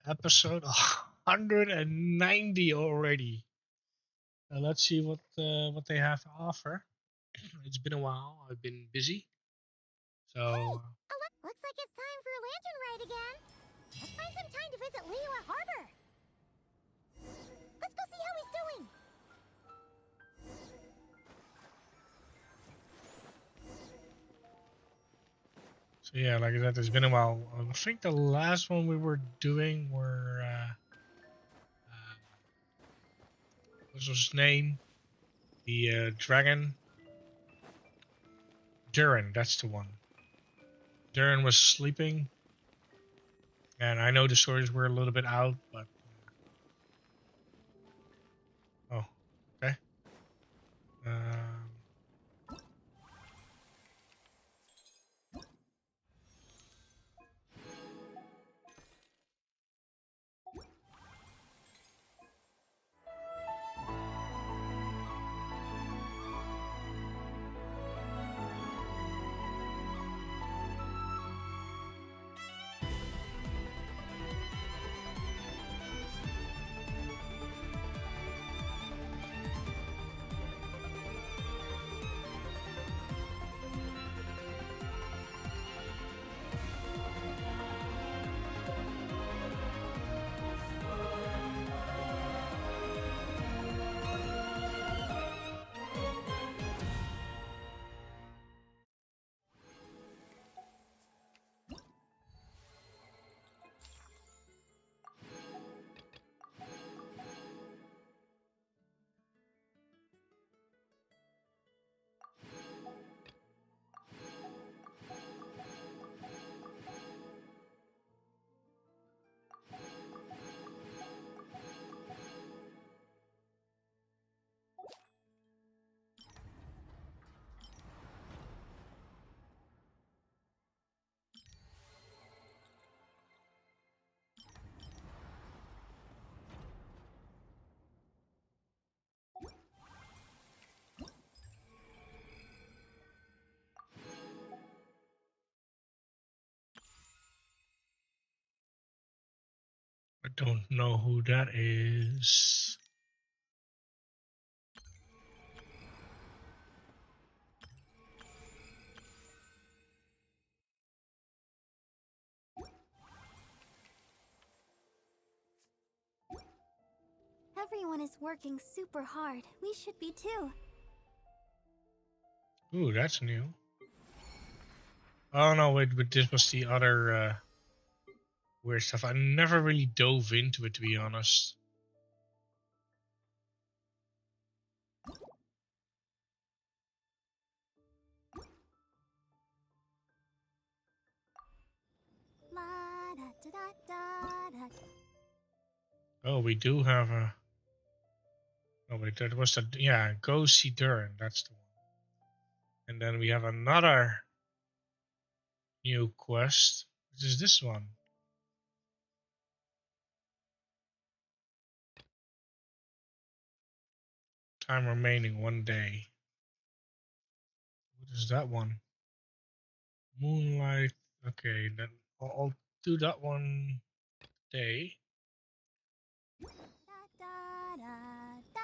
episode 190 already. Let's see what they have to offer. It's been a while. I've been busy, so Looks like it's time for a lantern ride again. Let's find some time to visit Liyue Harbor. Let's go see how he's doing. so yeah, like I said, it's been a while. I think the last one we were doing were what was his name? The dragon. Durin, that's the one. Durin was sleeping, and I know the stories were a little bit out, but oh, okay. Um, I don't know who that is. Everyone is working super hard. We should be too. Ooh, that's new. Oh no, wait, but this was the other weird stuff. I never really dove into it, to be honest. La da da da da da. Oh, we do have a. Oh wait, that was the yeah. Go see Durin. That's the one. And then we have another new quest. Which is this one? Time remaining 1 day. What is that one? Moonlight. Okay, then I'll do that one today. Da da da da.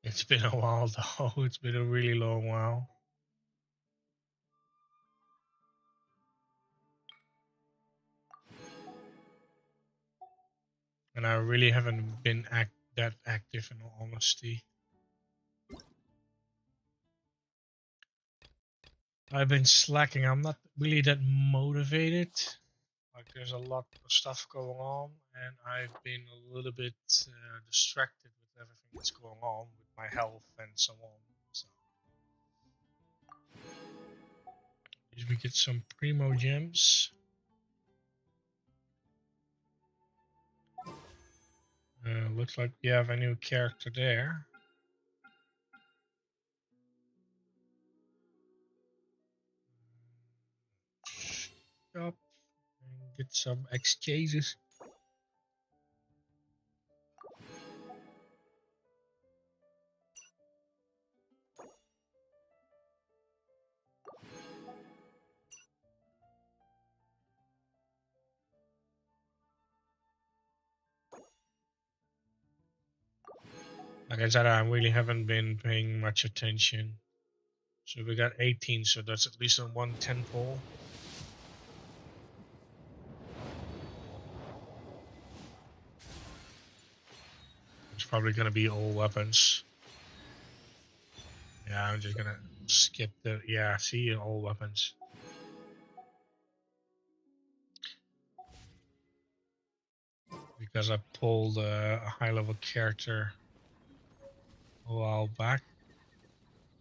It's been a while though. It's been a really long while. And I really haven't been that active in all honesty. I've been slacking. I'm not really that motivated. Like there's a lot of stuff going on, and I've been a little bit distracted with everything that's going on with my health and so on. So if we get some primo gems. Looks like we have a new character there. Shop and get some exchanges. Like I said, I really haven't been paying much attention. So we got 18, so that's at least on 110 pole. It's probably gonna be all weapons. Yeah, I'm just gonna skip the, yeah, see, all weapons. Because I pulled a high level character a while back.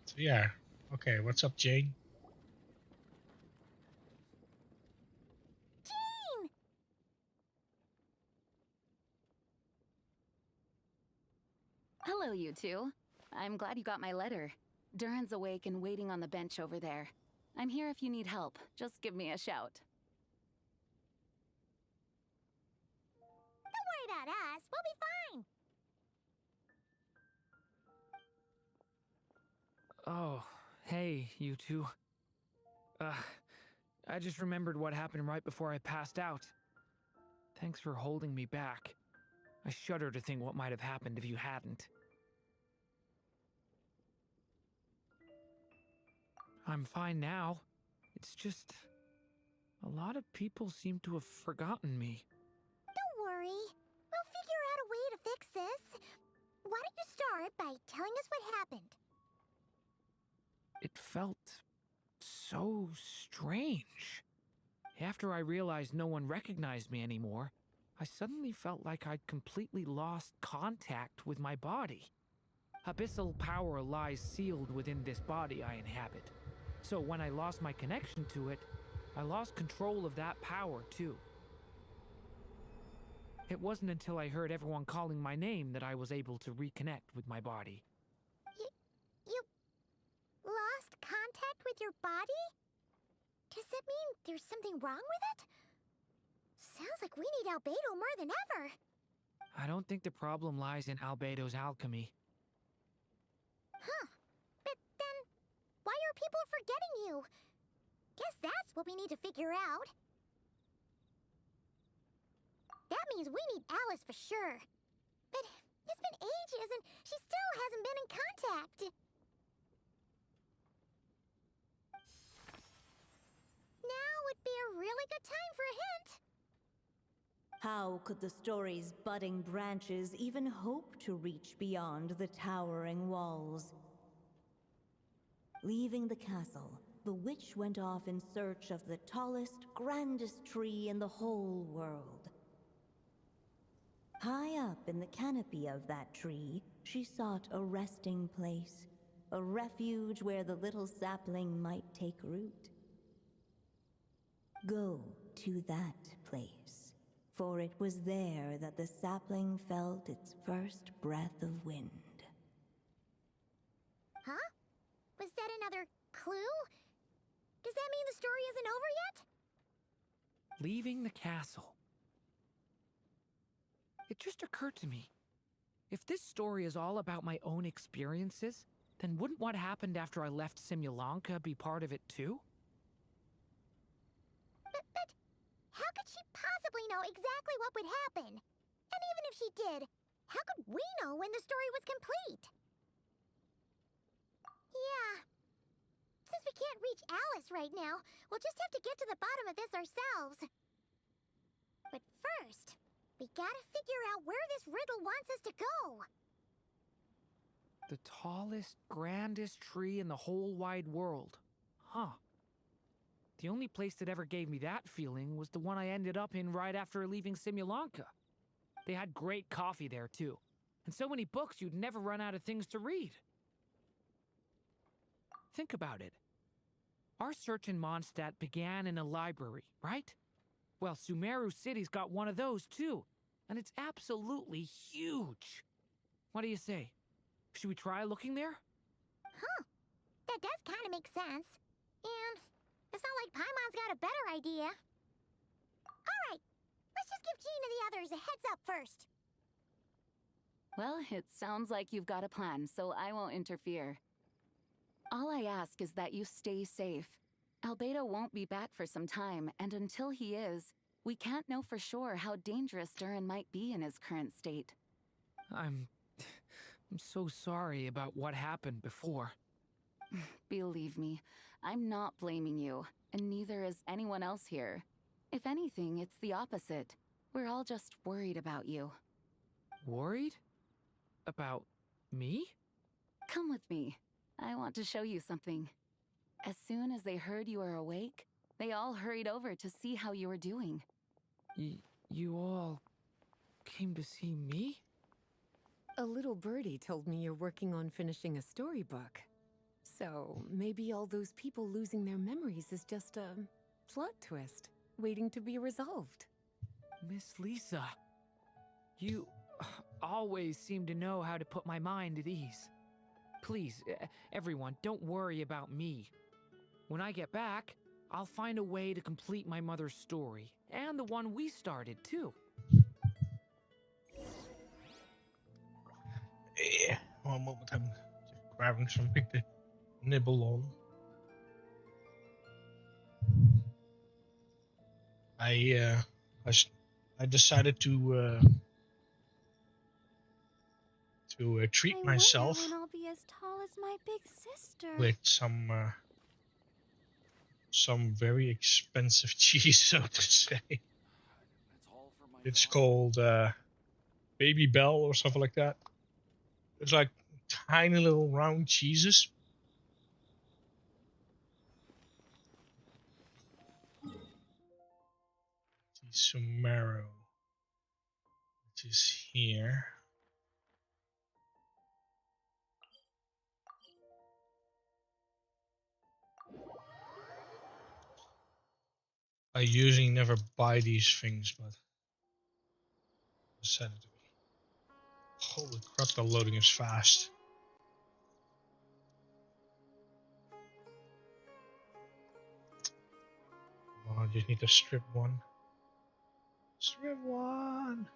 So yeah, okay, what's up, Jane? Jean! Hello, you two. I'm glad you got my letter. Durin's awake and waiting on the bench over there. I'm here if you need help. Just give me a shout. Don't worry about us. We'll be fine. Oh, hey, you two. I just remembered what happened right before I passed out. Thanks for holding me back. I shudder to think what might have happened if you hadn't. I'm fine now. It's just... a lot of people seem to have forgotten me. Don't worry. We'll figure out a way to fix this. Why don't you start by telling us what happened? It felt so strange. After I realized no one recognized me anymore, I suddenly felt like I'd completely lost contact with my body. Abyssal power lies sealed within this body I inhabit. So when I lost my connection to it, I lost control of that power too. It wasn't until I heard everyone calling my name that I was able to reconnect with my body. You lost contact with your body? Does that mean there's something wrong with it? Sounds like we need Albedo more than ever. I don't think the problem lies in Albedo's alchemy. Huh. But then, why are people forgetting you? Guess that's what we need to figure out. That means we need Alice for sure. But it's been ages and she still hasn't been in contact. Now would be a really good time for a hint. How could the story's budding branches even hope to reach beyond the towering walls? Leaving the castle, the witch went off in search of the tallest, grandest tree in the whole world. High up in the canopy of that tree, she sought a resting place, a refuge where the little sapling might take root. Go to that place, for it was there that the sapling felt its first breath of wind. Huh? Was that another clue? Does that mean the story isn't over yet? Leaving the castle. It just occurred to me. If this story is all about my own experiences, then wouldn't what happened after I left Simulanka be part of it too? But how could she possibly know exactly what would happen? And even if she did, how could we know when the story was complete? Yeah. Since we can't reach Alice right now, we'll just have to get to the bottom of this ourselves. But first, we gotta figure out where this riddle wants us to go. The tallest, grandest tree in the whole wide world. Huh. The only place that ever gave me that feeling was the one I ended up in right after leaving Simulanka. They had great coffee there too, and so many books you'd never run out of things to read. Think about it. Our search in Mondstadt began in a library, right? Well, Sumeru City's got one of those too, and it's absolutely huge. What do you say? Should we try looking there? Huh. That does kind of make sense. And it's not like Paimon's got a better idea. Alright, let's just give Jean and the others a heads up first. Well, it sounds like you've got a plan, so I won't interfere. All I ask is that you stay safe. Albedo won't be back for some time, and until he is, we can't know for sure how dangerous Durin might be in his current state. I'm I'm so sorry about what happened before. Believe me, I'm not blaming you, and neither is anyone else here. If anything, it's the opposite. We're all just worried about you. Worried? About me? Come with me. I want to show you something. As soon as they heard you were awake, they all hurried over to see how you were doing. You all came to see me? A little birdie told me you're working on finishing a storybook. So maybe all those people losing their memories is just a plot twist waiting to be resolved. Miss Lisa, you always seem to know how to put my mind at ease. Please, everyone, don't worry about me. When I get back, I'll find a way to complete my mother's story, and the one we started, too. Yeah, one moment, I'm grabbing something to nibble on. I decided to treat myself I wonder when I'll be as tall as my big sister. with some very expensive cheese, so to say. It's called Baby Bell or something like that. It's like tiny little round cheeses. The Sumero, which is here. I usually never buy these things, but send it to me. Holy crap, the loading is fast. Oh, I just need to strip one. Strip one.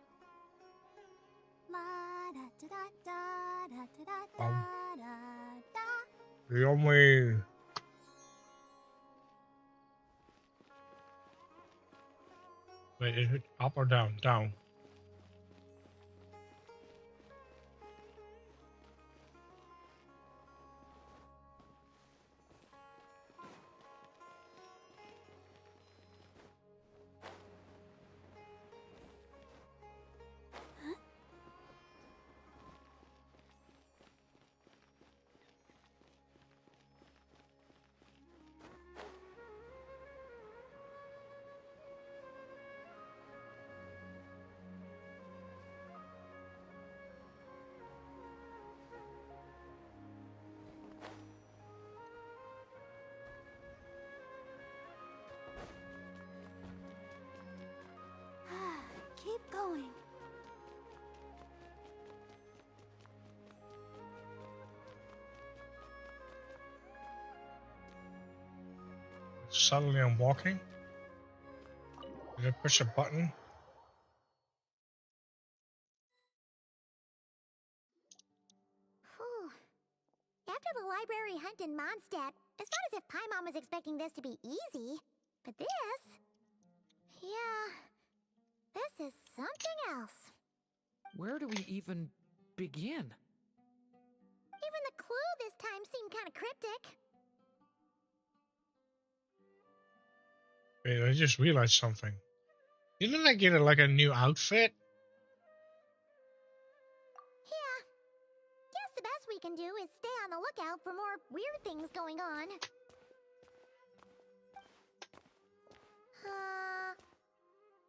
Yummy. Wait, is it up or down? Down. Keep going. Suddenly I'm walking. Did I push a button? Whew. After the library hunt in Mondstadt, it's not as if Paimon was expecting this to be easy. But this... yeah... this is something else. Where do we even begin? Even the clue this time seemed kind of cryptic. Wait, I just realized something. Didn't I get like a new outfit? Yeah. Guess the best we can do is stay on the lookout for more weird things going on.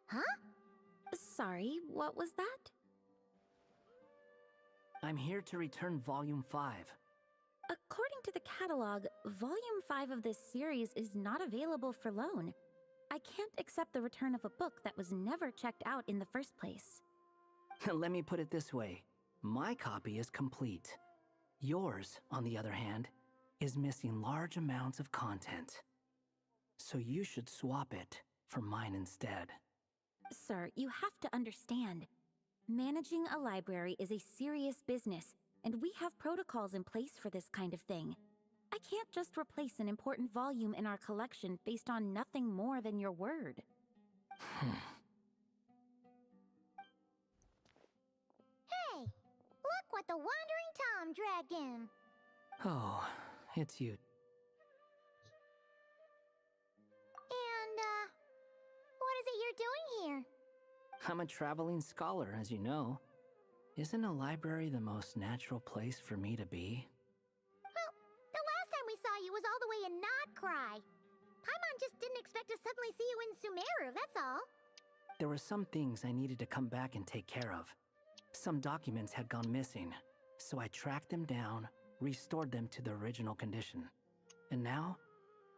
Huh? Sorry, what was that? I'm here to return Volume 5. According to the catalog, Volume 5 of this series is not available for loan. I can't accept the return of a book that was never checked out in the first place. Let me put it this way. My copy is complete. Yours, on the other hand, is missing large amounts of content. So you should swap it for mine instead. Sir, you have to understand. Managing a library is a serious business, and we have protocols in place for this kind of thing. I can't just replace an important volume in our collection based on nothing more than your word. Hey! Look what the Wandering Welcome, Dragon. Oh, it's you. And, what is it you're doing here? I'm a traveling scholar, as you know. Isn't a library the most natural place for me to be? Well, the last time we saw you was all the way in Notcry. Paimon just didn't expect to suddenly see you in Sumeru, that's all. There were some things I needed to come back and take care of. Some documents had gone missing, so I tracked them down, restored them to their original condition. And now,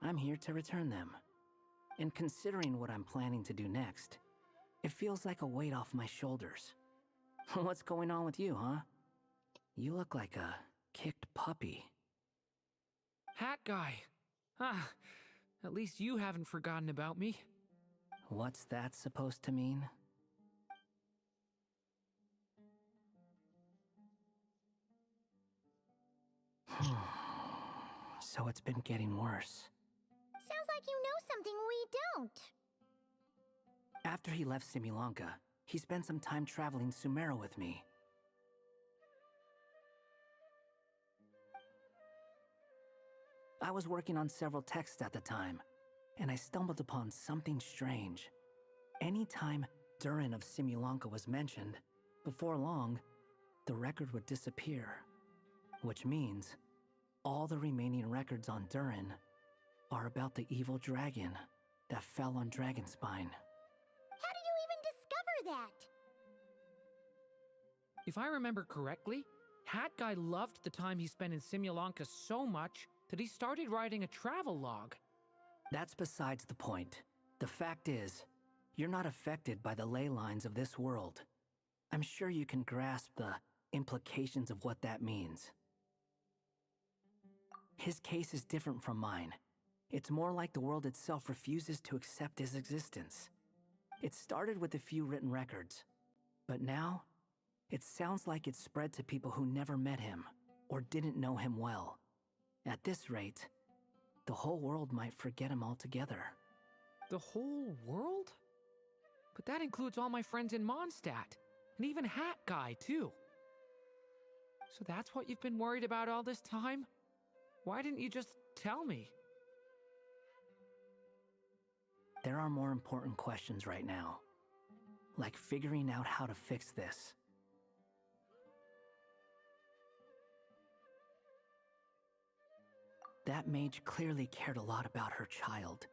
I'm here to return them. And considering what I'm planning to do next, it feels like a weight off my shoulders. What's going on with you, huh? You look like a kicked puppy. Hat guy. Ah, at least you haven't forgotten about me. What's that supposed to mean? So it's been getting worse. Sounds like you know something we don't. After he left Simulanka, he spent some time traveling Sumeru with me. I was working on several texts at the time, and I stumbled upon something strange. Anytime Durin of Simulanka was mentioned, before long, the record would disappear. Which means, all the remaining records on Durin are about the evil dragon that fell on Dragonspine. How did you even discover that? If I remember correctly, Hat Guy loved the time he spent in Simulanka so much that he started writing a travel log. That's besides the point. The fact is, you're not affected by the ley lines of this world. I'm sure you can grasp the implications of what that means. His case is different from mine. It's more like the world itself refuses to accept his existence. It started with a few written records, but now, it sounds like it's spread to people who never met him or didn't know him well. At this rate, the whole world might forget him altogether. The whole world? But that includes all my friends in Mondstadt, and even Hat Guy, too. So that's what you've been worried about all this time? Why didn't you just tell me? There are more important questions right now, like figuring out how to fix this. That mage clearly cared a lot about her child.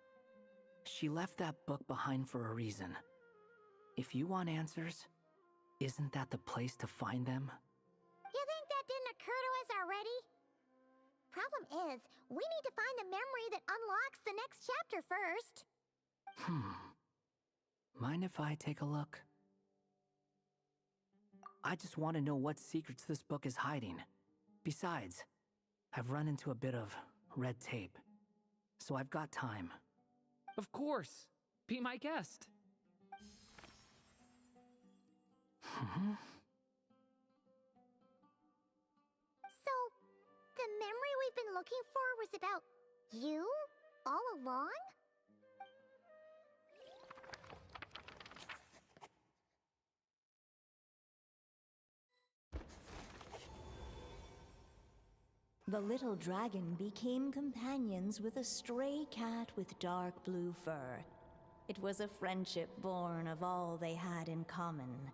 She left that book behind for a reason. If you want answers, isn't that the place to find them? You think that didn't occur to us already? Problem is, we need to find the memory that unlocks the next chapter first. Mind if I take a look? I just want to know what secrets this book is hiding. Besides, I've run into a bit of red tape, so I've got time. Of course. Be my guest. So, the memory we've been looking for was about you all along? The little dragon became companions with a stray cat with dark blue fur. It was a friendship born of all they had in common.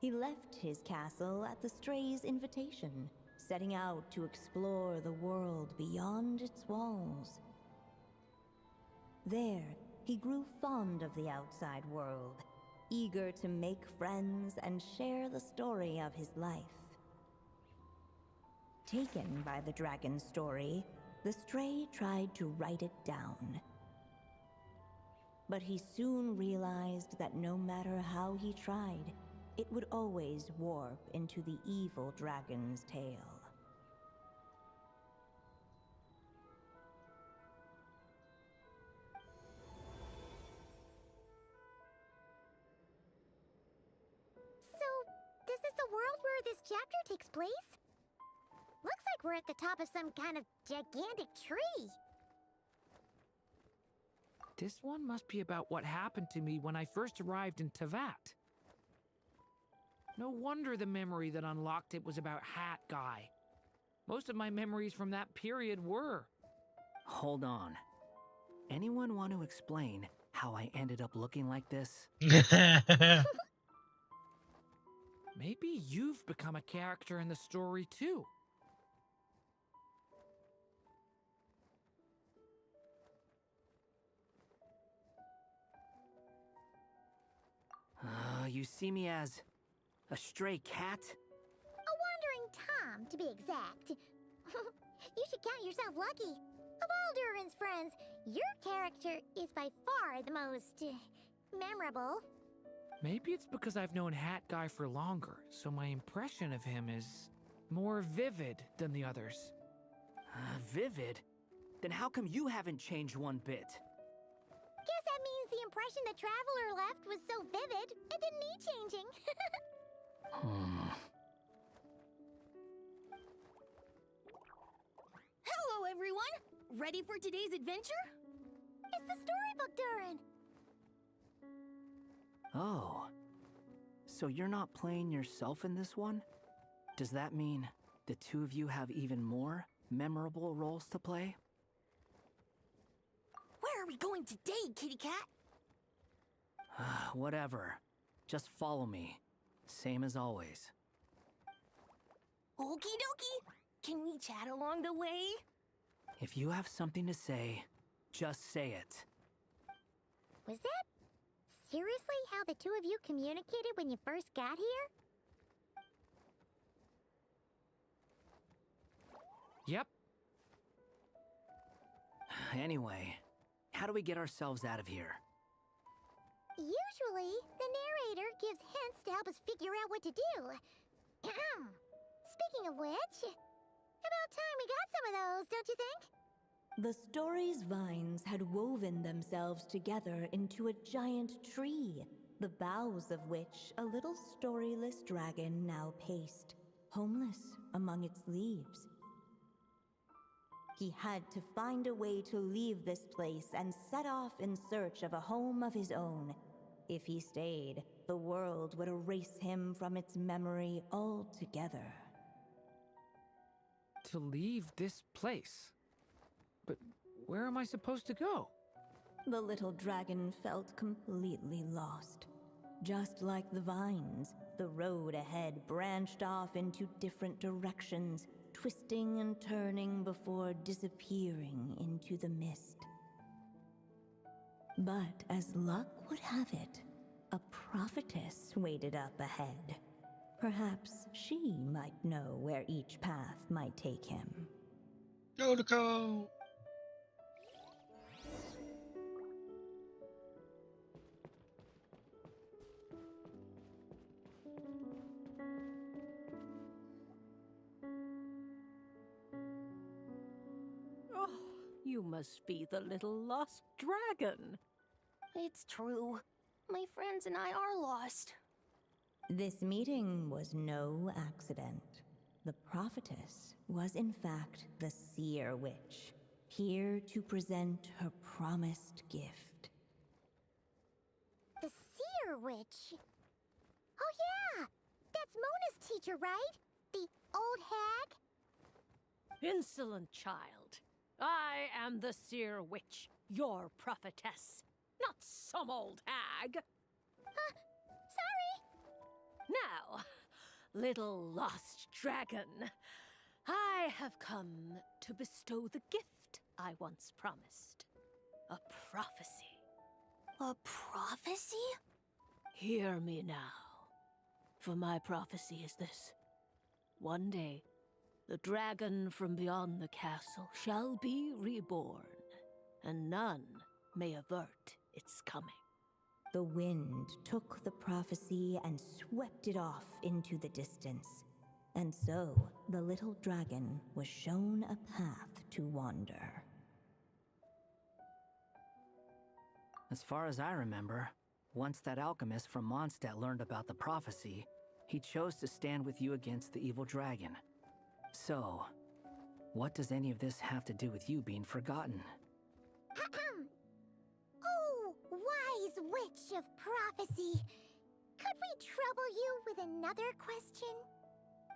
He left his castle at the stray's invitation, setting out to explore the world beyond its walls. There, he grew fond of the outside world, eager to make friends and share the story of his life. Taken by the dragon's story, the stray tried to write it down. But he soon realized that no matter how he tried, it would always warp into the evil dragon's tale. So, this is the world where this chapter takes place? Looks like we're at the top of some kind of gigantic tree. This one must be about what happened to me when I first arrived in Tevat. No wonder the memory that unlocked it was about Hat Guy. Most of my memories from that period were. Hold on. Anyone want to explain how I ended up looking like this? Maybe you've become a character in the story too. You see me as a stray cat? A wandering Tom, to be exact. You should count yourself lucky. Of all Durin's friends, your character is by far the most memorable. Maybe it's because I've known Hat Guy for longer, so my impression of him is more vivid than the others. Vivid? Then how come you haven't changed one bit? Guess that means the impression the Traveler left was so vivid, it didn't need changing. Hello, everyone! Ready for today's adventure? It's the storybook, Durin. Oh. So you're not playing yourself in this one? Does that mean the two of you have even more memorable roles to play? Where are we going today, kitty cat? Whatever. Just follow me. Same as always. Okie dokie! Can we chat along the way? If you have something to say, just say it. Was that seriously how the two of you communicated when you first got here? Yep. Anyway, how do we get ourselves out of here? Usually, the narrator gives hints to help us figure out what to do. Speaking of which, about time we got some of those, don't you think? The story's vines had woven themselves together into a giant tree, the boughs of which a little storyless dragon now paced, homeless among its leaves. He had to find a way to leave this place and set off in search of a home of his own. If he stayed, the world would erase him from its memory altogether. To leave this place? But where am I supposed to go? The little dragon felt completely lost. Just like the vines, the road ahead branched off into different directions, twisting and turning before disappearing into the mist. But as luck would have it, a prophetess waited up ahead. Perhaps she might know where each path might take him. Go! Oh, you must be the little lost dragon. It's true. My friends and I are lost. This meeting was no accident. The prophetess was in fact the seer witch, here to present her promised gift. The seer witch? Oh yeah! That's Mona's teacher, right? The old hag? Insolent child. I am the seer witch, your prophetess, not some old hag. Sorry! Now, little lost dragon, I have come to bestow the gift I once promised. A prophecy. A prophecy? Hear me now, for my prophecy is this. One day, the dragon from beyond the castle shall be reborn, and none may avert its coming. The wind took the prophecy and swept it off into the distance. And so, the little dragon was shown a path to wander. As far as I remember, once that alchemist from Mondstadt learned about the prophecy, he chose to stand with you against the evil dragon. So, what does any of this have to do with you being forgotten? Oh, wise witch of prophecy. Could we trouble you with another question?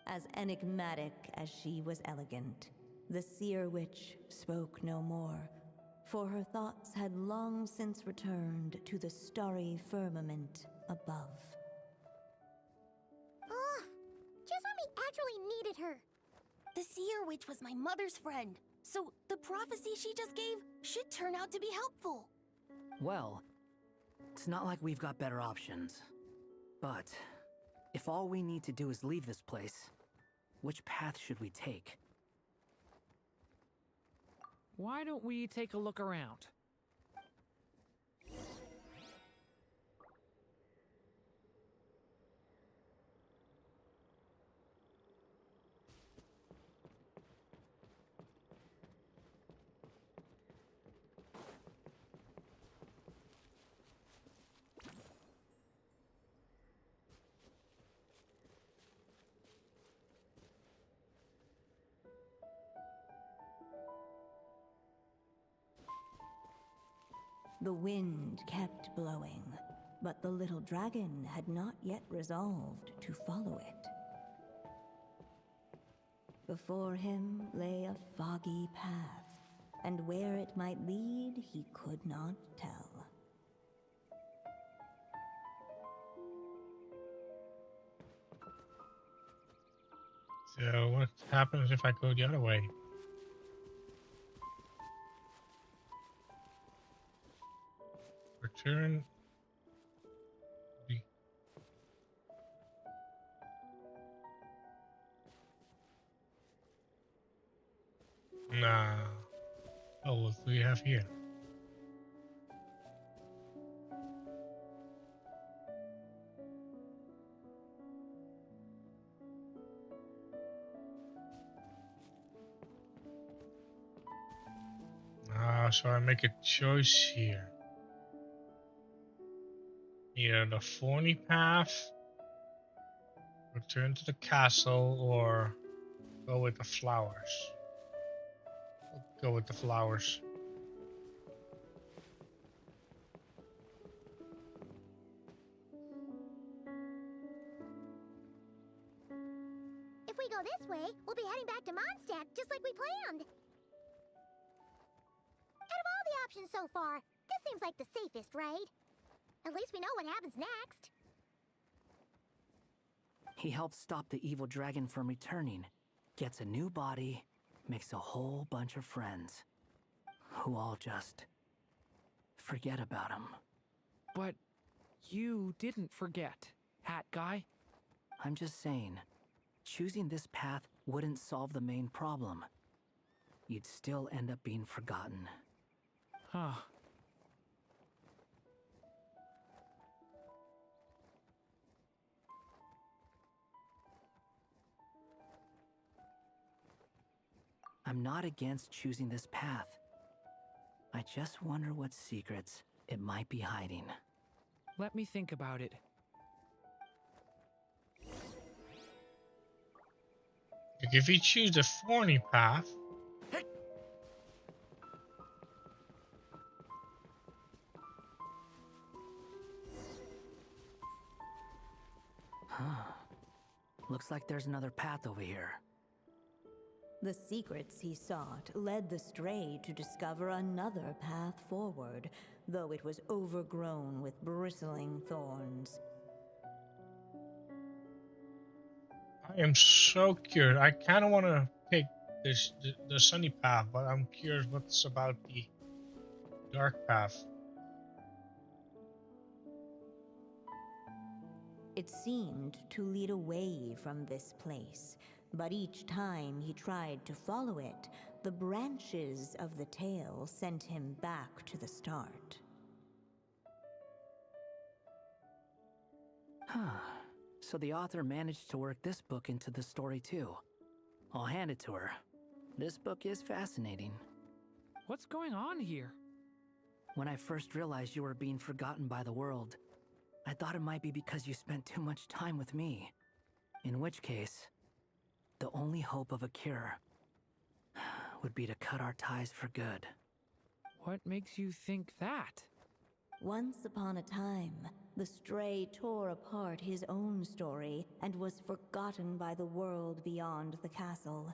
As enigmatic as she was elegant, the seer witch spoke no more, for her thoughts had long since returned to the starry firmament above. Oh, just when we actually needed her. The seer witch was my mother's friend, so the prophecy she just gave should turn out to be helpful. Well, it's not like we've got better options. But if all we need to do is leave this place, which path should we take? Why don't we take a look around? The wind kept blowing, but the little dragon had not yet resolved to follow it. Before him lay a foggy path, and where it might lead he could not tell. So what happens if I go the other way? Return. Nah. Oh, what do we have here? So I make a choice here. Either the thorny path, return to the castle, or go with the flowers. I'll go with the flowers. If we go this way, we'll be heading back to Mondstadt, just like we planned. Out of all the options so far, this seems like the safest, right? At least we know what happens next. He helps stop the evil dragon from returning, gets a new body, makes a whole bunch of friends, who all just forget about him. But you didn't forget, Hat Guy. I'm just saying, choosing this path wouldn't solve the main problem. You'd still end up being forgotten. Huh. I'm not against choosing this path. I just wonder what secrets it might be hiding. Let me think about it. Like if you choose the thorny path, Huh. Looks like there's another path over here. The secrets he sought led the stray to discover another path forward, though it was overgrown with bristling thorns. I am so curious. I kind of want to pick the sunny path, but I'm curious what's about the dark path. It seemed to lead away from this place, but each time he tried to follow it, the branches of the tail sent him back to the start. Huh. So the author managed to work this book into the story too. I'll hand it to her. This book is fascinating. What's going on here? When I first realized you were being forgotten by the world, I thought it might be because you spent too much time with me. In which case, the only hope of a cure would be to cut our ties for good. What makes you think that? Once upon a time, the stray tore apart his own story and was forgotten by the world beyond the castle.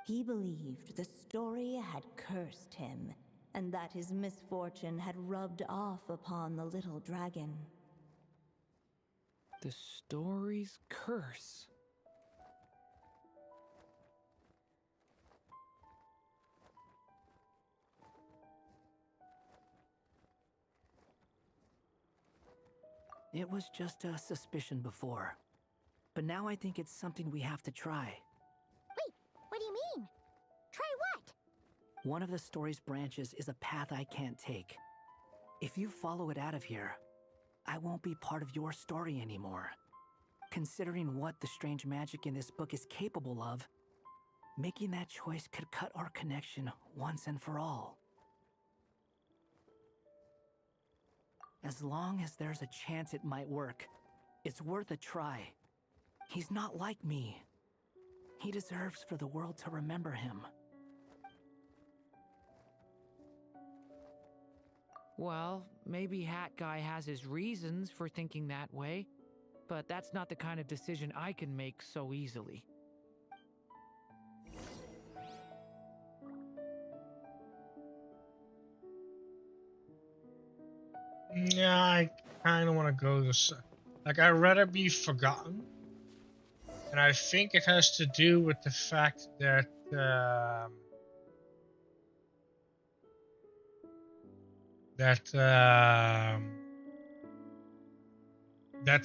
He believed the story had cursed him, and that his misfortune had rubbed off upon the little dragon. The story's curse. It was just a suspicion before. But now I think it's something we have to try. Wait, what do you mean? Try what? One of the story's branches is a path I can't take. If you follow it out of here, I won't be part of your story anymore. Considering what the strange magic in this book is capable of, making that choice could cut our connection once and for all. As long as there's a chance it might work, it's worth a try. He's not like me. He deserves for the world to remember him. Well, maybe Hat Guy has his reasons for thinking that way, but that's not the kind of decision I can make so easily. Yeah, I kind of want to go this. Like, I'd rather be forgotten. And I think it has to do with the fact that that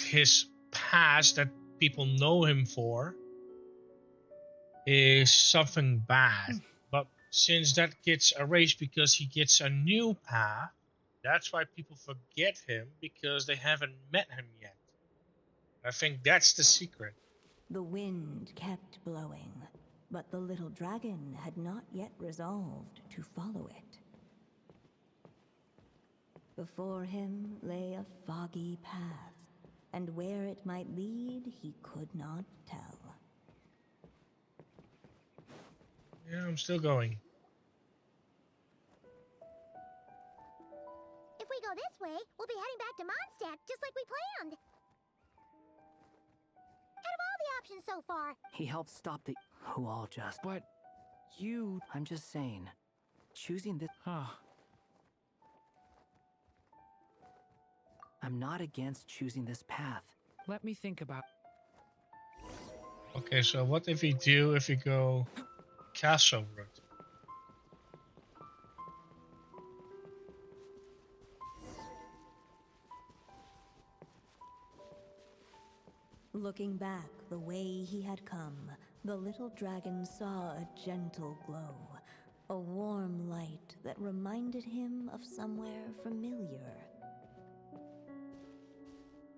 his past, that people know him for, is something bad. But since that gets erased because he gets a new path, that's why people forget him, because they haven't met him yet. I think that's the secret. The wind kept blowing, but the little dragon had not yet resolved to follow it. Before him lay a foggy path, and where it might lead he could not tell. Yeah, I'm still going. If we go this way, we'll be heading back to Mondstadt, just like we planned. Out of all the options so far, He helped stop the... Who all just... But you... I'm just saying, choosing this... I'm not against choosing this path. Let me think about... Okay, so what if we go castle route? Looking back the way he had come, the little dragon saw a gentle glow, a warm light that reminded him of somewhere familiar.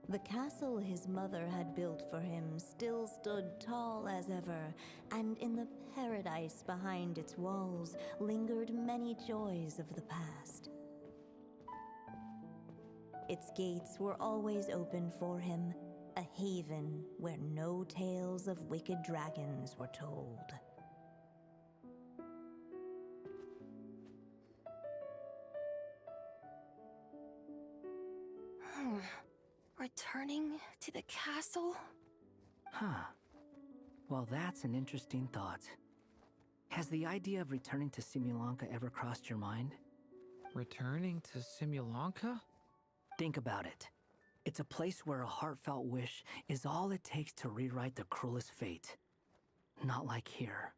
The castle his mother had built for him still stood tall as ever, and in the paradise behind its walls lingered many joys of the past. Its gates were always open for him, a haven where no tales of wicked dragons were told. Returning to the castle? Huh. Well, that's an interesting thought. Has the idea of returning to Simulanka ever crossed your mind? Returning to Simulanka? Think about it. It's a place where a heartfelt wish is all it takes to rewrite the cruelest fate. Not like here,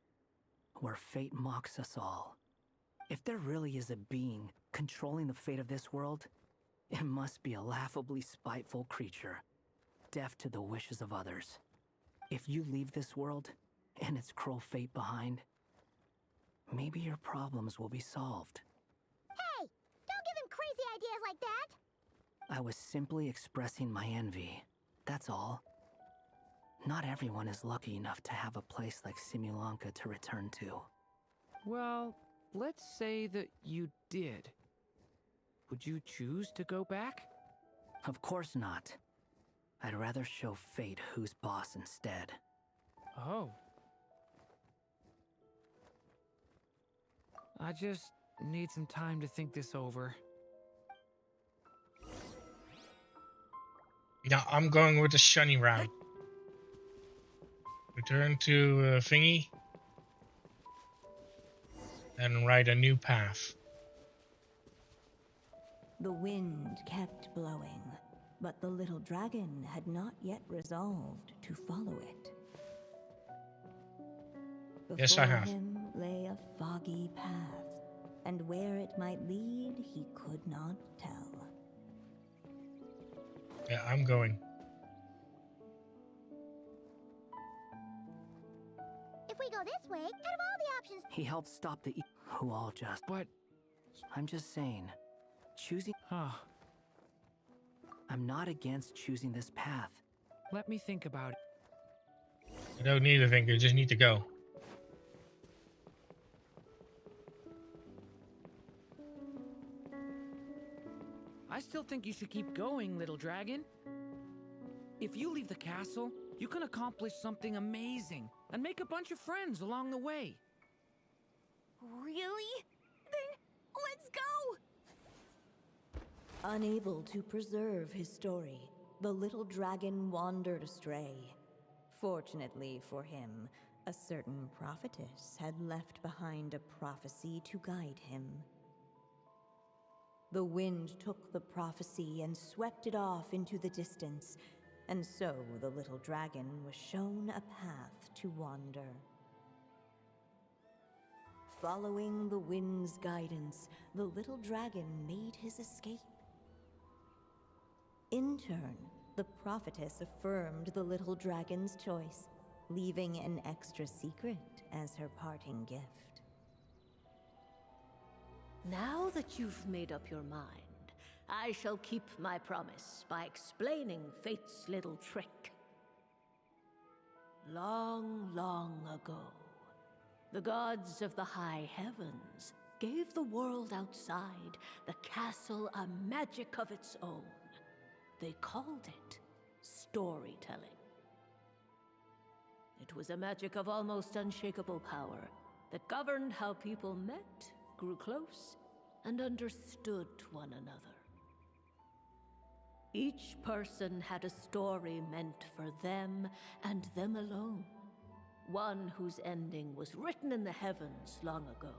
where fate mocks us all. If there really is a being controlling the fate of this world, it must be a laughably spiteful creature, deaf to the wishes of others. If you leave this world and its cruel fate behind, maybe your problems will be solved. hey, don't give him crazy ideas like that. I was simply expressing my envy, that's all. Not everyone is lucky enough to have a place like Simulanka to return to. Well, let's say that you did. Would you choose to go back? Of course not. I'd rather show fate who's boss instead. Oh. I just need some time to think this over. Yeah, I'm going with the shiny route. Return to Thingy and write a new path. The wind kept blowing, but the little dragon had not yet resolved to follow it. Yes, I Before have. him lay a foggy path, and where it might lead he could not tell. Yeah, I'm going. If we go this way, out of all the options, He helped stop the who all just. But, I'm just saying, choosing. I'm not against choosing this path. let me think about it. I don't need to think, I just need to go. I still think you should keep going, little dragon. If you leave the castle, you can accomplish something amazing and make a bunch of friends along the way. Really? Then let's go! Unable to preserve his story, the little dragon wandered astray. Fortunately for him, a certain prophetess had left behind a prophecy to guide him. The wind took the prophecy and swept it off into the distance, and so the little dragon was shown a path to wander. Following the wind's guidance, the little dragon made his escape. In turn, the prophetess affirmed the little dragon's choice, leaving an extra secret as her parting gift. Now that you've made up your mind, I shall keep my promise by explaining fate's little trick. Long, long ago, the gods of the high heavens gave the world outside the castle a magic of its own. They called it storytelling. It was a magic of almost unshakable power that governed how people met, grew close, and understood one another. Each person had a story meant for them and them alone, one whose ending was written in the heavens long ago.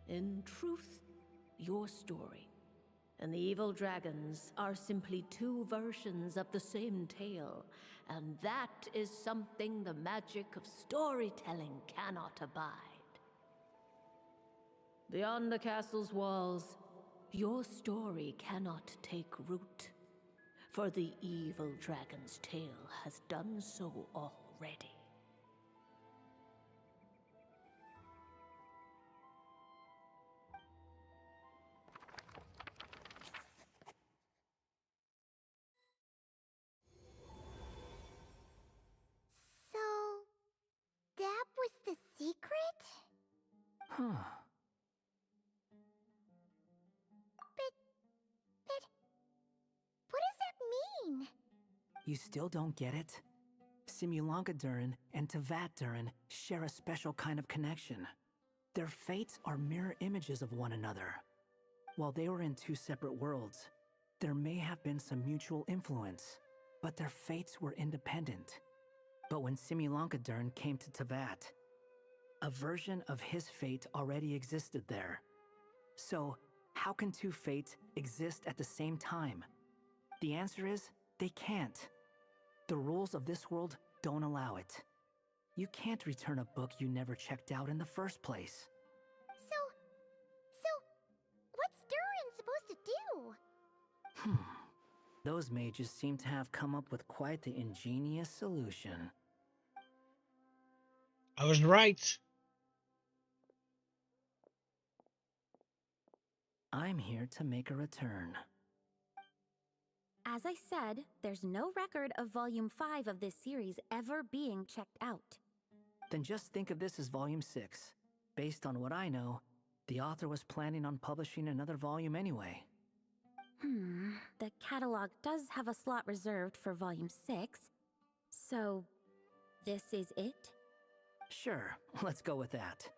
In truth, your story and the evil dragons are simply two versions of the same tale, and that is something the magic of storytelling cannot abide. Beyond the castle's walls, your story cannot take root, for the evil dragon's tale has done so already. so that was the secret? Huh. But what does that mean? You still don't get it? Simulanka Durin and Tevat Durin share a special kind of connection. Their fates are mirror images of one another. While they were in two separate worlds, there may have been some mutual influence, but their fates were independent. But when Simulanka Durin came to Tevat, a version of his fate already existed there. So, how can two fates exist at the same time? The answer is, they can't. The rules of this world don't allow it. You can't return a book you never checked out in the first place. So what's Durin supposed to do? Those mages seem to have come up with quite the ingenious solution. I was right. I'm here to make a return. As I said, there's no record of Volume 5 of this series ever being checked out. Then just think of this as Volume 6. Based on what I know, the author was planning on publishing another volume anyway. The catalog does have a slot reserved for Volume 6. So, this is it? Sure, let's go with that.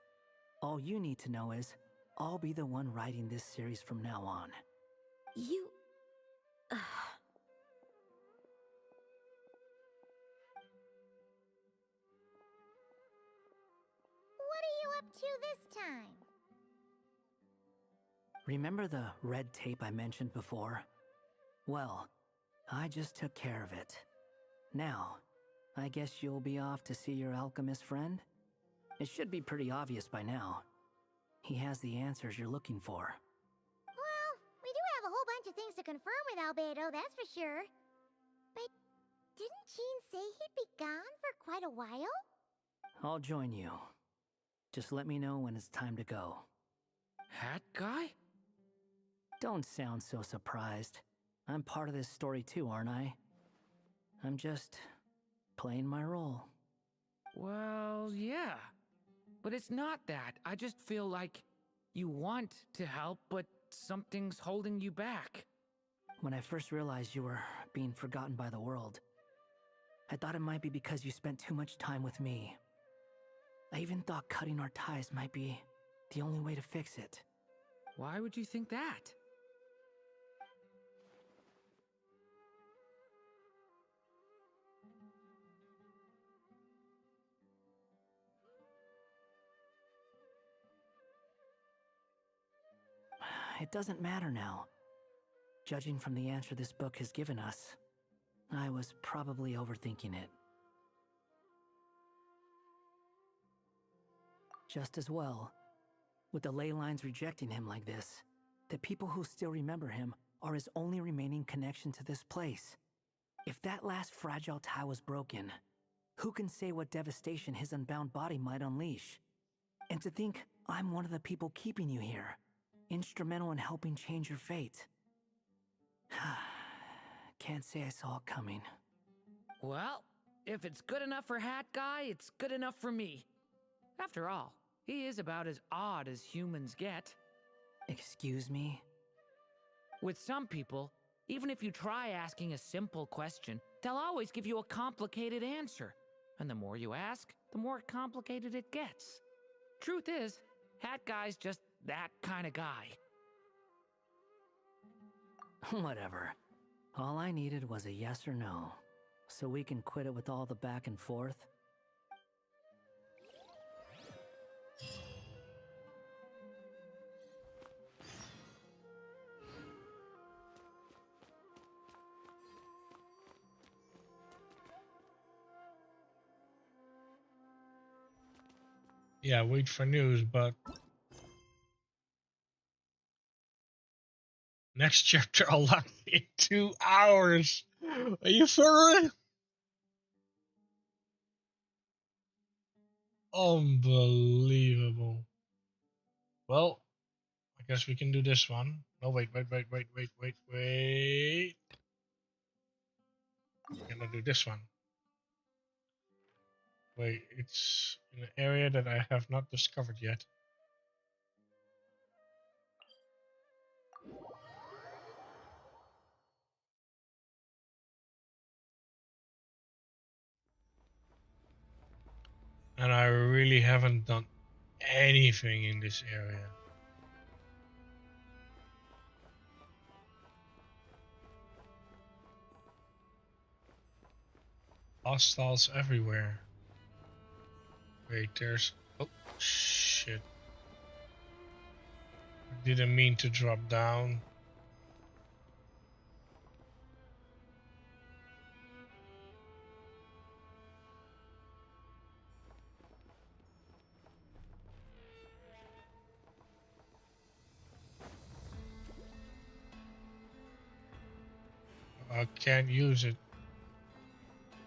All you need to know is, I'll be the one writing this series from now on. You... up to this time? Remember the red tape I mentioned before? Well, I just took care of it. Now, I guess you'll be off to see your alchemist friend? It should be pretty obvious by now. He has the answers you're looking for. Well, we do have a whole bunch of things to confirm with Albedo, that's for sure. But didn't Jean say he'd be gone for quite a while? I'll join you. Just let me know when it's time to go. Hat guy? Don't sound so surprised. I'm part of this story too, aren't I? I'm just playing my role. Well, yeah. But it's not that. I just feel like you want to help, but something's holding you back. When I first realized you were being forgotten by the world, I thought it might be because you spent too much time with me. I even thought cutting our ties might be the only way to fix it. Why would you think that? It doesn't matter now. Judging from the answer this book has given us, I was probably overthinking it. Just as well, with the ley lines rejecting him like this, the people who still remember him are his only remaining connection to this place. If that last fragile tie was broken, who can say what devastation his unbound body might unleash? And to think I'm one of the people keeping you here, instrumental in helping change your fate. Can't say I saw it coming. Well, if it's good enough for Hat Guy, it's good enough for me. After all, he is about as odd as humans get. Excuse me? With some people, even if you try asking a simple question, they'll always give you a complicated answer. And the more you ask, the more complicated it gets. Truth is, Hat Guy's just that kind of guy. Whatever. All I needed was a yes or no, so we can quit it with all the back and forth. Yeah, wait for news, but next chapter unlocked in 2 hours. Are you for real? Unbelievable. Well, I guess we can do this one. No, wait. We're gonna do this one. Wait, it's in an area that I have not discovered yet. And I really haven't done anything in this area. Hostiles everywhere. Wait, there's... Oh, shit. I didn't mean to drop down. I can't use it.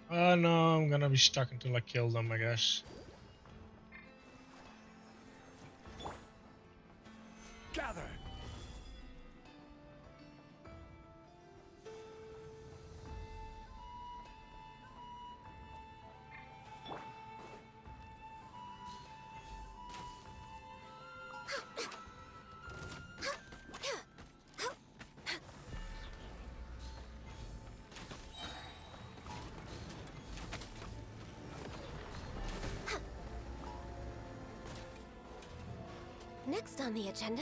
Oh no, I'm gonna be stuck until I kill them, I guess. Gather! Next on the agenda...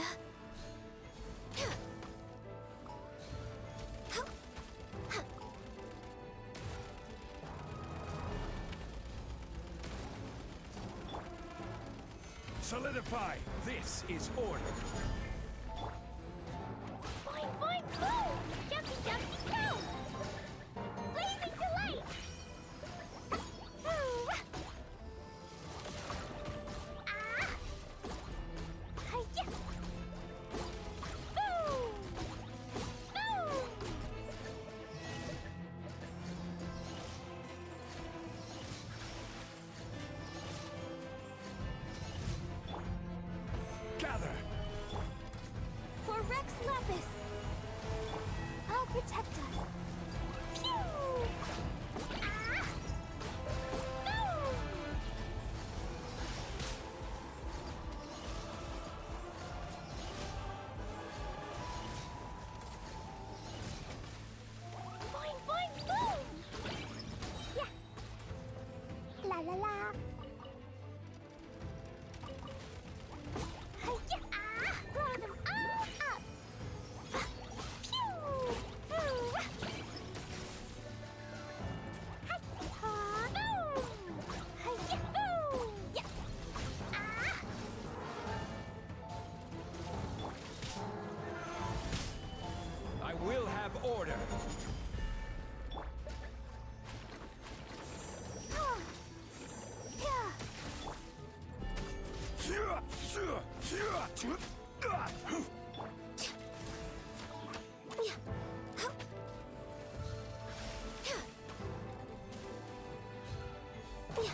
Solidify. This is order. Boing, boing, boom! Jumpy, jumpy, go! Blazing delight! Woo! Ah! Hi-ya! Boom! Boom! Gather. For Rex Lapis! I'll protect us! Pew! Ah! Boom! Boing, boing, boom! Yeah! La la la! Hi-ya! Ah! Blow them all up! Pew! Woo! Hi-ha! Boom! Hi-ya! Boom! Yeah! Ah! I will have order. Ah! Yeah! Yeah! Huh. Yeah! Yeah!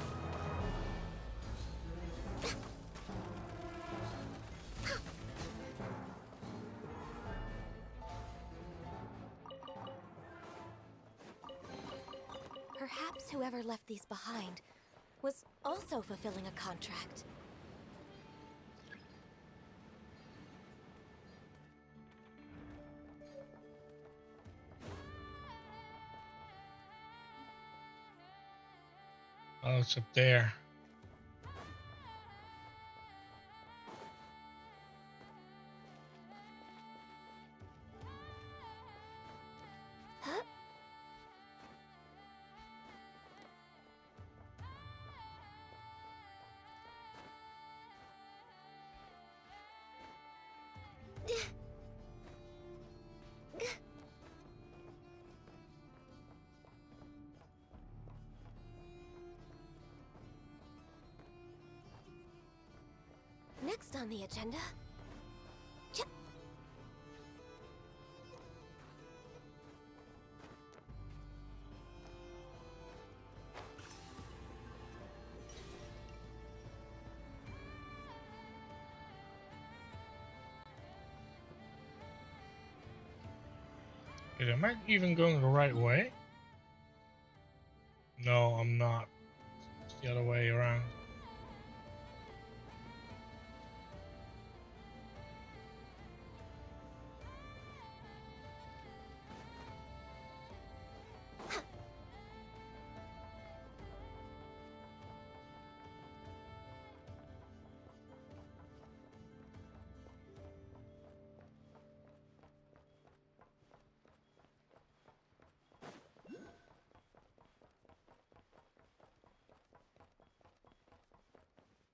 Perhaps whoever left these behind was also fulfilling a contract. Oh, it's up there. Huh? Next on the agenda. Ch- Wait, am I even going the right way? No, I'm not. It's the other way around.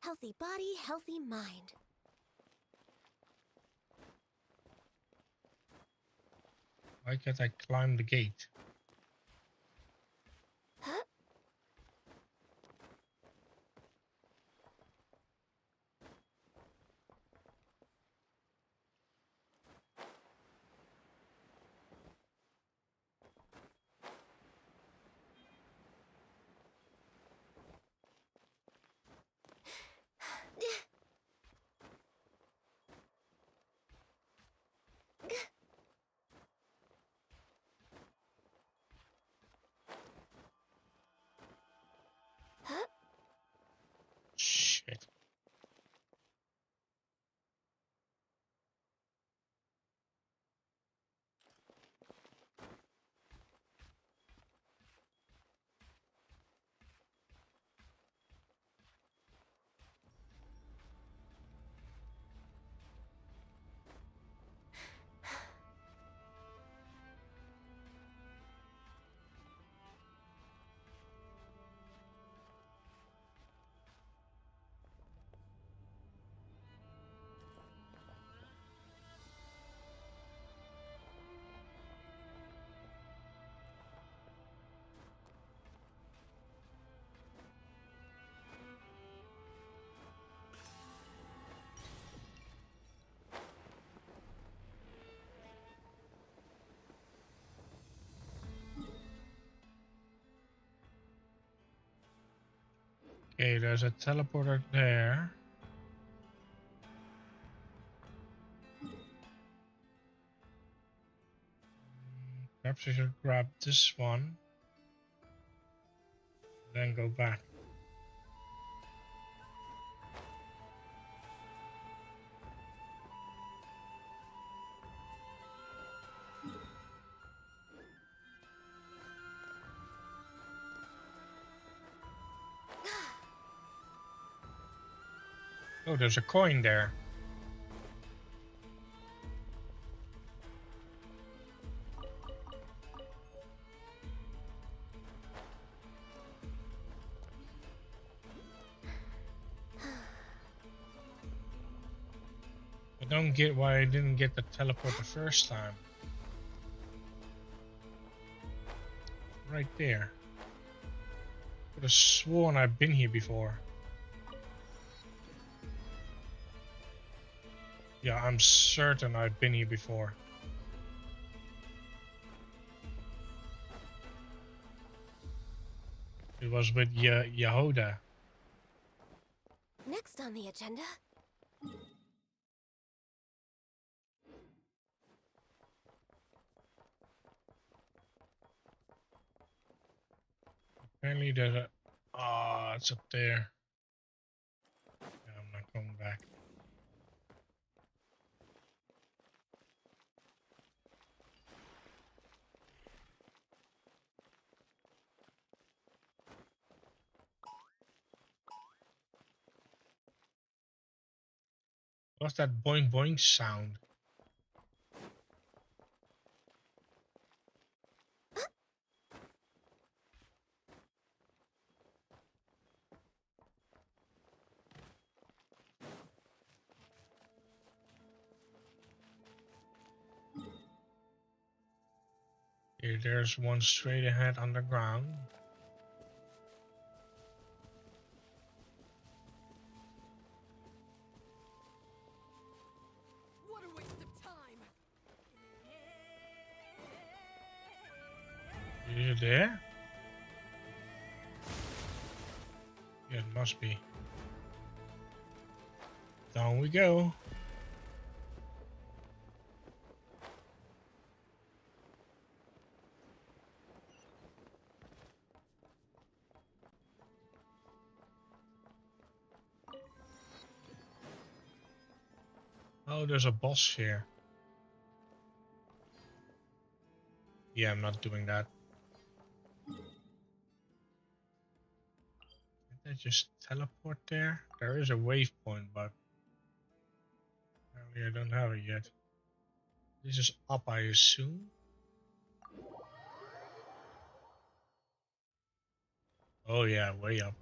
Healthy body, healthy mind. Why can't I climb the gate? Huh? Okay, there's a teleporter there. Perhaps I should grab this one, then go back. Oh, there's a coin there. I don't get why I didn't get the teleport the first time. Right there. Could have sworn I've been here before. Yeah, I'm certain I've been here before. It was with Yehoda. Next on the agenda. Apparently there's a... Ah, it's up there. Yeah, I'm not going back. What's that boing boing sound? Okay, there's one straight ahead underground. What a waste of time! Is it there? Yeah, it must be. Down we go. Oh, there's a boss here. Yeah, I'm not doing that. Did I just teleport there? There is a waypoint, but apparently I don't have it yet. This is up, I assume. Oh yeah, way up.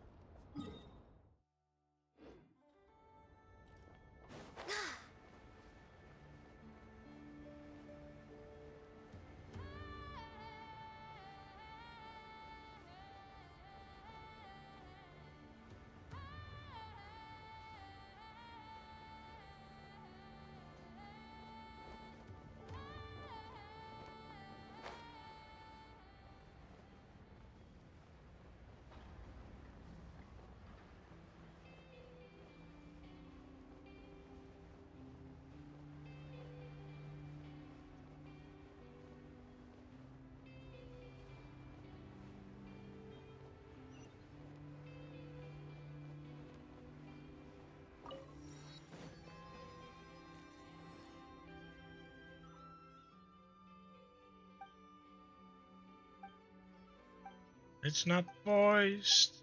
It's not voiced.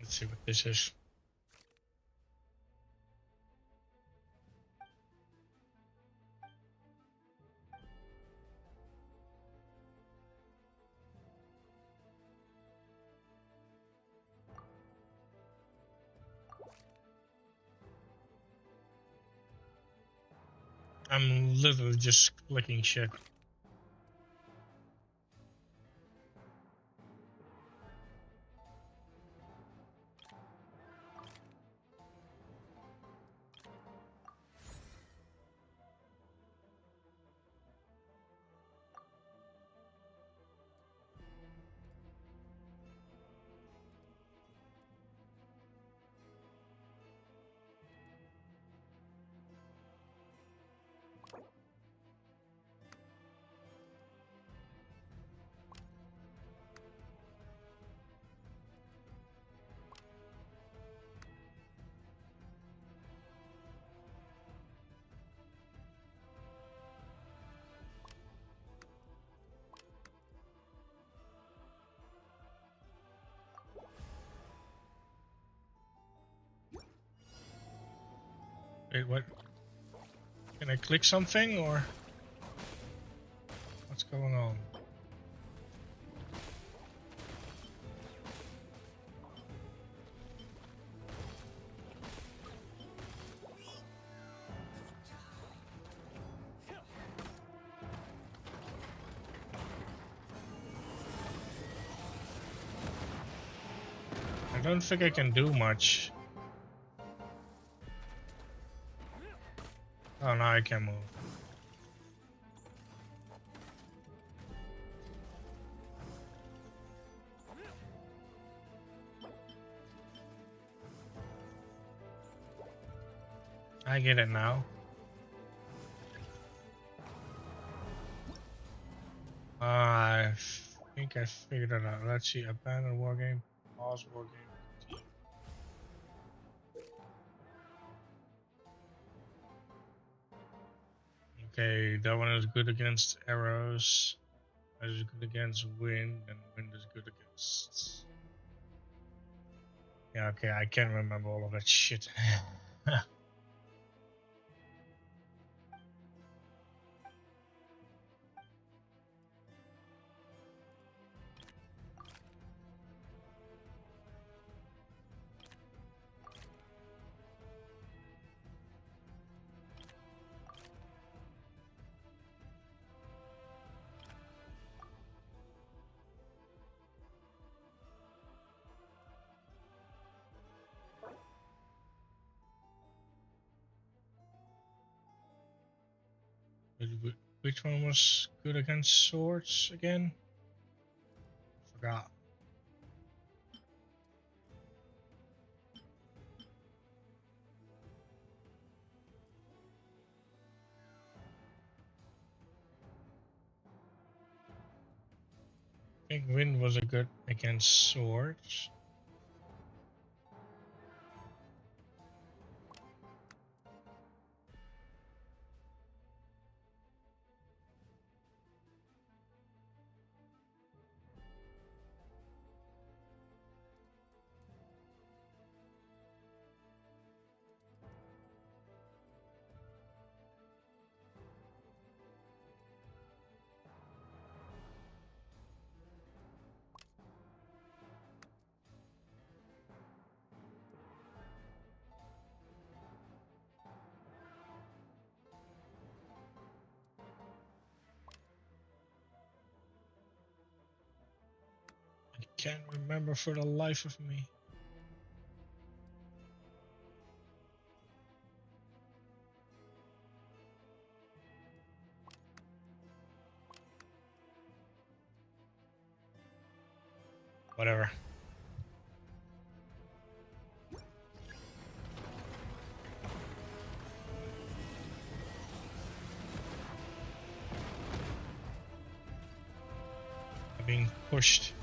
Let's see what this is. I'm literally just clicking shit. Wait, what? Can I click something or what's going on? I don't think I can do much. Oh, now I can move. I get it now. I think I figured it out. Let's see. Abandoned war game. Pause war game. Continue. Okay, that one is good against arrows. That is good against wind, and wind is good against. Yeah, okay, I can't remember all of that shit. Which one was good against swords again? Forgot. I think wind was a good against swords. I can't remember for the life of me. Whatever. I'm being pushed.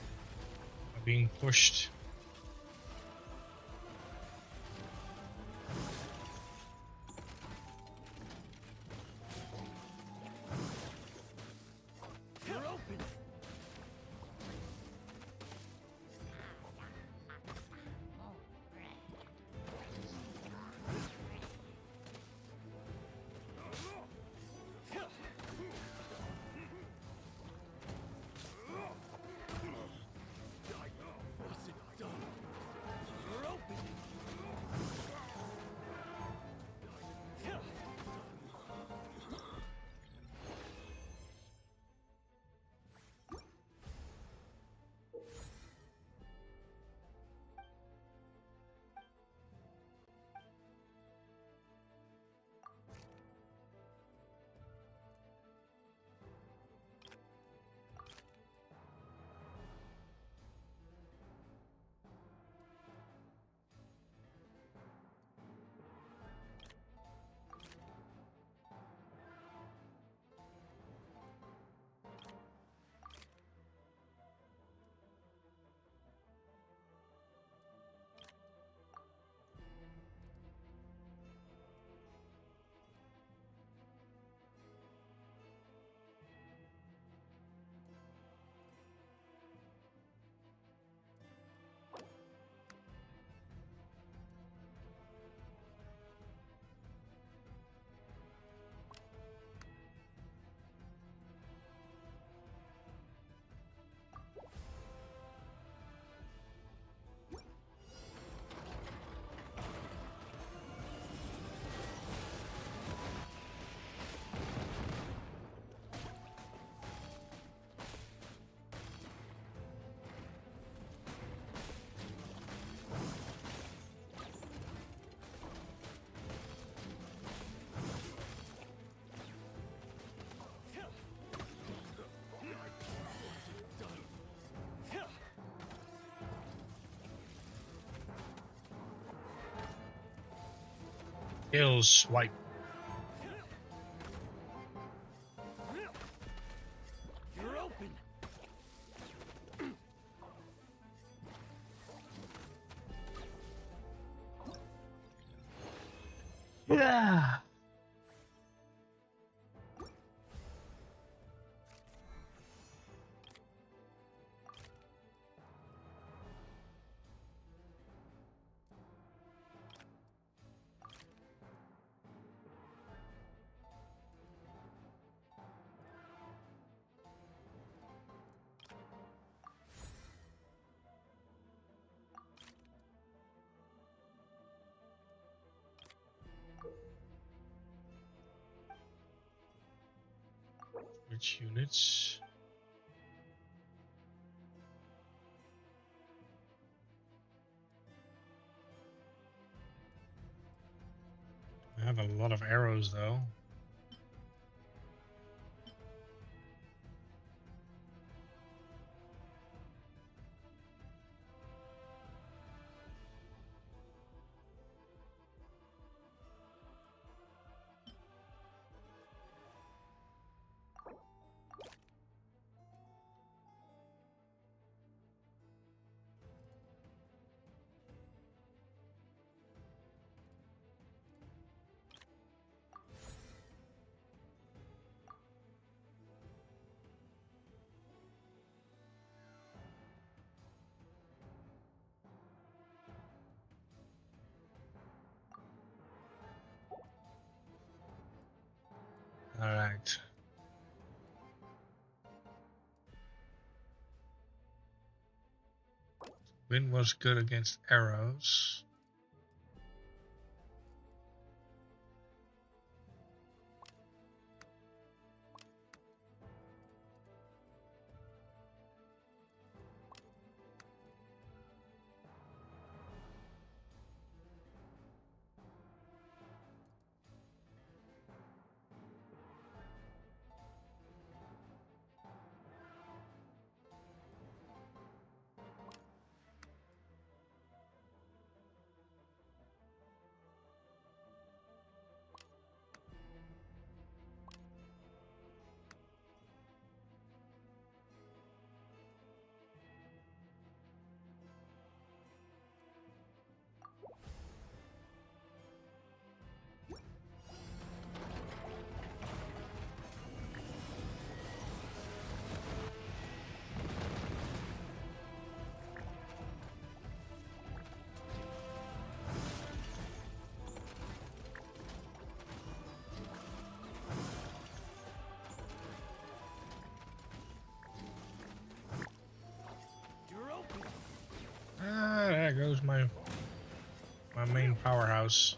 I'm being pushed. Ill swipe. You're open. Yeah. Which units? I have a lot of arrows though. All right. Wind was good against arrows. Ah, there goes my main powerhouse.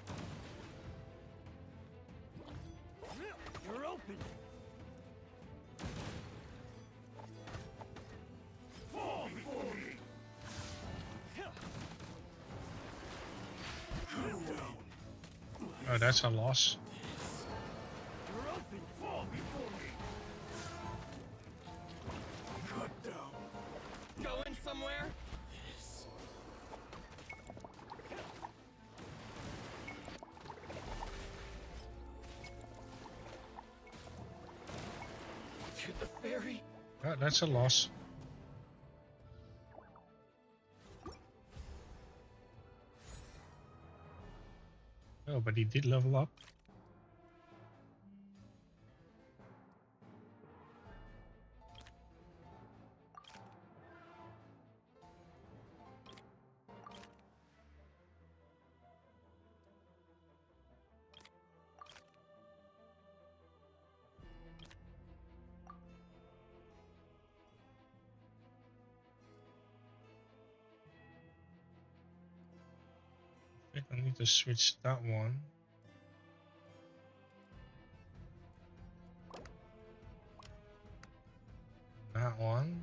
You're open. Fall before me. Oh, that's a loss. You're open. Fall before me. Cut down. Going somewhere? To the ferry. Oh, that's a loss. Oh, but he did level up. I think I need to switch that one. That one.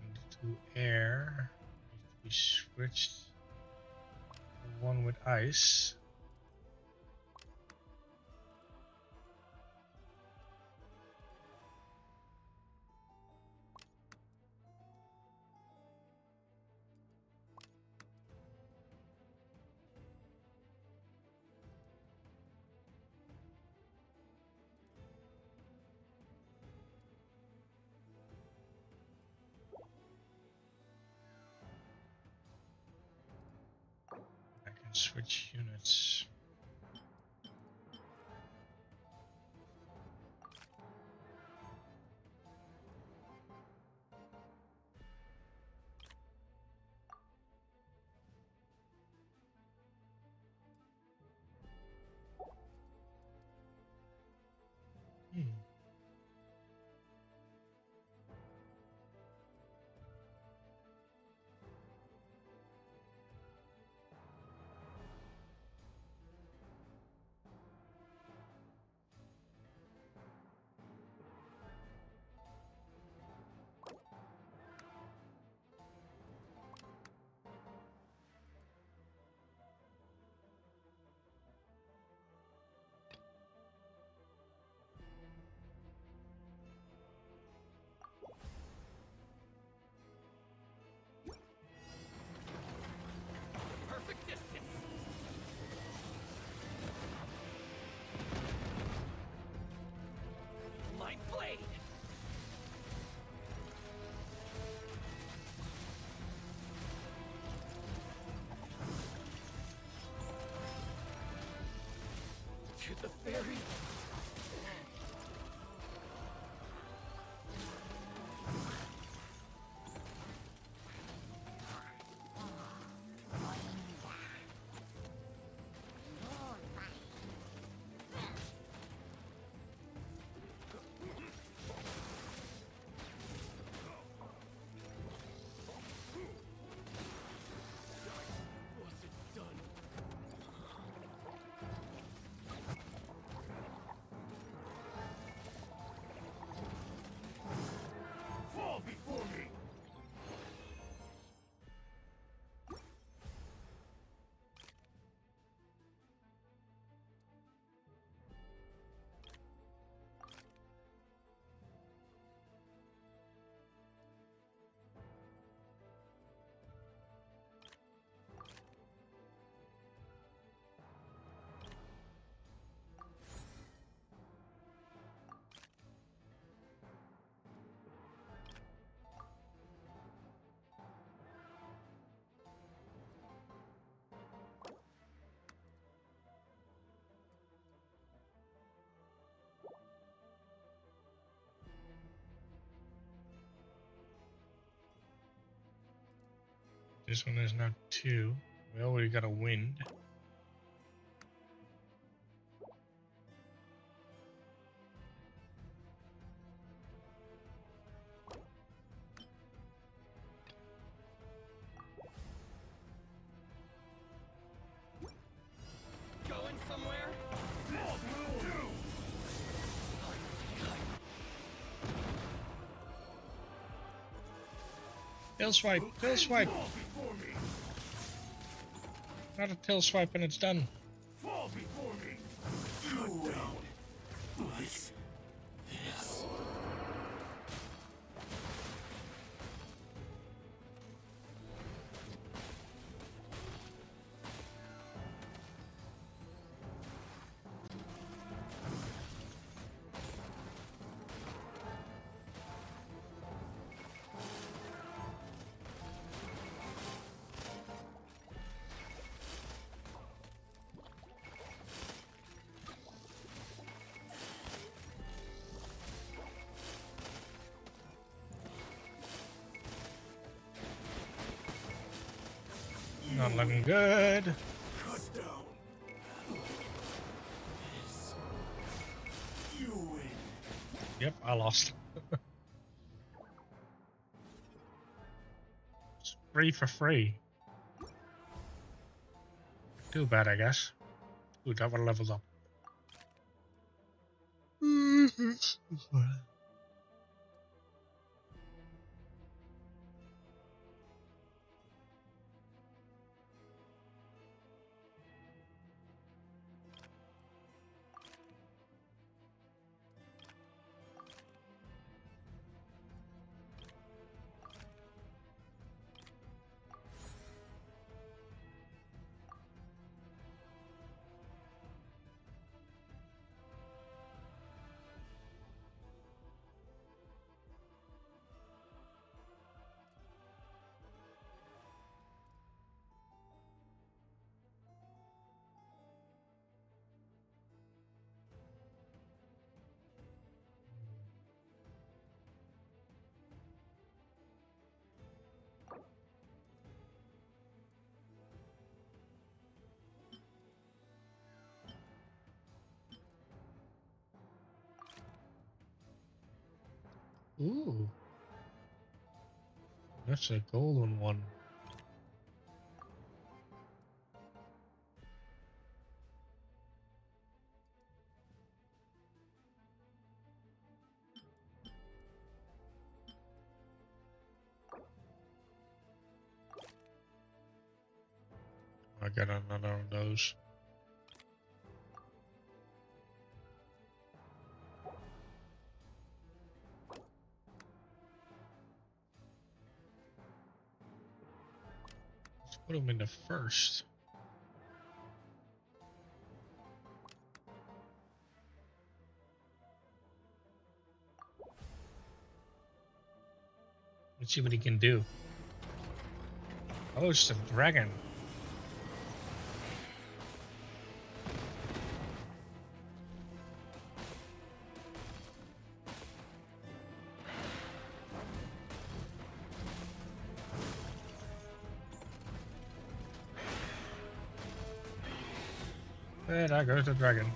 And to air. Needs to be switched. The one with ice. Switch units. Perfect distance. Light blade. To the ferry. This one is now 2. We already got a wind. Going somewhere? Tail swipe! Tail swipe! Not a tail swipe and it's done. Fall before me. Cut down. This. Not looking good. Cut down. This. You win. Yep, I lost. It's free for free. Too bad, I guess. Ooh, that one levels up. Ooh. That's a golden one. I got another of those. Let's put them in the first. Let's see what he can do. Oh, it's the dragon. And there goes the dragon.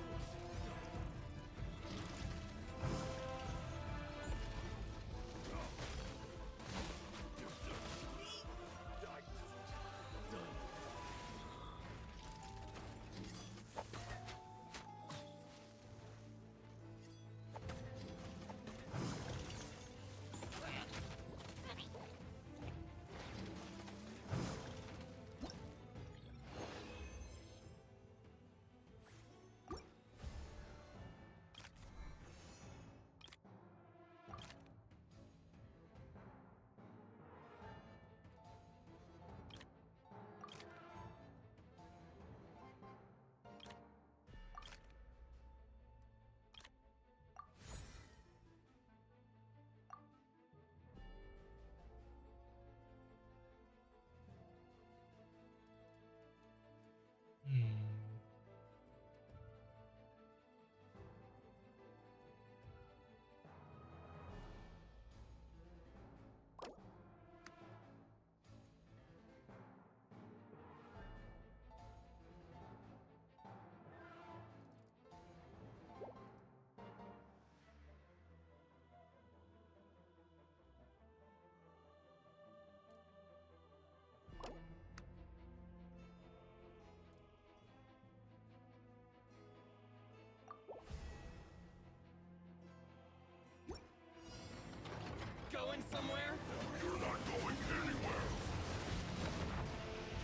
Going somewhere? You're not going anywhere.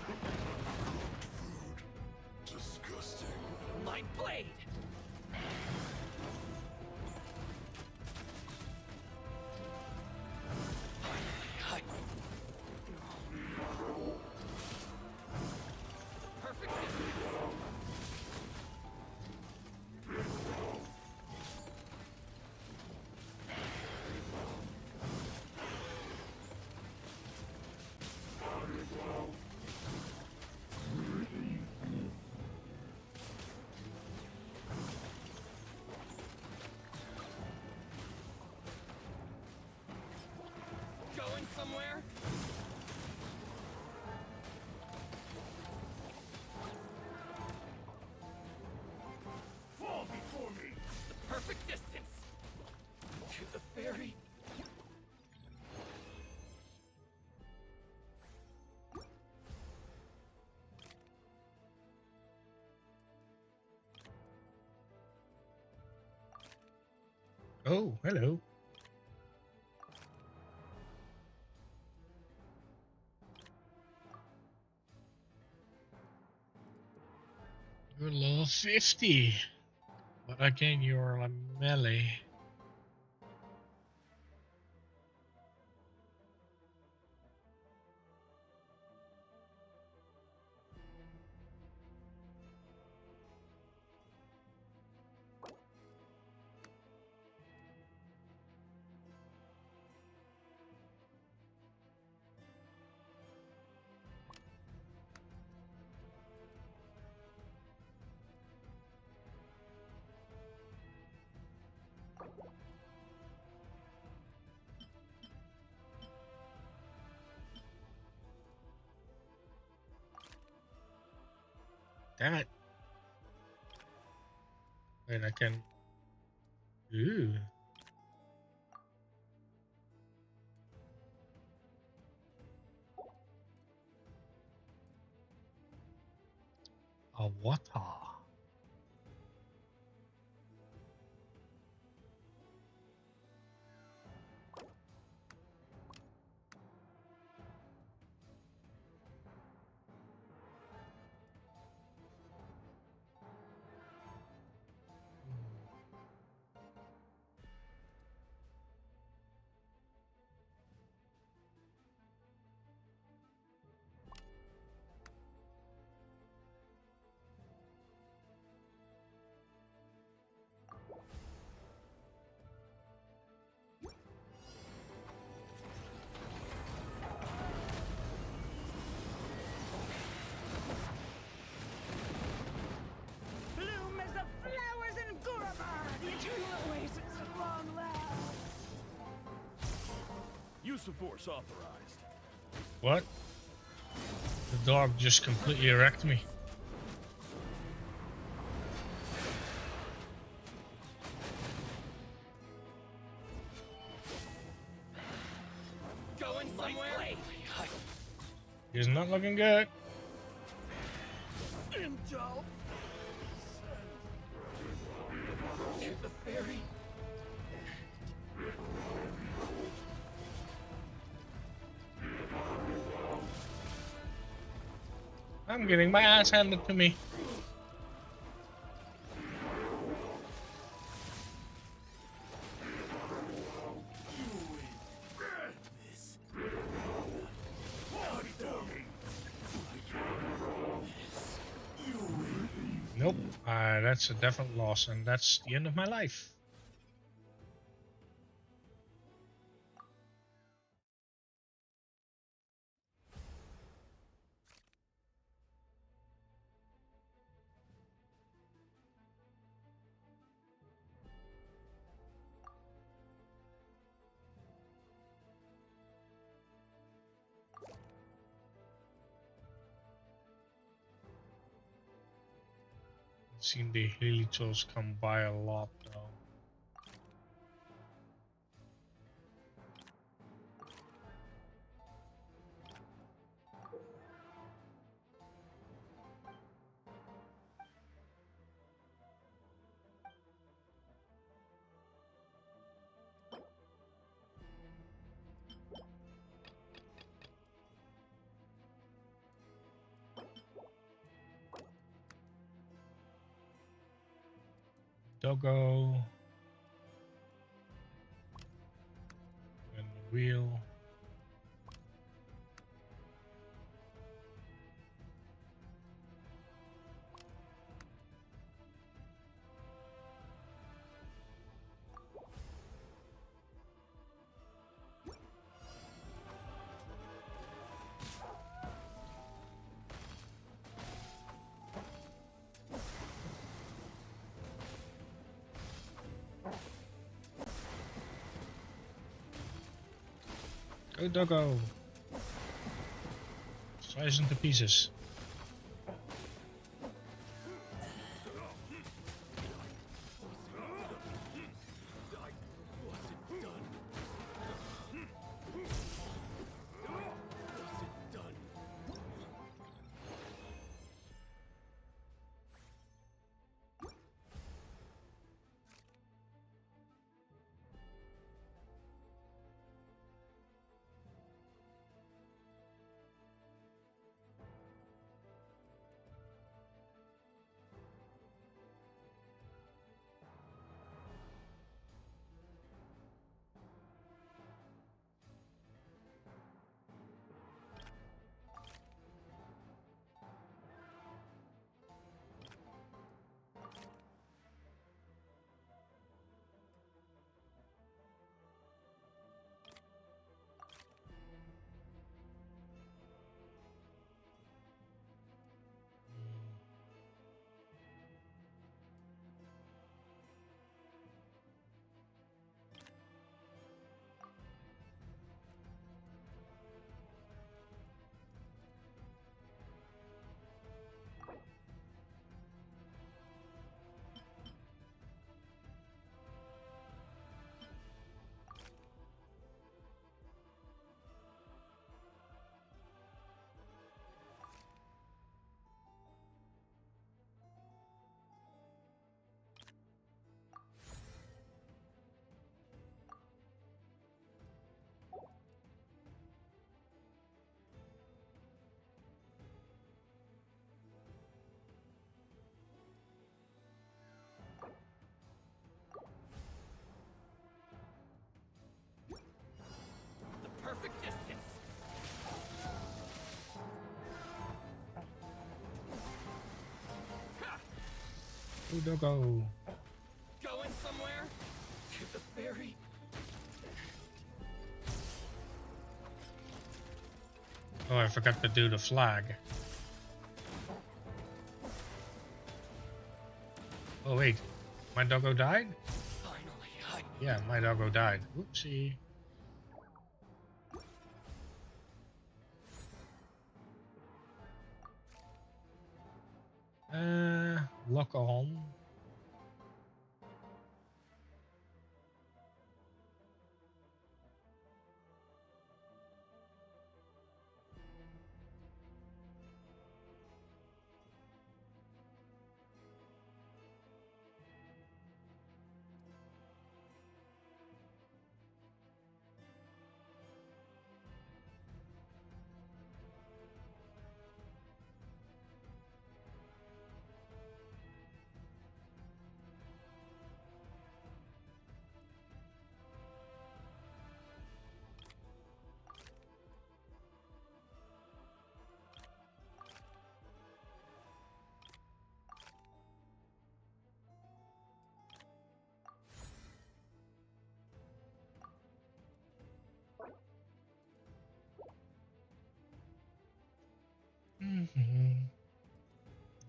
Food. Disgusting. My blade! Perfect distance. Going somewhere? Fall before me. The perfect distance. To the ferry. Oh, hello. You're level 50. But again, you're a melee. Damn it. Wait, I can... Ooh. A water. Bloom as the flowers in Gurama, the eternal oasis at long last. Use of force authorized. What? The dog just completely wrecked me. Going somewhere? He's not looking good. Intel. The fairy. I'm getting my ass handed to me. Nope. That's a definite loss, and that's the end of my life. I've seen the Helitos come by a lot, though. Doggo. And the wheel. Go, doggo. Slice into pieces. Go, doggo. Going somewhere? To the ferry? Oh, I forgot to do the flag. Oh wait, my doggo died? Finally, Yeah, my doggo died. Oopsie. Lock on.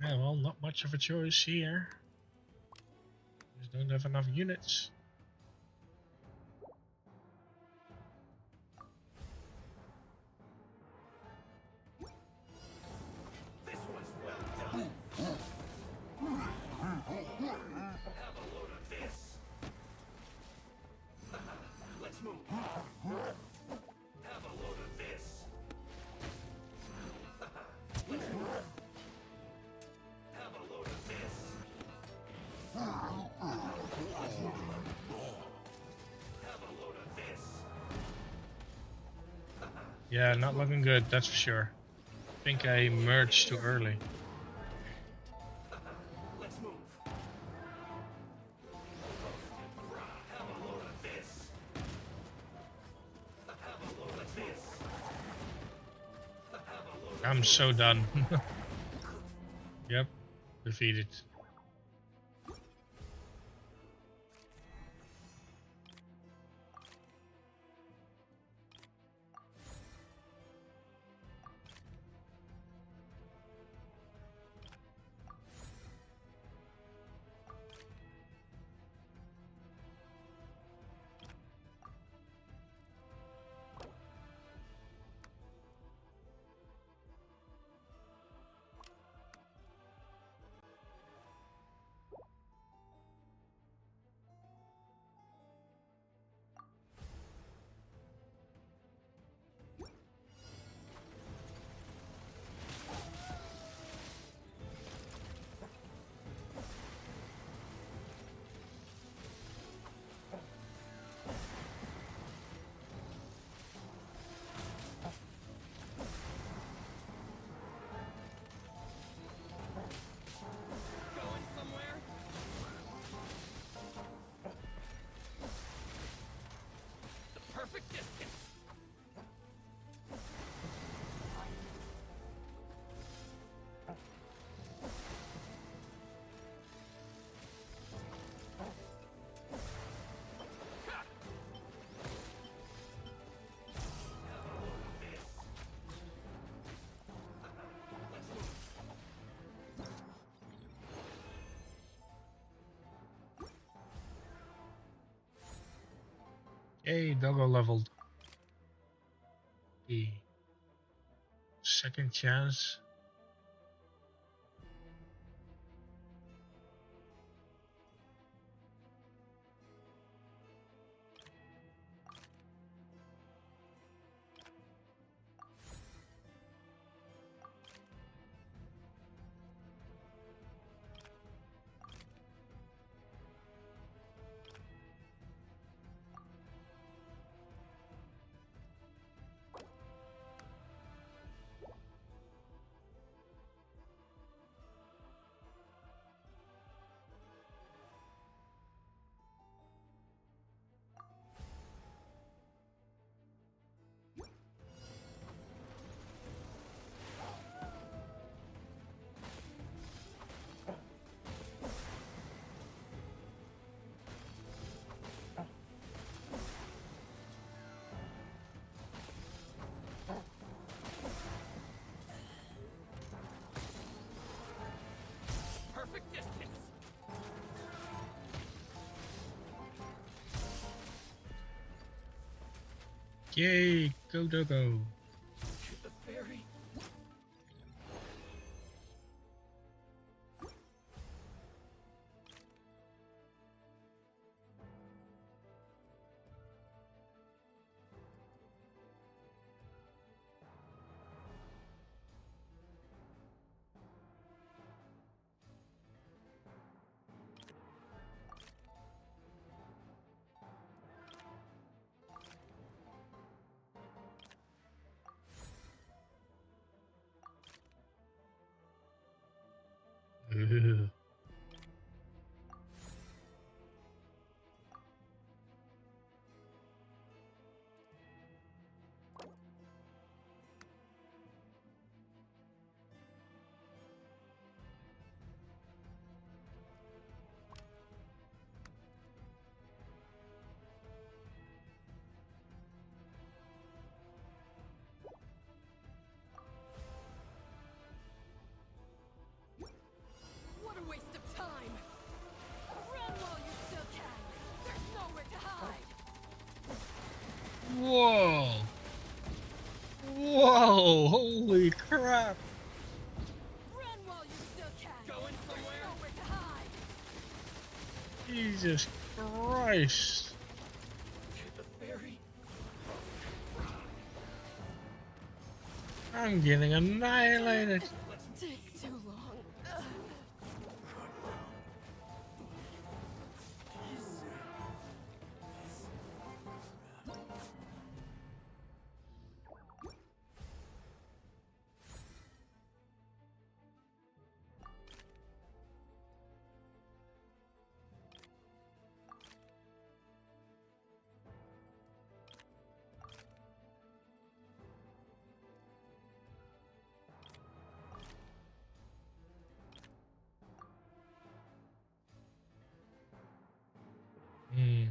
Yeah, well, not much of a choice here. Just don't have enough units. this was well done. Have a load of this. Let's move. Have a load of this. Let's move. Have a load of this. Let's move. Have a load of this. Yeah, not looking good, that's for sure. I think I merged too early. Let's move. Have a load of this. Have a load of this. Have a load of I'm so done. Yep, defeated. going somewhere? The perfect distance. Yay, doggo leveled. The second chance. Yay, go Dogo. The fairy. Ugh. What a waste of time! Run while you still can! There's nowhere to hide! Whoa! Whoa! Holy crap! Run while you still can! Going somewhere? There's nowhere to hide! Jesus Christ! The fairy. I'm getting annihilated. Take too long. Hmm.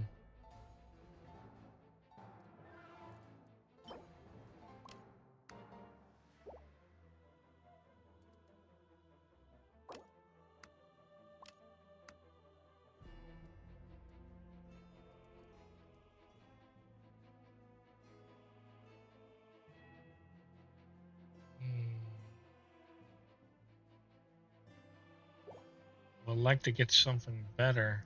I'd like to get something better.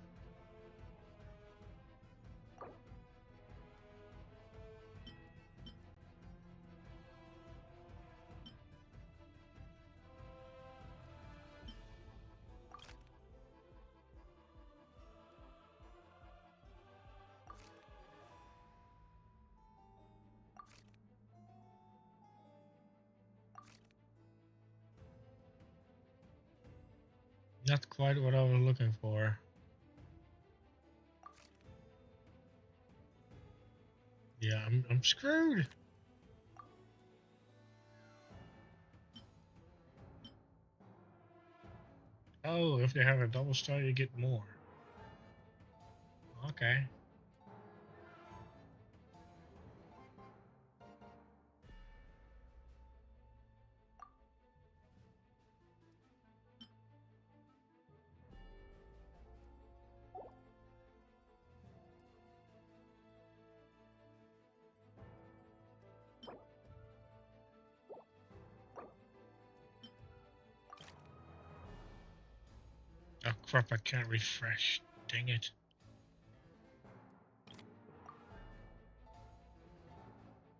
Not quite what I was looking for. Yeah, I'm screwed. Oh, if they have a double star, you get more. Okay. Oh crap, I can't refresh. Dang it.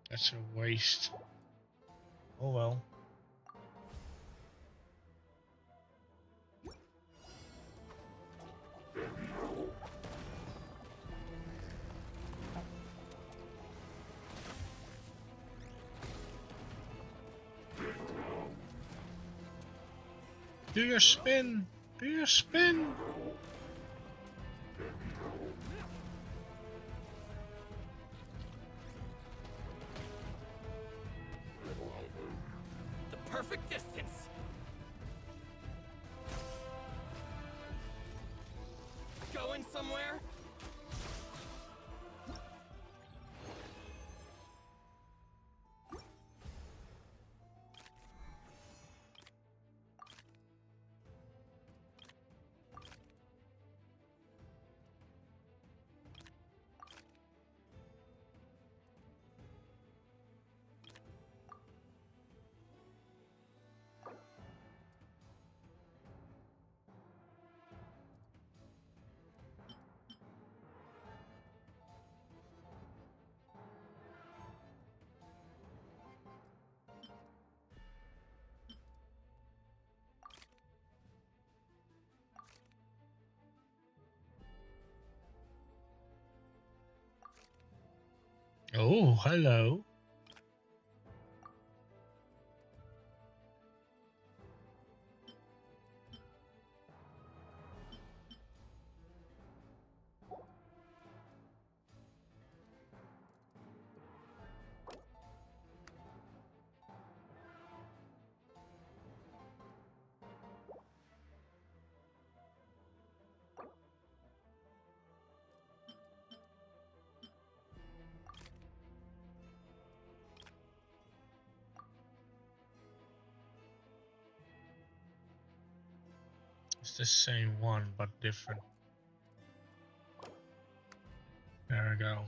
That's a waste. Oh well. Do your spin! Do your spin! The perfect distance. Going somewhere? Oh, hello. It's the same one, but different. There we go.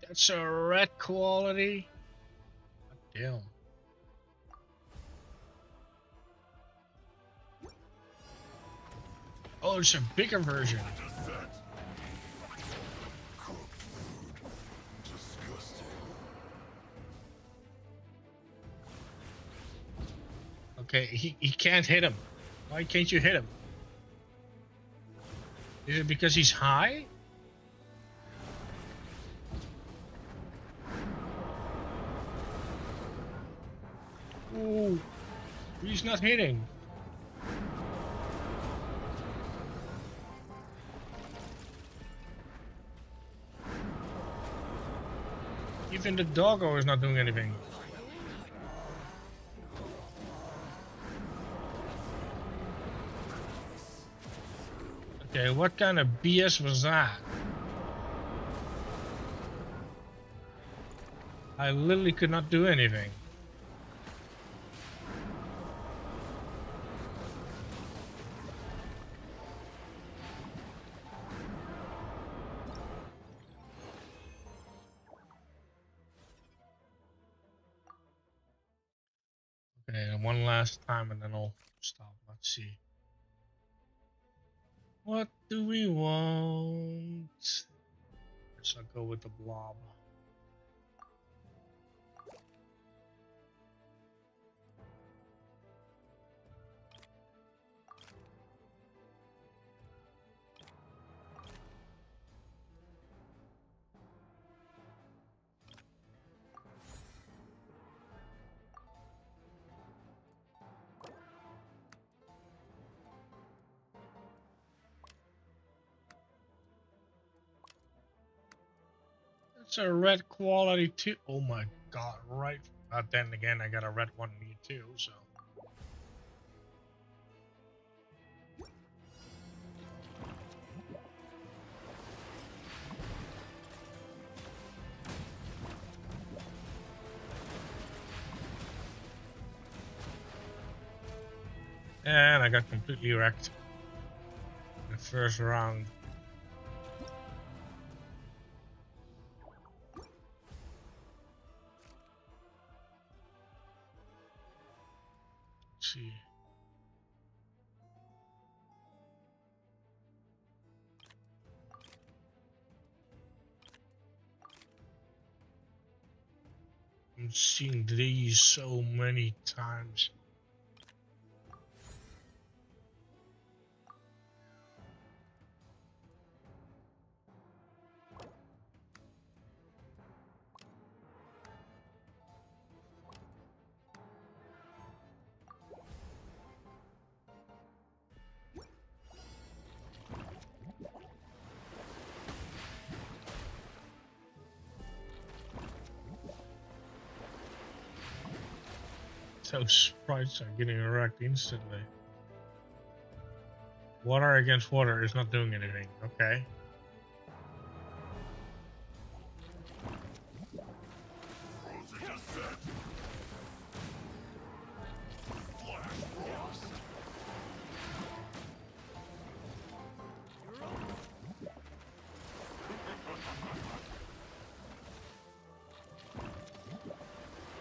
That's a red quality. God damn. Oh, it's a bigger version. Okay, he can't hit him. Why can't you hit him? Is it because he's high? Ooh, he's not hitting. Even the doggo is not doing anything. Okay, what kind of BS was that? I literally could not do anything. Okay, and one last time and then I'll stop. Let's see. What do we want? Guess I'll go with the blob. It's a red quality too. Oh my god, right. Then again, I got a red one me too, so. And I got completely wrecked in the first round. Let's see. I'm seeing these so many times. Those sprites are getting wrecked instantly. Water against water is not doing anything. Okay.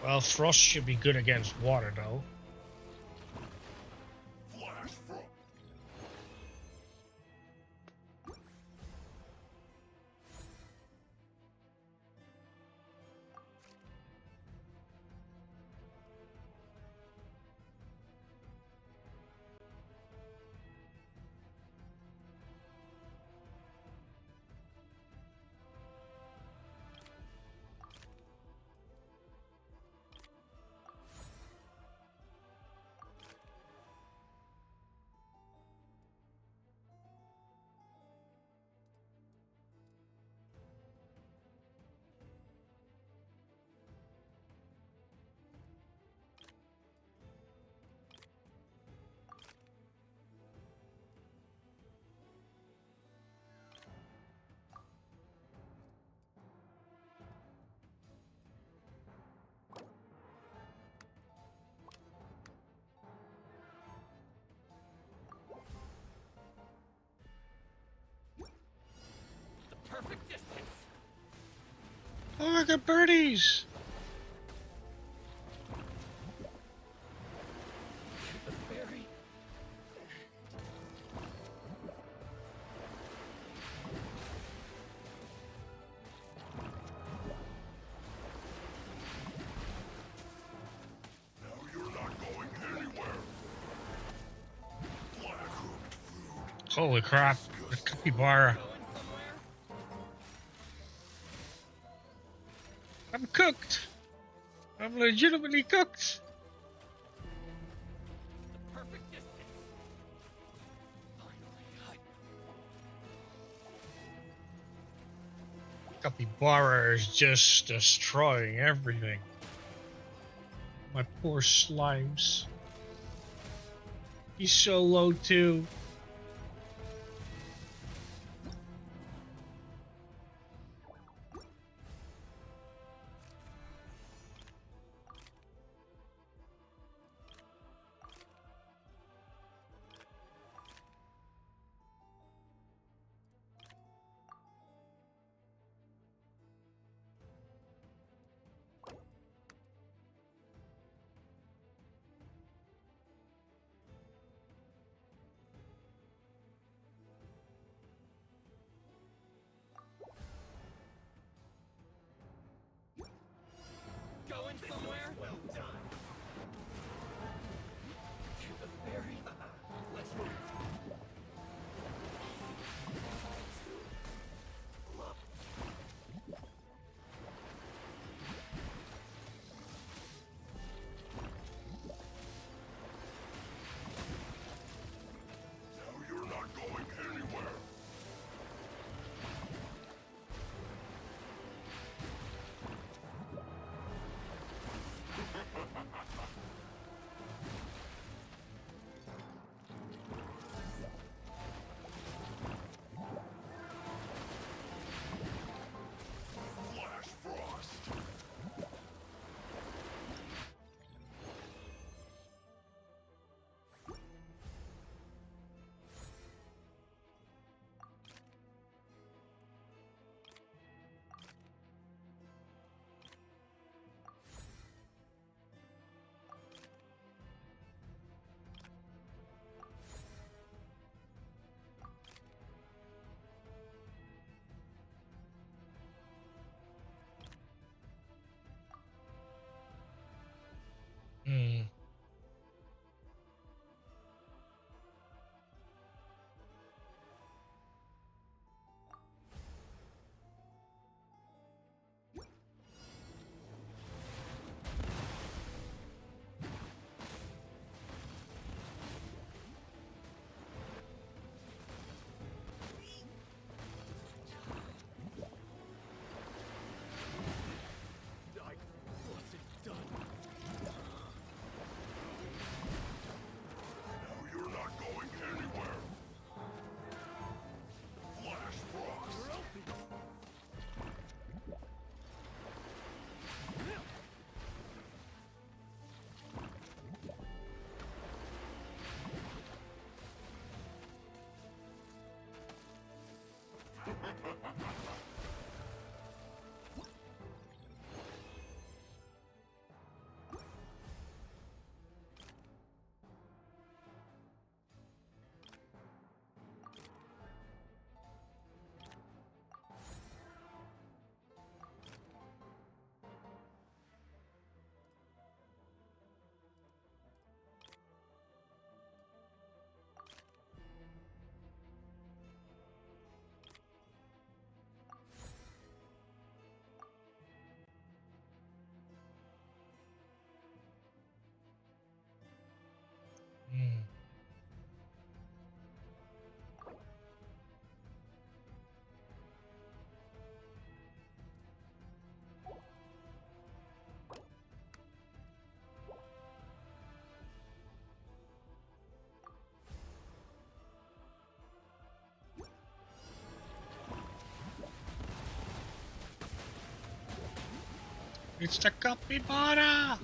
Well, frost should be good against water, though. Look at birdies! Now you're not going anywhere. Black cooked food. Holy crap, the capybara. I'm cooked! I'm legitimately cooked! Perfect distance. Capybara is just destroying everything. My poor slimes. He's so low too. Going somewhere? Well done. To the ferry. Let's move. Now you're not going anywhere. Flash frost. Hmm. I wasn't done. Now you're not going anywhere. Flash frost. Hmm. It's the capybara!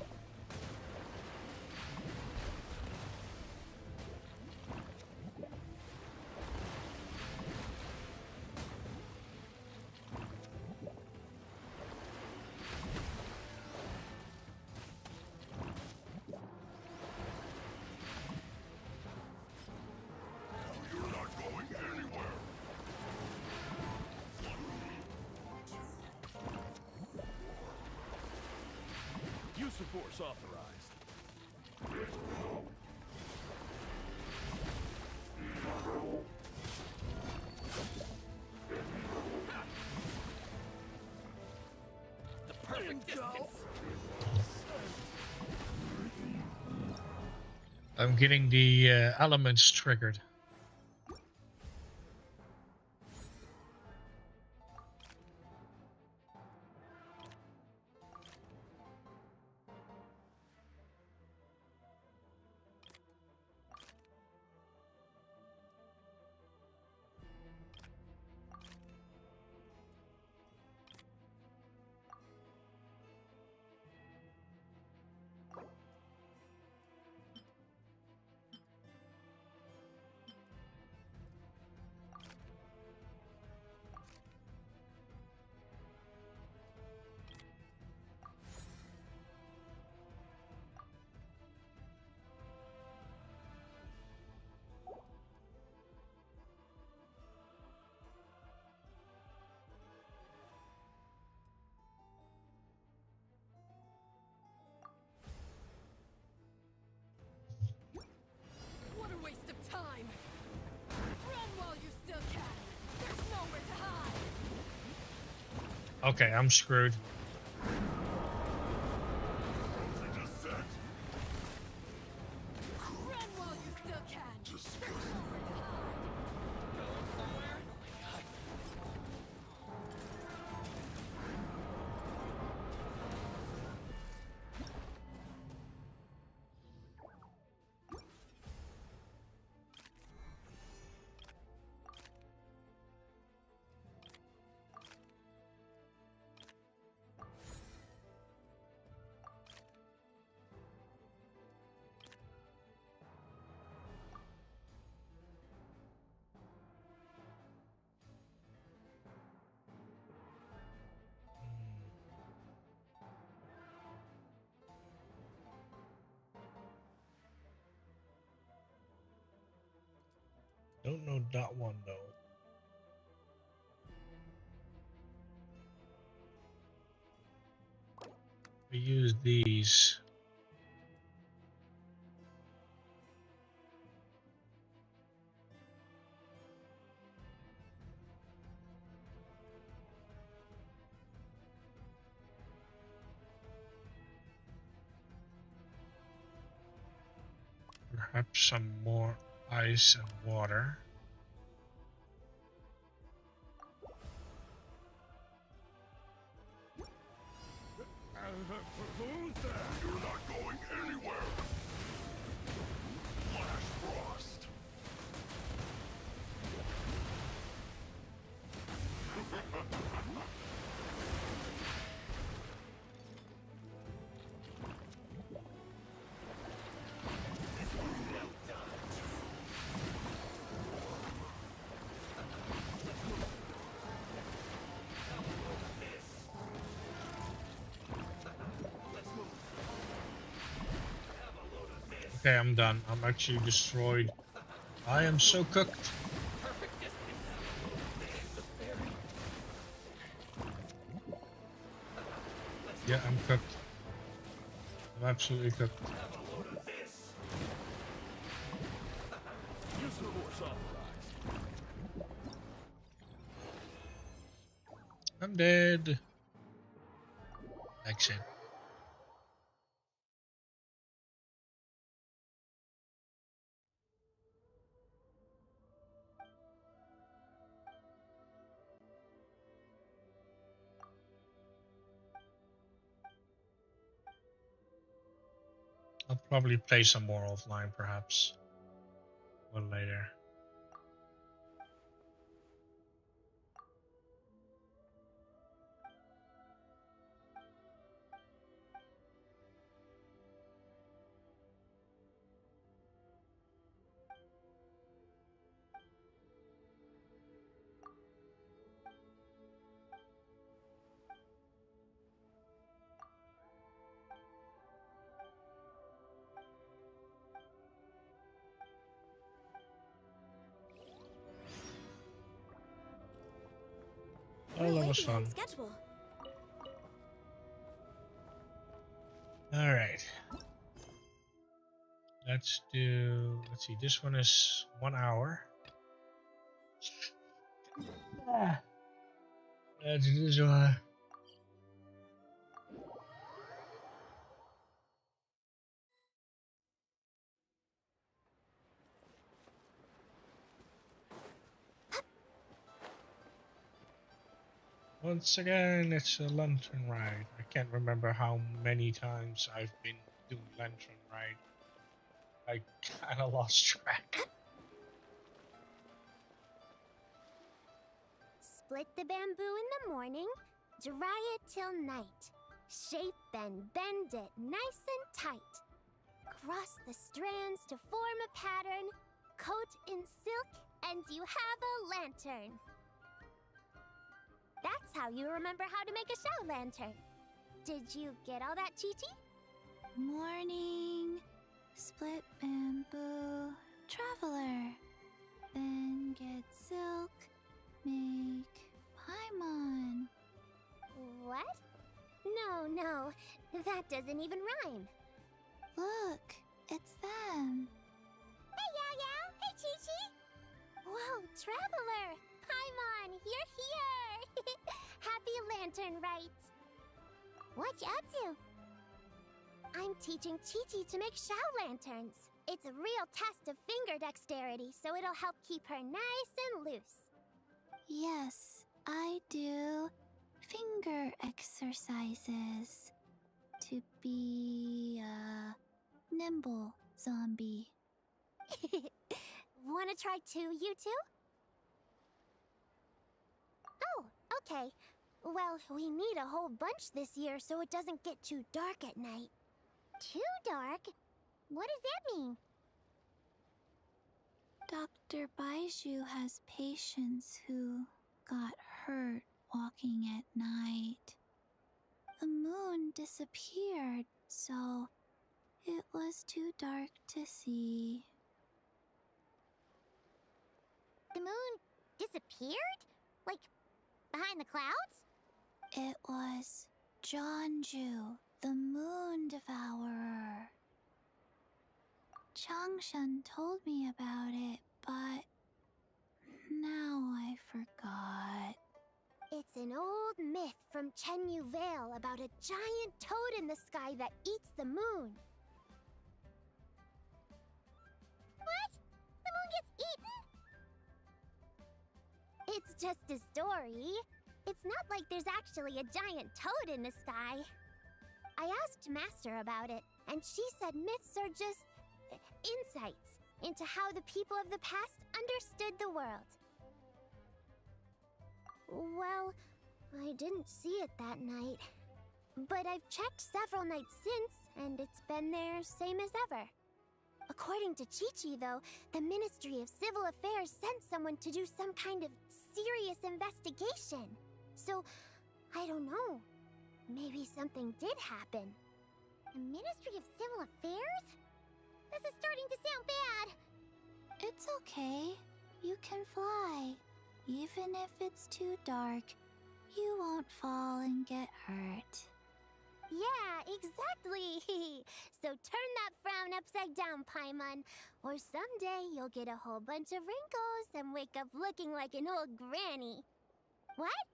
Use of force authorized. The perfect distance. I'm getting the elements triggered. What a waste of time! Run while you still can! There's nowhere to hide! Okay, I'm screwed. Run while you still can! There's nowhere to hide! Going somewhere? Don't know that one though. We use these. Perhaps some more ice and water. Who's that? You're not going anywhere. Flash frost. Okay, I'm done. I'm actually destroyed. I am so cooked. Yeah, I'm cooked. I'm absolutely cooked. Use of force authorized. I'm dead. Exit. I'll probably play some more offline, perhaps. A little later. Oh, We're that way was behind fun. schedule. All right. Let's do. Let's see. This one is 1 hour. Let's do this one. Once again, it's a lantern ride. I can't remember how many times I've been doing lantern ride. I kind of lost track. Split the bamboo in the morning, dry it till night. Shape and bend it nice and tight. Cross the strands to form a pattern, coat in silk, and you have a lantern. That's how you remember how to make a show lantern. Did you get all that, Chi-Chi? Morning, split bamboo, traveler. Then get silk, make paimon. What? No, that doesn't even rhyme. Look, it's them. Hey, Yao! Hey, Chi-Chi! Whoa, traveler! Paimon, you're here! Happy lantern rites! What you up to? I'm teaching Chi-Chi to make show lanterns. It's a real test of finger dexterity, so it'll help keep her nice and loose. Yes, I do finger exercises to be a nimble zombie. Wanna try too, you two? Oh, okay. Well, we need a whole bunch this year so it doesn't get too dark at night. Too dark? What does that mean? Dr. Baiju has patients who got hurt walking at night. The moon disappeared, so it was too dark to see. The moon disappeared? Like, behind the clouds? It was Jeonju, the moon devourer. Changshan told me about it, but now I forgot. It's an old myth from Chenyu Vale about a giant toad in the sky that eats the moon. What? The moon gets eaten? It's just a story. It's not like there's actually a giant toad in the sky. I asked Master about it, and she said myths are just insights into how the people of the past understood the world. Well, I didn't see it that night. But I've checked several nights since, and it's been there same as ever. According to Chi-Chi, though, the Ministry of Civil Affairs sent someone to do some kind of serious investigation. So, I don't know. Maybe something did happen. The Ministry of Civil Affairs? This is starting to sound bad. It's okay. You can fly. Even if it's too dark, you won't fall and get hurt. Yeah, exactly. So turn that frown upside down, Paimon. Or someday you'll get a whole bunch of wrinkles and wake up looking like an old granny. What?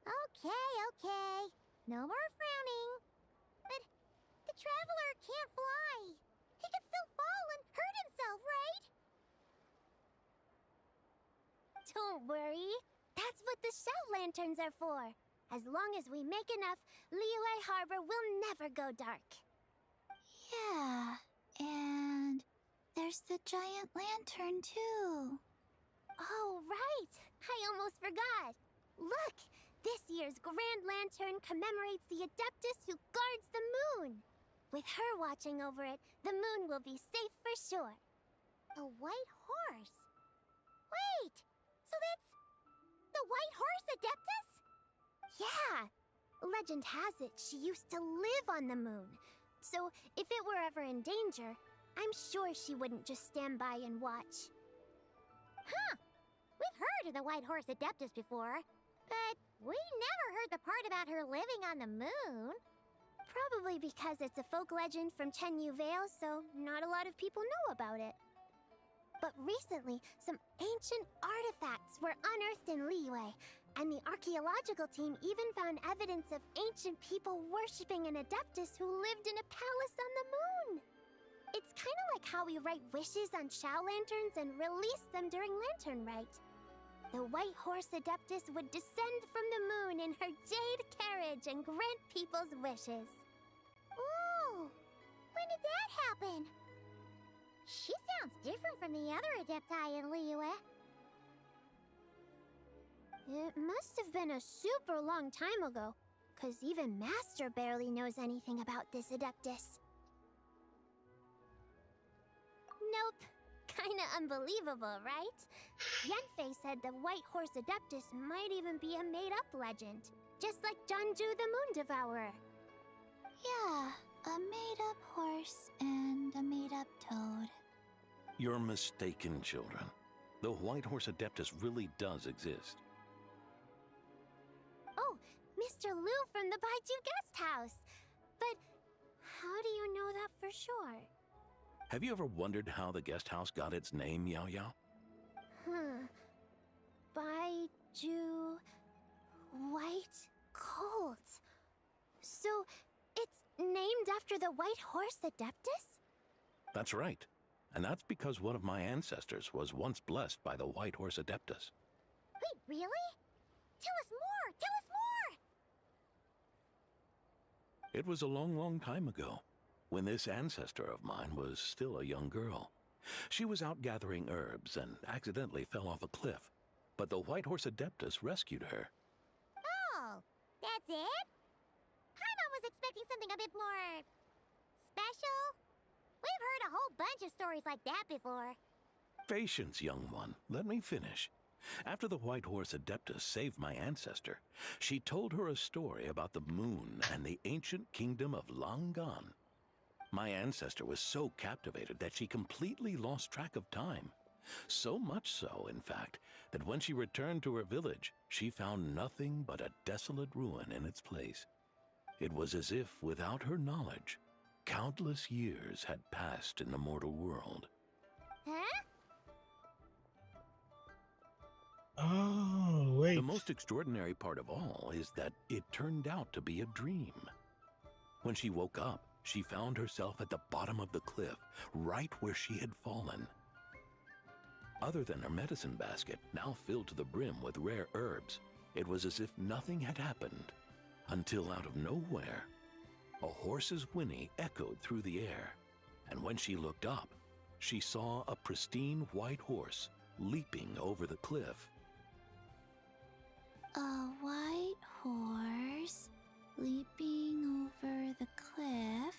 Okay. No more frowning. But the traveler can't fly. He could still fall and hurt himself, right? Don't worry. That's what the shout lanterns are for. As long as we make enough, Liyue Harbor will never go dark. Yeah, and there's the giant lantern too. Oh, right. I almost forgot. Look, this year's Grand Lantern commemorates the Adeptus who guards the moon. With her watching over it, the moon will be safe for sure. A white horse? Wait, so that's the White Horse Adeptus? Yeah. Legend has it she used to live on the moon. So if it were ever in danger, I'm sure she wouldn't just stand by and watch. Huh. We've heard of the White Horse Adeptus before, but we never heard the part about her living on the moon. Probably because it's a folk legend from Chenyu Vale, so not a lot of people know about it. But recently, some ancient artifacts were unearthed in Liyue, and the archaeological team even found evidence of ancient people worshipping an adeptus who lived in a palace on the moon. It's kind of like how we write wishes on Shao lanterns and release them during Lantern Rite. The White Horse Adeptus would descend from the moon in her jade carriage and grant people's wishes. Ooh! When did that happen? She sounds different from the other Adepti in Liyue. It must have been a super long time ago, 'cause even Master barely knows anything about this Adeptus. Nope. Kinda unbelievable, right? Yanfei said the White Horse Adeptus might even be a made-up legend, just like Janju the Moon Devourer. Yeah, a made-up horse and a made-up toad. You're mistaken, children. The White Horse Adeptus really does exist. Oh, Mr. Liu from the Baiju Guest House. But how do you know that for sure? Have you ever wondered how the guest house got its name, Yao Yao? Baiju... White Colt. So, it's named after the White Horse Adeptus? That's right. And that's because one of my ancestors was once blessed by the White Horse Adeptus. Wait, really? Tell us more! Tell us more! It was a long, long time ago, when this ancestor of mine was still a young girl. She was out gathering herbs and accidentally fell off a cliff, but the White Horse Adeptus rescued her. Oh, that's it? Paimon was expecting something a bit more... special? We've heard a whole bunch of stories like that before. Patience, young one. Let me finish. After the White Horse Adeptus saved my ancestor, she told her a story about the moon and the ancient kingdom of Langan. My ancestor was so captivated that she completely lost track of time. So much so, in fact, that when she returned to her village, she found nothing but a desolate ruin in its place. It was as if, without her knowledge, countless years had passed in the mortal world. Huh? Oh, wait. The most extraordinary part of all is that it turned out to be a dream. When she woke up, she found herself at the bottom of the cliff, right where she had fallen. Other than her medicine basket, now filled to the brim with rare herbs, it was as if nothing had happened, until out of nowhere, a horse's whinny echoed through the air, and when she looked up, she saw a pristine white horse leaping over the cliff. A white horse leaping over the cliff?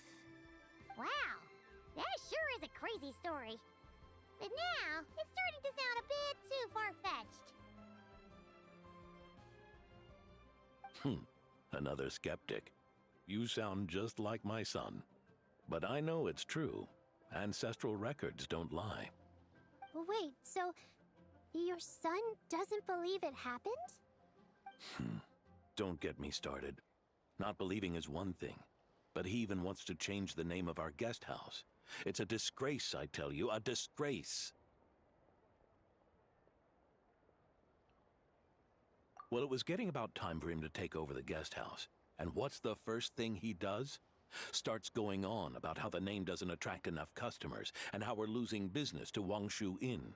Wow, that sure is a crazy story. But now, it's starting to sound a bit too far-fetched. Another skeptic. You sound just like my son. But I know it's true. Ancestral records don't lie. Wait, so your son doesn't believe it happened? Don't get me started. Not believing is one thing, but he even wants to change the name of our guest house. It's a disgrace, I tell you, a disgrace. Well, it was getting about time for him to take over the guest house. And what's the first thing he does? Starts going on about how the name doesn't attract enough customers and how we're losing business to Wangshu Inn.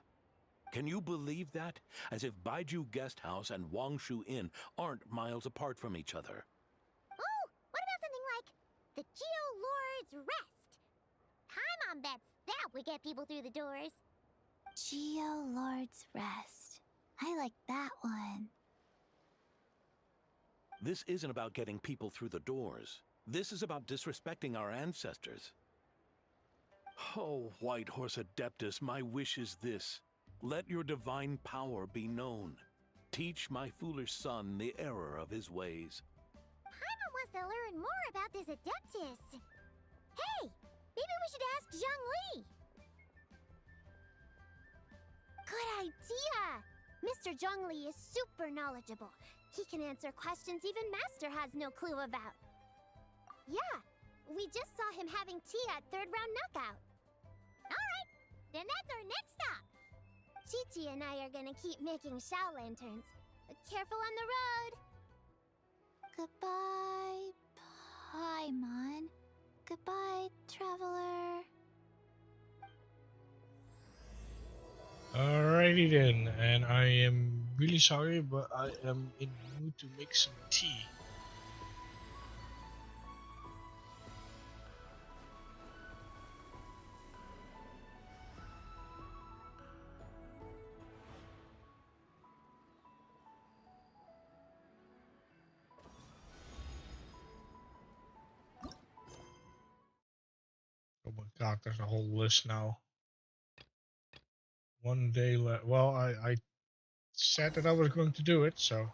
Can you believe that? As if Baiju Guest House and Wangshu Inn aren't miles apart from each other. Oh, what about something like the Geo Lord's Rest? Paimon bets that would get people through the doors. Geo Lord's Rest. I like that one. This isn't about getting people through the doors. This is about disrespecting our ancestors. Oh, White Horse Adeptus, my wish is this. Let your divine power be known. Teach my foolish son the error of his ways. Paimon wants to learn more about this Adeptus. Hey, maybe we should ask Zhongli. Good idea! Mr. Zhongli is super knowledgeable. He can answer questions even Master has no clue about. Yeah, We just saw him having tea at third round knockout. Alright, then that's our next stop. Chi-Chi and I are gonna keep making Shao lanterns. Careful on the road. Goodbye, Paimon. Goodbye, traveler. Alrighty then, and I am really sorry, but I am in the mood to make some tea. Oh my god, there's a whole list now. One day left. Well, I said that I was going to do it, so.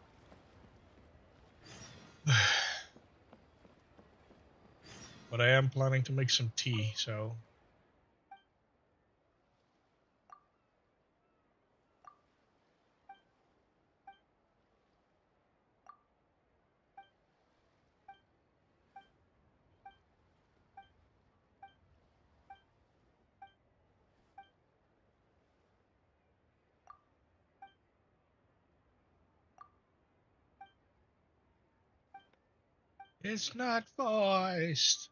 But I am planning to make some tea, so. It's not voiced.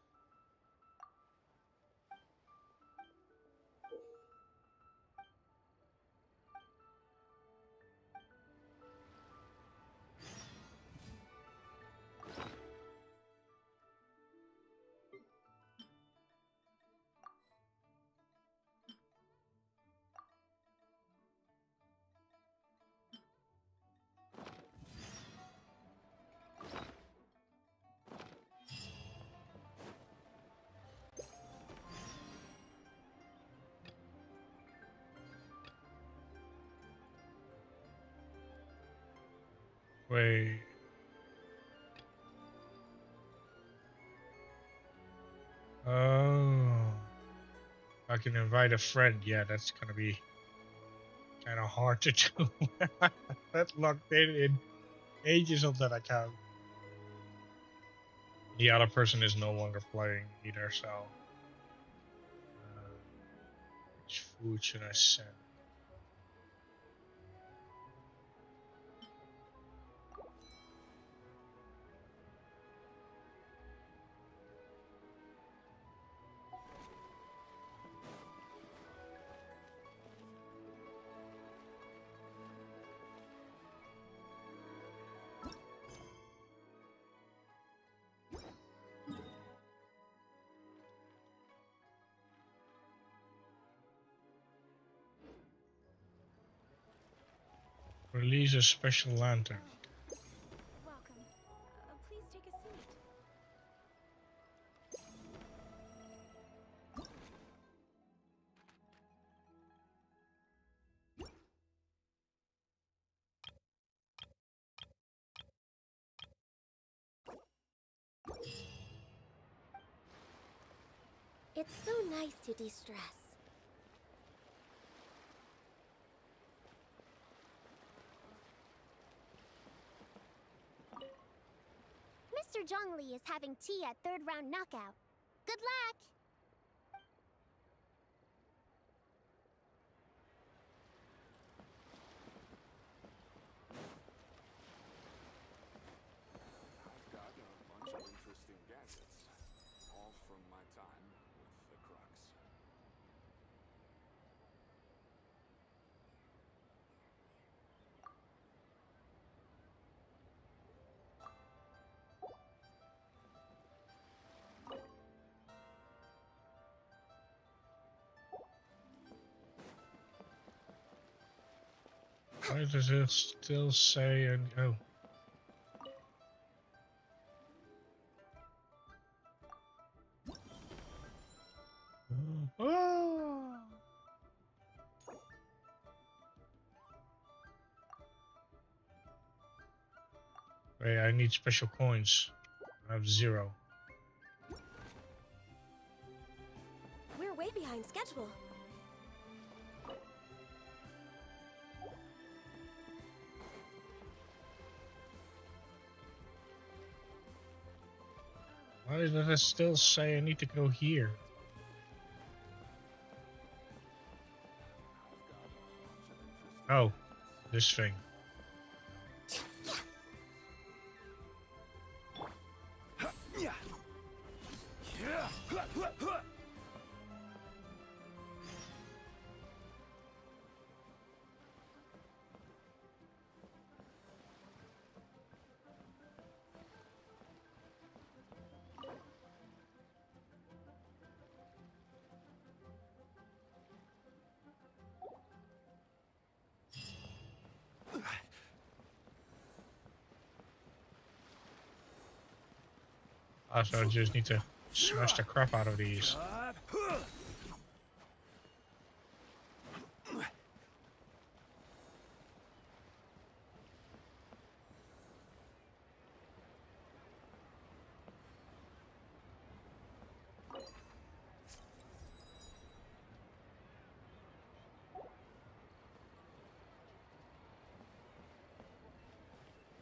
Wait. Oh. I can invite a friend. Yeah, that's gonna be kind of hard to do. That's locked in ages on that account. The other person is no longer playing either, so. Which food should I send? Release a special lantern. Welcome. Please take a seat. It's so nice to de-stress. Mr. Zhongli is having tea at third round knockout. Good luck! I've got a bunch of interesting gadgets, all from my time with the Crux. Why does it still say and oh? Oh! Wait, I need special coins. I have 0. We're way behind schedule. Why does it still say I need to go here? Oh, this thing. Also, I just need to smash the crap out of these.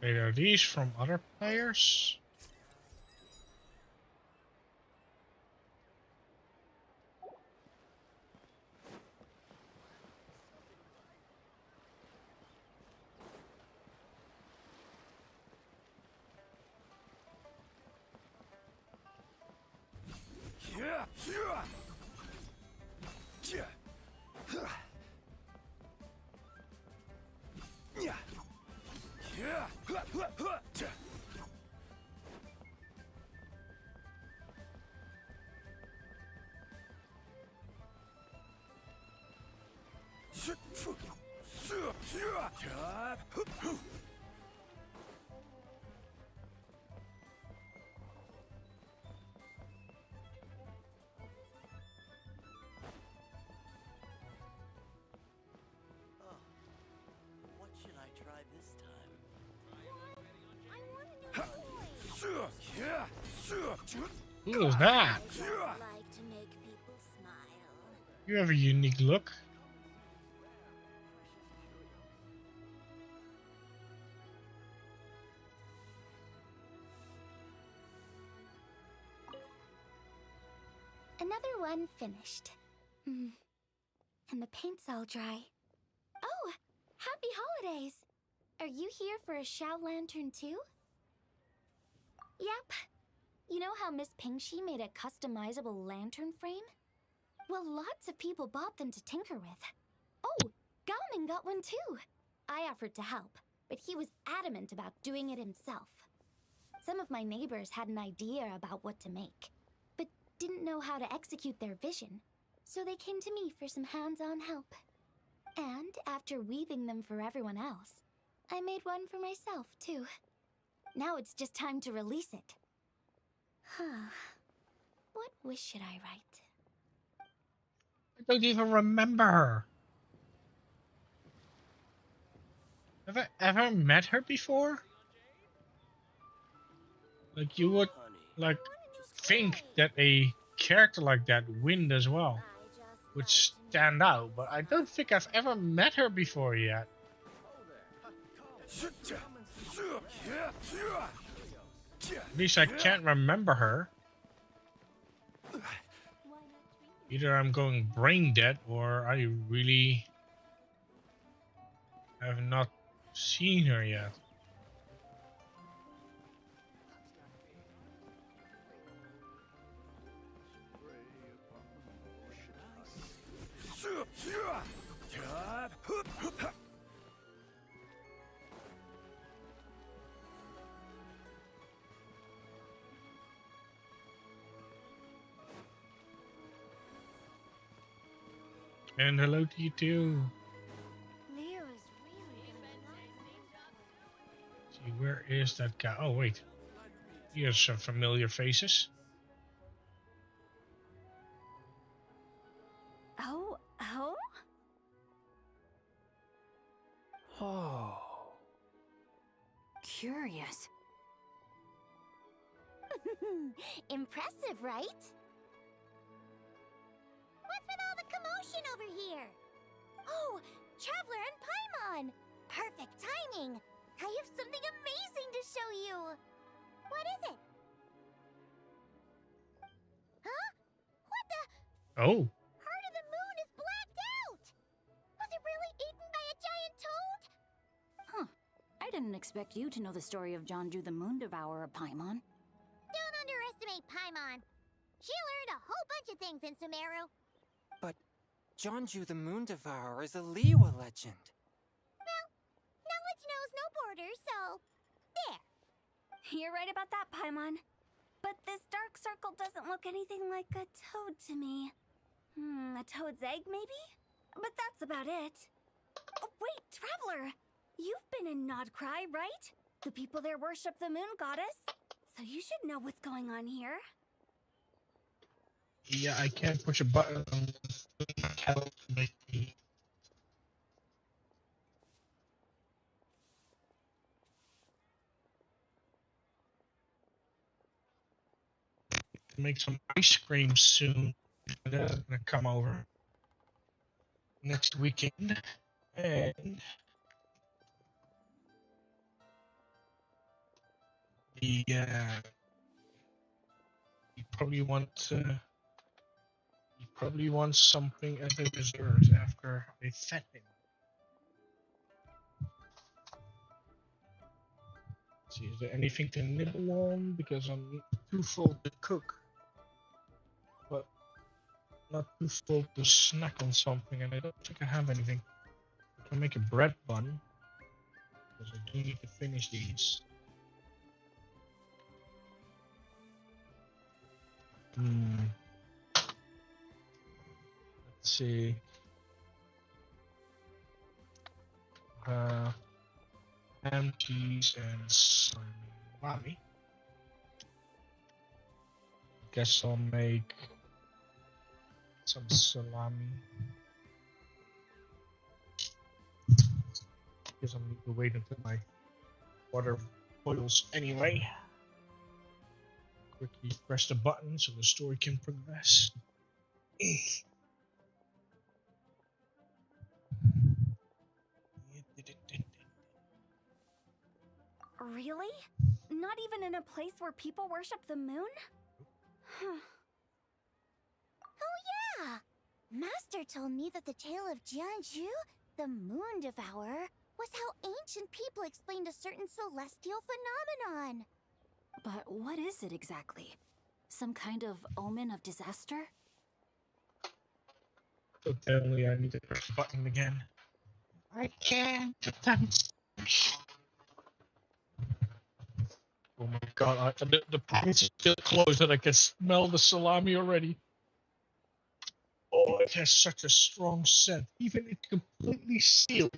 Wait, are these from other players? What should I try this time? Who is that? Like to make people smile. You have a unique look. Another one finished. And the paint's all dry. Oh, happy holidays! Are you here for a Shao Lantern too? Yep. You know how Miss Pingshi made a customizable lantern frame? Well, lots of people bought them to tinker with. Oh, Gaoming got one too. I offered to help, but he was adamant about doing it himself. Some of my neighbors had an idea about what to make, but didn't know how to execute their vision, so they came to me for some hands-on help. And after weaving them for everyone else, I made one for myself too. Now it's just time to release it. Huh. What wish should I write? I don't even remember her. Have I ever met her before? Like, you would, like, think that a character like that, Wind as well, would stand out, but I don't think I've ever met her before yet. At least I can't remember her. Either I'm going brain dead, or I really have not seen her yet. And hello to you too. See, where is that guy? Oh, wait. Here's some familiar faces. Oh? Oh. Curious. Impressive, right? What's with all the commotion over here? Oh, Traveler and Paimon! Perfect timing! I have something amazing to show you! What is it? Oh. Heart of the Moon is blacked out! Was it really eaten by a giant toad? Huh. I didn't expect you to know the story of Jonju the Moon Devourer, Paimon. Don't underestimate Paimon. She learned a whole bunch of things in Sumeru. But Jonju the Moon Devourer is a Liyue legend. Well, knowledge knows no borders, so there. You're right about that, Paimon. But this dark circle doesn't look anything like a toad to me. A toad's egg, maybe? But that's about it. Oh, wait, Traveler! You've been in Nodcry, right? The people there worship the moon goddess. So you should know what's going on here. Yeah, I can't push a button on the kettle to make tea. Make some ice cream soon. And then I'm gonna come over next weekend. And the you probably want something as a dessert after I fed him. Let's see, is there anything to nibble on? Because I'm too full to cook, but not too full to snack on something, and I don't think I have anything. I can make a bread bun, because I do need to finish these. Let's see. Ham, cheese, and salami. Guess I'll make some salami. Guess I'll need to wait until my water boils anyway. Quickly press the button so the story can progress. Really? Not even in a place where people worship the moon? Oh yeah! Master told me that the tale of Jianzhu, the Moon Devourer, was how ancient people explained a certain celestial phenomenon. But what is it exactly? Some kind of omen of disaster? So tell me I need to press the button again. I can't. Oh my god, the package is still closed and I can smell the salami already. Oh, it has such a strong scent. Even it's completely sealed.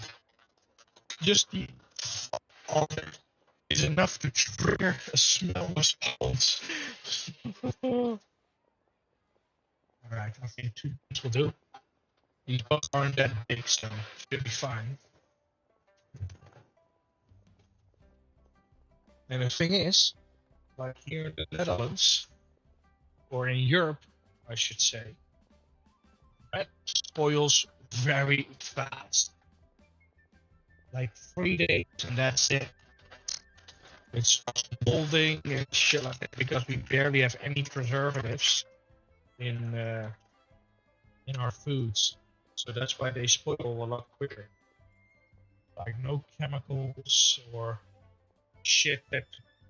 Just the on it is enough to trigger a smell response. Alright, I think 2 minutes will do. These bugs aren't that big, so should be fine. And the thing is, like here in the Netherlands, or in Europe, I should say, that spoils very fast. Like 3 days, and that's it. It starts molding and shit like that because we barely have any preservatives in our foods, so that's why they spoil a lot quicker. Like no chemicals or shit that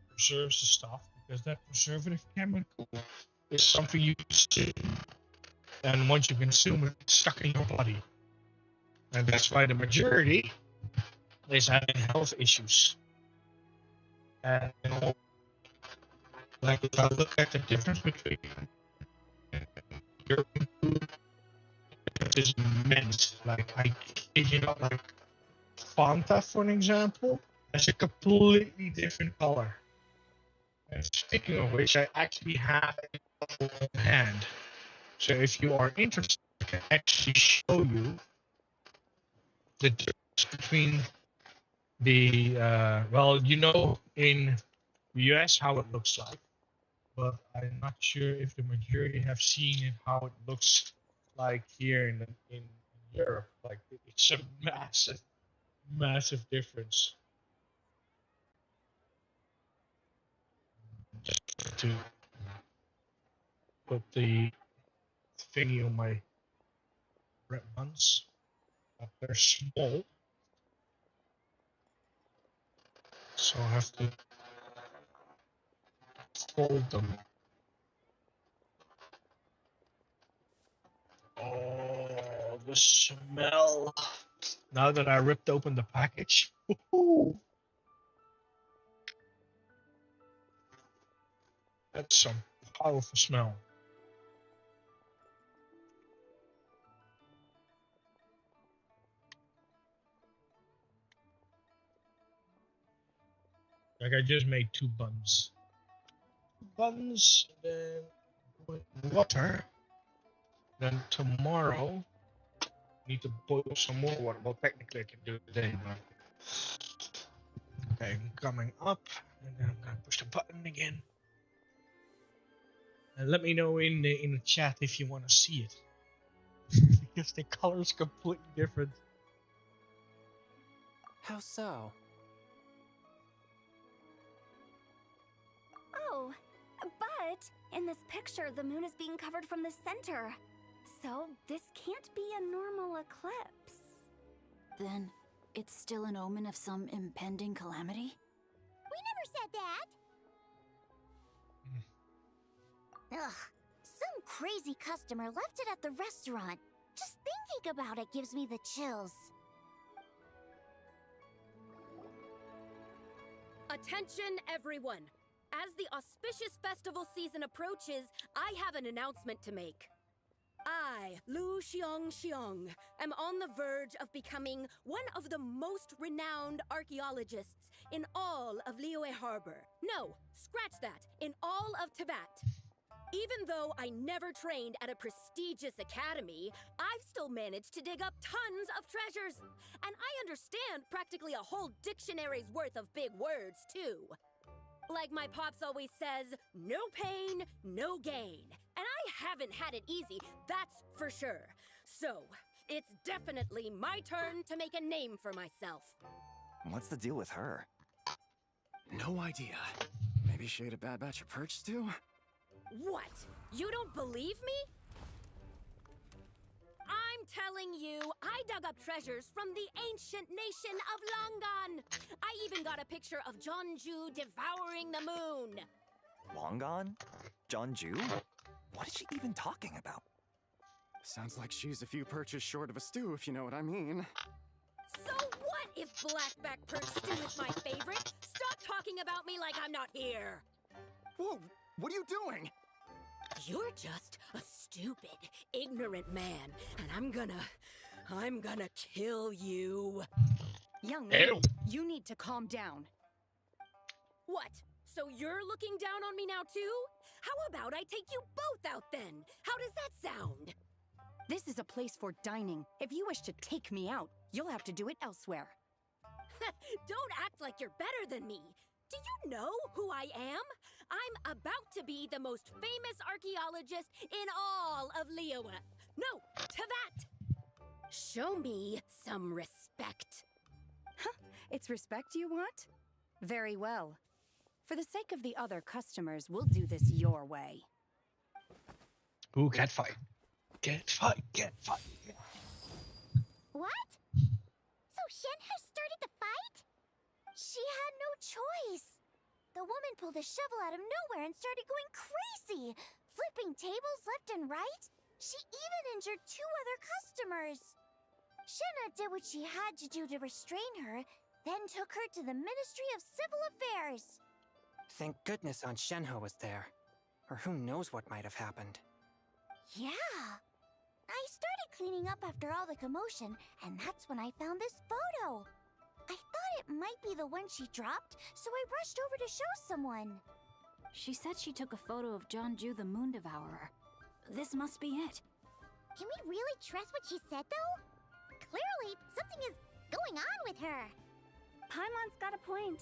preserves the stuff, because that preservative chemical is something you consume, and once you consume it, it's stuck in your body, and that's why the majority is having health issues. And like if I look at the difference between European food, it is immense. Like I kid you not, like Fanta, for an example, has a completely different color. And speaking of which, I actually have a bottle in hand. So if you are interested, I can actually show you the difference between the well, you know, in the US how it looks like, but I'm not sure if the majority have seen it how it looks like here in Europe. Like it's a massive difference. Just to put the thingy on my red ones, but they're small, so I have to fold them. Oh, the smell! Now that I ripped open the package, that's some powerful smell. Like I just made 2 buns. And then with water. Then tomorrow, need to boil some more water. Well, technically I can do it today, but okay, I'm coming up, and then I'm gonna push the button again. And let me know in the chat if you want to see it, because the color is completely different. How so? Oh, but in this picture, the moon is being covered from the center. So this can't be a normal eclipse. Then, it's still an omen of some impending calamity? We never said that! Ugh, some crazy customer left it at the restaurant. Just thinking about it gives me the chills. Attention, everyone! As the auspicious festival season approaches, I have an announcement to make. I, Lu Xiong, am on the verge of becoming one of the most renowned archaeologists in all of Liyue Harbor. No, scratch that, in all of Tibet. Even though I never trained at a prestigious academy, I've still managed to dig up tons of treasures. And I understand practically a whole dictionary's worth of big words, too. Like my pops always says, no pain, no gain. And I haven't had it easy, that's for sure. So, it's definitely my turn to make a name for myself. What's the deal with her? No idea. Maybe she ate a bad batch of perch stew? What? You don't believe me? I'm telling you, I dug up treasures from the ancient nation of Longan. I even got a picture of Jeonju devouring the moon. Longan? Jeonju? What is she even talking about? Sounds like she's a few perches short of a stew, if you know what I mean. So what if blackback perch stew is my favorite? Stop talking about me like I'm not here. Whoa, what are you doing? You're just a stupid, ignorant man, and I'm gonna kill you. Young lady, you need to calm down. What? So you're looking down on me now too? How about I take you both out then? How does that sound? This is a place for dining. If you wish to take me out, you'll have to do it elsewhere. Don't act like you're better than me. Do you know who I am? I'm about to be the most famous archaeologist in all of Liyue. No, Tibet. Show me some respect. It's respect you want? Very well. For the sake of the other customers, we'll do this your way. Ooh, cat fight. Cat fight, cat fight. What? So Shenhe started the fight? She had no choice. The woman pulled a shovel out of nowhere and started going crazy, flipping tables left and right. She even injured 2 other customers. Shenhe did what she had to do to restrain her, then took her to the Ministry of Civil Affairs. Thank goodness Aunt Shenhe was there. Or who knows what might have happened. Yeah. I started cleaning up after all the commotion, and that's when I found this photo. I thought it might be the one she dropped, so I rushed over to show someone. She said she took a photo of Jeonju the Moon Devourer. This must be it. Can we really trust what she said, though? Clearly, something is going on with her. Paimon's got a point.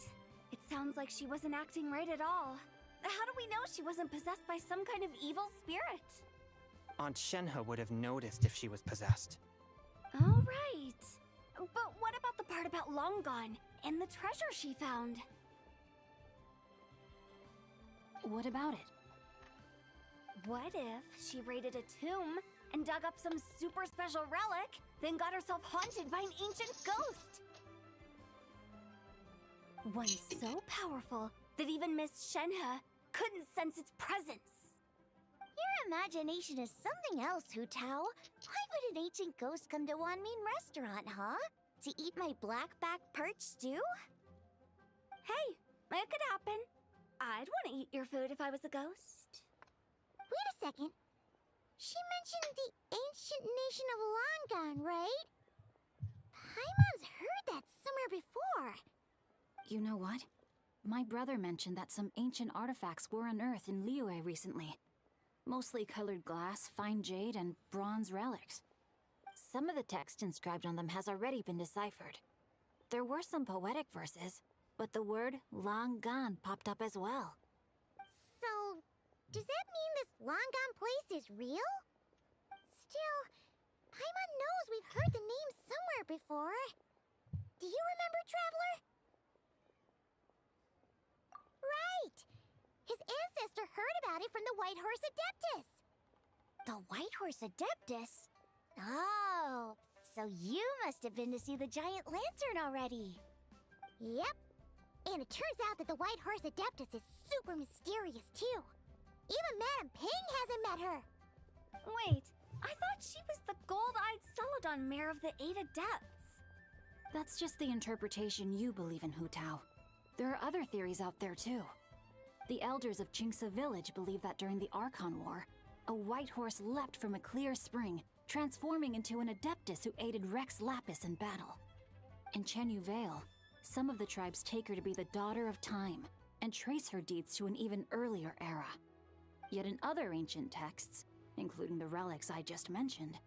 It sounds like she wasn't acting right at all. How do we know she wasn't possessed by some kind of evil spirit? Aunt Shenhe would have noticed if she was possessed. All right. But what about the part about Longan and the treasure she found? What about it? What if she raided a tomb and dug up some super special relic, then got herself haunted by an ancient ghost? One so powerful that even Miss Shenhe couldn't sense its presence. Your imagination is something else, Hu Tao. Why would an ancient ghost come to Wanmin restaurant, huh? To eat my black-back perch stew? Hey, it could happen. I'd want to eat your food if I was a ghost. Wait a second. She mentioned the ancient nation of Longon, right? Paimon's heard that somewhere before. You know what? My brother mentioned that some ancient artifacts were unearthed in Liyue recently. Mostly colored glass, fine jade, and bronze relics. Some of the text inscribed on them has already been deciphered. There were some poetic verses, but the word Longon popped up as well. So, does that mean this Longon place is real? Still, Paimon knows we've heard the name somewhere before. Do you remember, Traveler? Right! His ancestor heard about it from the White Horse Adeptus. The White Horse Adeptus? Oh, so you must have been to see the giant lantern already. Yep. And it turns out that the White Horse Adeptus is super mysterious, too. Even Madame Ping hasn't met her. Wait, I thought she was the gold-eyed Celadon mare of the 8 Adepts. That's just the interpretation you believe in, Hu Tao. There are other theories out there, too. The elders of Qingce village believe that during the Archon War, a white horse leapt from a clear spring, transforming into an Adeptus who aided Rex Lapis in battle. In Chenyu Vale, some of the tribes take her to be the daughter of time and trace her deeds to an even earlier era. Yet in other ancient texts, including the relics I just mentioned,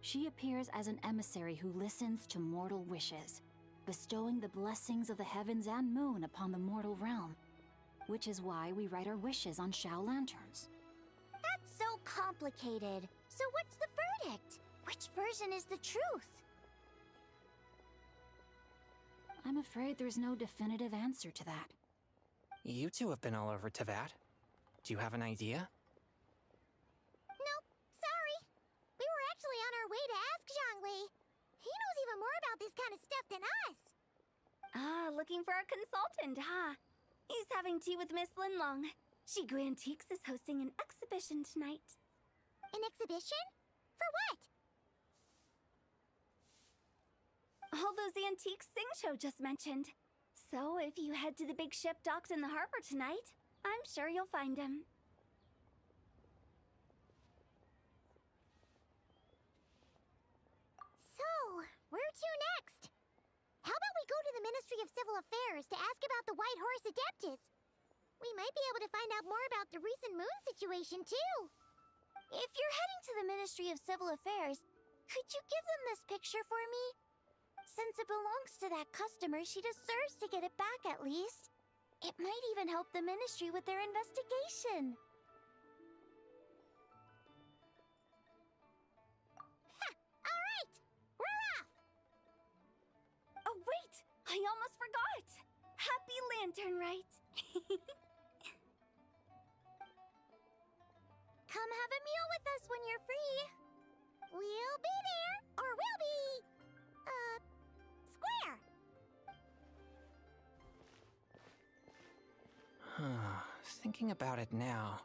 she appears as an emissary who listens to mortal wishes, bestowing the blessings of the heavens and moon upon the mortal realm, which is why we write our wishes on Shao lanterns. That's so complicated. So what's the verdict? Which version is the truth? I'm afraid there's no definitive answer to that. You two have been all over Tevat. Do you have an idea? Nope, sorry. We were actually on our way to ask Zhongli. He knows even more about this kind of stuff than us. Ah, looking for a consultant, huh? He's having tea with Miss Linlong. Shigu Antiques is hosting an exhibition tonight. An exhibition? For what? All those antiques Sing Show just mentioned. So if you head to the big ship docked in the harbor tonight, I'm sure you'll find him. So, where to next? How about we go to the Ministry of Civil Affairs to ask about the White Horse Adeptus? We might be able to find out more about the recent moon situation, too. If you're heading to the Ministry of Civil Affairs, could you give them this picture for me? Since it belongs to that customer, she deserves to get it back at least. It might even help the Ministry with their investigation. Ha! All right! We're off! Oh, wait! I almost forgot! Happy Lantern Rite! Come have a meal with us when you're free. We'll be there, or we'll be... square. Thinking about it now,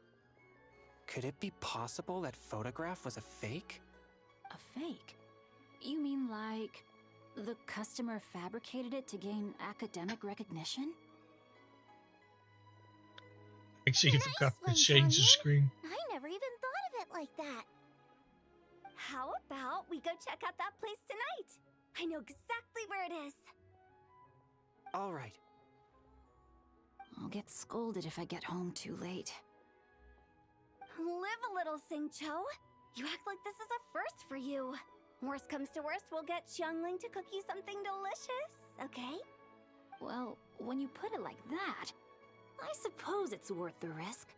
could it be possible that photograph was a fake? A fake? You mean like the customer fabricated it to gain academic recognition? Actually, you forgot to change the screen. I never even thought of it like that. How about we go check out that place tonight? I know exactly where it is. All right. I'll get scolded if I get home too late. Live a little, Sing-Cho. You act like this is a first for you. Worst comes to worst, we'll get Xiangling to cook you something delicious, okay? Well, when you put it like that, I suppose it's worth the risk.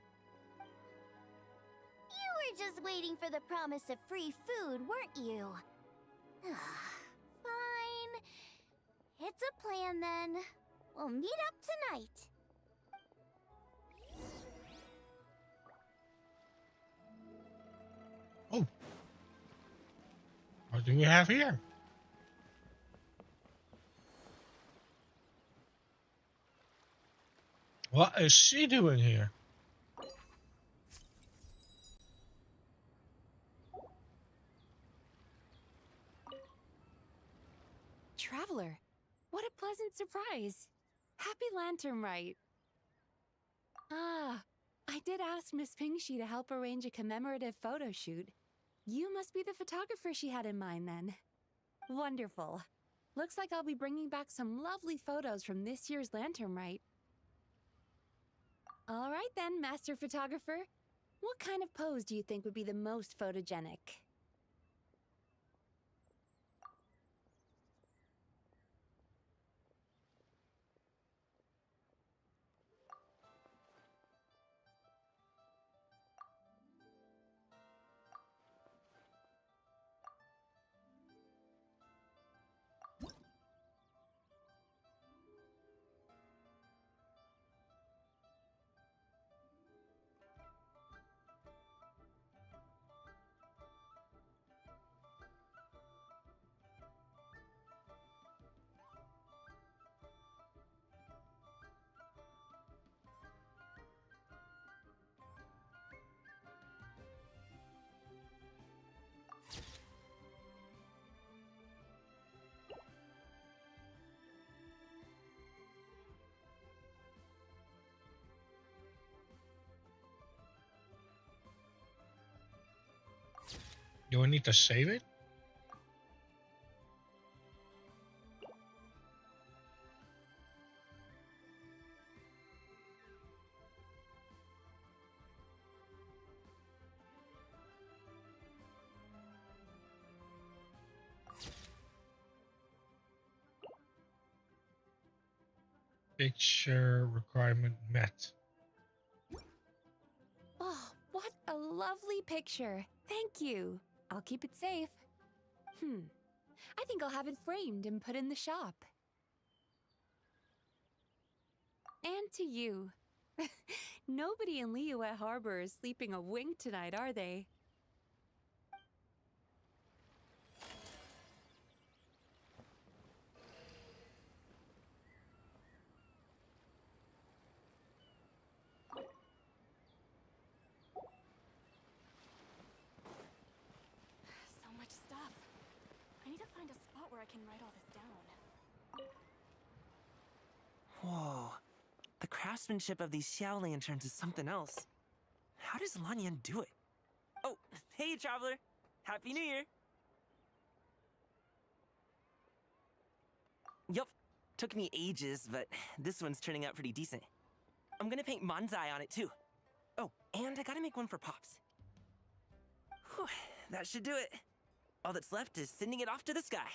You were just waiting for the promise of free food, weren't you? Fine. It's a plan then. We'll meet up tonight. Oh, what do we have here? What is she doing here? Traveler, what a pleasant surprise. Happy Lantern Rite. Ah, I did ask Miss Pingshi to help arrange a commemorative photo shoot. You must be the photographer she had in mind then. Wonderful. Looks like I'll be bringing back some lovely photos from this year's Lantern Rite. All right then, Master Photographer. What kind of pose do you think would be the most photogenic? Do I need to save it? Picture requirement met. Oh, what a lovely picture. Thank you. I'll keep it safe. I think I'll have it framed and put in the shop. And to you. Nobody in Liyue Harbor is sleeping a wink tonight, are they? So much stuff. I need to find a spot where I can write all this down. Whoa. The craftsmanship of these Xiao lanterns is something else. How does Lanyan do it? Oh, hey, Traveler. Happy New Year. Yup. Took me ages, but this one's turning out pretty decent. I'm gonna paint Manzai on it, too. Oh, and I gotta make one for Pops. Whew, that should do it. All that's left is sending it off to the sky.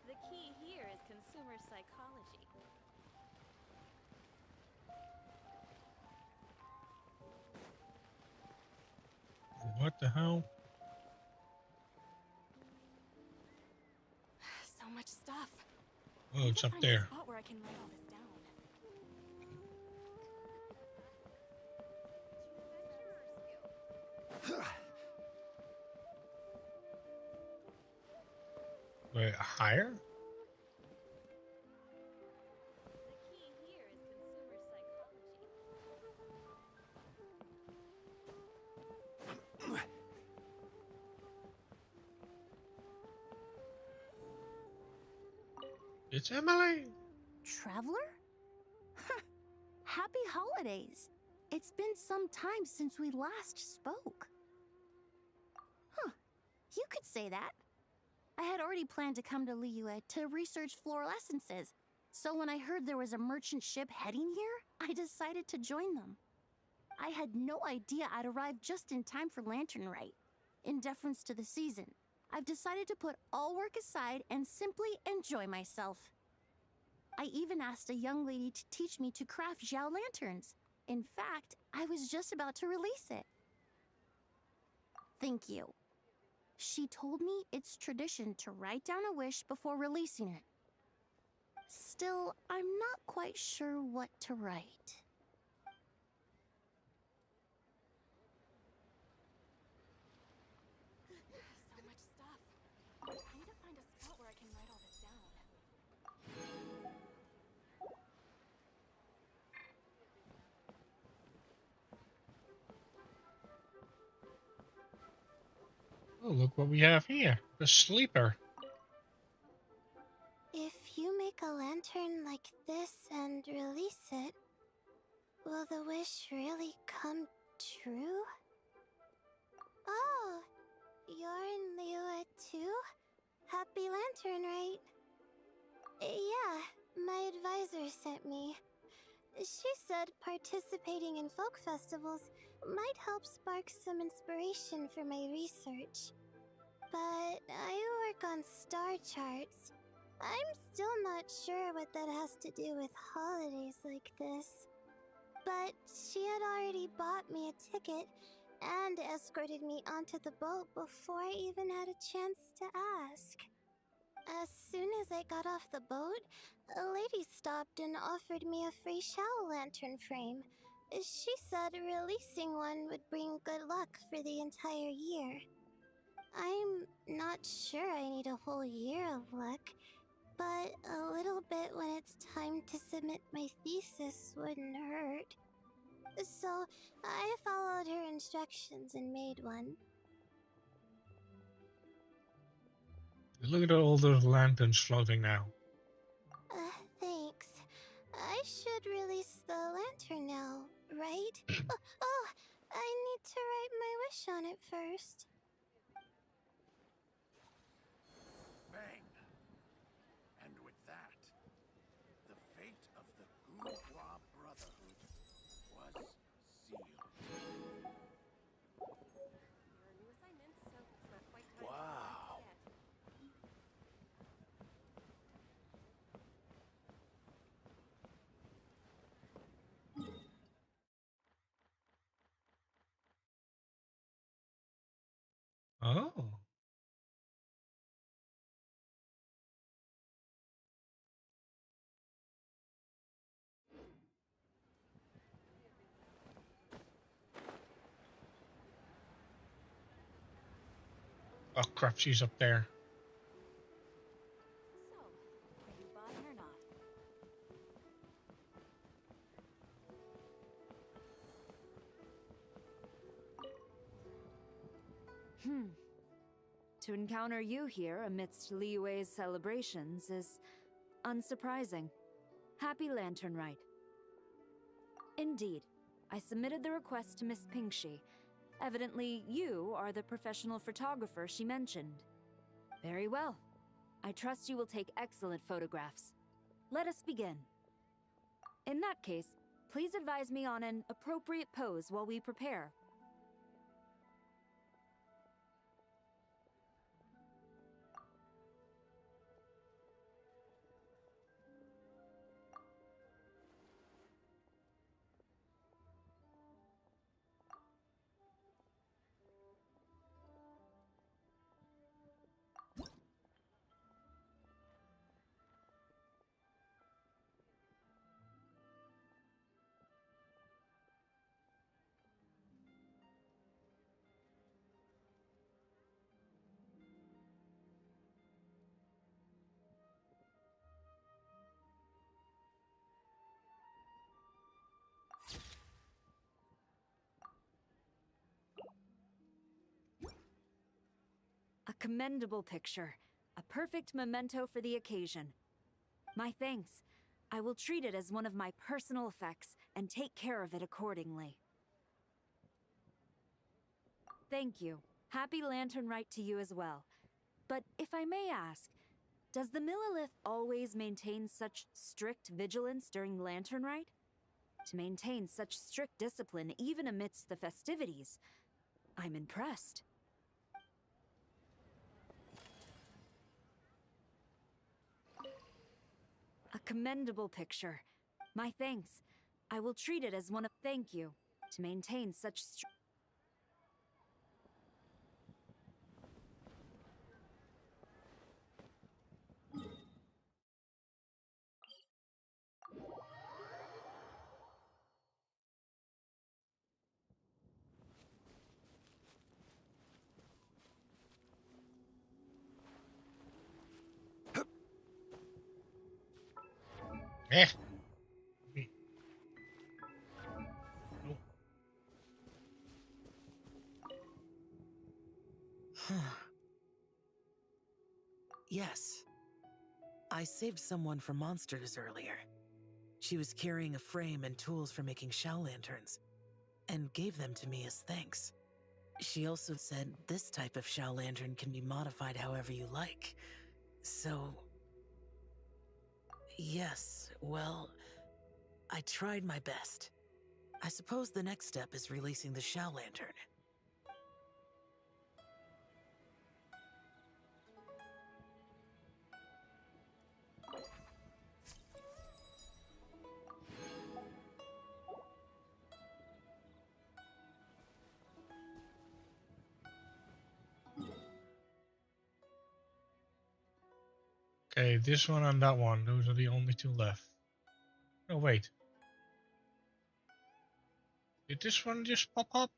The key here is consumer psychology. What the hell? So much stuff. Oh, it's up there. Spot where I can write all this down. Wait, higher? The key here is consumer psychology. It's Emily. Traveler? Happy holidays. It's been some time since we last spoke. Huh. You could say that. I had already planned to come to Liyue to research floral essences, so when I heard there was a merchant ship heading here, I decided to join them. I had no idea I'd arrive just in time for Lantern Rite. In deference to the season, I've decided to put all work aside and simply enjoy myself. I even asked a young lady to teach me to craft Xiao lanterns. In fact, I was just about to release it. Thank you. She told me it's tradition to write down a wish before releasing it. Still, I'm not quite sure what to write. So much stuff. I need to find a spot where I can write all this down. Oh, look what we have here. The sleeper. If you make a lantern like this and release it, will the wish really come true? Oh, you're in Liyue too? Happy Lantern, right? Yeah, my advisor sent me. She said participating in folk festivals might help spark some inspiration for my research. But I work on star charts. I'm still not sure what that has to do with holidays like this. But she had already bought me a ticket and escorted me onto the boat before I even had a chance to ask. As soon as I got off the boat, a lady stopped and offered me a free Shao lantern frame. She said releasing one would bring good luck for the entire year. I'm not sure I need a whole year of luck, but a little bit when it's time to submit my thesis wouldn't hurt. So I followed her instructions and made one. Look at all those lanterns floating now. Thanks. I should release the lantern now, right? Oh, I need to write my wish on it first. Bang! And with that, the fate of the Gounois Brotherhood was sealed. There are new assignments, so it's not quite time Wow. yet. Oh. Oh crap, she's up there. So, are you buying or not? To encounter you here amidst Liyue's celebrations is unsurprising. Happy Lantern Rite. Indeed, I submitted the request to Miss Pingxi. Evidently, you are the professional photographer she mentioned. Very well. I trust you will take excellent photographs. Let us begin. In that case, please advise me on an appropriate pose while we prepare. A commendable picture. A perfect memento for the occasion. My thanks. I will treat it as one of my personal effects and take care of it accordingly. Thank you. Happy Lantern Rite to you as well. But if I may ask, does the Millilith always maintain such strict vigilance during Lantern Rite? To maintain such strict discipline even amidst the festivities, I'm impressed. A commendable picture. My thanks. I will treat it as one of thank you to maintain such Eh. Yes. I saved someone from monsters earlier. She was carrying a frame and tools for making shell lanterns, and gave them to me as thanks. She also said this type of shell lantern can be modified however you like. So... yes, well... I tried my best. I suppose the next step is releasing the shell lantern. Okay, this one and that one. Those are the only two left. Oh, wait. Did this one just pop up?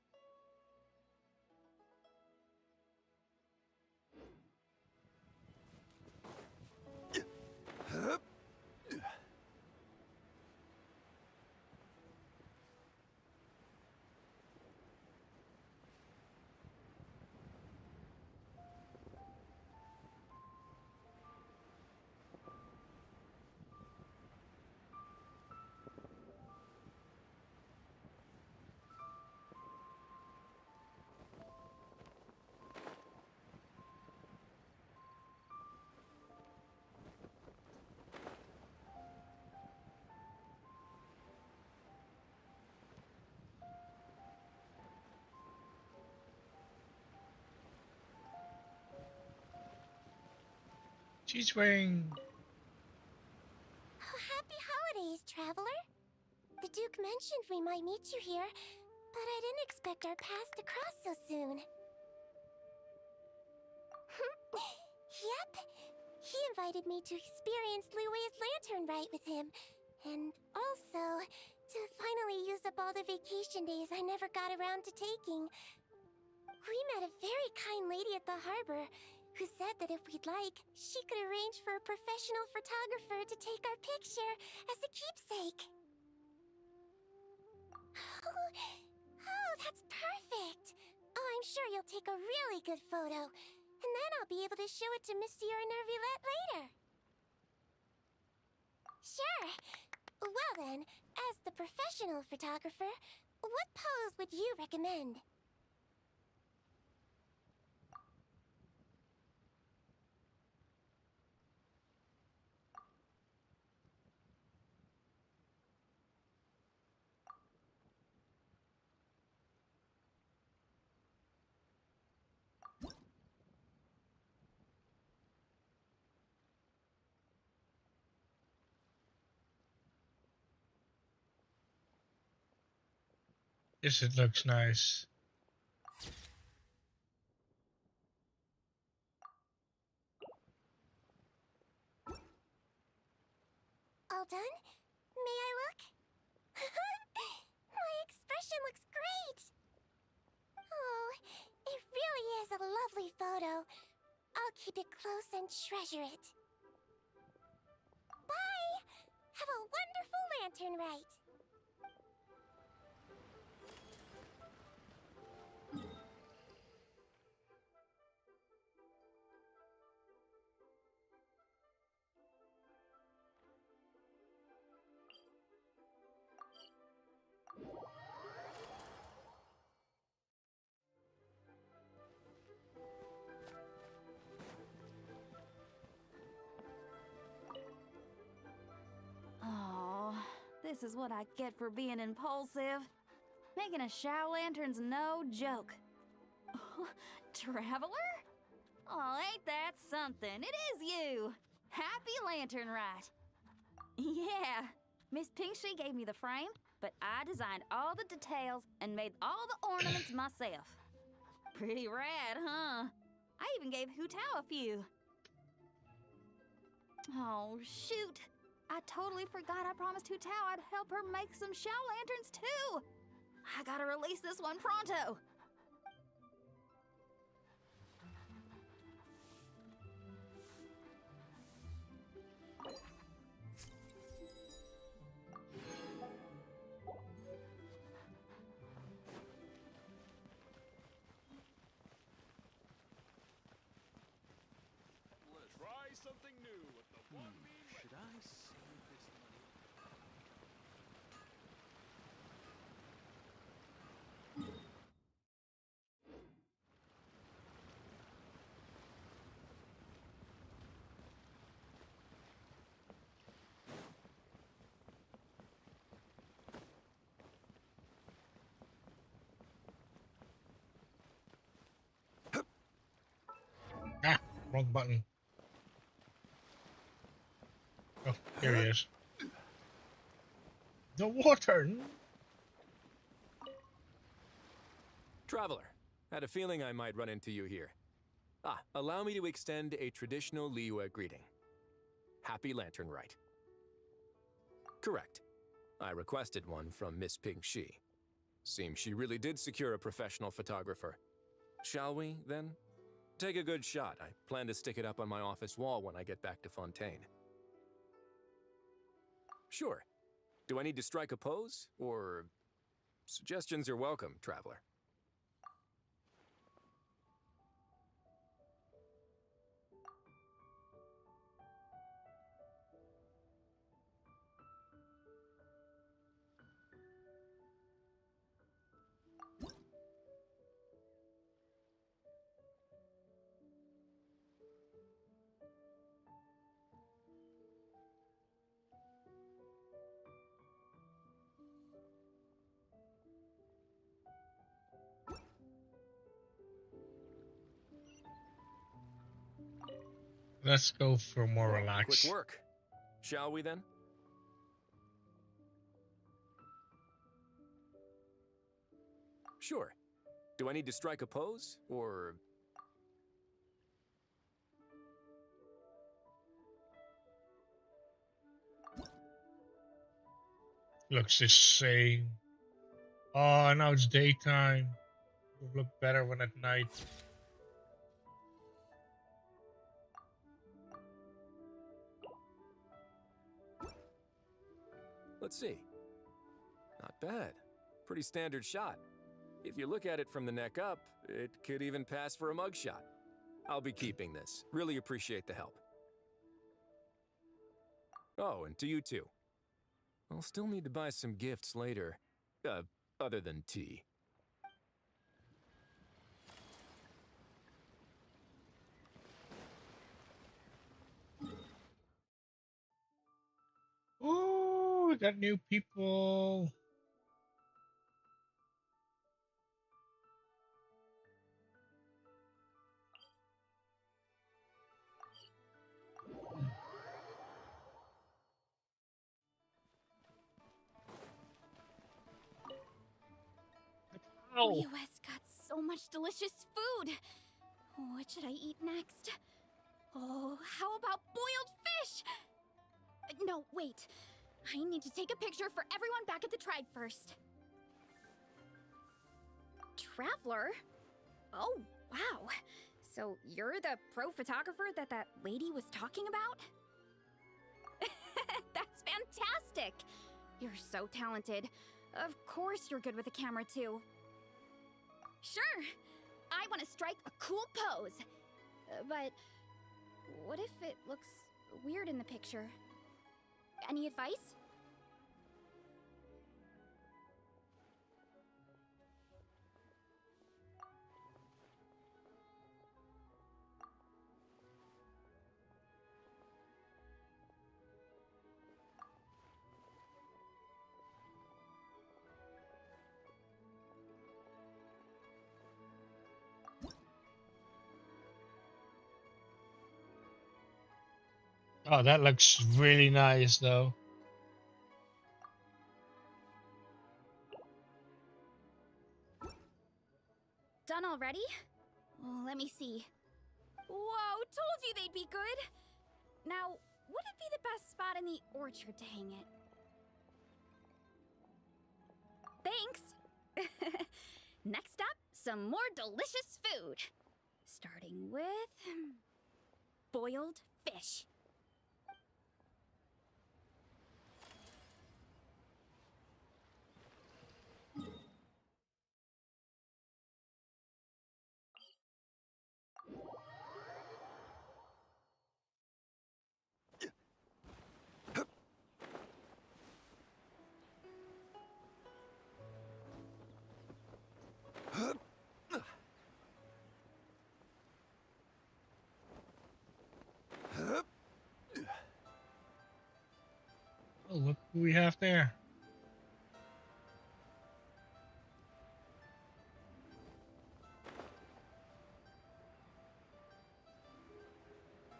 She's wearing... Oh, happy holidays, traveler. The Duke mentioned we might meet you here, but I didn't expect our paths to cross so soon. Yep. He invited me to experience Liu's lantern rite with him, and also to finally use up all the vacation days I never got around to taking. We met a very kind lady at the harbor who said that if we'd like, she could arrange for a professional photographer to take our picture as a keepsake. Oh, that's perfect! Oh, I'm sure you'll take a really good photo, and then I'll be able to show it to Monsieur Nervillette later. Sure. Well then, as the professional photographer, what pose would you recommend? Yes, it looks nice. All done? May I look? My expression looks great! Oh, it really is a lovely photo. I'll keep it close and treasure it. Bye! Have a wonderful lantern rite! Oh, this is what I get for being impulsive. Making a shower lantern's no joke. Traveler? Oh, ain't that something? It is you! Happy Lantern Rite! Yeah, Miss Pinkshi gave me the frame, but I designed all the details and made all the ornaments myself. Pretty rad, huh? I even gave Hu Tao a few. Oh, shoot. I totally forgot I promised Hu Tao I'd help her make some Shao lanterns, too. I gotta release this one pronto. Try something new with the one mean Should I save this money? Ah, wrong button. Oh, here he is. The water. Traveler, had a feeling I might run into you here. Allow me to extend a traditional Liyue greeting. Happy Lantern Rite. Correct. I requested one from Miss Pingxi. Seems she really did secure a professional photographer. Shall we, then? Take a good shot. I plan to stick it up on my office wall when I get back to Fontaine. Sure. Do I need to strike a pose, or... Suggestions are welcome, Traveler. Let's go for more Well, relaxed. quick work. Shall we, then? Sure. Do I need to strike a pose, or... Looks the same. Oh, now it's daytime. It will look better when at night. Let's see. Not bad. Pretty standard shot. If you look at it from the neck up, it could even pass for a mugshot. I'll be keeping this. Really appreciate the help. Oh, and to you too. I'll still need to buy some gifts later. Other than tea. Oh, we got new people. Liyue's got so much delicious food. What should I eat next? Oh, how about boiled fish? No, wait. I need to take a picture for everyone back at the tribe first. Traveler? Oh, wow. So you're the pro photographer that lady was talking about? That's fantastic! You're so talented. Of course you're good with a camera, too. Sure! I want to strike a cool pose. But what if it looks weird in the picture? Any advice? Oh, that looks really nice, though. Done already? Oh, let me see. Whoa, told you they'd be good! Now, what'd be the best spot in the orchard to hang it? Thanks! Next up, some more delicious food. Starting with... boiled fish. Oh, look who we have there.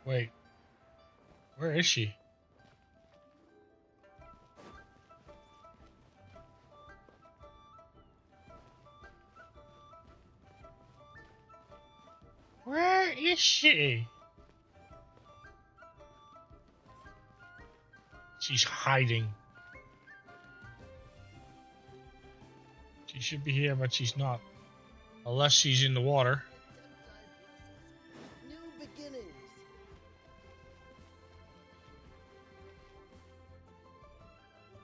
Wait, where is she? Where is she? She's hiding. She should be here, but she's not. Unless she's in the water. New beginnings.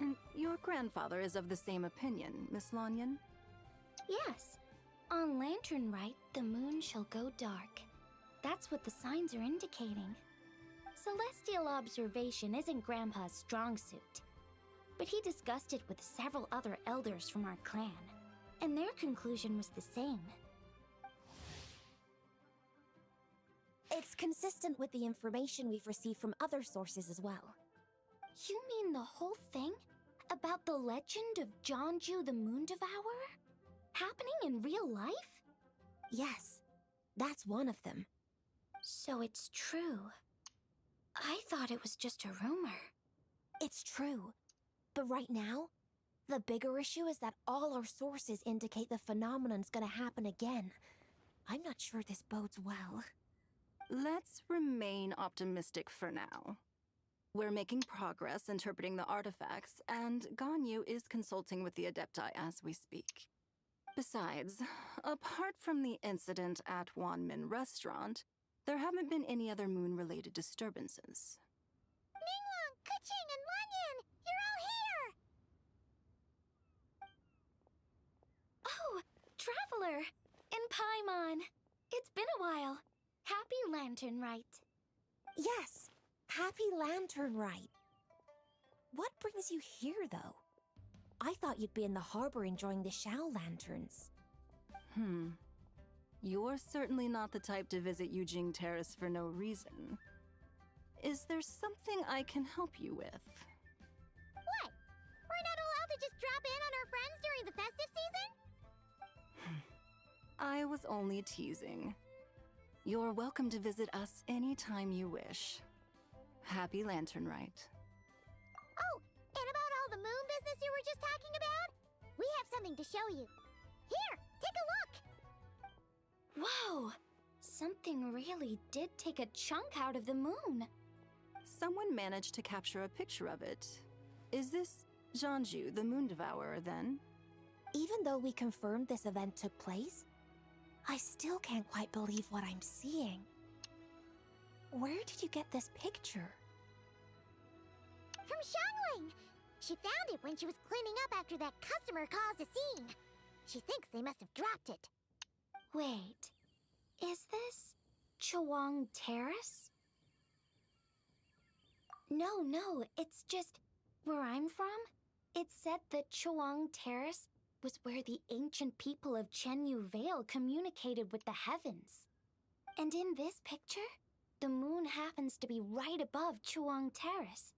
And your grandfather is of the same opinion, Miss Lanyan? Yes. On Lantern Rite, the moon shall go dark. That's what the signs are indicating. Celestial observation isn't Grandpa's strong suit. But he discussed it with several other elders from our clan, and their conclusion was the same. It's consistent with the information we've received from other sources as well. You mean the whole thing? About the legend of Jonju the Moon Devourer? Happening in real life? Yes, that's one of them. So it's true. I thought it was just a rumor. It's true. But right now, the bigger issue is that all our sources indicate the phenomenon's gonna happen again. I'm not sure this bodes well. Let's remain optimistic for now. We're making progress interpreting the artifacts, and Ganyu is consulting with the Adepti as we speak. Besides, apart from the incident at Wanmin Restaurant, there haven't been any other moon-related disturbances. Ningguang, Keqing, and Lanyan! You're all here! Oh, Traveler! In Paimon! It's been a while. Happy Lantern Rite. Yes, happy Lantern Rite. What brings you here, though? I thought you'd be in the harbor enjoying the Shao lanterns. You're certainly not the type to visit Yujing Terrace for no reason. Is there something I can help you with? What? We're not allowed to just drop in on our friends during the festive season? I was only teasing. You're welcome to visit us anytime you wish. Happy Lantern Rite. Oh, and about all the moon business you were just talking about? We have something to show you. Here, take a look! Whoa! Something really did take a chunk out of the moon. Someone managed to capture a picture of it. Is this Jonju, the Moon Devourer, then? Even though we confirmed this event took place, I still can't quite believe what I'm seeing. Where did you get this picture? From Xiangling! She found it when she was cleaning up after that customer caused a scene. She thinks they must have dropped it. Wait, is this Chawang Terrace? No, it's just where I'm from. It said that Chawang Terrace was where the ancient people of Chenyu Vale communicated with the heavens. And in this picture, the moon happens to be right above Chawang Terrace.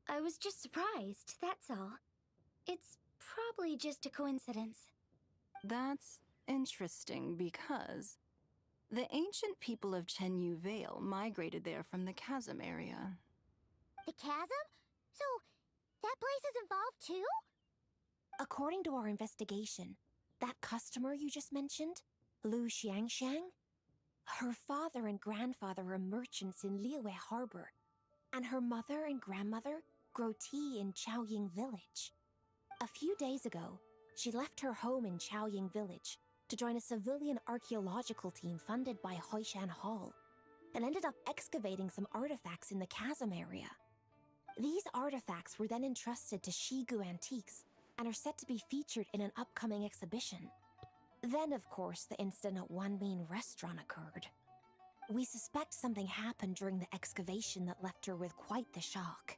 I was just surprised, that's all. It's probably just a coincidence. That's interesting because the ancient people of Chenyu Vale migrated there from the chasm area. The chasm? So, that place is involved too? According to our investigation, that customer you just mentioned, Lu Xiangxiang? Her father and grandfather are merchants in Liyue Harbor, and her mother and grandmother grow tea in Chaoying Village. A few days ago, she left her home in Chaoying Village to join a civilian archaeological team funded by Hoishan Hall, and ended up excavating some artifacts in the chasm area. These artifacts were then entrusted to Shigu Antiques and are set to be featured in an upcoming exhibition. Then, of course, the incident at Wanmin Restaurant occurred. We suspect something happened during the excavation that left her with quite the shock.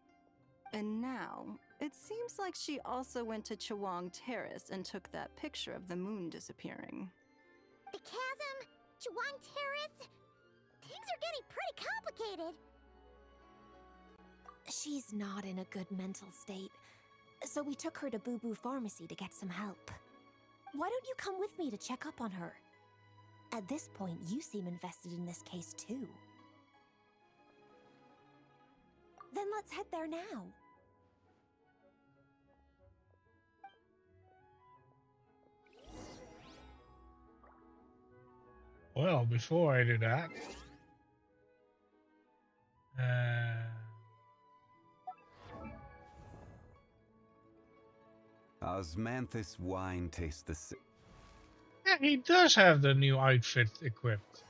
And now, it seems like she also went to Chawang Terrace and took that picture of the moon disappearing. The chasm? Chuang Terrace? Things are getting pretty complicated. She's not in a good mental state, so we took her to Boo Boo Pharmacy to get some help. Why don't you come with me to check up on her? At this point, you seem invested in this case too. Then let's head there now. Well, before I do that, Osmanthus wine tastes the same. yeah, he does have the new outfit equipped.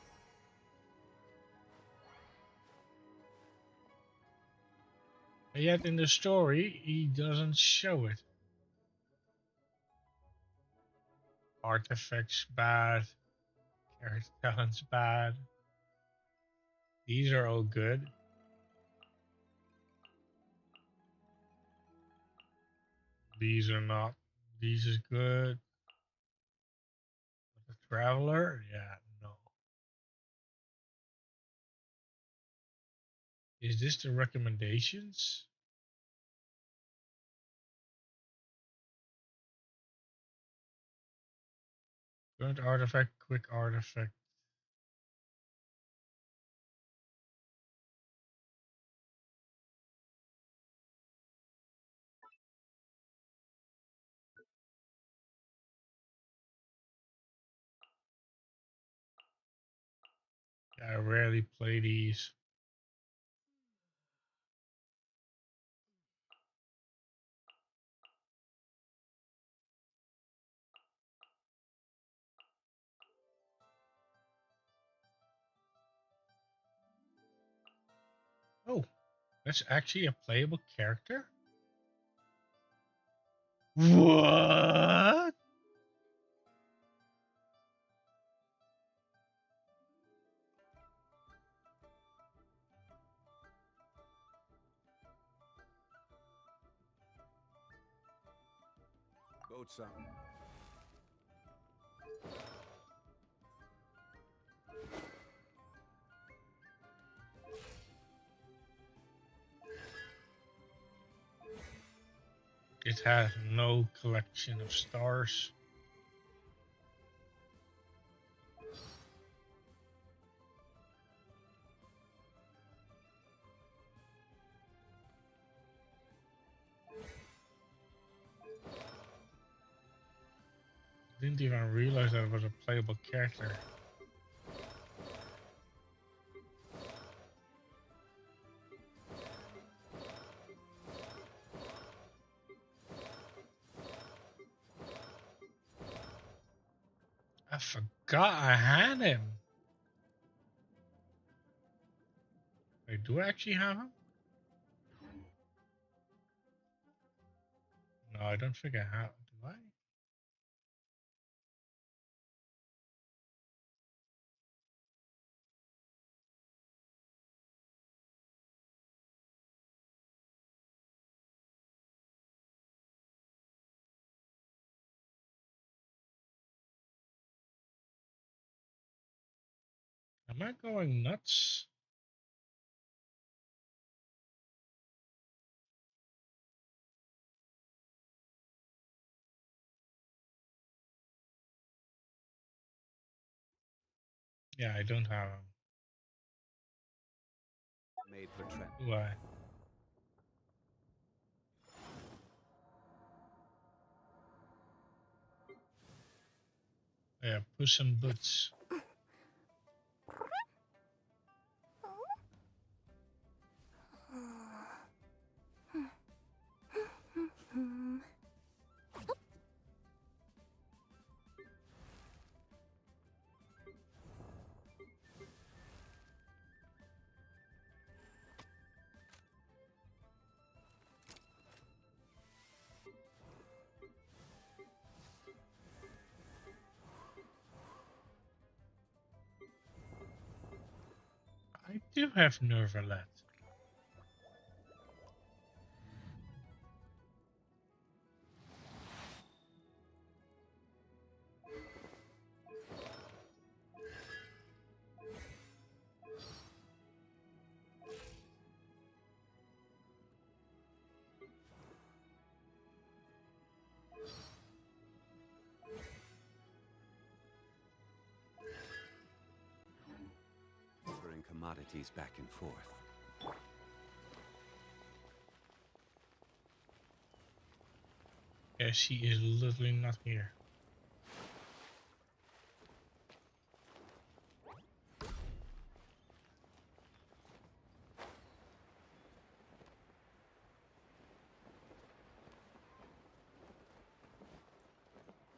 And yet in the story, he doesn't show it. Artifacts bad. Character talent's bad. These are all good. These are not. These is good. The Traveler? Yeah, no. Is this the recommendations? Current artifact, quick artifact. I rarely play these. Oh, that's actually a playable character? What? Boats up. It has no collection of stars. Didn't even realize that it was a playable character. I forgot I had him. Wait, do I actually have him? No, I don't think I have. Do I? Am I going nuts? Yeah, I don't have him. Made for Trent. Do I? Yeah, yeah, Puss in Boots. I do have Nervalet. Offering commodities back and forth. Yeah, she is literally not here.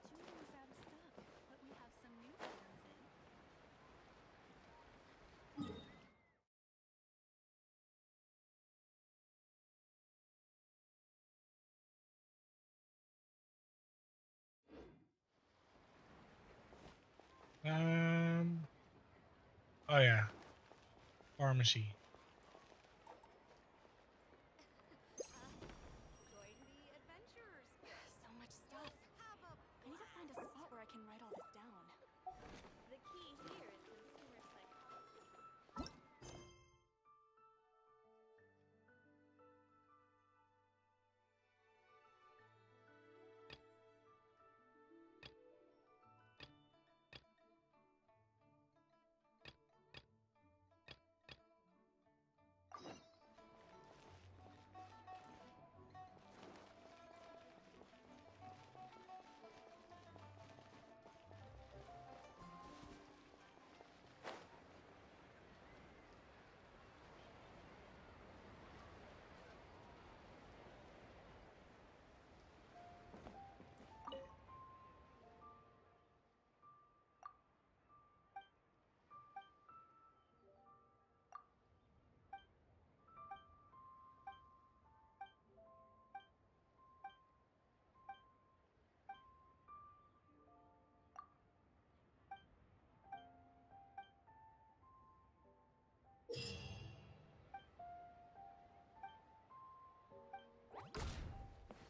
Jewelry's out of stock, but we have some new items in. Oh yeah, pharmacy. Join the adventurers. So much stuff. I need to find a spot where I can write all this down. The key here is consumer psychology.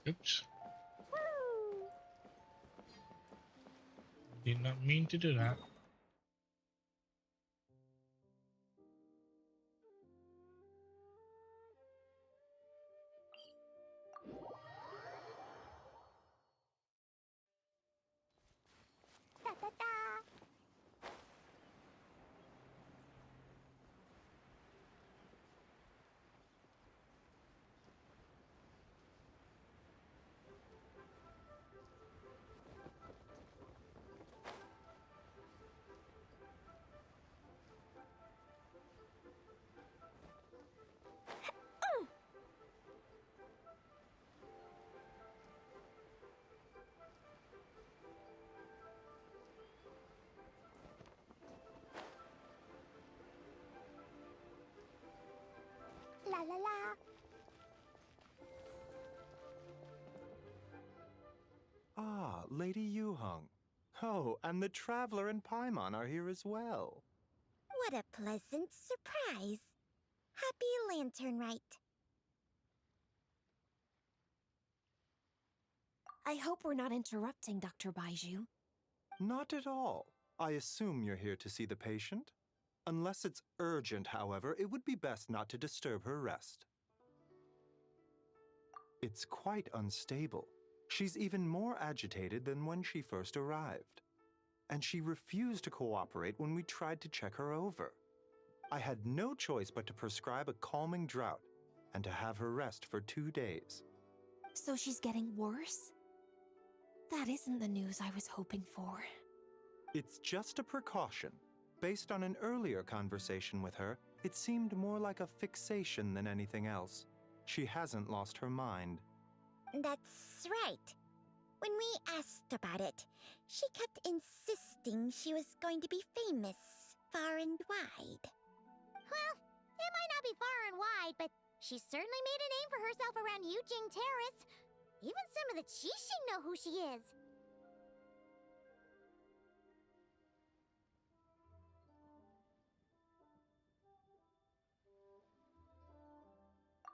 Oops. Did not mean to do that. Da da da! La la la! Ah, Lady Yuhung. Oh, and the Traveler and Paimon are here as well. What a pleasant surprise! Happy Lantern Rite. I hope we're not interrupting, Dr. Baiju. Not at all. I assume you're here to see the patient? Unless it's urgent, however, it would be best not to disturb her rest. It's quite unstable. She's even more agitated than when she first arrived. And she refused to cooperate when we tried to check her over. I had no choice but to prescribe a calming draught and to have her rest for 2 days. So she's getting worse? That isn't the news I was hoping for. It's just a precaution. Based on an earlier conversation with her, it seemed more like a fixation than anything else. She hasn't lost her mind. That's right. When we asked about it, she kept insisting she was going to be famous far and wide. Well, it might not be far and wide, but she certainly made a name for herself around Yujing Terrace. Even some of the Qixing know who she is.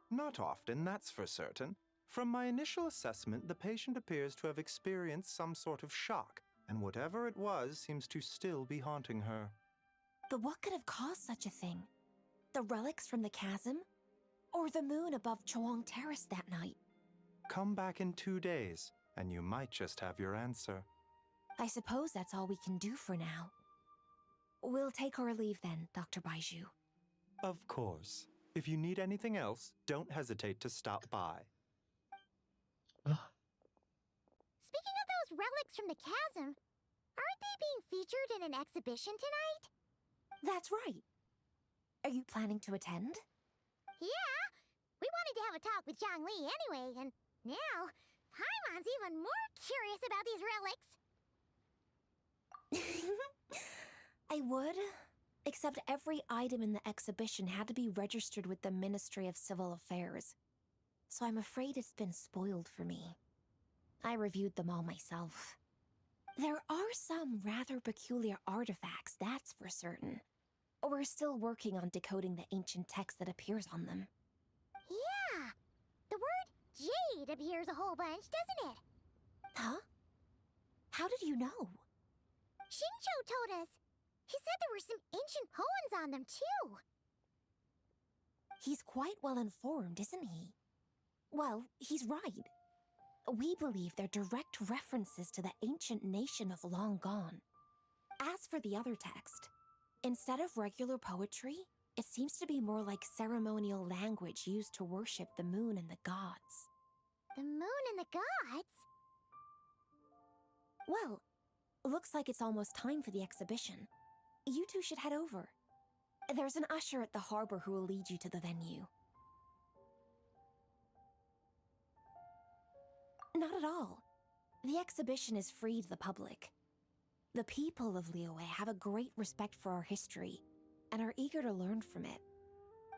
Not often, that's for certain. From my initial assessment, the patient appears to have experienced some sort of shock, and whatever it was seems to still be haunting her. But what could have caused such a thing? The relics from the chasm? Or the moon above Chawang Terrace that night? Come back in 2 days, and you might just have your answer. I suppose that's all we can do for now. We'll take our leave then, Dr. Baiju. Of course. If you need anything else, don't hesitate to stop by. Speaking of those relics from the chasm, aren't they being featured in an exhibition tonight? That's right. Are you planning to attend? Yeah! We wanted to have a talk with Zhangli anyway, and now Paimon's even more curious about these relics. I would, except every item in the exhibition had to be registered with the Ministry of Civil Affairs. So I'm afraid it's been spoiled for me. I reviewed them all myself. There are some rather peculiar artifacts, that's for certain. We're still working on decoding the ancient text that appears on them. Yeah! The word jade appears a whole bunch, doesn't it? Huh? How did you know? Xingqiu told us. He said there were some ancient poems on them, too. He's quite well informed, isn't he? Well, he's right. We believe they're direct references to the ancient nation of long gone. As for the other text, instead of regular poetry, it seems to be more like ceremonial language used to worship the moon and the gods. The moon and the gods? Well, looks like it's almost time for the exhibition. You two should head over. There's an usher at the harbor who will lead you to the venue. Not at all. The exhibition is free to the public. The people of Liyue have a great respect for our history and are eager to learn from it.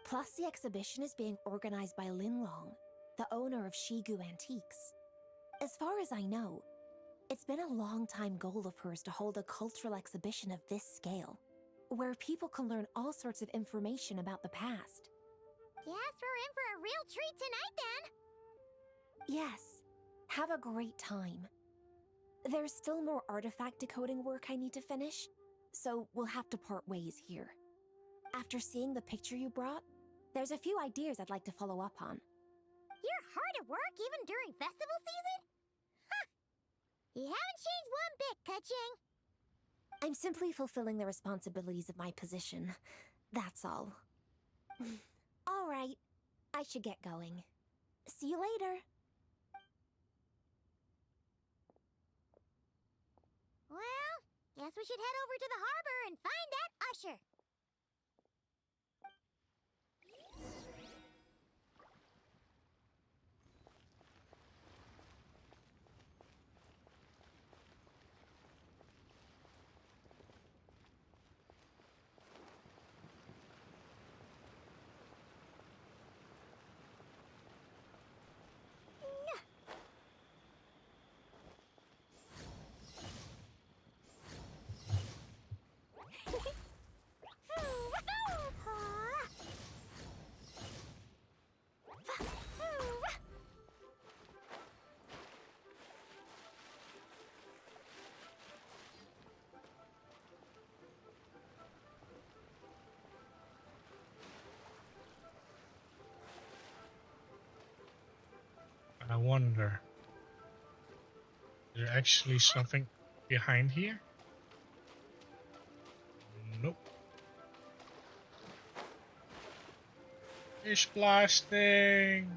Plus, the exhibition is being organized by Linlong, the owner of Shigu Antiques. As far as I know, it's been a long-time goal of hers to hold a cultural exhibition of this scale, where people can learn all sorts of information about the past. Guess we're in for a real treat tonight, then. Yes, have a great time. There's still more artifact decoding work I need to finish, so we'll have to part ways here. After seeing the picture you brought, there's a few ideas I'd like to follow up on. You're hard at work even during festival season? Huh! You haven't changed one bit, Keqing. I'm simply fulfilling the responsibilities of my position. That's all. All right, I should get going. See you later. Well, guess we should head over to the harbor and find that usher. I wonder, is there actually something behind here? Nope. Fish blasting!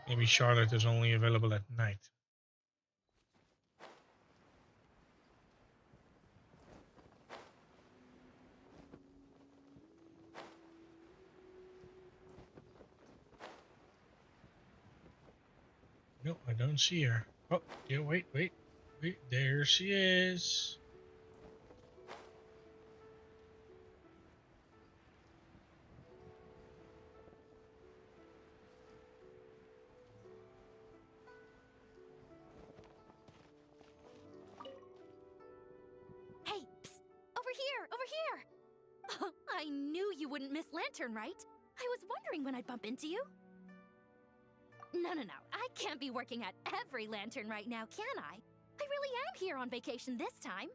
Maybe Charlotte is only available at night. No, I don't see her. Oh, yeah, wait. There she is. Hey, psst! Over here! Oh, I knew you wouldn't miss Lantern, right? I was wondering when I'd bump into you. No. I can't be working at every Lantern right now, can I? I really am here on vacation this time.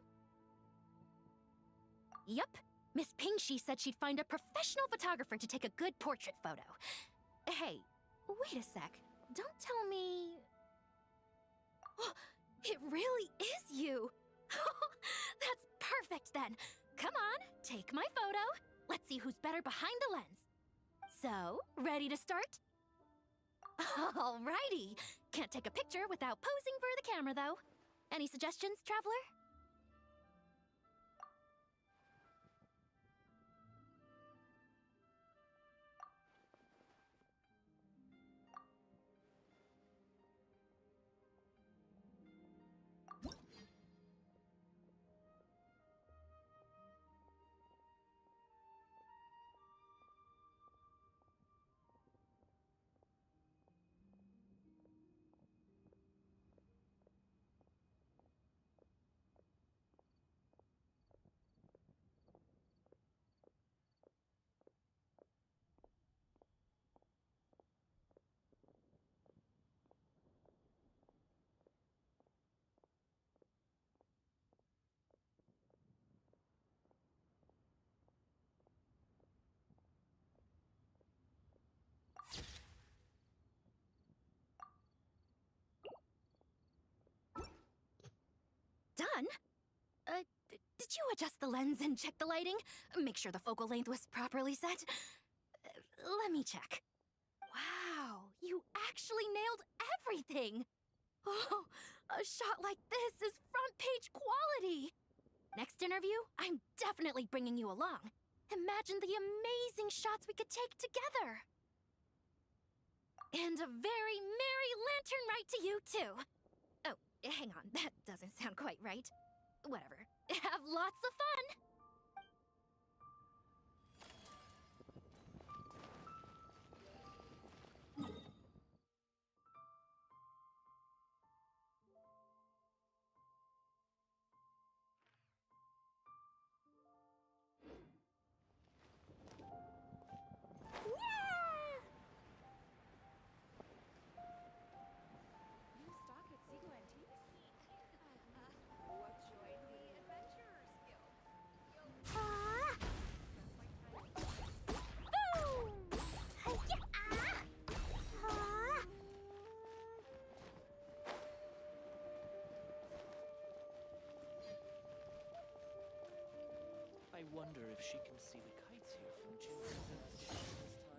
Yup. Miss Pingshi said she'd find a professional photographer to take a good portrait photo. Hey, wait a sec. Don't tell me... Oh, it really is you! That's perfect then! Come on, take my photo. Let's see who's better behind the lens. So, ready to start? Alrighty! Can't take a picture without posing for the camera, though. Any suggestions, Traveler? Done? Did you adjust the lens and check the lighting? Make sure the focal length was properly set? Let me check. Wow, you actually nailed everything! Oh, a shot like this is front page quality! Next interview, I'm definitely bringing you along. Imagine the amazing shots we could take together! And a very merry lantern ride to you, too! Oh, hang on, that doesn't sound quite right. Whatever. Have lots of fun! New stock at Seago Antiques? What joined the Adventurers Guild? I wonder if she can see the kites here from Jin's village this time.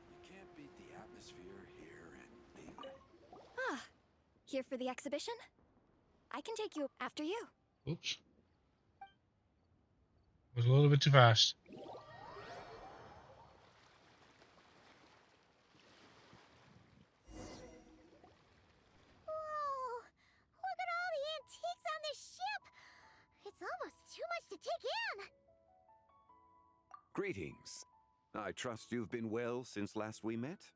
You can't beat the atmosphere here and leave it. Ah, here for the exhibition? I can take you after you. Oops. Was a little bit too fast. Whoa! Look at all the antiques on this ship! It's almost too much to take in! Greetings. I trust you've been well since last we met?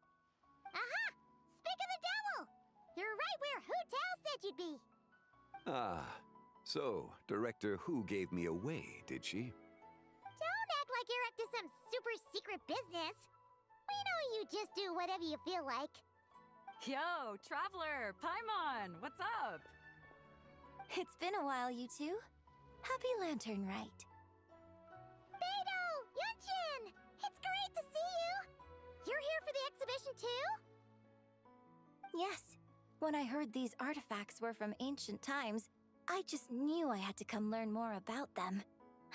Aha! Speak of the devil! You're right where Hu Tao said you'd be! Ah, so Director Hu gave me away, did she? Don't act like you're up to some super secret business! We know you just do whatever you feel like. Yo, Traveler, Paimon, what's up? It's been a while, you two. Happy Lantern Rite. Beto! You for the exhibition too? Yes. When I heard these artifacts were from ancient times, I just knew I had to come learn more about them.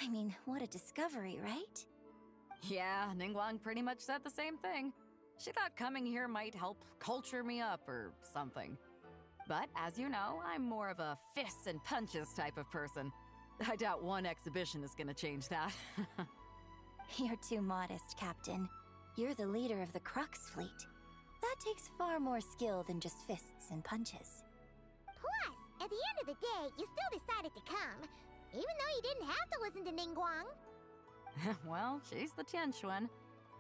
I mean, what a discovery, right? Yeah, Ningguang pretty much said the same thing. She thought coming here might help culture me up or something. But as you know, I'm more of a fists and punches type of person. I doubt one exhibition is gonna change that. You're too modest, Captain. You're the leader of the Crux fleet. That takes far more skill than just fists and punches. Plus, at the end of the day, you still decided to come, even though you didn't have to listen to Ningguang. Well, she's the Tianquan.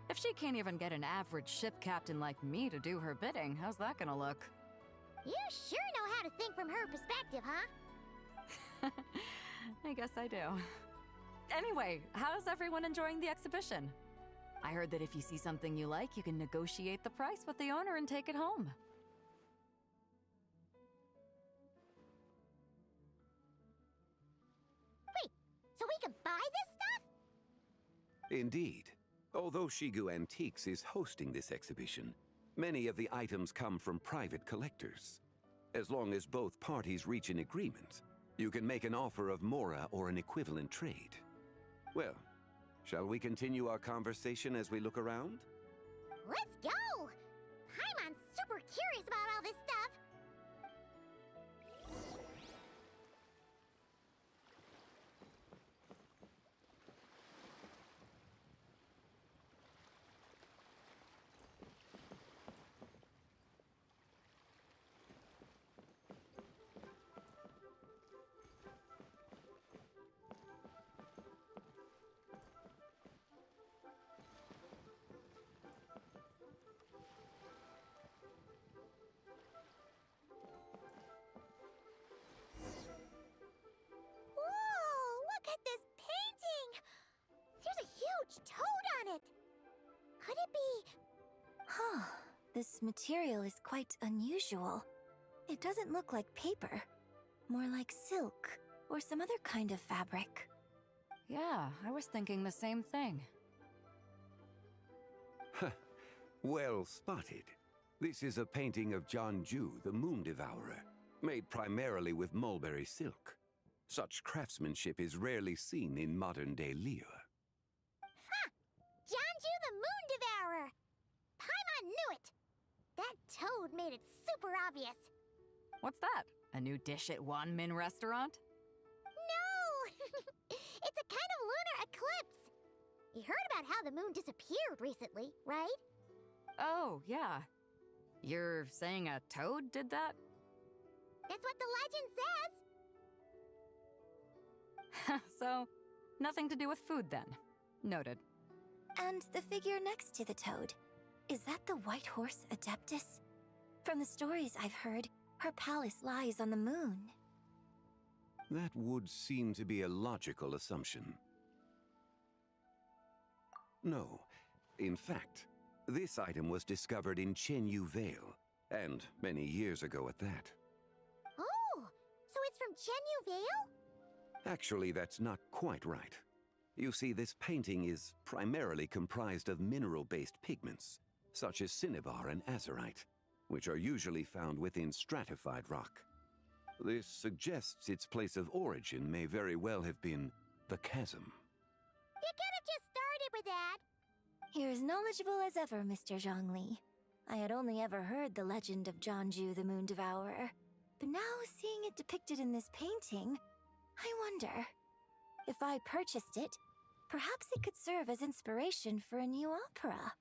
If she can't even get an average ship captain like me to do her bidding, how's that gonna look? You sure know how to think from her perspective, huh? I guess I do. Anyway, how's everyone enjoying the exhibition? I heard that if you see something you like, you can negotiate the price with the owner and take it home. Wait, so we can buy this stuff? Indeed. Although Shigu Antiques is hosting this exhibition, many of the items come from private collectors. As long as both parties reach an agreement, you can make an offer of mora or an equivalent trade. Well, shall we continue our conversation as we look around? Let's go! Paimon's super curious about all this stuff. Toad on it! Could it be... Huh. This material is quite unusual. It doesn't look like paper. More like silk, or some other kind of fabric. Yeah, I was thinking the same thing. Well spotted. This is a painting of Jianju, the Moon Devourer, made primarily with mulberry silk. Such craftsmanship is rarely seen in modern-day Liyue. Jianju the Moon Devourer! Paimon knew it! That toad made it super obvious. What's that? A new dish at Wanmin restaurant? No! It's a kind of lunar eclipse. You heard about how the moon disappeared recently, right? Oh, yeah. You're saying a toad did that? That's what the legend says. So, nothing to do with food then. Noted. And the figure next to the toad. Is that the White Horse Adeptus? From the stories I've heard, her palace lies on the moon. That would seem to be a logical assumption. No. In fact, this item was discovered in Chenyu Vale, and many years ago at that. Oh, so it's from Chenyu Vale? Actually, that's not quite right. You see, this painting is primarily comprised of mineral-based pigments, such as cinnabar and azurite, which are usually found within stratified rock. This suggests its place of origin may very well have been the chasm. You could have just started with that. You're as knowledgeable as ever, Mr. Zhongli. I had only ever heard the legend of Jianju the Moon Devourer, but now seeing it depicted in this painting, I wonder, if I purchased it, perhaps it could serve as inspiration for a new opera.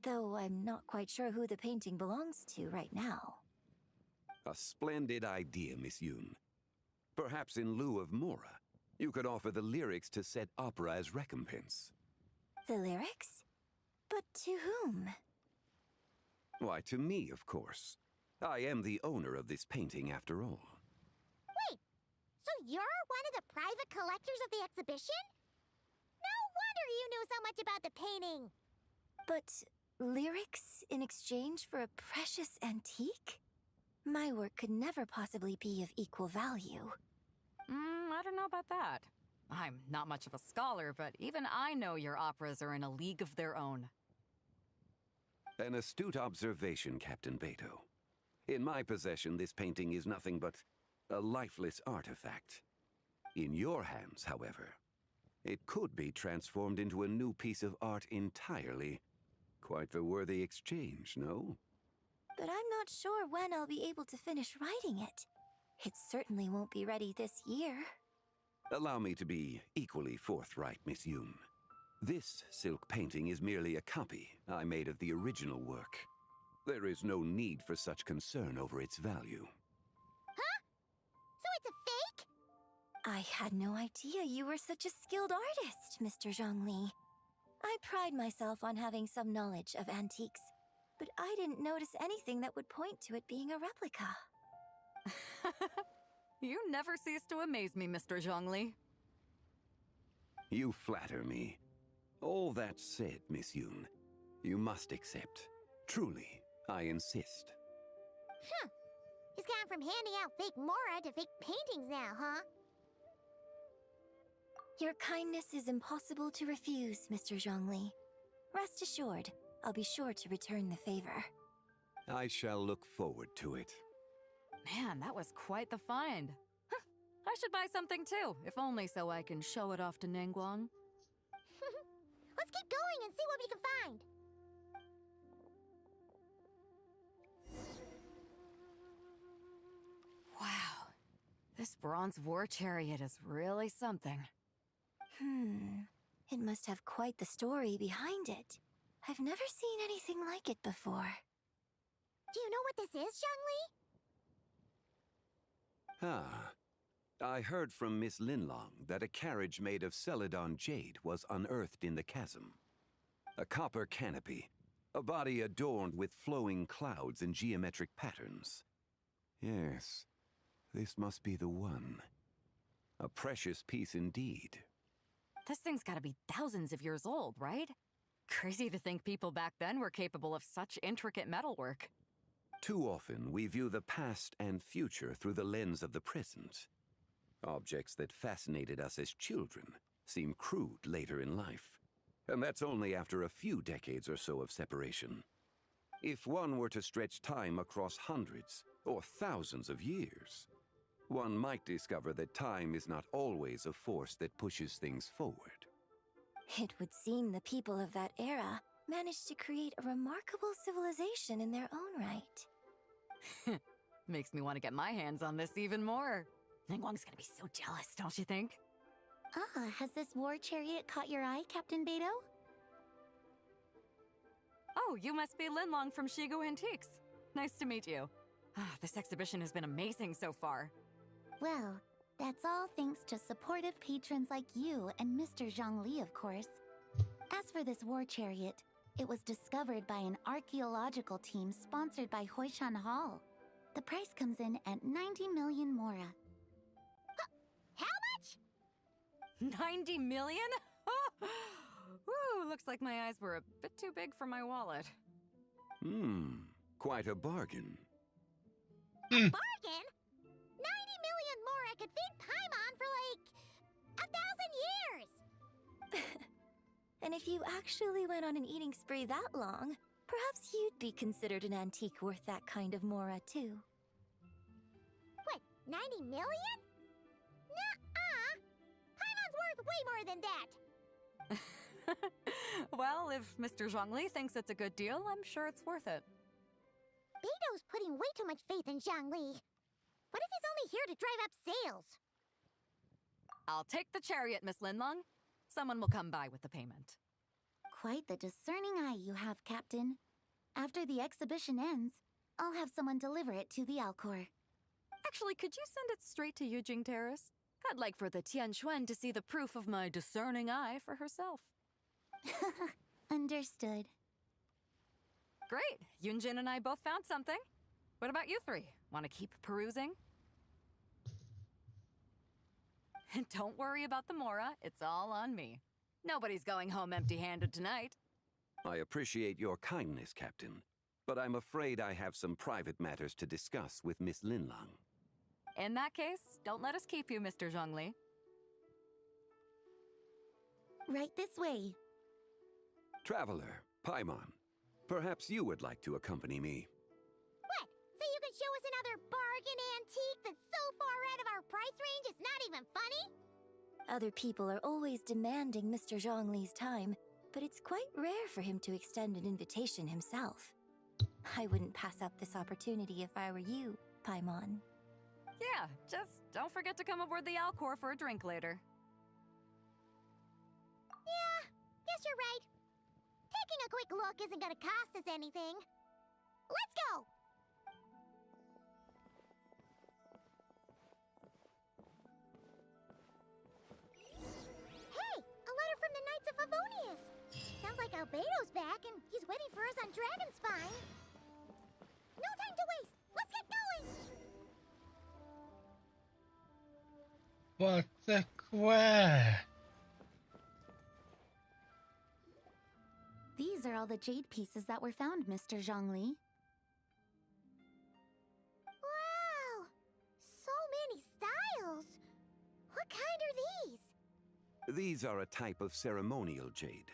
Though I'm not quite sure who the painting belongs to right now. A splendid idea, Miss Yoon. Perhaps in lieu of mora, you could offer the lyrics to said opera as recompense. The lyrics? But to whom? Why, to me, of course. I am the owner of this painting, after all. Wait, so you're one of the private collectors of the exhibition? No wonder you knew so much about the painting. But lyrics in exchange for a precious antique? My work could never possibly be of equal value. I don't know about that. I'm not much of a scholar, but even I know your operas are in a league of their own. An astute observation, Captain Beto. In my possession, this painting is nothing but a lifeless artifact. In your hands, however, it could be transformed into a new piece of art entirely. Quite the worthy exchange, no? But I'm not sure when I'll be able to finish writing it. It certainly won't be ready this year. Allow me to be equally forthright, Miss Yoon. This silk painting is merely a copy I made of the original work. There is no need for such concern over its value. Huh? So it's a fake? I had no idea you were such a skilled artist, Mr. Zhongli. I pride myself on having some knowledge of antiques, but I didn't notice anything that would point to it being a replica. You never cease to amaze me, Mr. Zhongli. You flatter me. All that said, Miss Yoon, you must accept. Truly, I insist. Huh. He's gone from handing out fake Mora to fake paintings now, huh? Your kindness is impossible to refuse, Mr. Zhongli. Rest assured, I'll be sure to return the favor. I shall look forward to it. Man, that was quite the find. Huh, I should buy something too, if only so I can show it off to Ningguang. Let's keep going and see what we can find. Wow, this bronze war chariot is really something. It must have quite the story behind it. I've never seen anything like it before. Do you know what this is, Zhongli? Ah. I heard from Miss Linlong that a carriage made of Celadon jade was unearthed in the chasm. A copper canopy, a body adorned with flowing clouds and geometric patterns. Yes, this must be the one. A precious piece indeed. This thing's gotta be thousands of years old, right? Crazy to think people back then were capable of such intricate metalwork. Too often, we view the past and future through the lens of the present. Objects that fascinated us as children seem crude later in life. And that's only after a few decades or so of separation. If one were to stretch time across hundreds or thousands of years, one might discover that time is not always a force that pushes things forward. It would seem the people of that era managed to create a remarkable civilization in their own right. Makes me want to get my hands on this even more. Ningguang's gonna be so jealous, don't you think? Has this war chariot caught your eye, Captain Beto? Oh, you must be Linlong from Shigu Antiques. Nice to meet you. This exhibition has been amazing so far. Well, that's all thanks to supportive patrons like you and Mr. Zhongli, of course. As for this war chariot, it was discovered by an archaeological team sponsored by Hoishan Hall. The price comes in at 90 million Mora. How much? 90 million? Woo, looks like my eyes were a bit too big for my wallet. Quite a bargain. Bargain? 90 million Mora could feed Paimon for like 1,000 years! And if you actually went on an eating spree that long, perhaps you'd be considered an antique worth that kind of Mora, too. What, 90 million? Nuh-uh! Paimon's worth way more than that! Well, if Mr. Zhongli thinks it's a good deal, I'm sure it's worth it. Beto's putting way too much faith in Zhongli. What if he's only here to drive up sales? I'll take the chariot, Miss Linlong. Someone will come by with the payment. Quite the discerning eye you have, Captain. After the exhibition ends, I'll have someone deliver it to the Alcor. Actually, could you send it straight to Yujing Terrace? I'd like for the Tianquan to see the proof of my discerning eye for herself. Understood. Great! Yunjin and I both found something. What about you three? Want to keep perusing? Don't worry about the Mora. It's all on me. Nobody's going home empty-handed tonight. I appreciate your kindness, Captain, but I'm afraid I have some private matters to discuss with Miss Linlong. In that case, don't let us keep you, Mr. Zhongli. Right this way. Traveler, Paimon, Perhaps you would like to accompany me. What? So you can show us another bargain antique that's so far out of our price range it's not even funny? Other people are always demanding Mr. Zhongli's time, but it's quite rare for him to extend an invitation himself. I wouldn't pass up this opportunity if I were you, Paimon. Yeah, just don't forget to come aboard the Alcor for a drink later. Yeah, guess you're right. Taking a quick look isn't gonna cost us anything. Let's go! Hey, a letter from the Knights of Favonius. Sounds like Albedo's back and he's waiting for us on Dragonspine. No time to waste. Let's get going! What the quack? These are all the jade pieces that were found, Mr. Zhongli. Wow! So many styles! What kind are these? These are a type of ceremonial jade.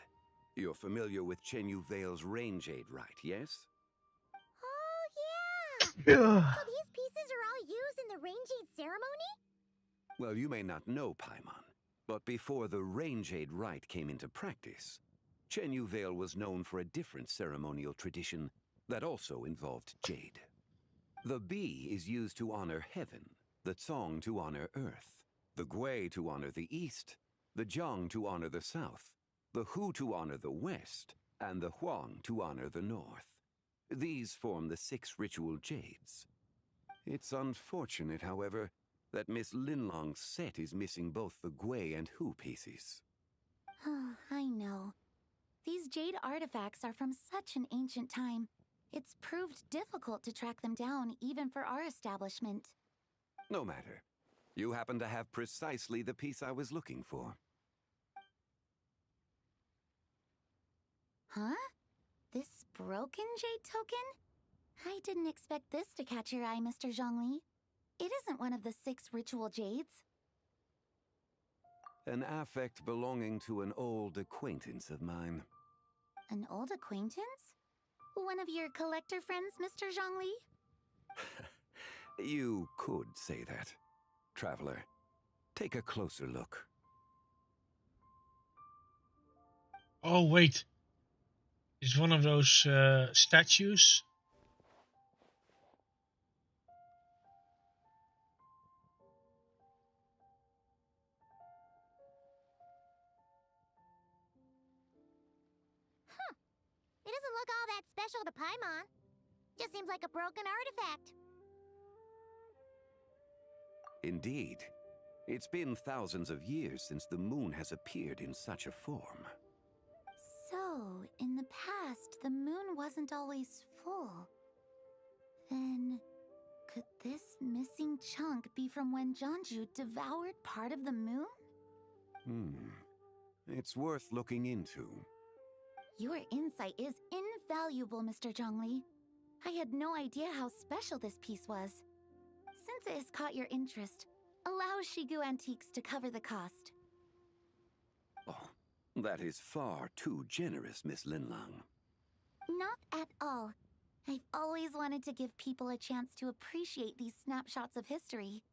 You're familiar with Chenyu Vale's rain jade, right, yes? Oh, yeah! Yeah. So these pieces are all used in the rain jade ceremony? Well, you may not know, Paimon, but before the rain jade rite came into practice, Chenyu Vale was known for a different ceremonial tradition that also involved jade. The bee is used to honor heaven, the Tsong to honor earth, the Gui to honor the east, the Jiang to honor the south, the Hu to honor the west, and the Huang to honor the north. These form the 6 ritual jades. It's unfortunate, however, that Miss Linlong's set is missing both the Gui and Hu pieces. Oh, I know. These jade artifacts are from such an ancient time. It's proved difficult to track them down, even for our establishment. No matter. You happen to have precisely the piece I was looking for. Huh? This broken jade token? I didn't expect this to catch your eye, Mr. Zhongli. It isn't one of the 6 ritual jades. An affect belonging to an old acquaintance of mine. An old acquaintance? One of your collector friends, Mr. Zhongli? You could say that. Traveler, take a closer look. Oh, wait. It's one of those statues. It doesn't look all that special to Paimon. Just seems like a broken artifact. Indeed. It's been thousands of years since the moon has appeared in such a form. So, in the past, the moon wasn't always full. Then, could this missing chunk be from when Jianzhu devoured part of the moon? It's worth looking into. Your insight is invaluable, Mr. Zhongli. I had no idea how special this piece was. Since it has caught your interest, allow Shigu Antiques to cover the cost. Oh, that is far too generous, Miss Linlang. Not at all. I've always wanted to give people a chance to appreciate these snapshots of history.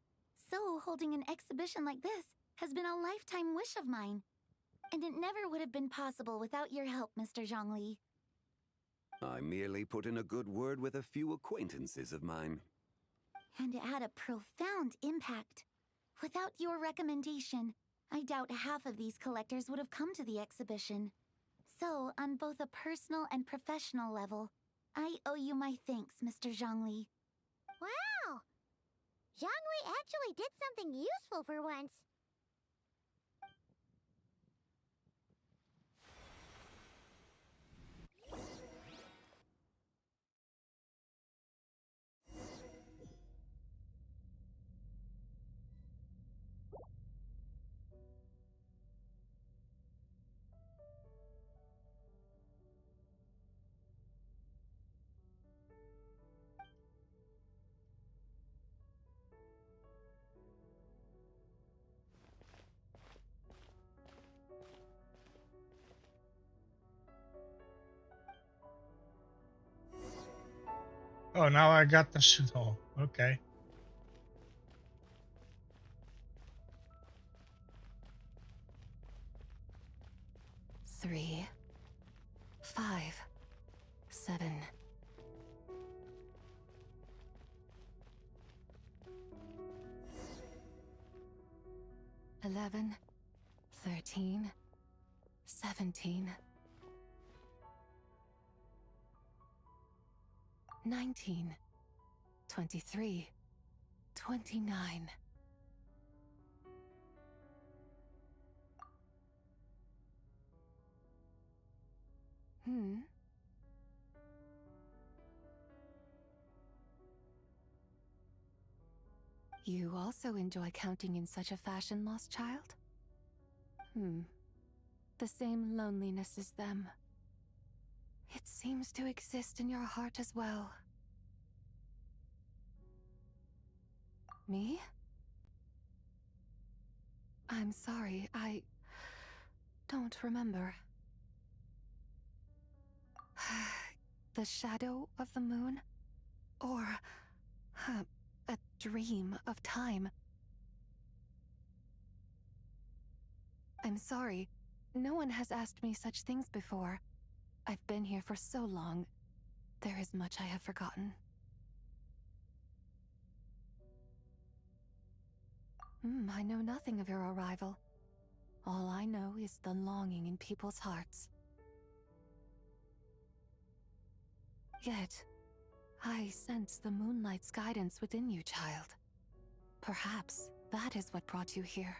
So, holding an exhibition like this has been a lifetime wish of mine. And it never would have been possible without your help, Mr. Zhongli. I merely put in a good word with a few acquaintances of mine. And it had a profound impact. Without your recommendation, I doubt half of these collectors would have come to the exhibition. So, on both a personal and professional level, I owe you my thanks, Mr. Zhongli. Wow! Zhongli actually did something useful for once. Oh, now I got the suit all. Okay. Three, 5, 7. 11, 13, 17, 19, 23, 29. You also enjoy counting in such a fashion, lost child? The same loneliness as them. It seems to exist in your heart as well. Me? I'm sorry, I don't remember. The shadow of the moon? Or a dream of time? I'm sorry. No one has asked me such things before. I've been here for so long. There is much I have forgotten. I know nothing of your arrival. All I know is the longing in people's hearts. Yet, I sense the moonlight's guidance within you, child. Perhaps that is what brought you here.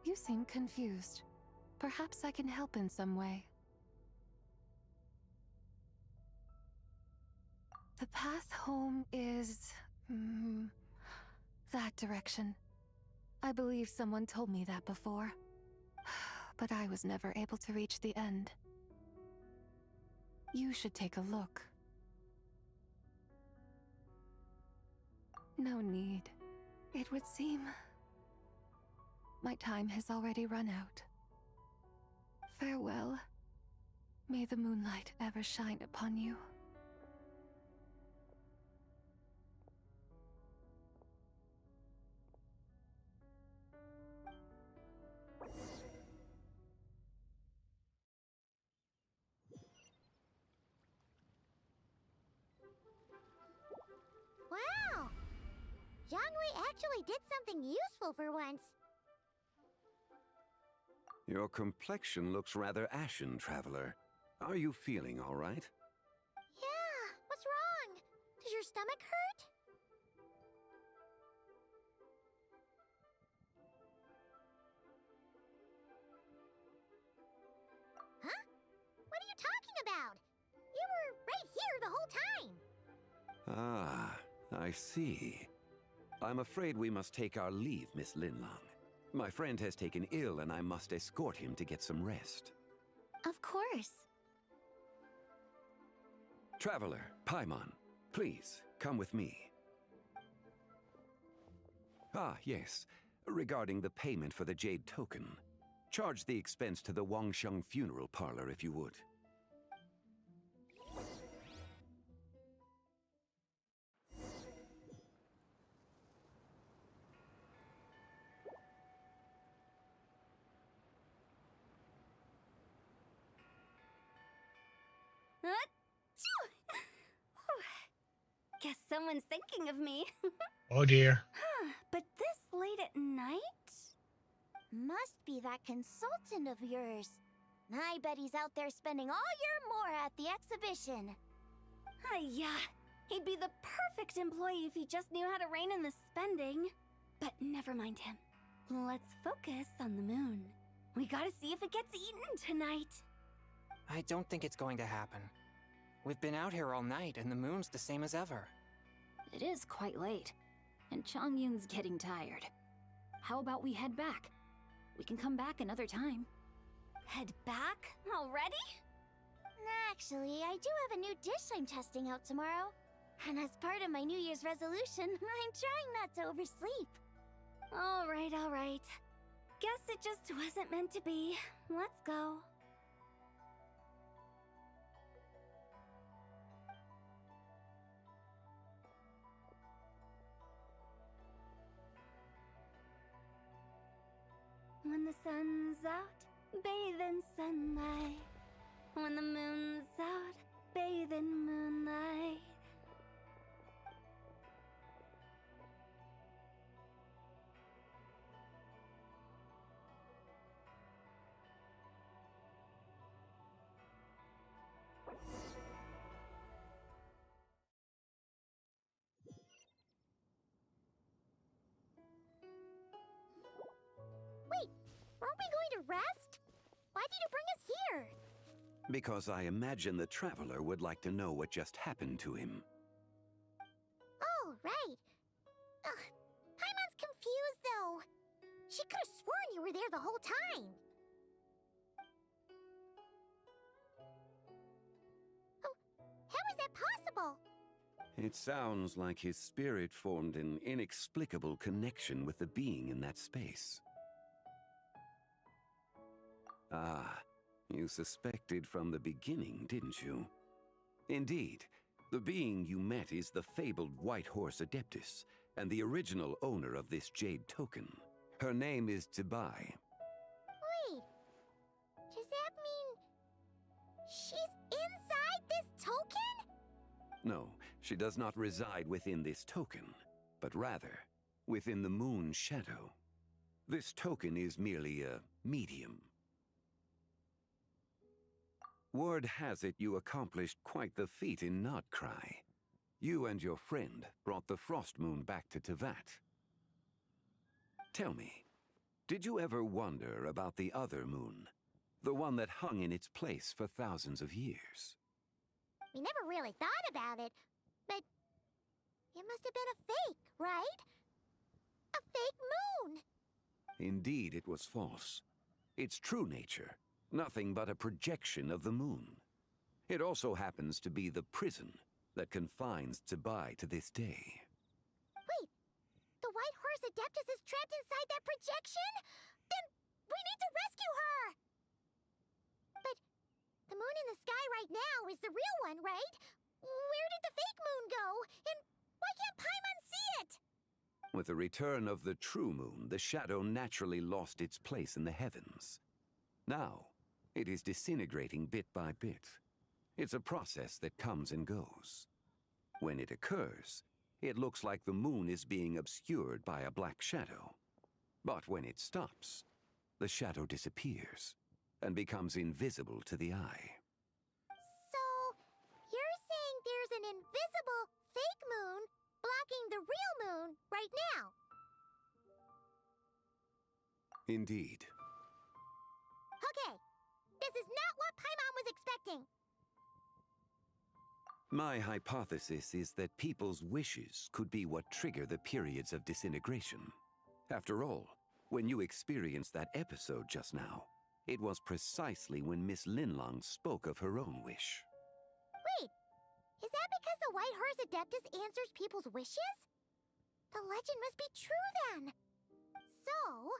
You seem confused. Perhaps I can help in some way. The path home is... that direction. I believe someone told me that before. But I was never able to reach the end. You should take a look. No need. It would seem... my time has already run out. Farewell. May the moonlight ever shine upon you. Wow! Jiangwei actually did something useful for once. Your complexion looks rather ashen, traveler. Are you feeling all right? Yeah, what's wrong? Does your stomach hurt? Huh? What are you talking about? You were right here the whole time. Ah, I see. I'm afraid we must take our leave, Miss Linlong. My friend has taken ill and I must escort him to get some rest. Of course. Traveler, Paimon, please, come with me. Ah, yes. Regarding the payment for the Jade Token. Charge the expense to the Wangsheng Funeral Parlor if you would. Guess someone's thinking of me. Oh dear. But this late at night? Must be that consultant of yours. I bet he's out there spending all year more at the exhibition. Yeah, he'd be the perfect employee if he just knew how to rein in the spending. But never mind him. Let's focus on the moon. We gotta see if it gets eaten tonight. I don't think it's going to happen. We've been out here all night, and the moon's the same as ever. It is quite late, and Chongyun's getting tired. How about we head back? We can come back another time. Head back? Already? Actually, I do have a new dish I'm testing out tomorrow. And as part of my New Year's resolution, I'm trying not to oversleep. Alright, alright. Guess it just wasn't meant to be. Let's go. the sun's out, bathe in sunlight. When the moon's out, bathe in moonlight. Wait, weren't we going to rest? Why did you bring us here? Because I imagine the traveler would like to know what just happened to him. Oh, right. Ugh, Paimon's confused, though. She could have sworn you were there the whole time. Oh, how is that possible? It sounds like his spirit formed an inexplicable connection with the being in that space. Ah, you suspected from the beginning, didn't you? Indeed, the being you met is the fabled White Horse Adeptus, and the original owner of this jade token. Her name is Tibai. Wait, does that mean she's inside this token? No, she does not reside within this token, but rather within the moon's shadow. This token is merely a medium. Word has it you accomplished quite the feat in Notcry. You and your friend brought the Frost Moon back to Tevat. Tell me, did you ever wonder about the other moon? The one that hung in its place for thousands of years? We never really thought about it, but it must have been a fake, right? A fake moon! Indeed, it was false. Its true nature, nothing but a projection of the moon. It also happens to be the prison that confines Tibai to this day. Wait, the White Horse Adeptus is trapped inside that projection? Then we need to rescue her! But the moon in the sky right now is the real one, right? Where did the fake moon go? And why can't Paimon see it? With the return of the true moon, the shadow naturally lost its place in the heavens. Now, it is disintegrating bit by bit. It's a process that comes and goes. When it occurs, it looks like the moon is being obscured by a black shadow. But when it stops, the shadow disappears and becomes invisible to the eye. So, you're saying there's an invisible fake moon blocking the real moon right now? Indeed. Okay, this is not what Paimon was expecting. My hypothesis is that people's wishes could be what trigger the periods of disintegration. After all, when you experienced that episode just now, it was precisely when Miss Linlong spoke of her own wish. Wait, is that because the White Horse Adeptus answers people's wishes? The legend must be true then. So,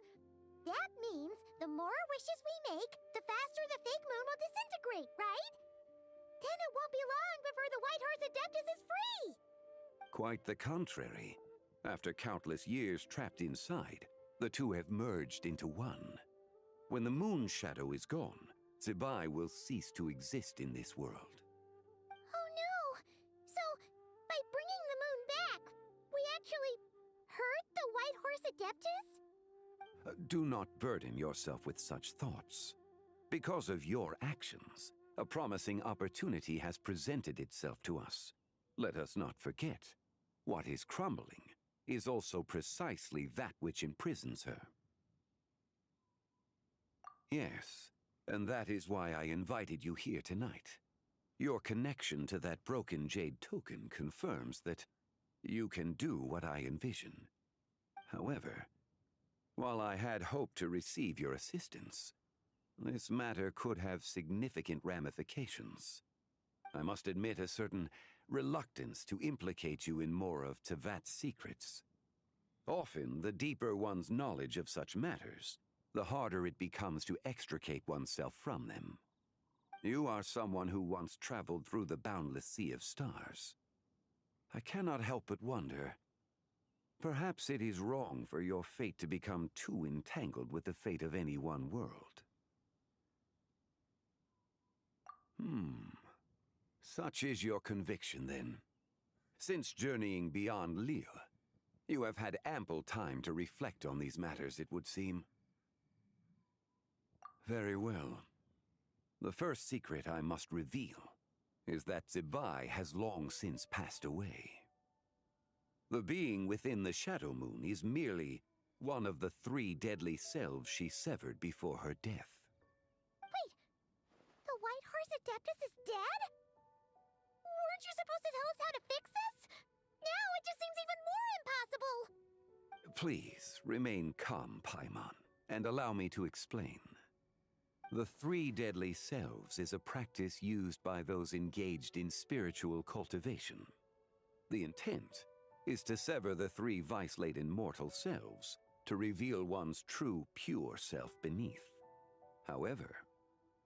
that means the more wishes we make, the faster the fake moon will disintegrate, right? Then it won't be long before the White Horse Adeptus is free! Quite the contrary. After countless years trapped inside, the two have merged into one. When the moon shadow is gone, Tibai will cease to exist in this world. Oh no! So, by bringing the moon back, we actually hurt the White Horse Adeptus? Do not burden yourself with such thoughts. Because of your actions, a promising opportunity has presented itself to us. Let us not forget, what is crumbling is also precisely that which imprisons her. Yes, and that is why I invited you here tonight. Your connection to that broken jade token confirms that you can do what I envision. However, while I had hoped to receive your assistance, this matter could have significant ramifications. I must admit a certain reluctance to implicate you in more of Tevat's secrets. Often, the deeper one's knowledge of such matters, the harder it becomes to extricate oneself from them. You are someone who once traveled through the boundless sea of stars. I cannot help but wonder, Perhaps it is wrong for your fate to become too entangled with the fate of any one world. Such is your conviction, then. Since journeying beyond Liyue, you have had ample time to reflect on these matters, it would seem. Very well. The first secret I must reveal is that Zibai has long since passed away. The being within the Shadow Moon is merely one of the 3 deadly selves she severed before her death. Wait! The White Horse Adeptus is dead? Weren't you supposed to tell us how to fix this? Now it just seems even more impossible! Please, remain calm, Paimon, and allow me to explain. The 3 deadly selves is a practice used by those engaged in spiritual cultivation. The intent is to sever the 3 vice-laden mortal selves to reveal one's true, pure self beneath. However,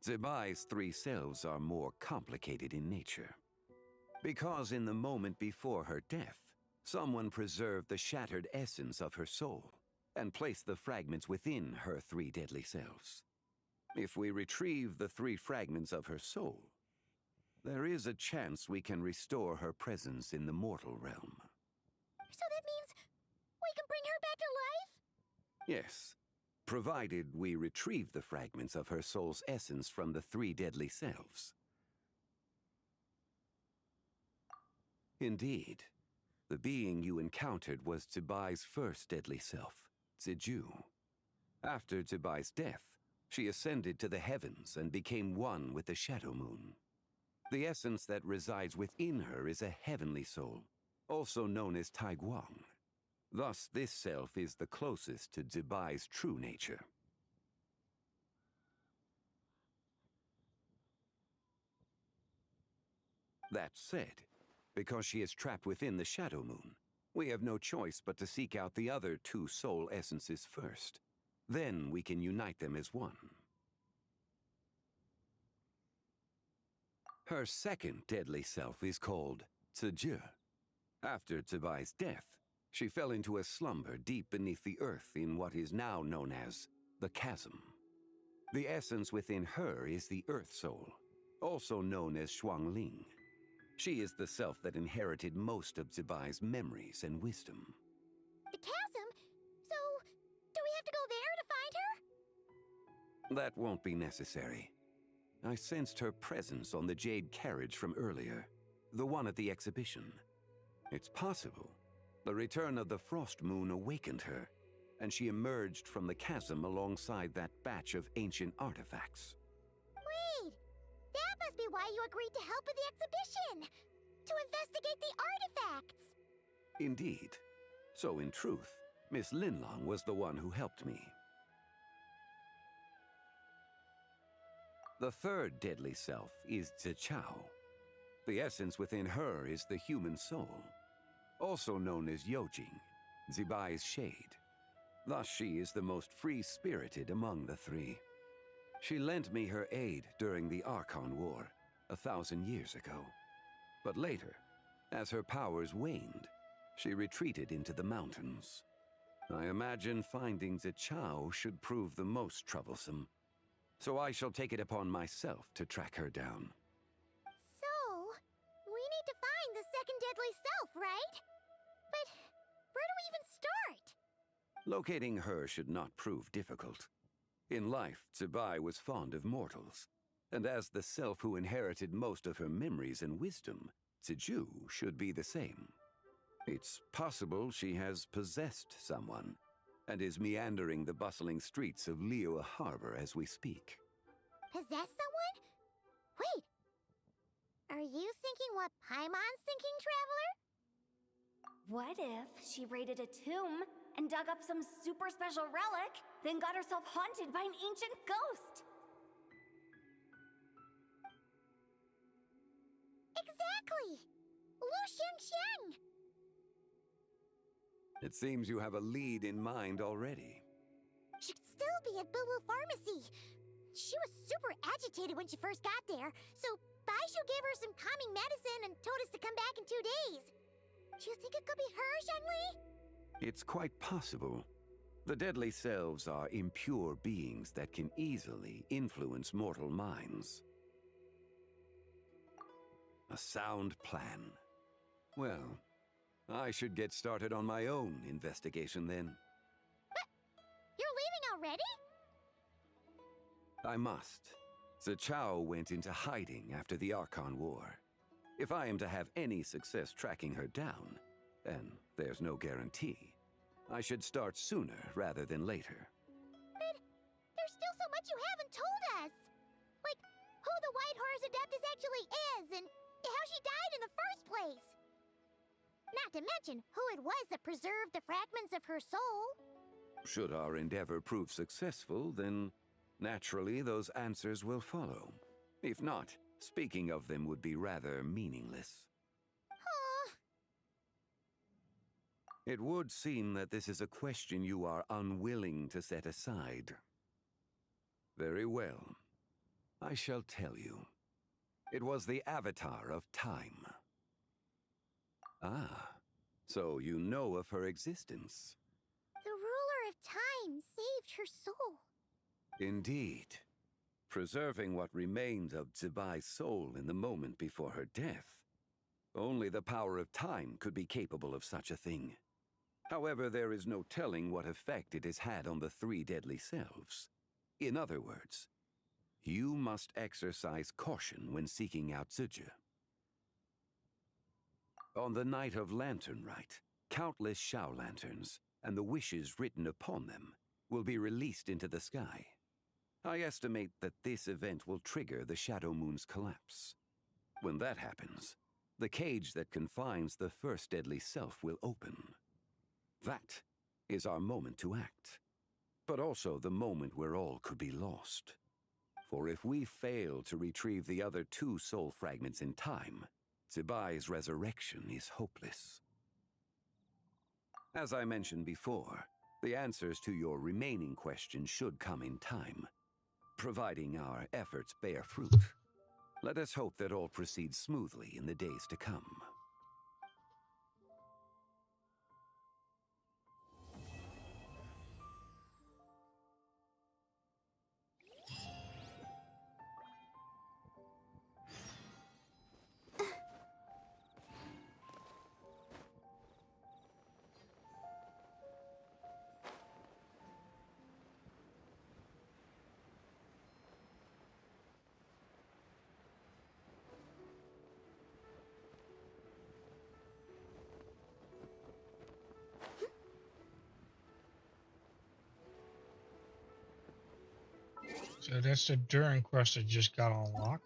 Zibai's 3 selves are more complicated in nature. Because in the moment before her death, someone preserved the shattered essence of her soul and placed the fragments within her 3 deadly selves. If we retrieve the 3 fragments of her soul, there is a chance we can restore her presence in the mortal realm. So that means we can bring her back to life? Yes, provided we retrieve the fragments of her soul's essence from the 3 deadly selves. Indeed, the being you encountered was Zibai's first deadly self, Ziju. After Zibai's death, she ascended to the heavens and became one with the Shadow Moon. The essence that resides within her is a heavenly soul, also known as Taiguang. Thus, this self is the closest to Zibai's true nature. That said, because she is trapped within the Shadow Moon, we have no choice but to seek out the other 2 soul essences first. Then we can unite them as one. Her second deadly self is called Ziju. After Zibai's death, she fell into a slumber deep beneath the earth in what is now known as the Chasm. The essence within her is the Earth Soul, also known as Shuangling. She is the self that inherited most of Zibai's memories and wisdom. The chasm? So, do we have to go there to find her? That won't be necessary. I sensed her presence on the jade carriage from earlier, the one at the exhibition. It's possible the return of the Frost Moon awakened her, and she emerged from the chasm alongside that batch of ancient artifacts. Wait! That must be why you agreed to help with the exhibition! To investigate the artifacts! Indeed. So in truth, Miss Linlong was the one who helped me. The third deadly self is Zichao. The essence within her is the human soul, also known as Yojing, Zibai's shade. Thus she is the most free-spirited among the 3. She lent me her aid during the Archon War 1,000 years ago. But later, as her powers waned, she retreated into the mountains. I imagine finding Zichao should prove the most troublesome, so I shall take it upon myself to track her down. So, we need to find the second deadly self, right? But where do we even start? Locating her should not prove difficult. In life, Zibai was fond of mortals, and as the self who inherited most of her memories and wisdom, Ziju should be the same. It's possible she has possessed someone, and is meandering the bustling streets of Liyue Harbor as we speak. Possess someone? Wait! Are you thinking what Paimon's thinking, Traveler? What if she raided a tomb and dug up some super special relic, then got herself haunted by an ancient ghost? Exactly! Lu Xiangxiang! It seems you have a lead in mind already. She could still be at Boo Boo Pharmacy. She was super agitated when she first got there, so Baishu gave her some calming medicine and told us to come back in 2 days. Do you think it could be her, Zhengli? It's quite possible. The deadly selves are impure beings that can easily influence mortal minds. A sound plan. Well, I should get started on my own investigation then. You're leaving already? I must. Zhao went into hiding after the Archon War. If I am to have any success tracking her down, and there's no guarantee, I should start sooner rather than later. But there's still so much you haven't told us! Like, who the White Horse Adeptus actually is, and how she died in the first place! Not to mention who it was that preserved the fragments of her soul. Should our endeavor prove successful, then naturally those answers will follow. If not, speaking of them would be rather meaningless. It would seem that this is a question you are unwilling to set aside. Very well. I shall tell you. It was the Avatar of Time. Ah, so you know of her existence. The ruler of time saved her soul. Indeed. Preserving what remained of Zibai's soul in the moment before her death. Only the power of time could be capable of such a thing. However, there is no telling what effect it has had on the three deadly selves. In other words, you must exercise caution when seeking out Zija. On the night of Lantern Rite, countless Shao lanterns, and the wishes written upon them, will be released into the sky. I estimate that this event will trigger the Shadow Moon's collapse. When that happens, the cage that confines the first deadly self will open. That is our moment to act, but also the moment where all could be lost. For if we fail to retrieve the other two soul fragments in time, Zibai's resurrection is hopeless. As I mentioned before, the answers to your remaining questions should come in time, providing our efforts bear fruit. Let us hope that all proceeds smoothly in the days to come. So that's the Durin quest that just got unlocked.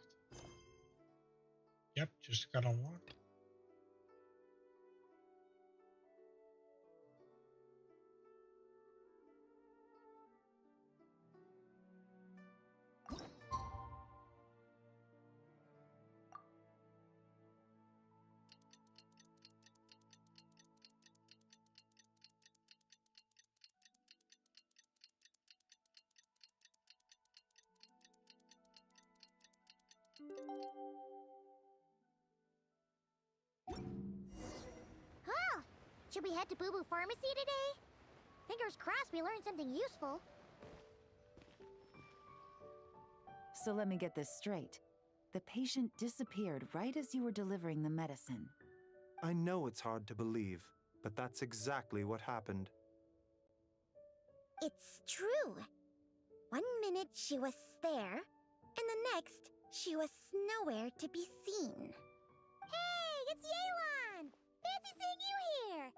Yep, just got unlocked. Oh, should we head to Boo Boo Pharmacy today? Fingers crossed we learned something useful. So let me get this straight. The patient disappeared right as you were delivering the medicine. I know it's hard to believe, but that's exactly what happened. It's true. 1 minute she was there, and the next she was nowhere to be seen. Hey, it's Yelan! Fancy seeing you here!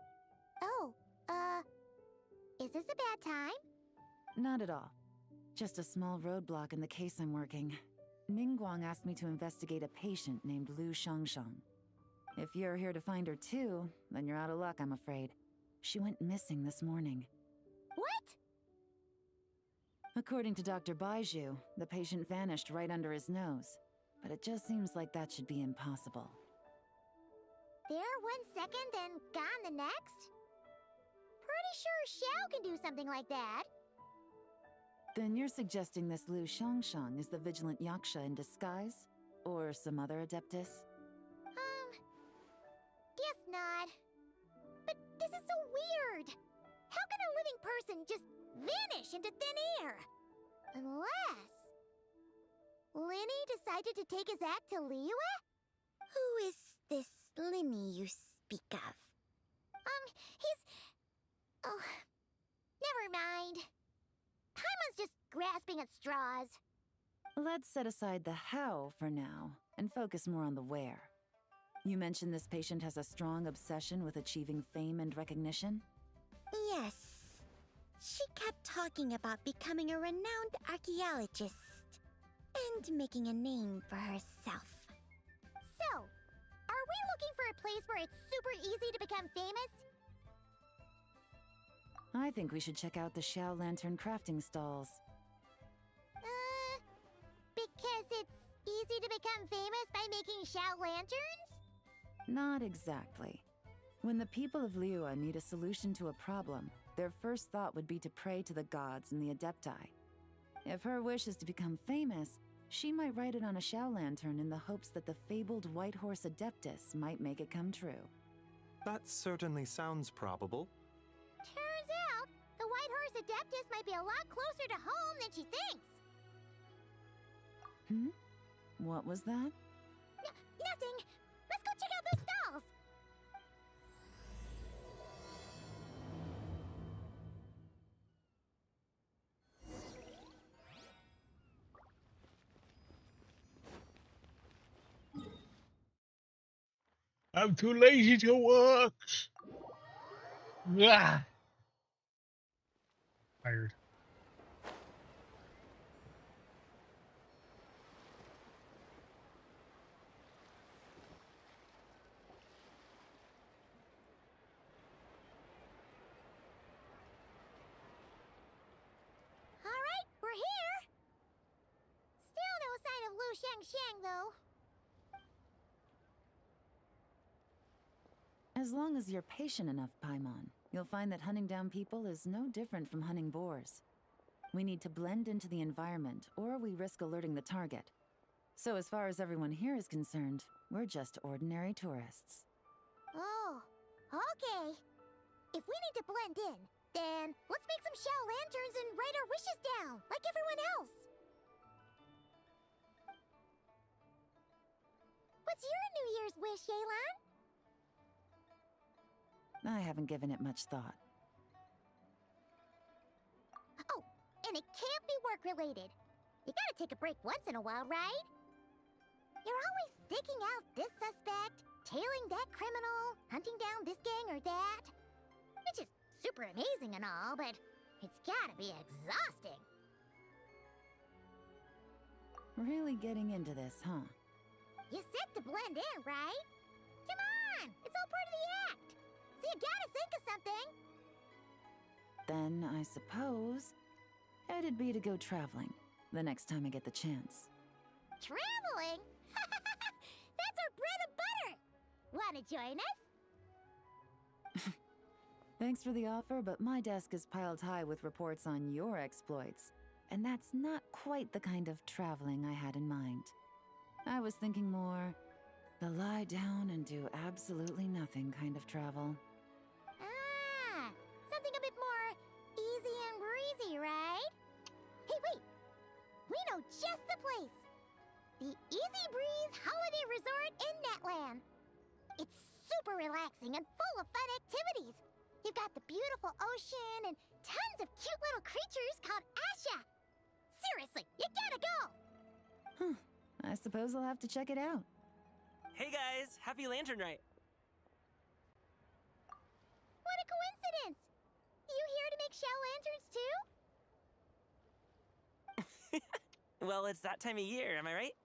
Oh, is this a bad time? Not at all. Just a small roadblock in the case I'm working. Ningguang asked me to investigate a patient named Lu Shangshang. If you're here to find her too, then you're out of luck, I'm afraid. She went missing this morning. What? According to Dr. Baiju, the patient vanished right under his nose. But it just seems like that should be impossible. There 1 second, then gone the next? Pretty sure Xiao can do something like that. Then you're suggesting this Lu Shangshang is the vigilant Yaksha in disguise? Or some other adeptus? Guess not. But this is so weird. How can a living person just vanish into thin air? Unless Linny decided to take his act to Liyue? Who is this Linny you speak of? He's... Oh, never mind. Paimon's just grasping at straws. Let's set aside the how for now and focus more on the where. You mentioned this patient has a strong obsession with achieving fame and recognition? Yes. She kept talking about becoming a renowned archaeologist and making a name for herself. So, are we looking for a place where it's super easy to become famous? I think we should check out the Xiao Lantern crafting stalls. Because it's easy to become famous by making Xiao lanterns? Not exactly. When the people of Liyue need a solution to a problem, their first thought would be to pray to the gods and the Adepti. If her wish is to become famous, she might write it on a Xiao lantern in the hopes that the fabled White Horse Adeptus might make it come true. That certainly sounds probable. Turns out, the White Horse Adeptus might be a lot closer to home than she thinks. What was that? Nothing! Let's go check out those stalls! I'm too lazy to work. Ah. Tired. Alright, we're here! Still no sign of Lu Shengsheng, though. As long as you're patient enough, Paimon, you'll find that hunting down people is no different from hunting boars. We need to blend into the environment, or we risk alerting the target. So as far as everyone here is concerned, we're just ordinary tourists. Oh, okay. If we need to blend in, then let's make some Xiao lanterns and write our wishes down, like everyone else. What's your New Year's wish, Yelan? I haven't given it much thought. Oh, and it can't be work-related. You gotta take a break once in a while, right? You're always staking out this suspect, tailing that criminal, hunting down this gang or that. Which is super amazing and all, but it's gotta be exhausting. Really getting into this, huh? You said to blend in, right? Come on! It's all part of the act! So you gotta think of something! Then, I suppose, it'd be to go traveling, the next time I get the chance. Traveling? That's our bread and butter! Wanna join us? Thanks for the offer, but my desk is piled high with reports on your exploits. And that's not quite the kind of traveling I had in mind. I was thinking more, the lie down and do absolutely nothing kind of travel. Ah, something a bit more easy and breezy, right? Hey, wait! We know just the place! The Easy Breeze Holiday Resort in Netland. It's super relaxing and full of fun activities. You've got the beautiful ocean and tons of cute little creatures called Asha. Seriously, you gotta go! I suppose I'll have to check it out. Hey guys, happy Lantern Night! What a coincidence! You here to make Xiao lanterns too? Well, it's that time of year, am I right?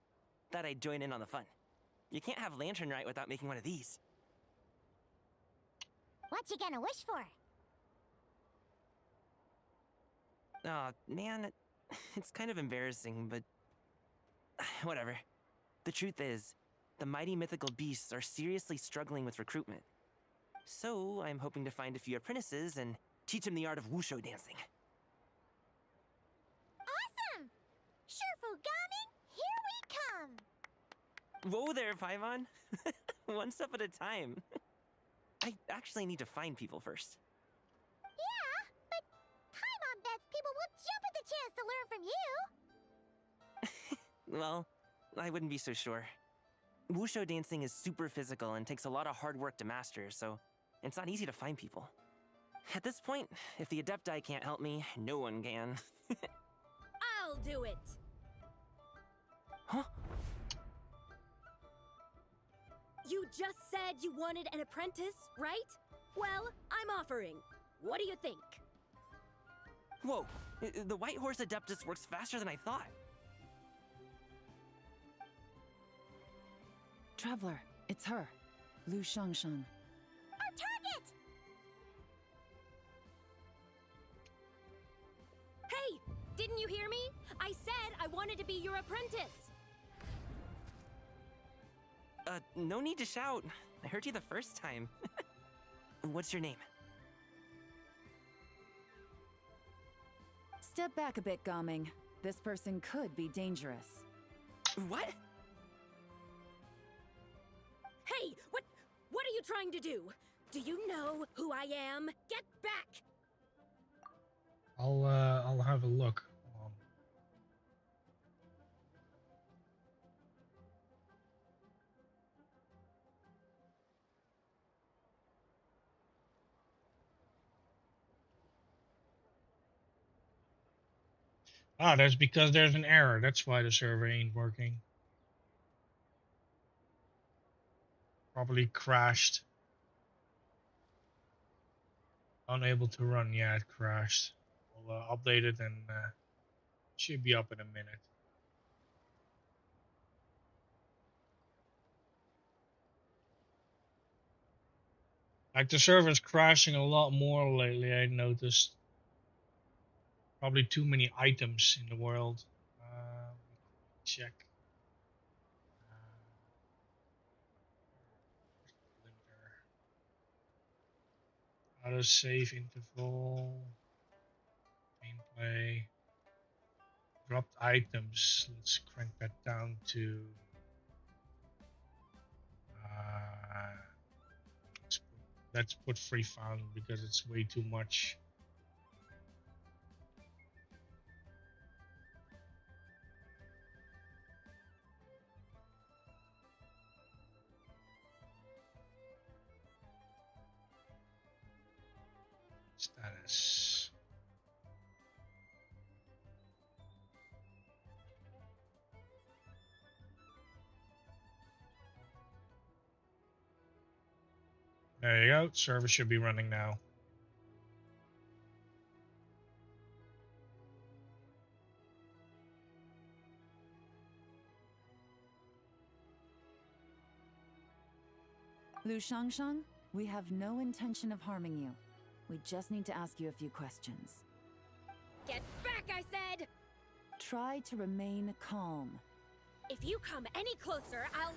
Thought I'd join in on the fun. You can't have Lantern Night without making one of these. What you gonna wish for? Aw, man, it's kind of embarrassing, but... whatever. The truth is, the mighty mythical beasts are seriously struggling with recruitment. So, I'm hoping to find a few apprentices and teach them the art of wushu dancing. Awesome! Shurfugami, here we come! Whoa there, Paimon! One step at a time. I actually need to find people first. Yeah, but Paimon bets people will jump at the chance to learn from you. Well, I wouldn't be so sure. Wushu dancing is super physical and takes a lot of hard work to master, so it's not easy to find people. At this point, if the Adepti can't help me, no one can. I'll do it! Huh? You just said you wanted an apprentice, right? Well, I'm offering. What do you think? Whoa, the White Horse Adeptus works faster than I thought. Traveler, it's her, Lu Shangshan. Our target! Hey! Didn't you hear me? I said I wanted to be your apprentice! No need to shout. I heard you the first time. What's your name? Step back a bit, Gaming. This person could be dangerous. What? Hey! What are you trying to do? Do you know who I am? Get back! I'll have a look. Ah, that's because there's an error. That's why the server ain't working. Probably crashed. Unable to run. Yeah, it crashed. We'll update it and should be up in a minute. Like the server's crashing a lot more lately, I noticed. Probably too many items in the world. Check. Auto save interval. Gameplay. Dropped items. Let's crank that down to. Let's put free found because it's way too much. Status. There you go. Server should be running now. Lu Shangshan, we have no intention of harming you. We just need to ask you a few questions. Get back, I said! Try to remain calm. If you come any closer, I'll...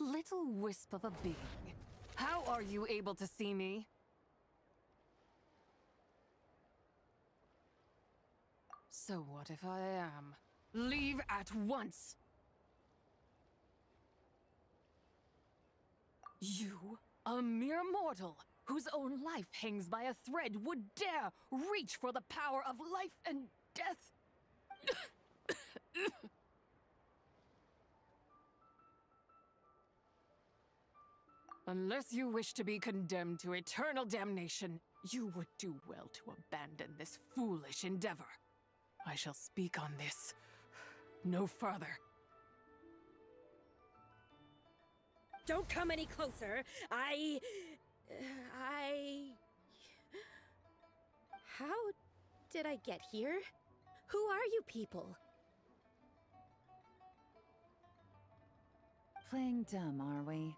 Little wisp of a being. How are you able to see me? So what if I am? Leave at once! You, a mere mortal, whose own life hangs by a thread, would dare reach for the power of life and death? Unless you wish to be condemned to eternal damnation, you would do well to abandon this foolish endeavor. I shall speak on this no further. Don't come any closer. How did I get here? Who are you people? Playing dumb, are we?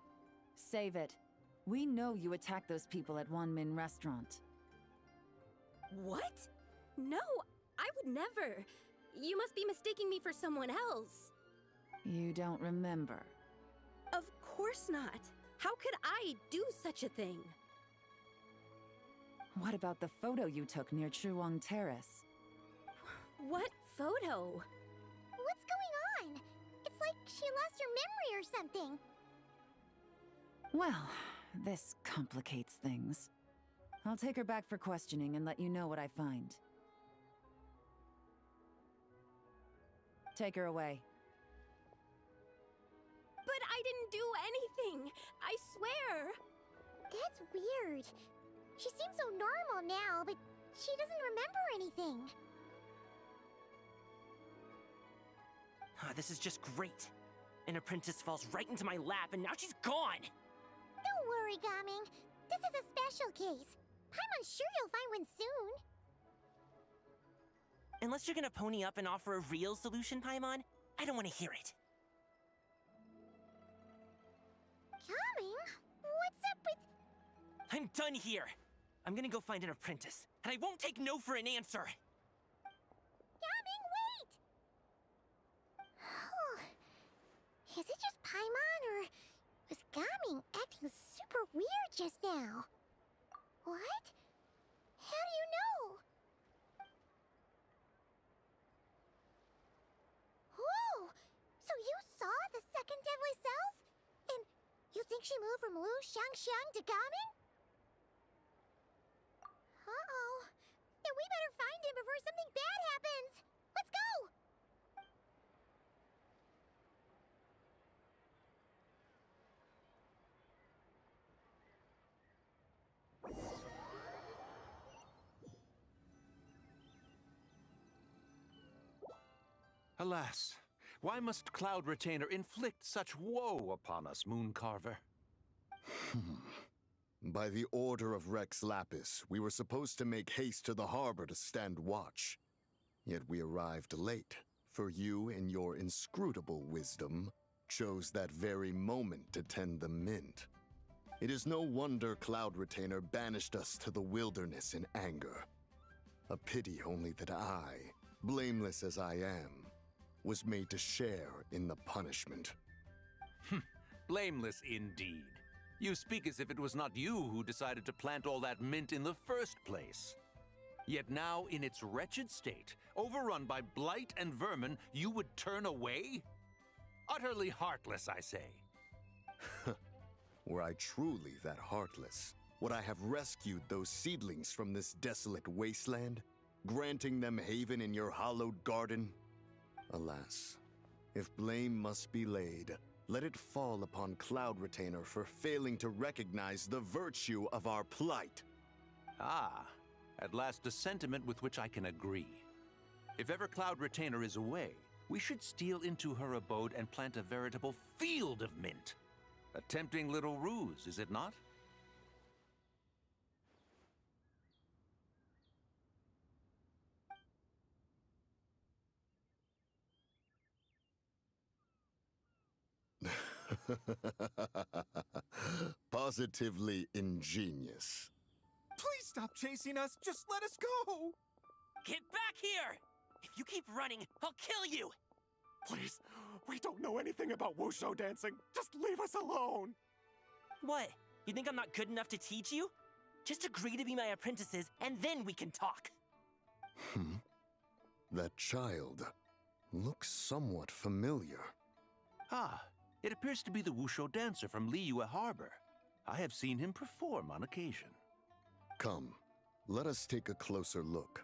Save it. We know you attacked those people at Wanmin Restaurant. What? No, I would never. You must be mistaking me for someone else. You don't remember? Of course not. How could I do such a thing? What about the photo you took near Chuang Terrace? What photo? What's going on? It's like she lost her memory or something. Well, this complicates things. I'll take her back for questioning and let you know what I find. Take her away. But I didn't do anything! I swear! That's weird. She seems so normal now, but she doesn't remember anything. This is just great. An apprentice falls right into my lap, and now she's gone! Don't worry, Gaming. This is a special case. I'm sure you'll find one soon. Unless you're gonna pony up and offer a real solution, Paimon, I don't want to hear it. Gaming? What's up with... I'm done here! I'm gonna go find an apprentice, and I won't take no for an answer! Gaming, wait! Is it just Paimon, or was Gaming acting super weird just now? What? How do you know? Whoa! So you saw the second deadly self? And you think she moved from Lu Xiangxiang to Gaming? Uh-oh. Then we better find him before something bad happens. Let's go! Alas, why must Cloud Retainer inflict such woe upon us, Mooncarver? By the order of Rex Lapis, we were supposed to make haste to the harbor to stand watch. Yet we arrived late, for you, in your inscrutable wisdom, chose that very moment to tend the mint. It is no wonder Cloud Retainer banished us to the wilderness in anger. A pity only that I, blameless as I am, was made to share in the punishment. Blameless indeed. You speak as if it was not you who decided to plant all that mint in the first place. Yet now, in its wretched state, overrun by blight and vermin, you would turn away? Utterly heartless, I say. Were I truly that heartless, would I have rescued those seedlings from this desolate wasteland, granting them haven in your hallowed garden? Alas, if blame must be laid, let it fall upon Cloud Retainer for failing to recognize the virtue of our plight. Ah, at last a sentiment with which I can agree. If ever Cloud Retainer is away, we should steal into her abode and plant a veritable field of mint. A tempting little ruse, is it not? Positively ingenious. Please stop chasing us. Just let us go. Get back here! If you keep running, I'll kill you! Please, we don't know anything about wushu dancing. Just leave us alone. What? You think I'm not good enough to teach you? Just agree to be my apprentices, and then we can talk. That child looks somewhat familiar. Ah, it appears to be the wushu dancer from Liyue Harbor. I have seen him perform on occasion. Come, let us take a closer look.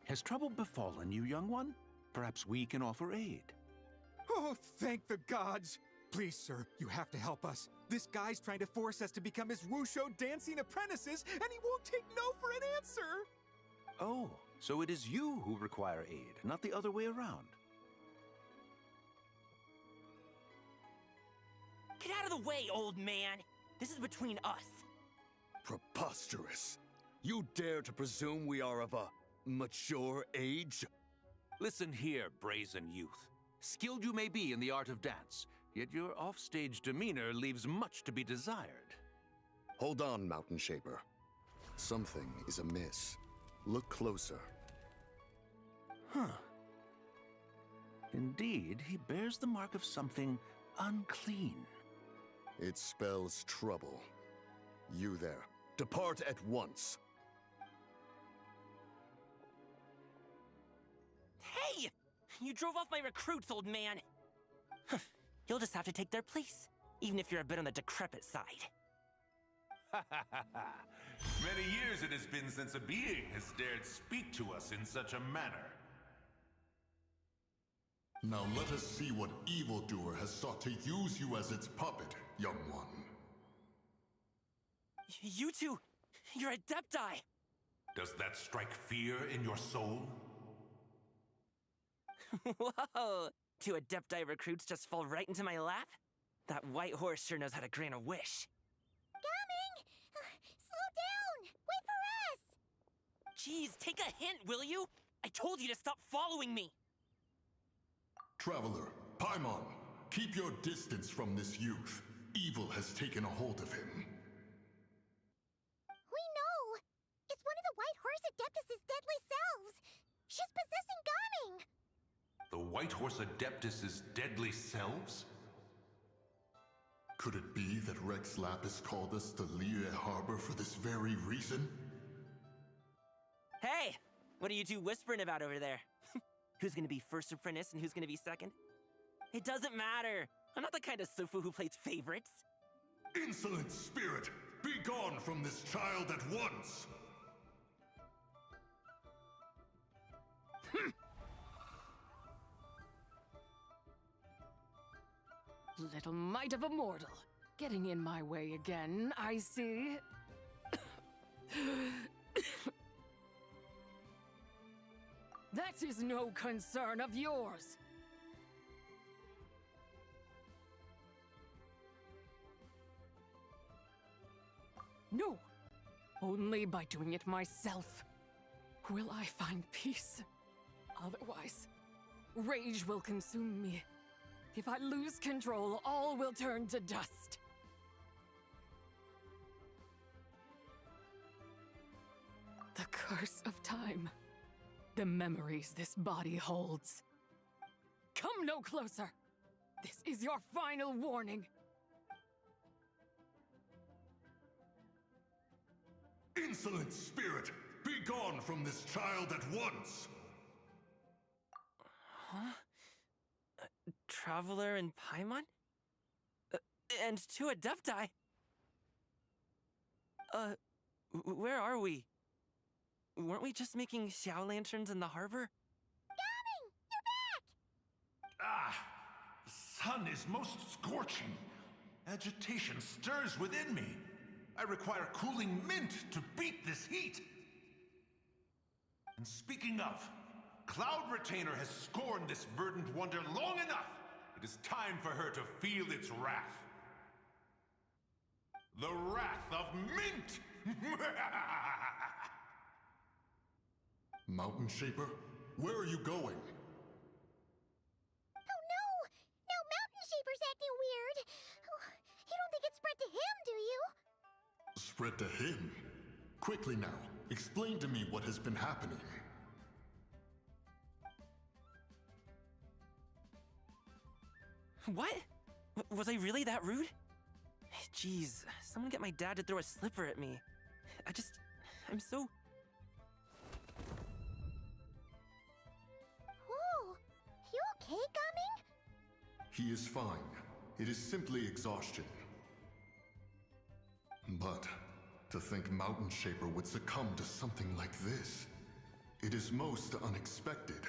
Has trouble befallen you, young one? Perhaps we can offer aid. Oh, thank the gods. Please, sir, you have to help us. This guy's trying to force us to become his wushu dancing apprentices, and he won't take no for an answer. Oh, so it is you who require aid, not the other way around. Get out of the way, old man! This is between us. Preposterous. You dare to presume we are of a mature age? Listen here, brazen youth. Skilled you may be in the art of dance, yet your offstage demeanor leaves much to be desired. Hold on, Mountain Shaper. Something is amiss. Look closer. Huh. Indeed, he bears the mark of something unclean. It spells trouble. You there, depart at once. Hey! You drove off my recruits, old man! You'll just have to take their place, even if you're a bit on the decrepit side. Many years it has been since a being has dared speak to us in such a manner. Now let us see what evildoer has sought to use you as its puppet, young one. You two, you're Adepti! Does that strike fear in your soul? Whoa! Two Adepti recruits just fall right into my lap? That white horse sure knows how to grant a wish. Coming! Slow down! Wait for us! Jeez, take a hint, will you? I told you to stop following me! Traveler, Paimon, keep your distance from this youth. Evil has taken a hold of him. We know! It's one of the White Horse Adeptus' deadly selves! She's possessing Gaming! The White Horse Adeptus' deadly selves? Could it be that Rex Lapis called us to Liyue Harbor for this very reason? Hey! What are you two whispering about over there? Who's gonna be first apprentice and who's gonna be second? It doesn't matter! I'm not the kind of Sufu who plays favorites. Insolent spirit! Be gone from this child at once! Little mite of a mortal. Getting in my way again, I see. That is no concern of yours. No, only by doing it myself will I find peace. Otherwise, rage will consume me. If I lose control, all will turn to dust. The curse of time. The memories this body holds. Come no closer! This is your final warning. Insolent spirit! Be gone from this child at once! Huh? Traveler and Paimon? And two Adepti? Where are we? Weren't we just making Xiao lanterns in the harbor? Gaming! You're back! Ah! The sun is most scorching. Agitation stirs within me. I require cooling mint to beat this heat. And speaking of, Cloud Retainer has scorned this verdant wonder long enough. It is time for her to feel its wrath. The wrath of mint! Mountain Shaper, where are you going? Oh no! Now Mountain Shaper's acting weird! You don't think it spread to him, do you? Spread to him? Quickly now, explain to me what has been happening. What? Was I really that rude? Jeez, someone get my dad to throw a slipper at me. I'm so... Whoa! You okay, Gaming? He is fine. It is simply exhaustion. But to think Mountain Shaper would succumb to something like this, it is most unexpected.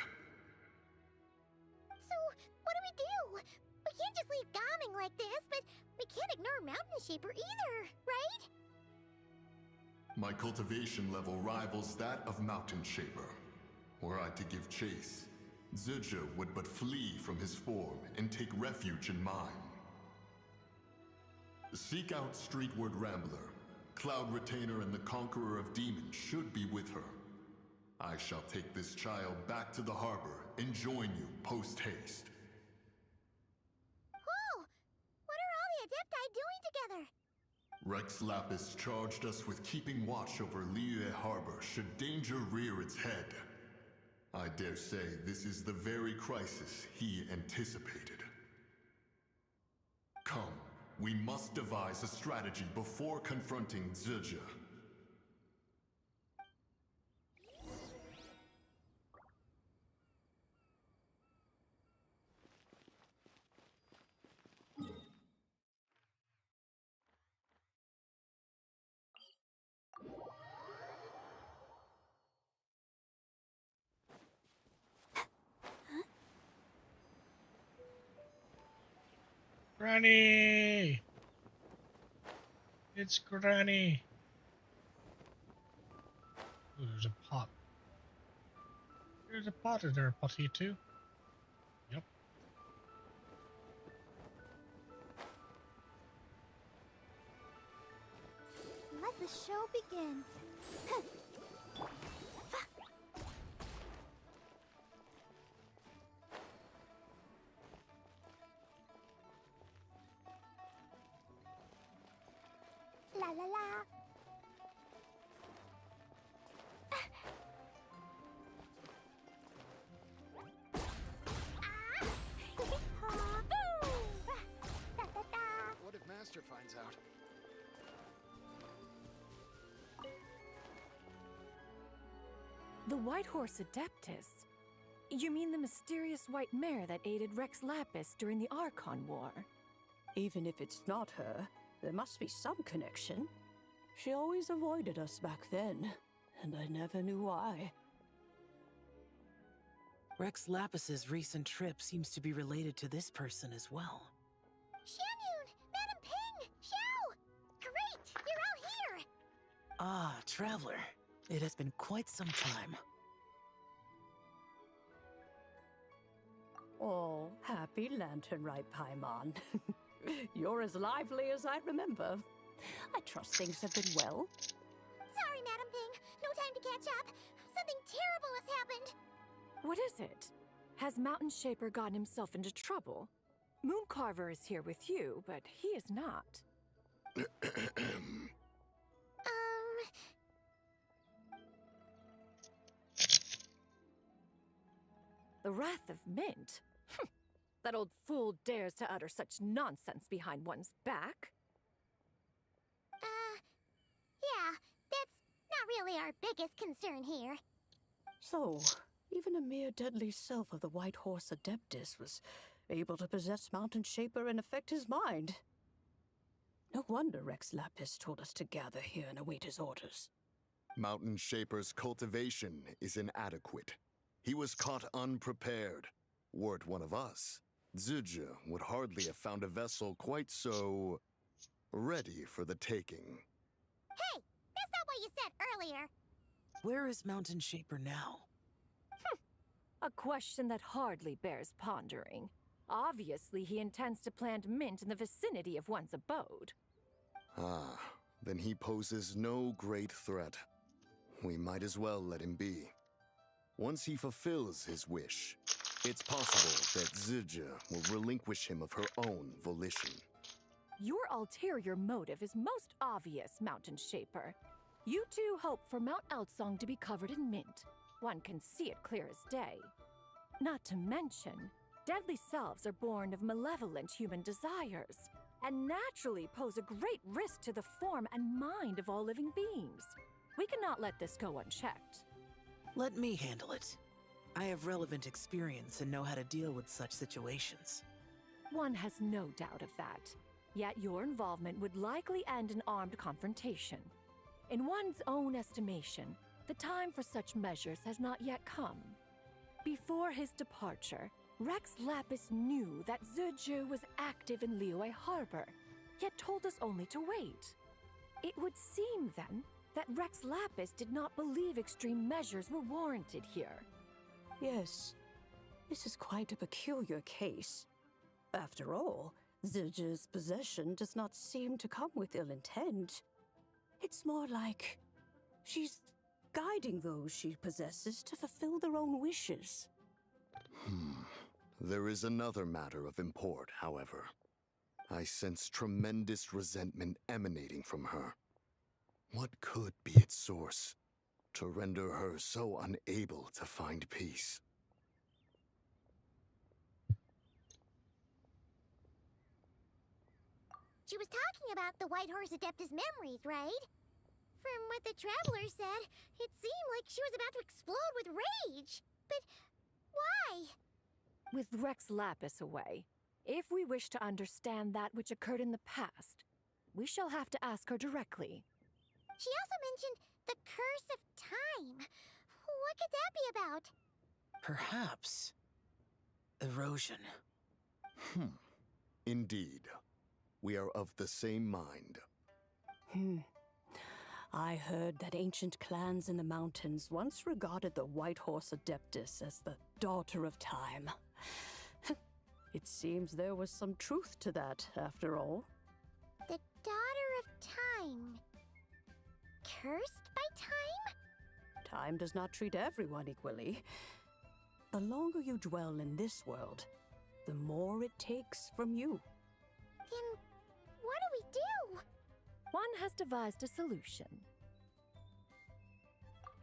So, what do? We can't just leave Gaming like this, but we can't ignore Mountain Shaper either, right? My cultivation level rivals that of Mountain Shaper. Were I to give chase, Zizha would but flee from his form and take refuge in mine. Seek out Streetward Rambler. Cloud Retainer and the Conqueror of Demons should be with her. I shall take this child back to the harbor and join you post-haste. Whoa! What are all the Adepti doing together? Rex Lapis charged us with keeping watch over Liyue Harbor should danger rear its head. I dare say this is the very crisis he anticipated. Come, we must devise a strategy before confronting Zilja. Granny! It's Granny! Ooh, there's a pot. There's a pot. Is there a pot here too? Yep. Let the show begin. La la la. What if Master finds out? The White Horse Adeptus? You mean the mysterious white mare that aided Rex Lapis during the Archon War? Even if it's not her, there must be some connection. She always avoided us back then, and I never knew why. Rex Lapis's recent trip seems to be related to this person as well. Shanyun! Madam Ping! Xiao! Great! You're all here! Ah, Traveler. It has been quite some time. Oh, happy Lantern-Rite Paimon. You're as lively as I remember. I trust things have been well. Sorry, Madam Ping. No time to catch up. Something terrible has happened. What is it? Has Mountain Shaper gotten himself into trouble? Mooncarver is here with you, but he is not. The Wrath of Mint? That old fool dares to utter such nonsense behind one's back. Yeah, that's not really our biggest concern here. So, even a mere deadly self of the White Horse Adeptus was able to possess Mountain Shaper and affect his mind. No wonder Rex Lapis told us to gather here and await his orders. Mountain Shaper's cultivation is inadequate. He was caught unprepared. Were it one of us, Zilja would hardly have found a vessel quite so ready for the taking. Hey, that's not what you said earlier. Where is Mountain Shaper now? A question that hardly bears pondering. Obviously, he intends to plant mint in the vicinity of one's abode. Ah, then he poses no great threat. We might as well let him be. Once he fulfills his wish, it's possible that Zilja will relinquish him of her own volition. Your ulterior motive is most obvious, Mountain Shaper. You two hope for Mount Outsong to be covered in mint. One can see it clear as day. Not to mention, deadly selves are born of malevolent human desires, and naturally pose a great risk to the form and mind of all living beings. We cannot let this go unchecked. Let me handle it. I have relevant experience and know how to deal with such situations. One has no doubt of that. Yet your involvement would likely end in armed confrontation. In one's own estimation, the time for such measures has not yet come. Before his departure, Rex Lapis knew that Zilja was active in Liyue Harbor, yet told us only to wait. It would seem, then, that Rex Lapis did not believe extreme measures were warranted here. Yes, this is quite a peculiar case. After all, Zilja's possession does not seem to come with ill intent. It's more like she's guiding those she possesses to fulfill their own wishes. There is another matter of import, however. I sense tremendous resentment emanating from her. What could be its source? to render her so unable to find peace. She was talking about the White Horse Adeptus memories, right? From what the Traveler said, it seemed like she was about to explode with rage. But why? With Rex Lapis away, if we wish to understand that which occurred in the past, we shall have to ask her directly. She also mentioned the Curse of Time. What could that be about? Perhaps erosion. Indeed. We are of the same mind. I heard that ancient clans in the mountains once regarded the White Horse Adeptus as the daughter of time. It seems there was some truth to that, after all. The Daughter of Time. Cursed by time? Time does not treat everyone equally. The longer you dwell in this world, the more it takes from you. Then what do we do? One has devised a solution.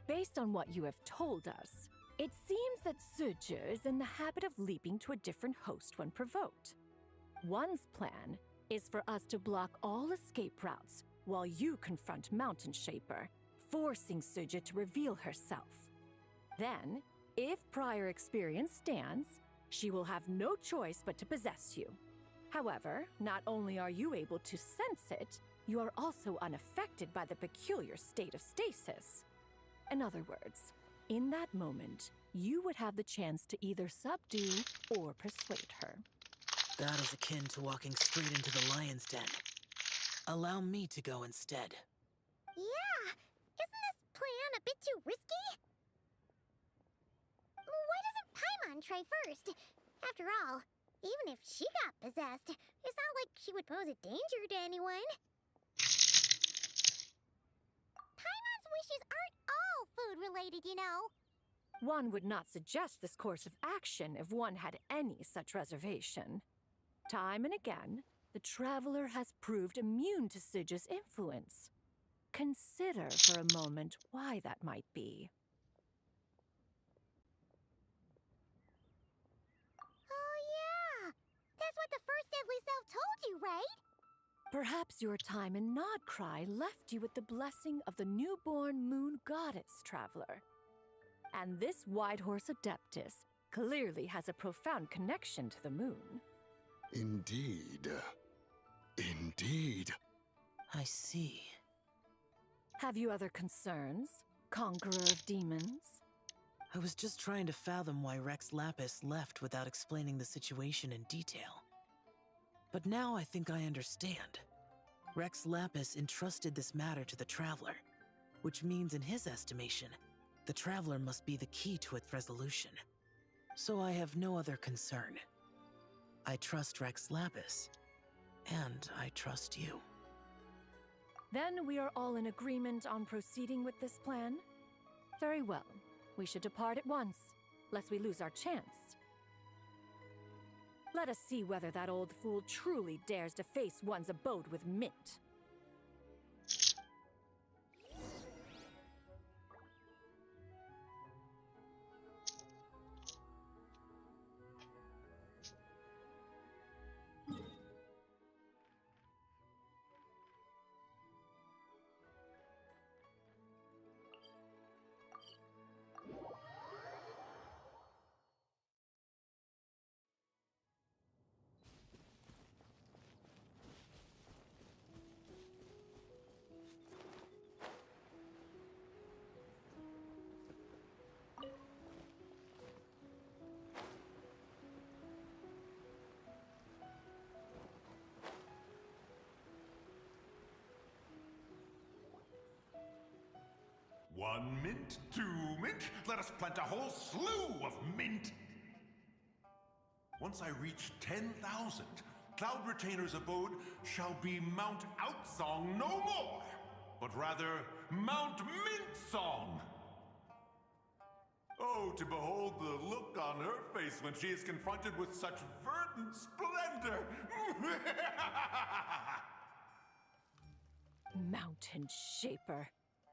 Based on what you have told us, it seems that Suju is in the habit of leaping to a different host when provoked. One's plan is for us to block all escape routes while you confront Mountain Shaper, forcing Suju to reveal herself. Then, if prior experience stands, she will have no choice but to possess you. However, not only are you able to sense it, you are also unaffected by the peculiar state of stasis. In other words, in that moment, you would have the chance to either subdue or persuade her. That is akin to walking straight into the lion's den. Allow me to go instead. Yeah! Isn't this plan a bit too risky? Why doesn't Paimon try first? After all, even if she got possessed, it's not like she would pose a danger to anyone. Paimon's wishes aren't all food-related, you know. One would not suggest this course of action if one had any such reservation. Time and again, the Traveler has proved immune to Suju's influence. Consider for a moment why that might be. Oh yeah! That's what the first Deadly Self told you, right? Perhaps your time in Nodcry left you with the blessing of the newborn moon goddess, Traveler. And this White Horse Adeptus clearly has a profound connection to the moon. Indeed. Indeed. I see. Have you other concerns, Conqueror of Demons? I was just trying to fathom why Rex Lapis left without explaining the situation in detail. But now I think I understand. Rex Lapis entrusted this matter to the Traveler, which means in his estimation, the Traveler must be the key to its resolution. So I have no other concern. I trust Rex Lapis, and I trust you. Then we are all in agreement on proceeding with this plan? Very well. We should depart at once, lest we lose our chance. Let us see whether that old fool truly dares to face one's abode with Mint. One mint, 2 mint, let us plant a whole slew of mint! Once I reach 10,000, Cloud Retainer's abode shall be Mount Outsong no more, but rather Mount Mintsong! Oh, to behold the look on her face when she is confronted with such verdant splendor! Mountain Shaper.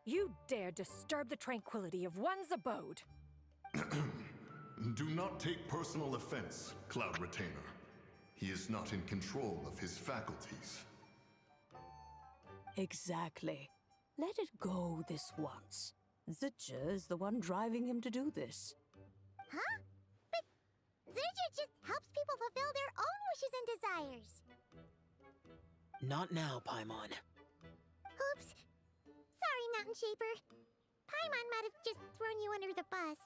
You dare disturb the tranquility of one's abode. Do not take personal offense, Cloud Retainer. He is not in control of his faculties. Exactly. Let it go this once. Zidja is the one driving him to do this. Huh? But Zidja just helps people fulfill their own wishes and desires. Not now, Paimon. Oops. Sorry, Mountain Shaper. Paimon might have just thrown you under the bus.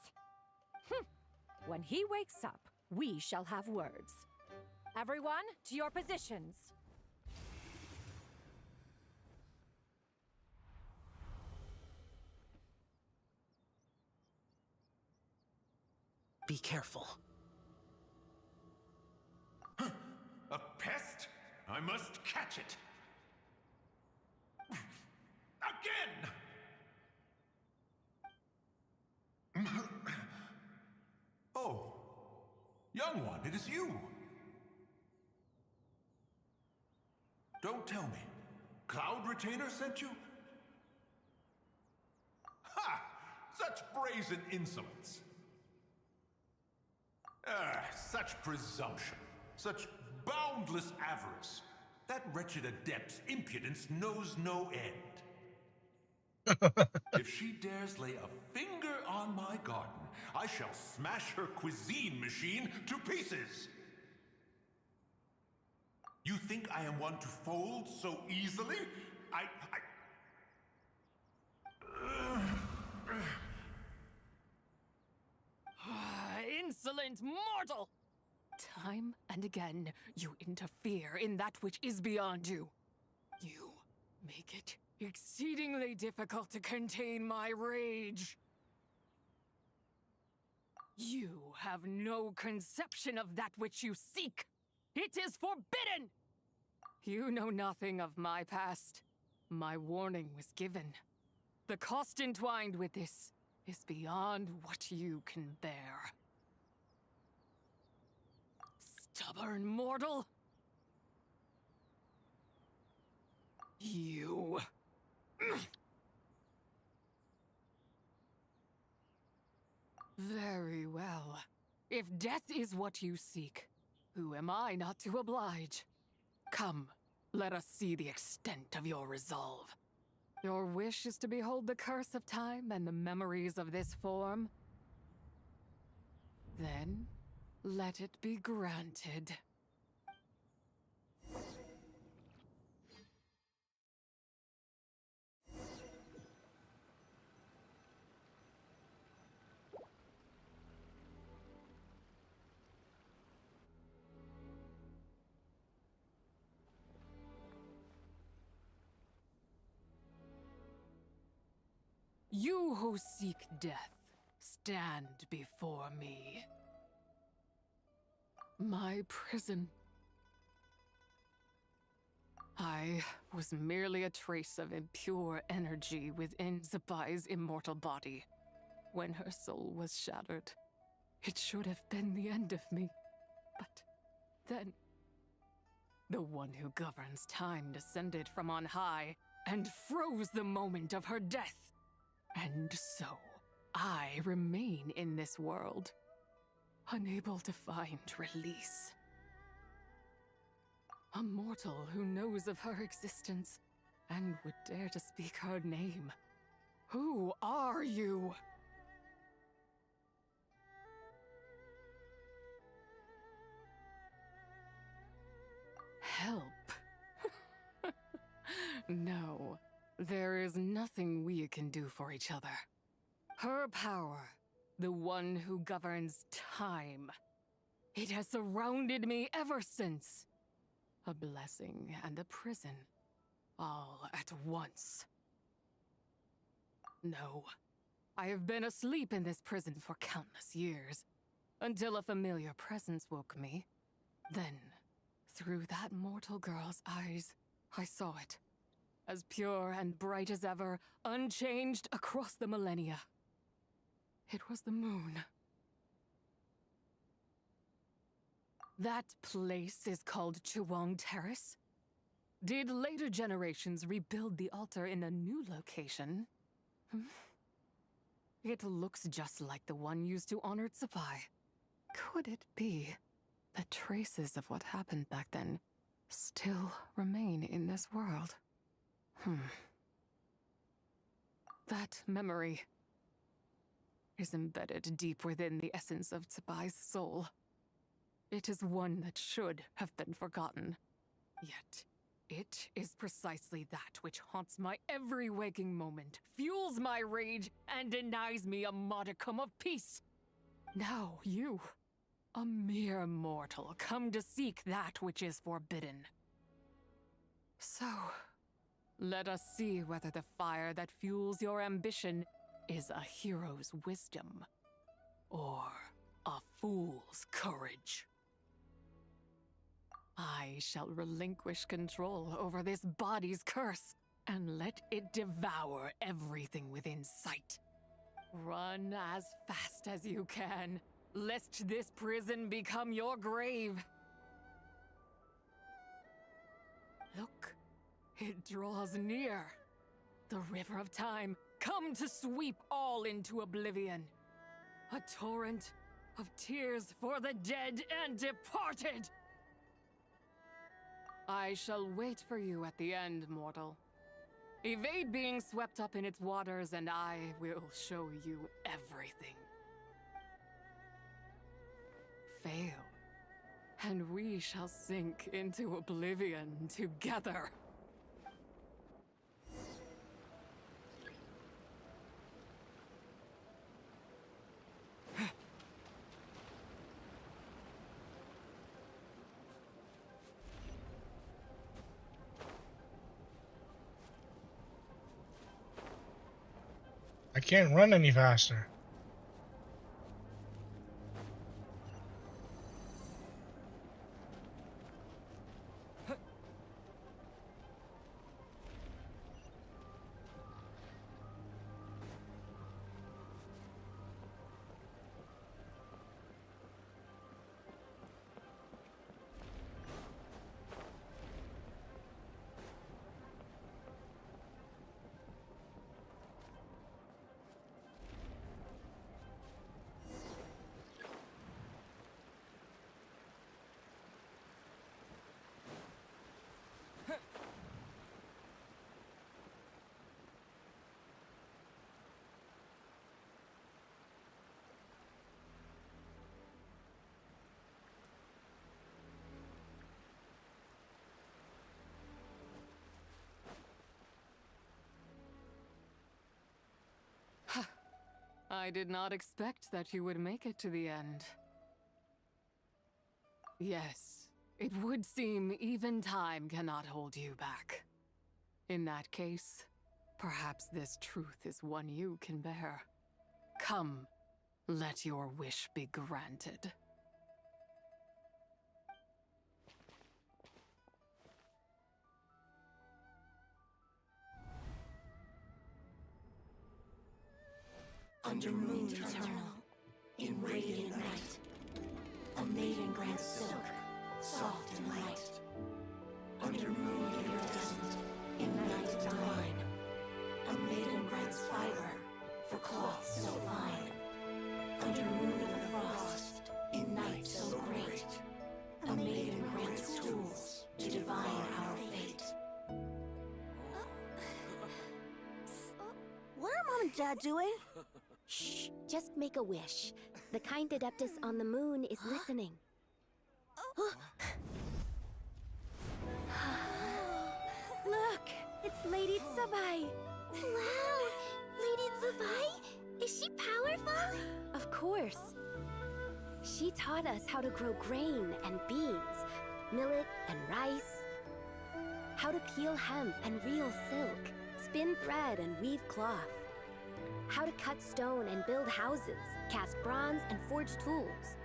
When he wakes up, we shall have words. Everyone, to your positions. Be careful. A pest? I must catch it. Again! Oh, young one, it is you. Don't tell me. Cloud Retainer sent you? Ha! Such brazen insolence. Such presumption. Such boundless avarice. That wretched adept's impudence knows no end. If she dares lay a finger on my garden, I shall smash her cuisine machine to pieces. You think I am one to fold so easily? Insolent mortal! Time and again, you interfere in that which is beyond you. You make it exceedingly difficult to contain my rage. You have no conception of that which you seek. It is forbidden! You know nothing of my past. My warning was given. The cost entwined with this is beyond what you can bear. Stubborn mortal! You... Very well. If death is what you seek, who am I not to oblige? Come, let us see the extent of your resolve. Your wish is to behold the curse of time and the memories of this form? Then, let it be granted. You who seek death, stand before me. My prison. I was merely a trace of impure energy within Zabai's immortal body. When her soul was shattered, it should have been the end of me. But then, the one who governs time descended from on high and froze the moment of her death. And so, I remain in this world, unable to find release. A mortal who knows of her existence and would dare to speak her name. Who are you? Help? No. There is nothing we can do for each other. Her power, the one who governs time, it has surrounded me ever since. A blessing and a prison, all at once. No, I have been asleep in this prison for countless years, until a familiar presence woke me. Then, through that mortal girl's eyes, I saw it. As pure and bright as ever, unchanged across the millennia. It was the moon. That place is called Chuang Terrace. Did later generations rebuild the altar in a new location? It looks just like the one used to honor Tsupai. Could it be that traces of what happened back then still remain in this world? That memory is embedded deep within the essence of Tsubai's soul. It is one that should have been forgotten. Yet, it is precisely that which haunts my every waking moment, fuels my rage, and denies me a modicum of peace. Now you, a mere mortal, come to seek that which is forbidden. So, let us see whether the fire that fuels your ambition is a hero's wisdom or a fool's courage. I shall relinquish control over this body's curse and let it devour everything within sight. Run as fast as you can, lest this prison become your grave. Look, it draws near. The river of time, come to sweep all into oblivion. A torrent of tears for the dead and departed. I shall wait for you at the end, mortal. Evade being swept up in its waters, and I will show you everything. Fail, and we shall sink into oblivion together. I can't run any faster. I did not expect that you would make it to the end. Yes, it would seem even time cannot hold you back. In that case, perhaps this truth is one you can bear. Come, let your wish be granted. Under moon eternal, in radiant night, a maiden grants silk, soft and light. Under moon iridescent, in night divine, a maiden grants fiber for cloth so fine. Under moon of frost, in night so great, a maiden grants tools to divine our fate. What are Mom and Dad doing? Shh, just make a wish. The kind Adeptus on the moon is listening. Look, it's Lady Tsubai. Wow, Lady Tsubai? Is she powerful? Of course. She taught us how to grow grain and beans, millet and rice, how to peel hemp and reel silk, spin thread and weave cloth, how to cut stone and build houses, cast bronze and forge tools.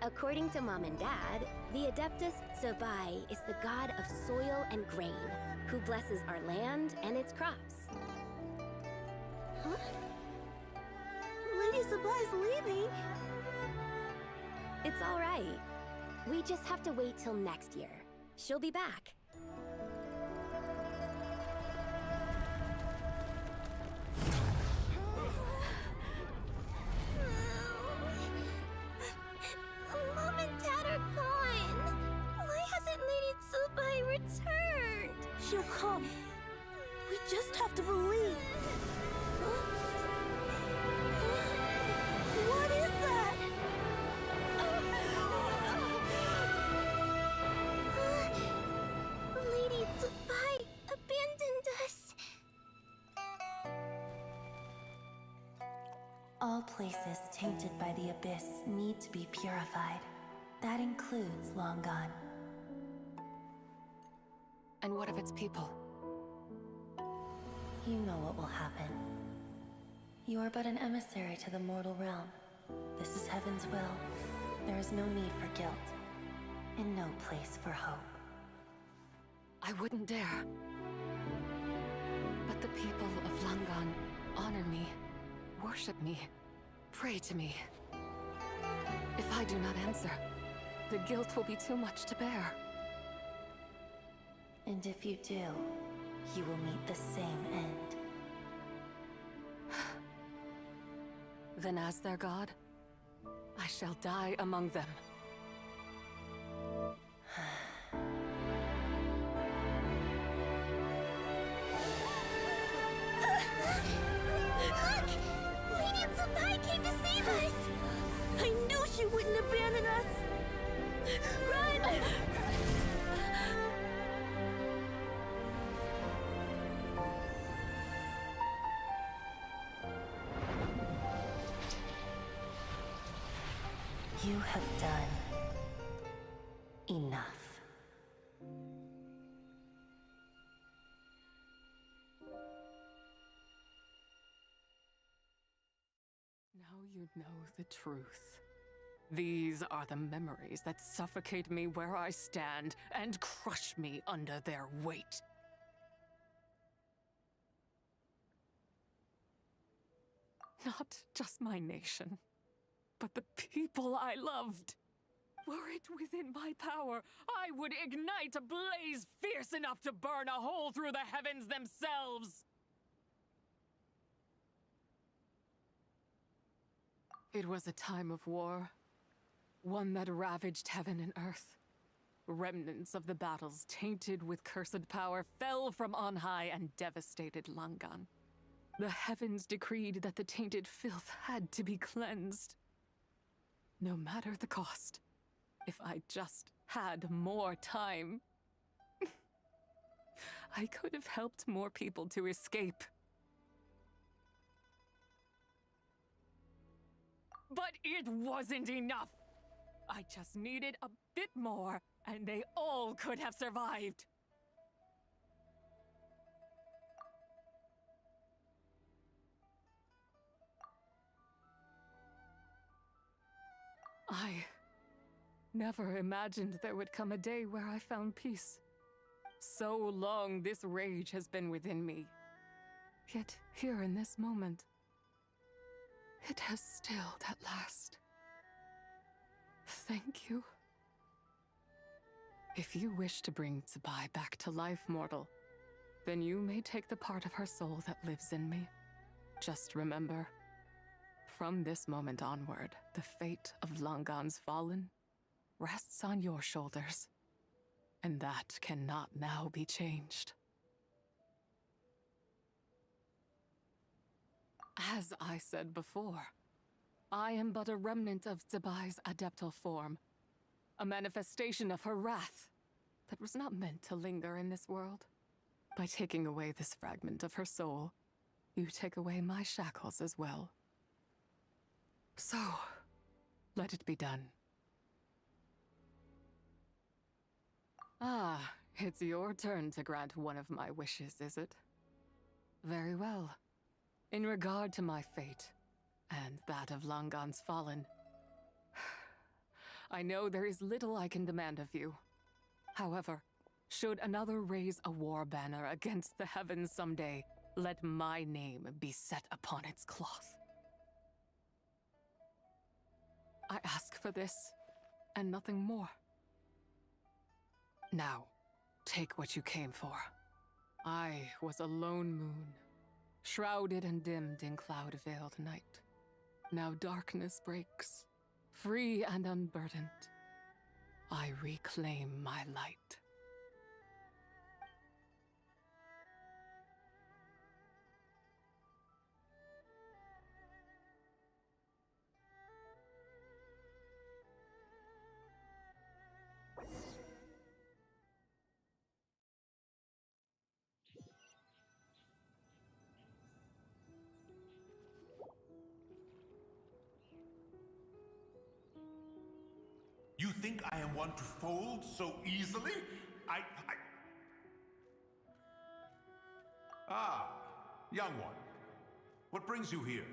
According to Mom and Dad, the Adeptus Tsubai is the god of soil and grain, who blesses our land and its crops. Huh? Lady Tsubai's leaving. It's all right. We just have to wait till next year. She'll be back. returned! She'll come. We just have to believe. What is that? Lady Dubai abandoned us. All places tainted by the Abyss need to be purified. That includes Longon. And what of its people? You know what will happen. You are but an emissary to the mortal realm. This is Heaven's will. There is no need for guilt, and no place for hope. I wouldn't dare. But the people of Langan honor me, worship me, pray to me. If I do not answer, the guilt will be too much to bear. And if you do, you will meet the same end. Then as their god, I shall die among them. Look! Lady Tsubai came to save us! I knew she wouldn't abandon us! Run! You have done enough. Now you know the truth. These are the memories that suffocate me where I stand and crush me under their weight. Not just my nation, but the people I loved. Were it within my power, I would ignite a blaze fierce enough to burn a hole through the heavens themselves. It was a time of war, one that ravaged heaven and earth. Remnants of the battles tainted with cursed power fell from on high and devastated Langan. The heavens decreed that the tainted filth had to be cleansed. No matter the cost, if I just had more time, I could have helped more people to escape. But it wasn't enough! I just needed a bit more, and they all could have survived. I never imagined there would come a day where I found peace. So long this rage has been within me. Yet here in this moment, it has stilled at last. Thank you. If you wish to bring Tsubai back to life, mortal, then you may take the part of her soul that lives in me. Just remember, from this moment onward, the fate of Langan's fallen rests on your shoulders, and that cannot now be changed. As I said before, I am but a remnant of Tsubai's adeptal form, a manifestation of her wrath that was not meant to linger in this world. By taking away this fragment of her soul, you take away my shackles as well. So, let it be done. Ah, it's your turn to grant one of my wishes, is it? Very well. In regard to my fate, and that of Langan's fallen, I know there is little I can demand of you. However, should another raise a war banner against the heavens someday, let my name be set upon its cloth. I ask for this, and nothing more. Now, take what you came for. I was a lone moon, shrouded and dimmed in cloud-veiled night. Now darkness breaks, free and unburdened. I reclaim my light. one to fold so easily? Ah, young one. What brings you here?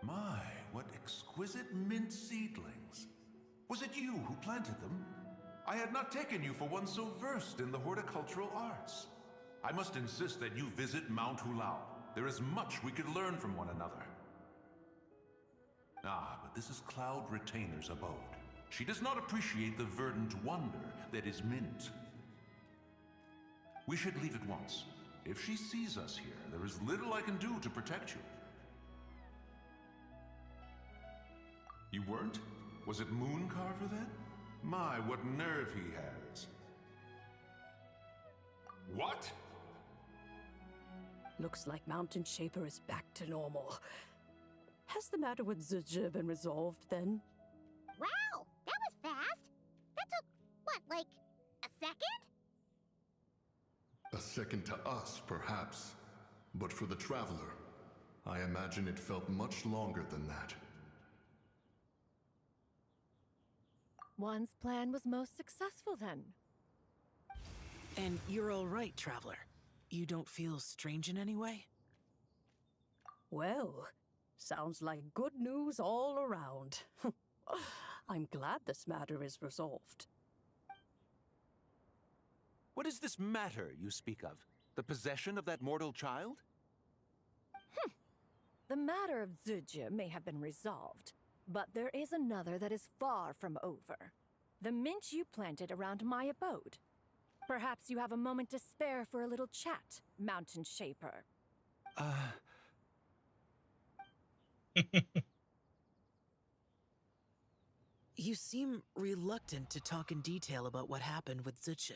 My, what exquisite mint seedlings. Was it you who planted them? I had not taken you for one so versed in the horticultural arts. I must insist that you visit Mount Hulao. There is much we could learn from one another. Ah, but this is Cloud Retainer's abode. She does not appreciate the verdant wonder that is mint. We should leave at once. If she sees us here, there is little I can do to protect you. You weren't? Was it Mooncarver then? My, what nerve he has. What? Looks like Mountain Shaper is back to normal. Has the matter with Zizhi been resolved then? Wow, that was fast. That took, what, like a second? A second to us, perhaps. But for the Traveler, I imagine it felt much longer than that. One's plan was most successful then. And you're all right, Traveler. You don't feel strange in any way? Well, sounds like good news all around. I'm glad this matter is resolved. What is this matter you speak of? The possession of that mortal child? The matter of Zizhi may have been resolved, but there is another that is far from over. The mint you planted around my abode. Perhaps you have a moment to spare for a little chat, Mountain Shaper. You seem reluctant to talk in detail about what happened with Zizhi.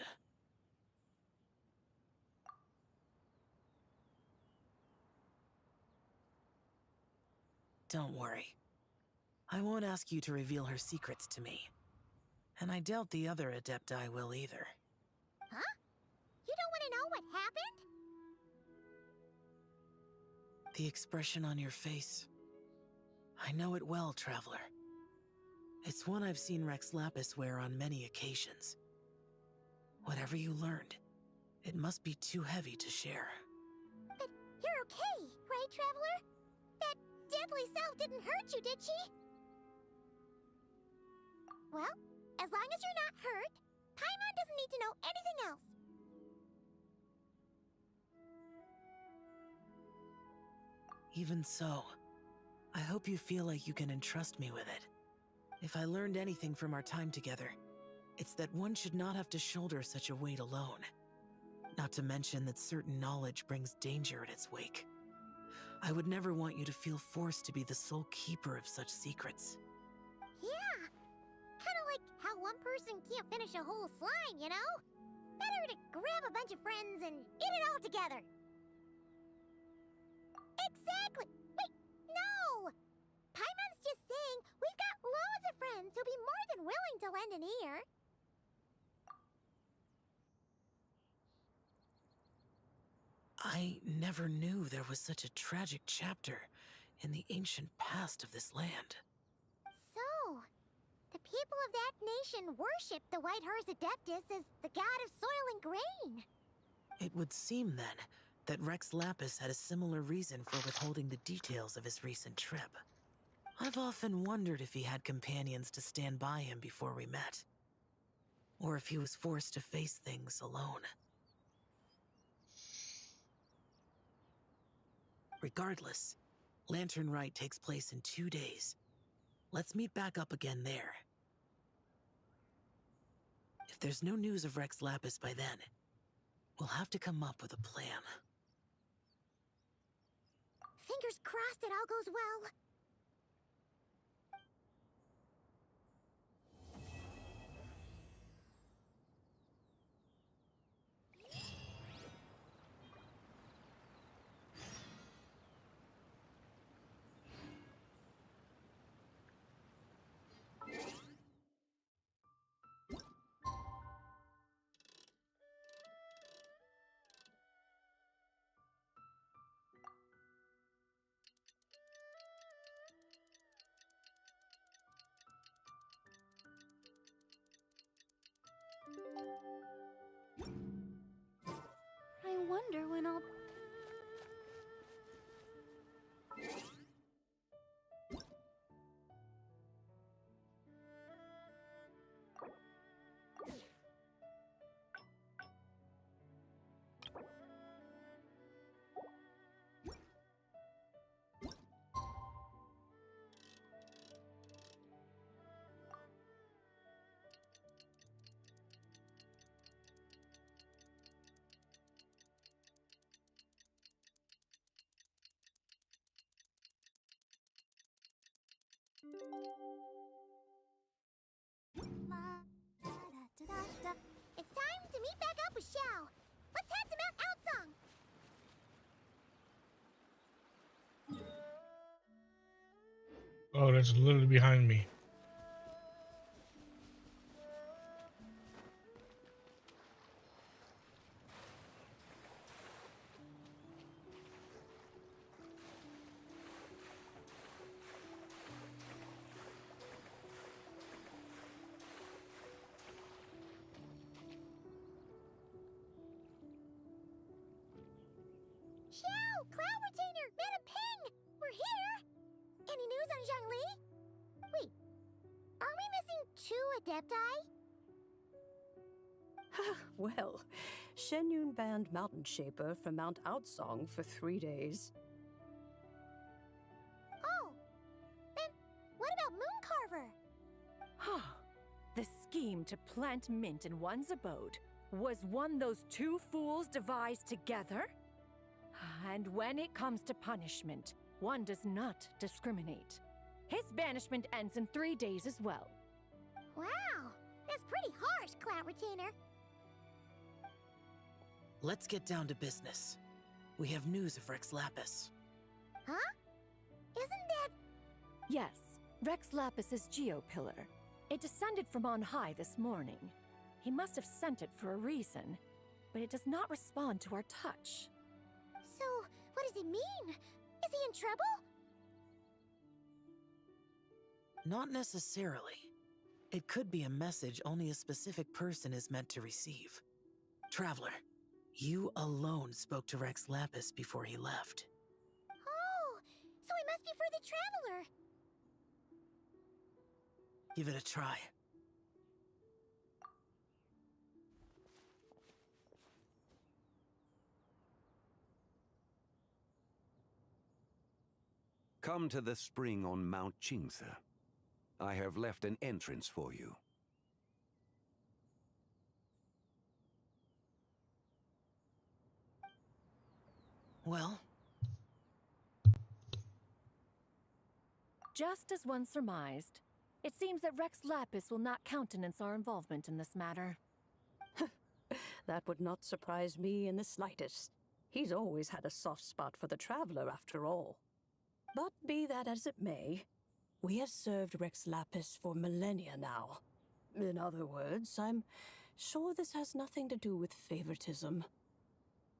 Don't worry. I won't ask you to reveal her secrets to me. And I doubt the other Adepti will either. Huh? You don't want to know what happened? The expression on your face. I know it well, Traveler. It's one I've seen Rex Lapis wear on many occasions. Whatever you learned, it must be too heavy to share. But you're okay, right, Traveler? That deadly self didn't hurt you, did she? Well, as long as you're not hurt, Paimon doesn't need to know anything else. Even so, I hope you feel like you can entrust me with it. If I learned anything from our time together, it's that one should not have to shoulder such a weight alone. Not to mention that certain knowledge brings danger in its wake. I would never want you to feel forced to be the sole keeper of such secrets. Yeah. Kind of like how one person can't finish a whole slime, you know? Better to grab a bunch of friends and eat it all together. Exactly! Wait, no! Paimon's just saying we've got loads of friends who'll be more than willing to lend an ear. I never knew there was such a tragic chapter in the ancient past of this land. So, the people of that nation worship the White Horse Adeptus as the god of soil and grain. It would seem, then, that Rex Lapis had a similar reason for withholding the details of his recent trip. I've often wondered if he had companions to stand by him before we met. Or if he was forced to face things alone. Regardless, Lantern Rite takes place in 2 days. Let's meet back up again there. If there's no news of Rex Lapis by then, we'll have to come up with a plan. Fingers crossed it all goes well. It's time to meet back up with Xiao. Let's head to Mount Outsong. Oh, that's literally behind me. Xiao, Cloud Retainer, Mana Ping! We're here! Any news on Zhongli? Wait, are we missing 2 Adepti? Well, Shenyun banned Mountain Shaper from Mount Outsong for 3 days. Oh, then what about Mooncarver? The scheme to plant mint in one's abode was one those 2 fools devised together? And when it comes to punishment, one does not discriminate. His banishment ends in 3 days as well. Wow, that's pretty harsh, Cloud Retainer. Let's get down to business. We have news of Rex Lapis. Huh? Isn't that... Yes, Rex Lapis's Geopillar. It descended from on high this morning. He must have sent it for a reason, but it does not respond to our touch. So, what does it mean? Is he in trouble? Not necessarily. It could be a message only a specific person is meant to receive. Traveler, you alone spoke to Rex Lapis before he left. Oh, so it must be for the Traveler. Give it a try. Come to the spring on Mount Qingse. I have left an entrance for you. Well? Just as one surmised, it seems that Rex Lapis will not countenance our involvement in this matter. That would not surprise me in the slightest. He's always had a soft spot for the Traveler, after all. But be that as it may, we have served Rex Lapis for millennia now. In other words, I'm sure this has nothing to do with favoritism.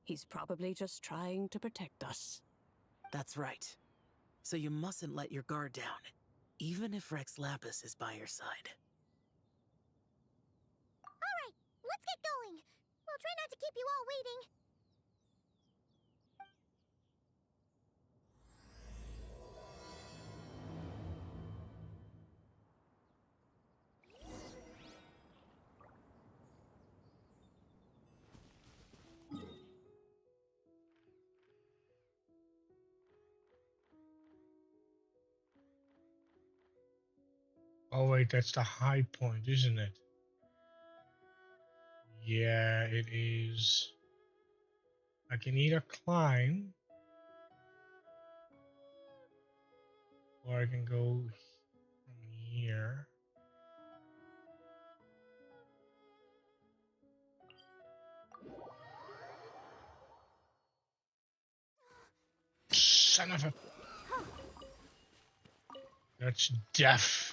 He's probably just trying to protect us. That's right. So you mustn't let your guard down, even if Rex Lapis is by your side. All right, let's get going. We'll try not to keep you all waiting. Oh wait, that's the high point, isn't it? Yeah, it is. I can either climb, or I can go from here. Son of a... That's death.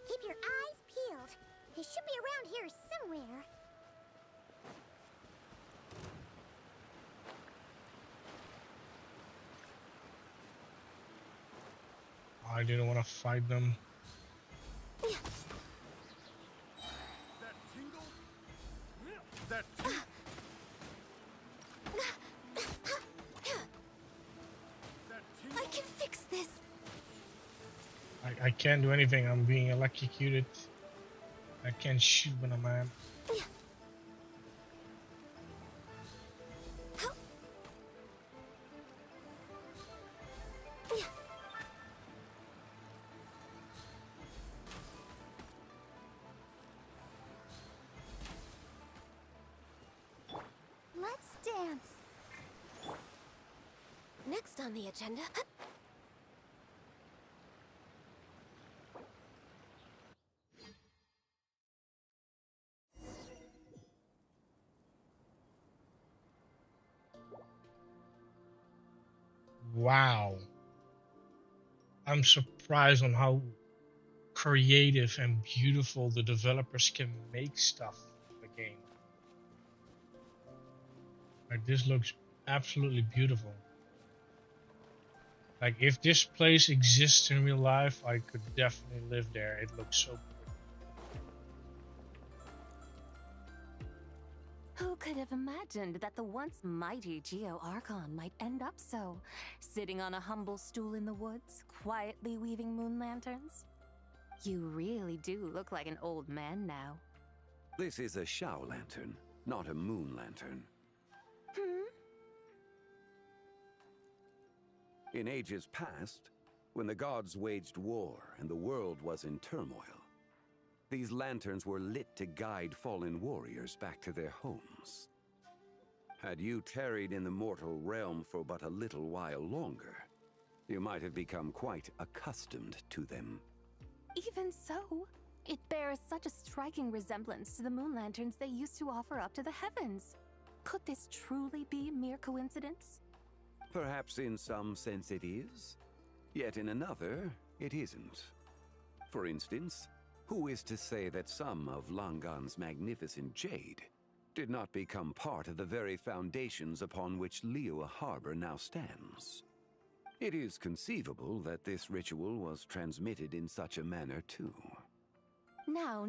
Keep your eyes peeled. He should be around here somewhere. I didn't want to fight them. That tingle? I can't do anything. I'm being electrocuted. I can't shoot when I'm at. Let's dance. Next on the agenda. Wow. I'm surprised on how creative and beautiful the developers can make stuff in the game. Like, this looks absolutely beautiful. Like, if this place exists in real life, I could definitely live there. It looks so pretty. Who could have imagined that the once mighty Geo Archon might end up so, sitting on a humble stool in the woods, quietly weaving moon lanterns? You really do look like an old man now. This is a Shao lantern, not a moon lantern. In ages past, when the gods waged war and the world was in turmoil, these lanterns were lit to guide fallen warriors back to their homes. Had you tarried in the mortal realm for but a little while longer, you might have become quite accustomed to them. Even so, it bears such a striking resemblance to the moon lanterns they used to offer up to the heavens. Could this truly be mere coincidence? Perhaps in some sense it is, yet in another, it isn't. For instance, who is to say that some of Langan's magnificent jade did not become part of the very foundations upon which Liyue Harbor now stands? It is conceivable that this ritual was transmitted in such a manner too. Now,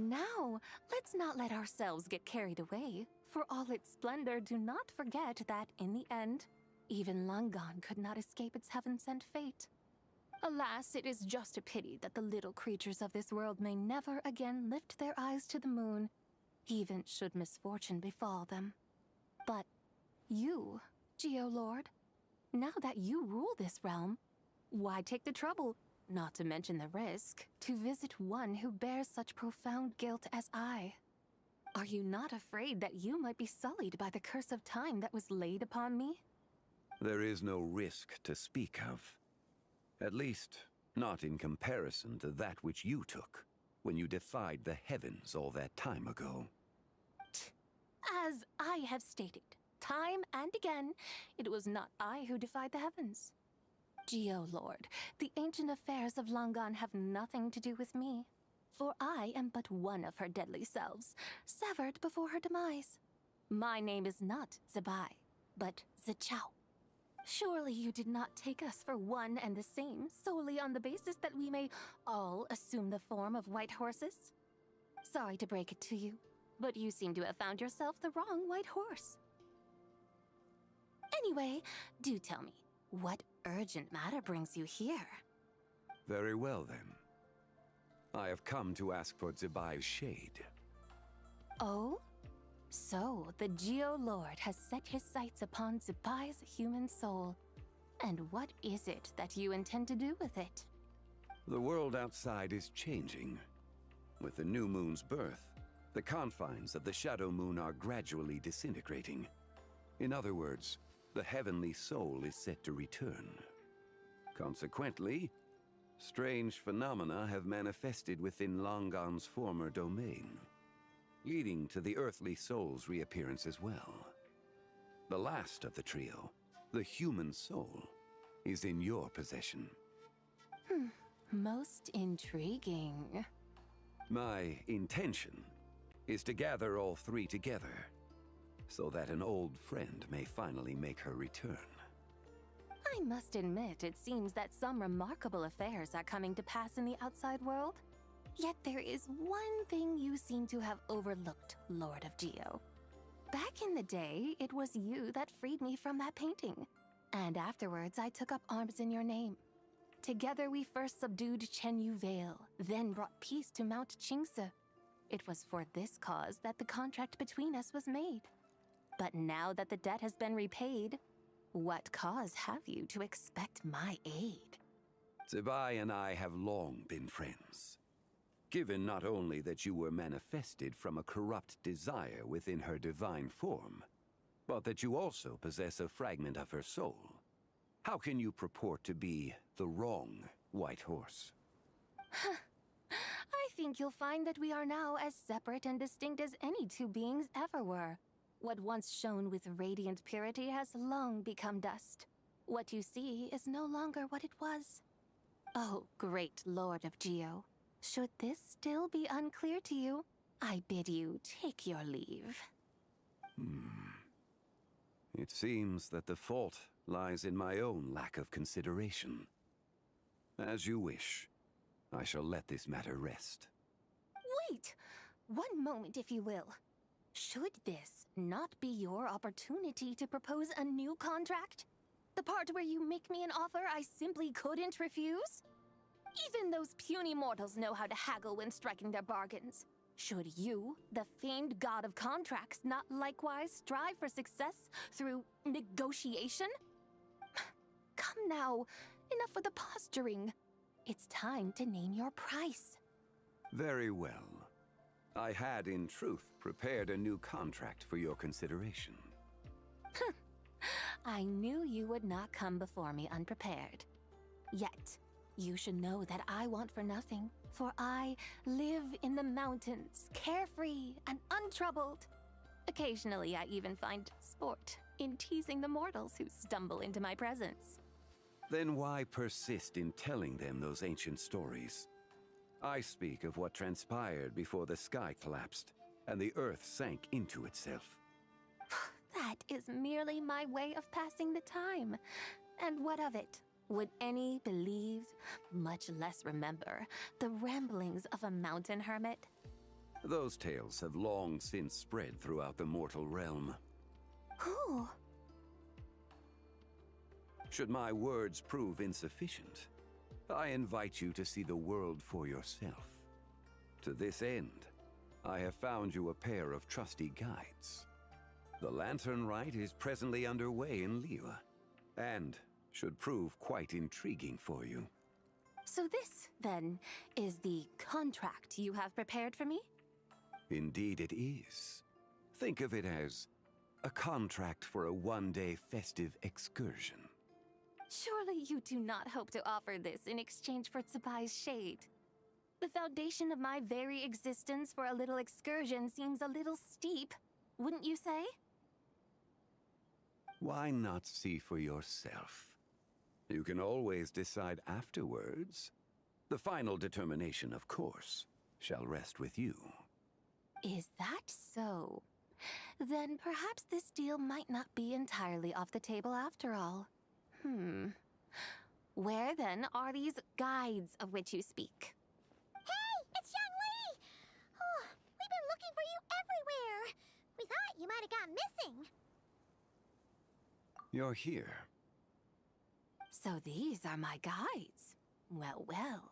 let's not let ourselves get carried away. For all its splendor, do not forget that, in the end, even Langan could not escape its heaven-sent fate. Alas, it is just a pity that the little creatures of this world may never again lift their eyes to the moon, even should misfortune befall them. But you, Geolord, now that you rule this realm, why take the trouble, not to mention the risk, to visit one who bears such profound guilt as I? Are you not afraid that you might be sullied by the curse of time that was laid upon me? There is no risk to speak of. At least, not in comparison to that which you took when you defied the heavens all that time ago. As I have stated, time and again, it was not I who defied the heavens. Geolord, the ancient affairs of Langan have nothing to do with me, for I am but one of her deadly selves, severed before her demise. My name is not Zebai, but Zichao. Surely you did not take us for one and the same solely on the basis that we may all assume the form of white horses? Sorry to break it to you, but you seem to have found yourself the wrong white horse. Anyway, do tell me, what urgent matter brings you here? Very well then. I have come to ask for Zebai's shade. Oh? So, the Geolord has set his sights upon Zebai's human soul. And what is it that you intend to do with it? The world outside is changing. With the new moon's birth, the confines of the Shadow Moon are gradually disintegrating. In other words, the heavenly soul is set to return. Consequently, strange phenomena have manifested within Langan's former domain, leading to the earthly soul's reappearance as well. The last of the trio, the human soul, is in your possession. Most intriguing. My intention is to gather all three together, so that an old friend may finally make her return. I must admit, it seems that some remarkable affairs are coming to pass in the outside world. Yet there is one thing you seem to have overlooked, Lord of Geo. Back in the day, it was you that freed me from that painting. And afterwards, I took up arms in your name. Together we first subdued Chenyu Vale, then brought peace to Mount Qingse. It was for this cause that the contract between us was made. But now that the debt has been repaid, what cause have you to expect my aid? Zibai and I have long been friends. Given not only that you were manifested from a corrupt desire within her divine form, but that you also possess a fragment of her soul, how can you purport to be the wrong White Horse? I think you'll find that we are now as separate and distinct as any two beings ever were. What once shone with radiant purity has long become dust. What you see is no longer what it was. Oh, great Lord of Geo, should this still be unclear to you, I bid you take your leave. It seems that the fault lies in my own lack of consideration. As you wish. I shall let this matter rest. Wait! One moment, if you will. Should this not be your opportunity to propose a new contract? The part where you make me an offer I simply couldn't refuse? Even those puny mortals know how to haggle when striking their bargains. Should you, the famed god of contracts, not likewise strive for success through negotiation? Come now, enough with the posturing. It's time to name your price. Very well. I had, in truth, prepared a new contract for your consideration. I knew you would not come before me unprepared. Yet, you should know that I want for nothing, for I live in the mountains, carefree and untroubled. Occasionally, I even find sport in teasing the mortals who stumble into my presence. Then why persist in telling them those ancient stories? I speak of what transpired before the sky collapsed and the earth sank into itself. That is merely my way of passing the time. And what of it? Would any believe, much less remember, the ramblings of a mountain hermit? Those tales have long since spread throughout the mortal realm. Who? Should my words prove insufficient, I invite you to see the world for yourself. To this end, I have found you a pair of trusty guides. The Lantern Rite is presently underway in Liyue, and should prove quite intriguing for you. So this, then, is the contract you have prepared for me? Indeed it is. Think of it as a contract for a one-day festive excursion. Surely you do not hope to offer this in exchange for Tsubai's shade. The foundation of my very existence for a little excursion seems a little steep, wouldn't you say? Why not see for yourself? You can always decide afterwards. The final determination, of course, shall rest with you. Is that so? Then perhaps this deal might not be entirely off the table after all. Where then are these guides of which you speak? Hey, it's Xiangli! Oh, we've been looking for you everywhere. We thought you might have gone missing. You're here. So these are my guides. Well, well.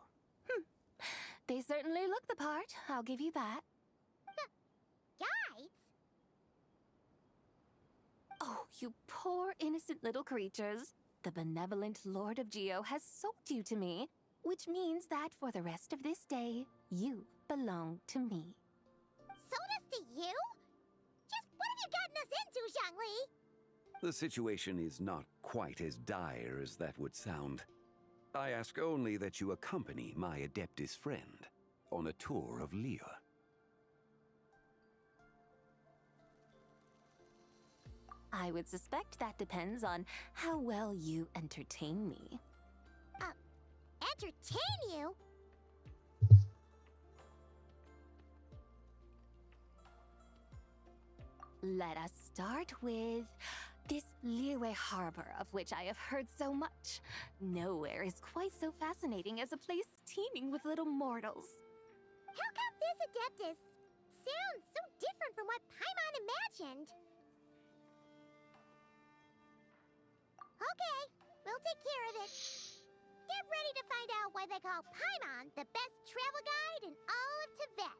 They certainly look the part, I'll give you that. Guides? Oh, you poor innocent little creatures. The benevolent Lord of Geo has sold you to me, which means that for the rest of this day, you belong to me. Sold us to you? Just what have you gotten us into, Xiangli? The situation is not quite as dire as that would sound. I ask only that you accompany my Adeptus friend on a tour of Liyue. I would suspect that depends on how well you entertain me. Entertain you? Let us start with this Liyue harbor of which I have heard so much. Nowhere is quite so fascinating as a place teeming with little mortals. How come this Adeptus sounds so different from what Paimon imagined? Okay, we'll take care of it. Get ready ready to find out why they call Paimon the best travel guide in all of Tibet.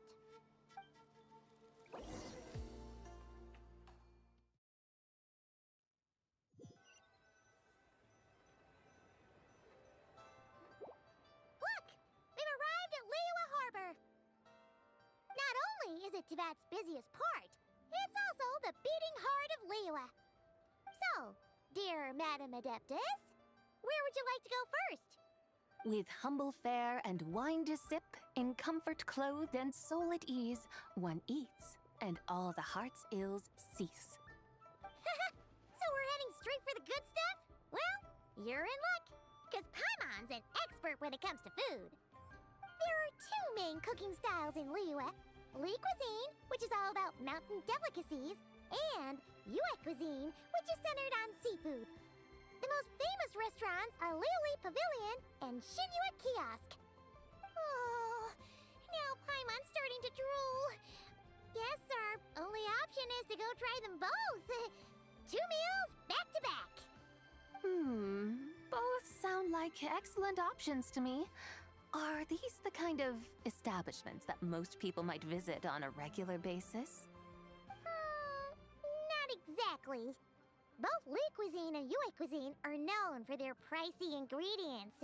Look! We've arrived at Liyue Harbor. Not only is it Tibet's busiest port, it's also the beating heart of Liyue. So, dear Madam Adeptus, where would you like to go first? With humble fare and wine to sip, in comfort clothed and soul at ease, one eats, and all the heart's ills cease. So we're heading straight for the good stuff? Well, you're in luck, because Paimon's an expert when it comes to food. There are two main cooking styles in Liyue. Li cuisine, which is all about mountain delicacies, and Yue cuisine, which is centered on seafood. The most famous restaurants are Liuli Pavilion and Shinyue Kiosk. Oh, now Paimon's starting to drool. Guess our only option is to go try them both. 2 meals back to back. Both sound like excellent options to me. Are these the kind of establishments that most people might visit on a regular basis? Not exactly. Both Li cuisine and Yue cuisine are known for their pricey ingredients.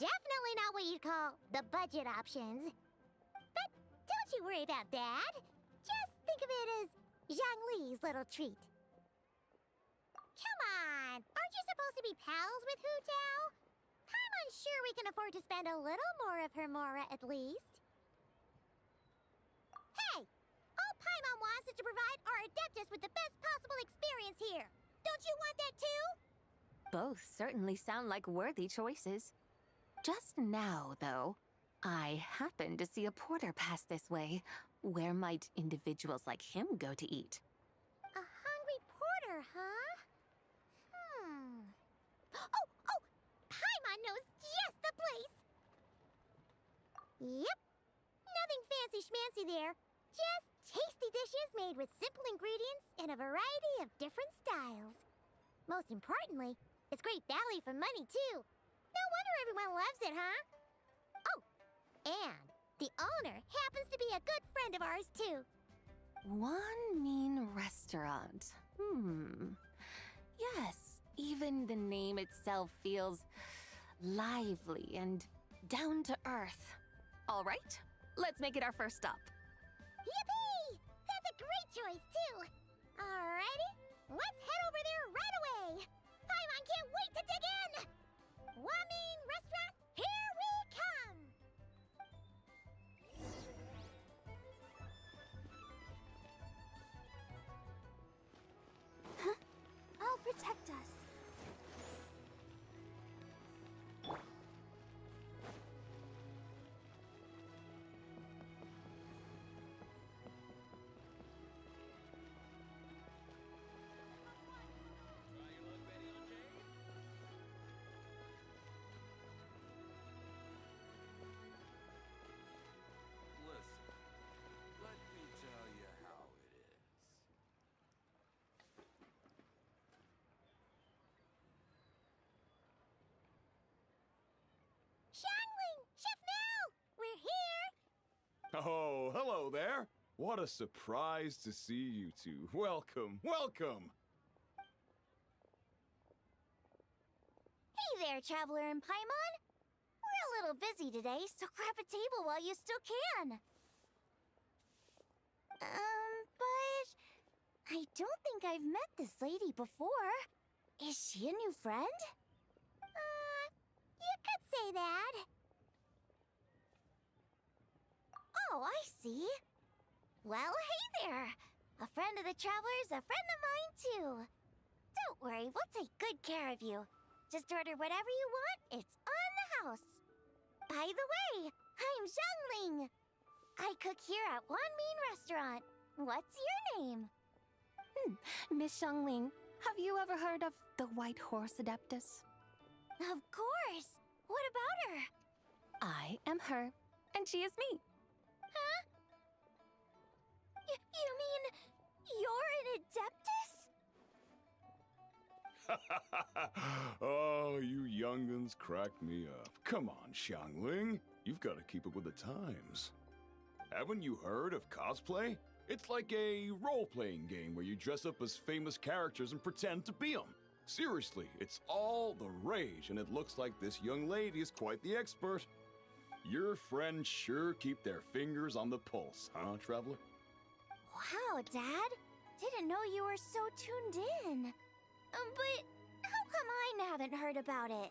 Definitely not what you'd call the budget options. But don't you worry about that. Just think of it as Zhang Li's little treat. Come on! Aren't you supposed to be pals with Hu Tao? I'm unsure we can afford to spend a little more of her mora at least. Hey! All Paimon wants is to provide our Adeptus with the best possible experience here. Don't you want that too? Both certainly sound like worthy choices. Just now, though, I happened to see a porter pass this way. Where might individuals like him go to eat? A hungry porter, huh? Oh! Paimon knows just the place! Yep. Nothing fancy-schmancy there. Just tasty dishes made with simple ingredients in a variety of different styles. Most importantly, it's great value for money, too. No wonder everyone loves it, huh? Oh, and the owner happens to be a good friend of ours, too. One mean restaurant. Yes, even the name itself feels lively and down to earth. All right, let's make it our first stop. Yippee! That's a great choice, too. Alrighty, let's head over there right away. Paimon can't wait to dig in. Wamin Restaurant, here we come. I'll protect us. Listen, let me tell you how it is. Xiangling! Chef Mel! We're here! Oh, hello there. What a surprise to see you two. Welcome, welcome. Hey there, Traveler and Paimon. We're a little busy today, so grab a table while you still can. But I don't think I've met this lady before. Is she a new friend? You could say that. Oh, I see. Well, hey there. A friend of the Traveler's a friend of mine, too. Don't worry, we'll take good care of you. Just order whatever you want, it's on the house. By the way, I'm Zhangling. I cook here at Wanmin Restaurant. What's your name? Miss Xiangling, have you ever heard of the White Horse Adeptus? Of course. What about her? I am her, and she is me. Huh? You mean you're an Adeptus? Oh, Oh, you young'uns crack me up. Come on, Xiangling. You've got to keep up with the times. Haven't you heard of cosplay? It's like a role-playing game where you dress up as famous characters and pretend to be them. Seriously, it's all the rage, and it looks like this young lady is quite the expert. Your friends sure keep their fingers on the pulse, huh, Traveler? Wow, Dad. Didn't know you were so tuned in. But how come I haven't heard about it?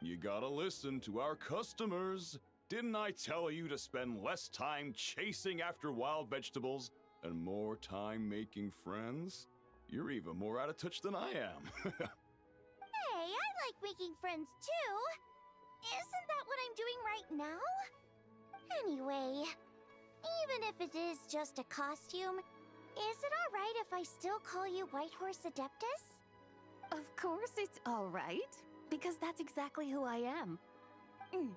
You gotta listen to our customers. Didn't I tell you to spend less time chasing after wild vegetables and more time making friends? You're even more out of touch than I am. Hey, I like making friends too. Isn't that what I'm doing right now? Anyway, even if it is just a costume, is it alright if I still call you Whitehorse Adeptus? Of course it's all right, because that's exactly who I am. Okay.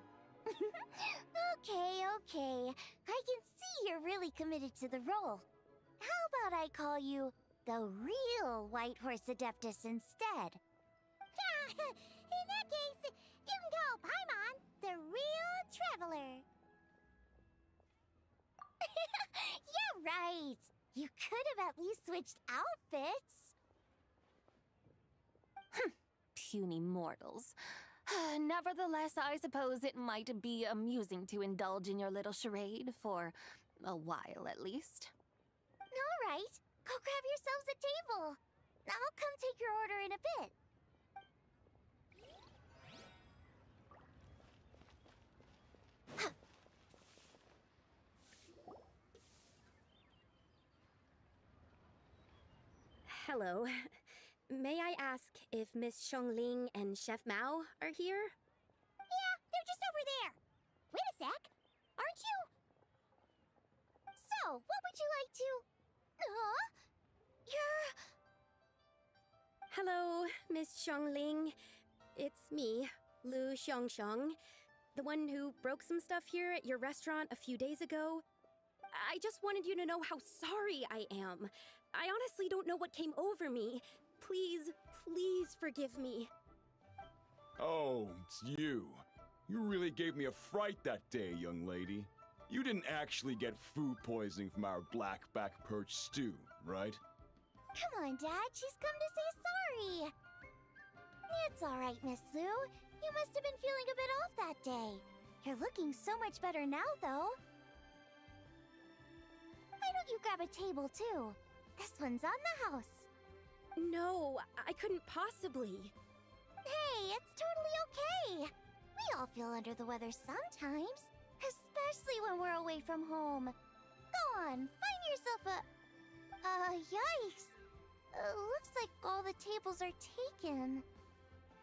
I can see you're really committed to the role. How about I call you the real Whitehorse Adeptus instead? In that case, you can call Paimon the real traveler. Yeah, right. You could have at least switched outfits. Puny mortals. Nevertheless, I suppose it might be amusing to indulge in your little charade for a while at least. All right, go grab yourselves a table. I'll come take your order in a bit. Hello. May I ask if Miss Xiangling and Chef Mao are here? Yeah, they're just over there. Wait a sec. Aren't you? So, what would you like to... You're... Hello, Miss Xiangling. It's me, Lu Xiangxiang, the one who broke some stuff here at your restaurant a few days ago. I just wanted you to know how sorry I am. I honestly don't know what came over me. Please forgive me. Oh, it's you. You really gave me a fright that day, young lady. You didn't actually get food poisoning from our black-back perch stew, right? Come on, Dad. She's come to say sorry. It's all right, Miss Lu. You must have been feeling a bit off that day. You're looking so much better now, though. Why don't you grab a table, too? This one's on the house. No, I couldn't possibly. Hey, it's totally okay. We all feel under the weather sometimes, especially when we're away from home. Go on, find yourself a... yikes. Looks like all the tables are taken.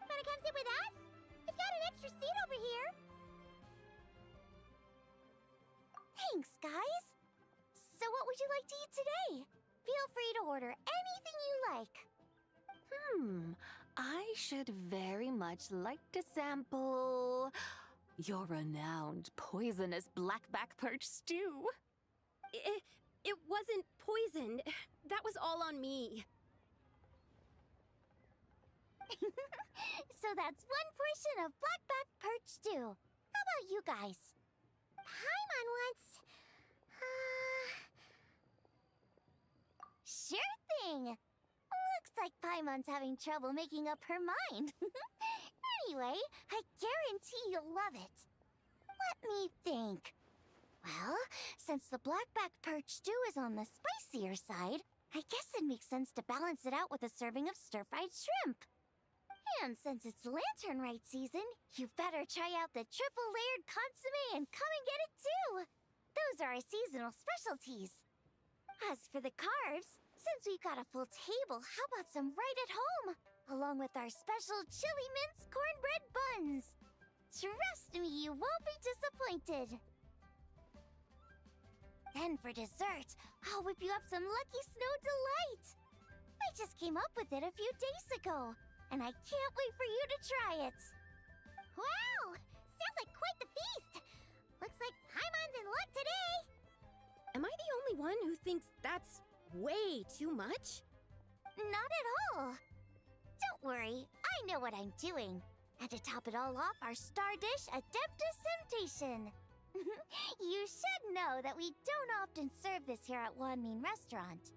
Wanna come sit with us? We've got an extra seat over here. Thanks, guys. So what would you like to eat today? Feel free to order anything you like. I should very much like to sample your renowned poisonous blackback perch stew. It wasn't poisoned. That was all on me. So that's one portion of blackback perch stew. How about you guys? Paimon wants... Sure thing! Looks like Paimon's having trouble making up her mind. Anyway, I guarantee you'll love it. Let me think. Well, since the blackback perch stew is on the spicier side, I guess it makes sense to balance it out with a serving of stir-fried shrimp. And since it's Lantern Rite season, you better try out the triple-layered consommé and come and get it too! Those are our seasonal specialties. As for the carbs, since we've got a full table, how about some right at home? Along with our special chili mince cornbread buns. Trust me, you won't be disappointed. Then for dessert, I'll whip you up some Lucky Snow Delight. I just came up with it a few days ago, and I can't wait for you to try it. Wow! Sounds like quite the feast. Looks like Paimon's in luck today. Am I the only one who thinks that's way too much? Not at all. Don't worry, I know what I'm doing. And to top it all off, our star dish, Adeptus Temptation. You should know that we don't often serve this here at Wanmin Restaurant.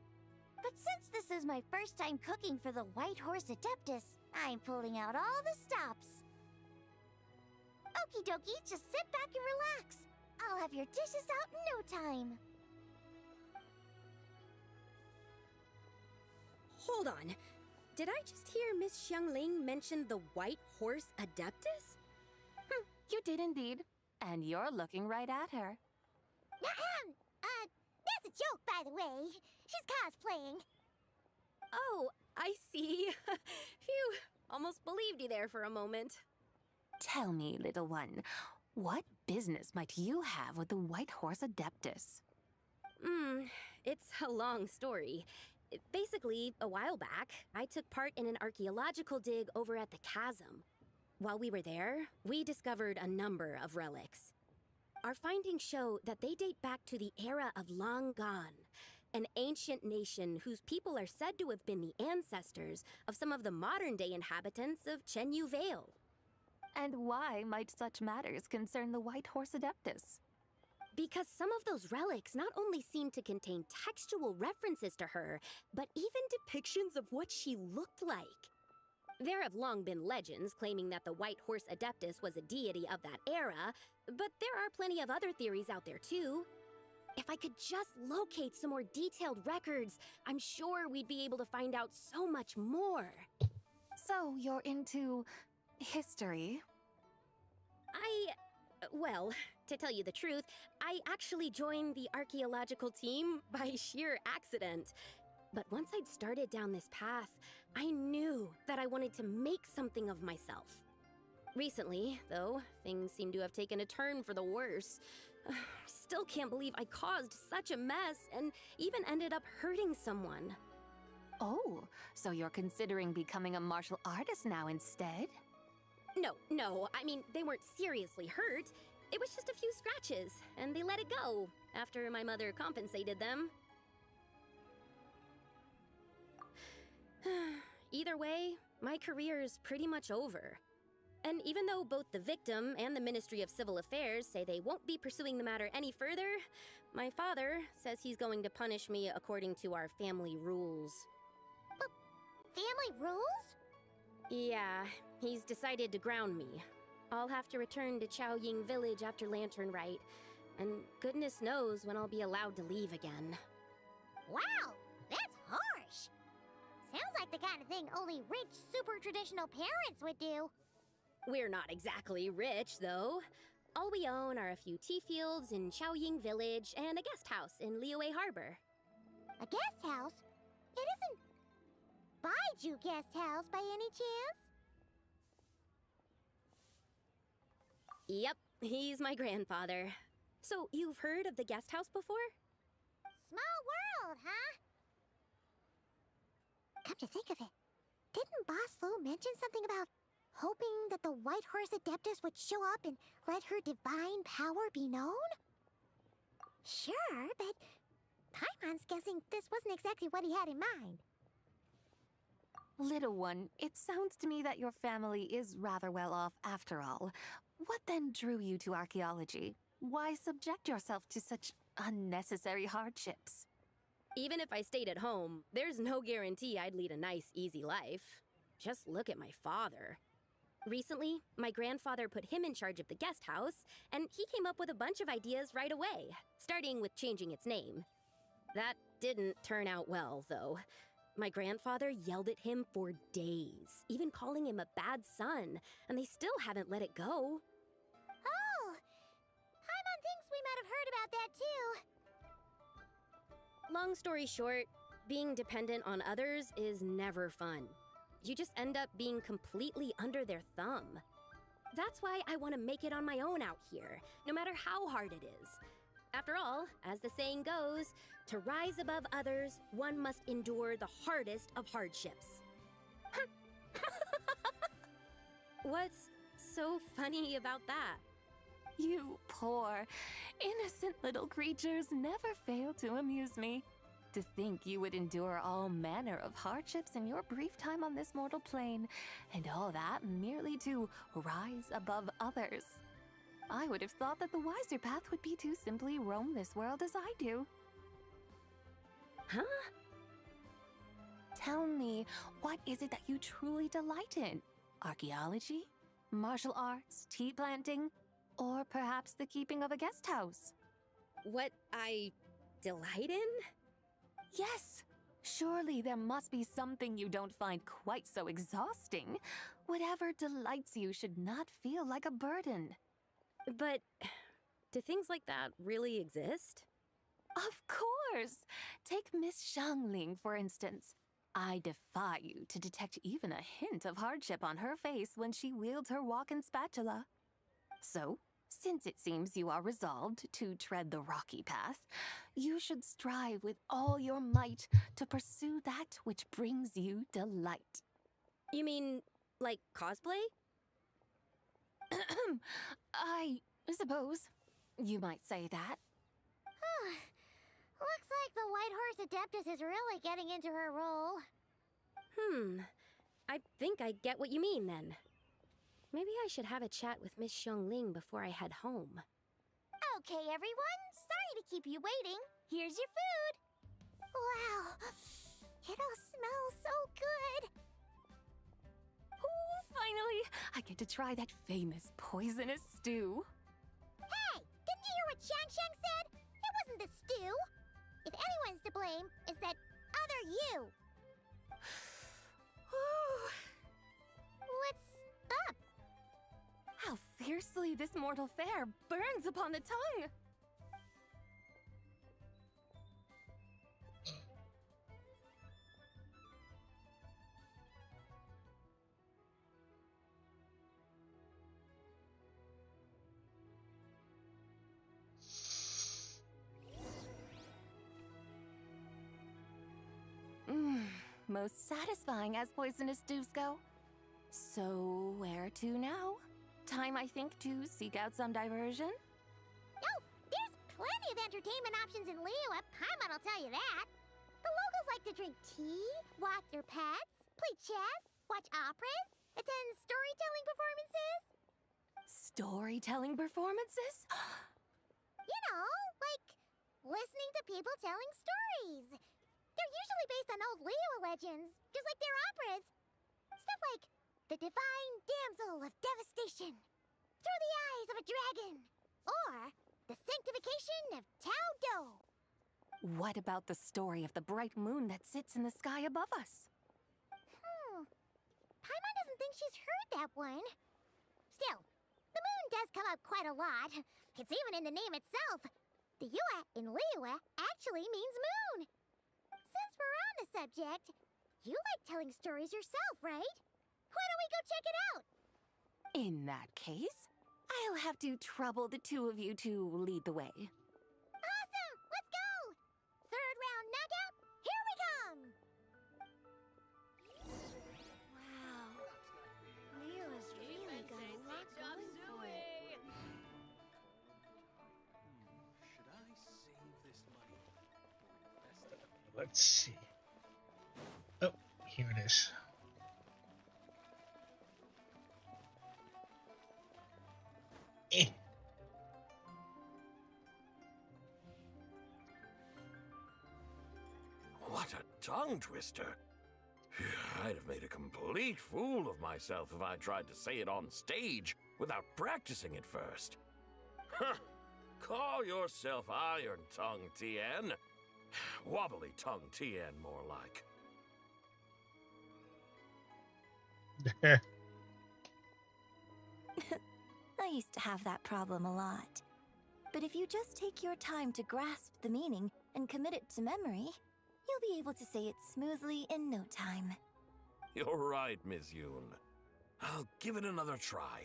But since this is my first time cooking for the White Horse Adeptus, I'm pulling out all the stops. Okie dokie, just sit back and relax. I'll have your dishes out in no time. Hold on. Did I just hear Miss Xiangling mention the White Horse Adeptus? You did indeed. And you're looking right at her. That's a joke, by the way. She's cosplaying. Oh, I see. Phew, almost believed you there for a moment. Tell me, little one, what business might you have with the White Horse Adeptus? It's a long story. Basically, a while back, I took part in an archaeological dig over at the chasm. While we were there, we discovered a number of relics. Our findings show that they date back to the era of Long Gone, an ancient nation whose people are said to have been the ancestors of some of the modern-day inhabitants of Chenyu Vale. And why might such matters concern the White Horse Adeptus? Because some of those relics not only seem to contain textual references to her, but even depictions of what she looked like. There have long been legends claiming that the White Horse Adeptus was a deity of that era, but there are plenty of other theories out there too. If I could just locate some more detailed records, I'm sure we'd be able to find out so much more. So you're into history? Well, to tell you the truth, I actually joined the archaeological team by sheer accident. But once I'd started down this path, I knew that I wanted to make something of myself. Recently, though, things seem to have taken a turn for the worse. Still can't believe I caused such a mess and even ended up hurting someone. Oh, so you're considering becoming a martial artist now instead? No, I mean, they weren't seriously hurt. It was just a few scratches, and they let it go after my mother compensated them. Either way, my career's pretty much over. And even though both the victim and the Ministry of Civil Affairs say they won't be pursuing the matter any further, my father says he's going to punish me according to our family rules. Family rules? Yeah, he's decided to ground me. I'll have to return to Chaoying Village after Lantern Rite, and goodness knows when I'll be allowed to leave again. Wow, that's harsh. Sounds like the kind of thing only rich, super traditional parents would do. We're not exactly rich, though. All we own are a few tea fields in Chaoying Village and a guest house in Liyue Harbor. A guest house? It isn't Baiju Guest House by any chance? Yep, he's my grandfather. So, you've heard of the guest house before? Small world, huh? Come to think of it, didn't Boss Lu mention something about hoping that the White Horse Adeptus would show up and let her divine power be known? Sure, but Paimon's guessing this wasn't exactly what he had in mind. Little one, it sounds to me that your family is rather well off after all. What then drew you to archaeology? Why subject yourself to such unnecessary hardships? Even if I stayed at home, there's no guarantee I'd lead a nice, easy life. Just look at my father. Recently, my grandfather put him in charge of the guest house, and he came up with a bunch of ideas right away, starting with changing its name. That didn't turn out well, though. My grandfather yelled at him for days, even calling him a bad son, and they still haven't let it go. Oh! Paimon thinks we might have heard about that too. Long story short, being dependent on others is never fun. You just end up being completely under their thumb. That's why I want to make it on my own out here, no matter how hard it is. After all, as the saying goes, to rise above others, one must endure the hardest of hardships. What's so funny about that? You poor, innocent little creatures never fail to amuse me. To think you would endure all manner of hardships in your brief time on this mortal plane, and all that merely to rise above others. I would have thought that the wiser path would be to simply roam this world as I do. Huh? Tell me, what is it that you truly delight in? Archaeology? Martial arts? Tea planting? Or perhaps the keeping of a guest house? What I delight in? Yes. Surely there must be something you don't find quite so exhausting. Whatever delights you should not feel like a burden. But do things like that really exist? Of course! Take Miss Xiangling, for instance. I defy you to detect even a hint of hardship on her face when she wields her walking spatula. So, since it seems you are resolved to tread the rocky path, you should strive with all your might to pursue that which brings you delight. You mean, like cosplay? I suppose you might say that. Looks like the White Horse Adeptus is really getting into her role. I think I get what you mean then. Maybe I should have a chat with Miss Xiangling before I head home. Okay, everyone. Sorry to keep you waiting. Here's your food. Wow. It all smells so good. Oh, finally! I get to try that famous poisonous stew. Hey! Didn't you hear what Shang said? It wasn't the stew. If anyone's to blame, it's that other you. What's up? How fiercely this mortal fare burns upon the tongue! Most satisfying as poisonous stews go. So, where to now? Time, I think, to seek out some diversion? Oh, there's plenty of entertainment options in Liyue. Paimon will tell you that. The locals like to drink tea, walk their pets, play chess, watch operas, attend storytelling performances. Storytelling performances? You know, like listening to people telling stories. They're usually based on old Liyue legends, just like their operas. Stuff like the Divine Damsel of Devastation, Through the Eyes of a Dragon, or the Sanctification of Tao Do. What about the story of the bright moon that sits in the sky above us? Paimon doesn't think she's heard that one. Still, the moon does come up quite a lot. It's even in the name itself. The Yue in Liyue actually means moon. Since we're on the subject, you like telling stories yourself, right? Why don't we go check it out? In that case, I'll have to trouble the two of you to lead the way. Awesome! Let's go! Third round knockout, here we come! Wow. Liyue's really got a lot going for it. Should I save this money or invest it? Let's see. Oh, here it is. What a tongue twister. I'd have made a complete fool of myself if I tried to say it on stage without practicing it first. Huh. Call yourself Iron Tongue Tien. Wobbly Tongue Tien, more like. I used to have that problem a lot. But if you just take your time to grasp the meaning and commit it to memory, you'll be able to say it smoothly in no time. You're right, Miss Yoon. I'll give it another try.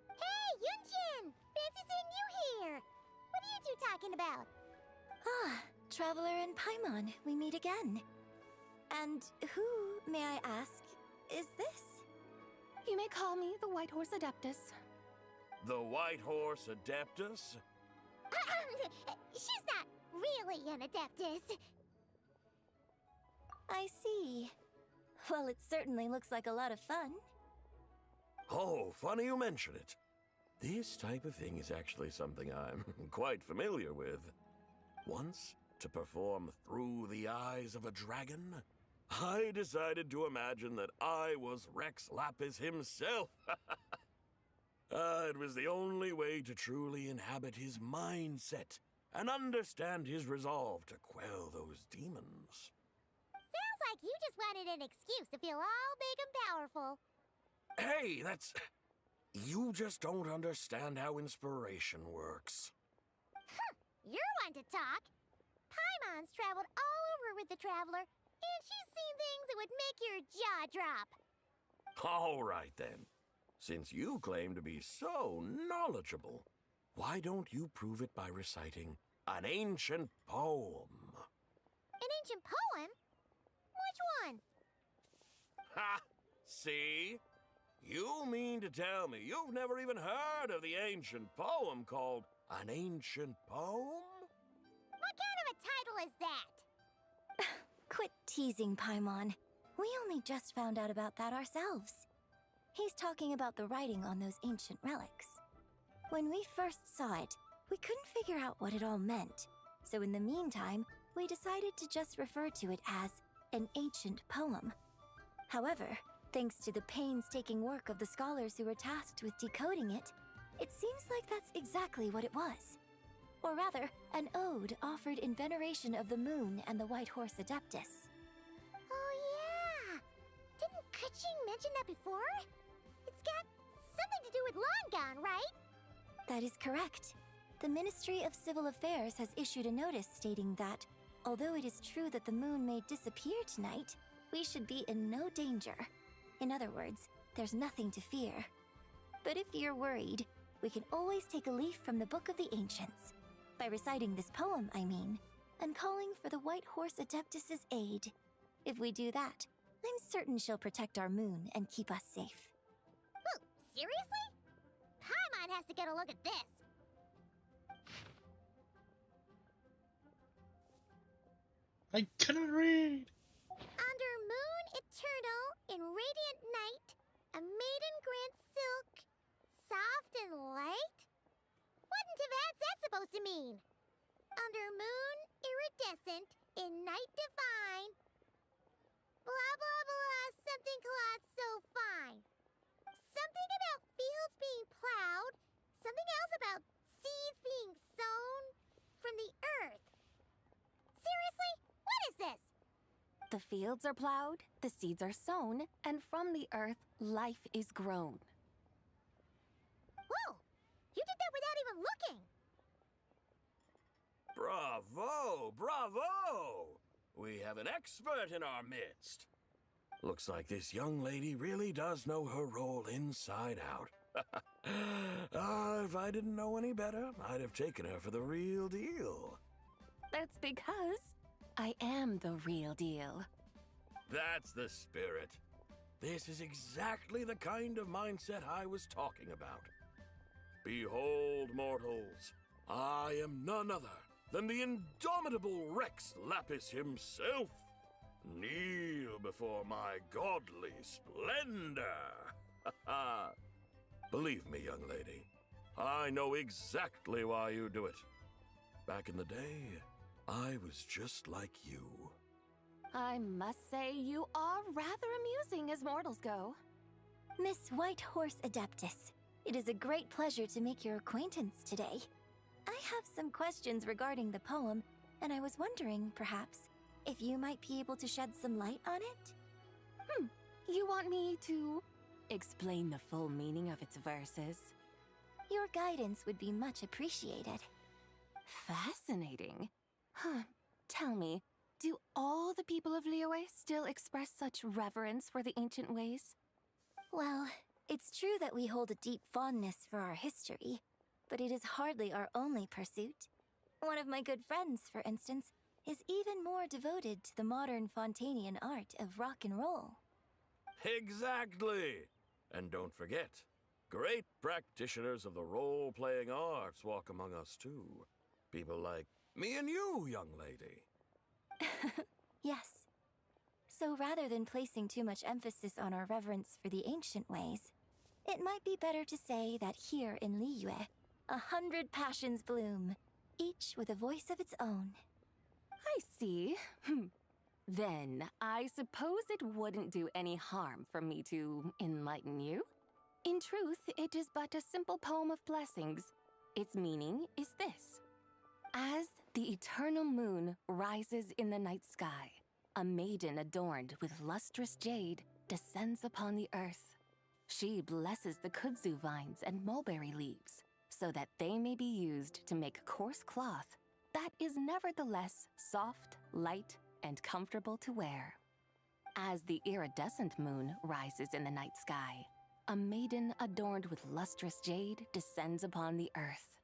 Hey, Yunjin! Fancy seeing you here! What are you two talking about? Ah, Traveler and Paimon, we meet again. And who, may I ask, is this? You may call me the White Horse Adeptus. The White Horse Adeptus? She's not really an Adeptus. I see. Well, it certainly looks like a lot of fun. Oh, funny you mention it. This type of thing is actually something I'm quite familiar with. Once, to perform Through the Eyes of a Dragon, I decided to imagine that I was Rex Lapis himself. It was the only way to truly inhabit his mindset and understand his resolve to quell those demons. Sounds like you just wanted an excuse to feel all big and powerful. Hey, that's... You just don't understand how inspiration works. You're one to talk. Paimon's traveled all over with the Traveler, and she's seen things that would make your jaw drop. All right, then. Since you claim to be so knowledgeable, why don't you prove it by reciting an ancient poem? An ancient poem? Which one? Ha! See? You mean to tell me you've never even heard of the ancient poem called An Ancient Poem? What kind of a title is that? Quit teasing, Paimon. We only just found out about that ourselves. He's talking about the writing on those ancient relics. When we first saw it, we couldn't figure out what it all meant. So in the meantime, we decided to just refer to it as an ancient poem. However, thanks to the painstaking work of the scholars who were tasked with decoding it, it seems like that's exactly what it was. Or rather, an ode offered in veneration of the moon and the White Horse Adeptus. Oh yeah! Didn't Kuching mention that before? It's got something to do with Longon, right? That is correct. The Ministry of Civil Affairs has issued a notice stating that, although it is true that the moon may disappear tonight, we should be in no danger. In other words, there's nothing to fear. But if you're worried, we can always take a leaf from the Book of the Ancients. By reciting this poem, I mean, and calling for the White Horse Adeptus' aid. If we do that, I'm certain she'll protect our moon and keep us safe. Oh, seriously? Paimon has to get a look at this. I cannot read. Under moon eternal, in radiant night, a maiden grants silk, soft and light? What in Tibet's that supposed to mean? Under moon iridescent, in night divine, blah blah blah, something cloth so fine. Something about fields being plowed, something else about seeds being sown from the earth. Seriously? What is this? The fields are plowed, the seeds are sown, and from the earth, life is grown. Whoa! You did that without even looking! Bravo! Bravo! We have an expert in our midst. Looks like this young lady really does know her role inside out. If I didn't know any better, I'd have taken her for the real deal. That's because I am the real deal. That's the spirit. This is exactly the kind of mindset I was talking about. Behold, mortals, I am none other than the indomitable Rex Lapis himself. Kneel before my godly splendor. Believe me, young lady, I know exactly why you do it. Back in the day, I was just like you. I must say you are rather amusing as mortals go. Miss White Horse Adeptus, it is a great pleasure to make your acquaintance today. I have some questions regarding the poem, and I was wondering, perhaps, if you might be able to shed some light on it? You want me to explain the full meaning of its verses? Your guidance would be much appreciated. Fascinating. Tell me, do all the people of Liyue still express such reverence for the ancient ways? Well, it's true that we hold a deep fondness for our history, but it is hardly our only pursuit. One of my good friends, for instance, is even more devoted to the modern Fontanian art of rock and roll. Exactly! And don't forget, great practitioners of the role-playing arts walk among us too. People like me and you, young lady. Yes. So rather than placing too much emphasis on our reverence for the ancient ways, it might be better to say that here in Liyue, 100 passions bloom, each with a voice of its own. I see. Then, I suppose it wouldn't do any harm for me to enlighten you. In truth, it is but a simple poem of blessings. Its meaning is this. As the eternal moon rises in the night sky, a maiden adorned with lustrous jade descends upon the earth. She blesses the kudzu vines and mulberry leaves, so that they may be used to make coarse cloth that is nevertheless soft, light, and comfortable to wear. As the iridescent moon rises in the night sky, a maiden adorned with lustrous jade descends upon the earth.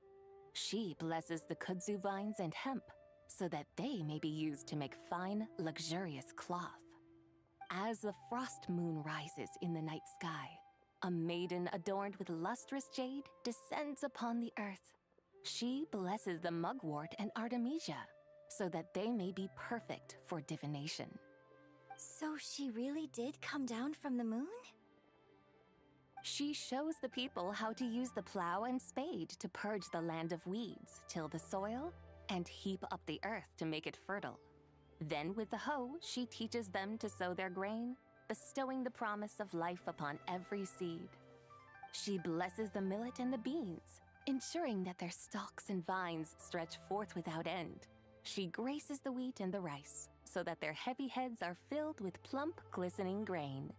She blesses the kudzu vines and hemp, so that they may be used to make fine, luxurious cloth. As the frost moon rises in the night sky, a maiden adorned with lustrous jade descends upon the earth. She blesses the mugwort and artemisia, so that they may be perfect for divination. So she really did come down from the moon? She shows the people how to use the plow and spade to purge the land of weeds, till the soil, and heap up the earth to make it fertile. Then with the hoe, she teaches them to sow their grain, bestowing the promise of life upon every seed. She blesses the millet and the beans, ensuring that their stalks and vines stretch forth without end. She graces the wheat and the rice, so that their heavy heads are filled with plump, glistening grain.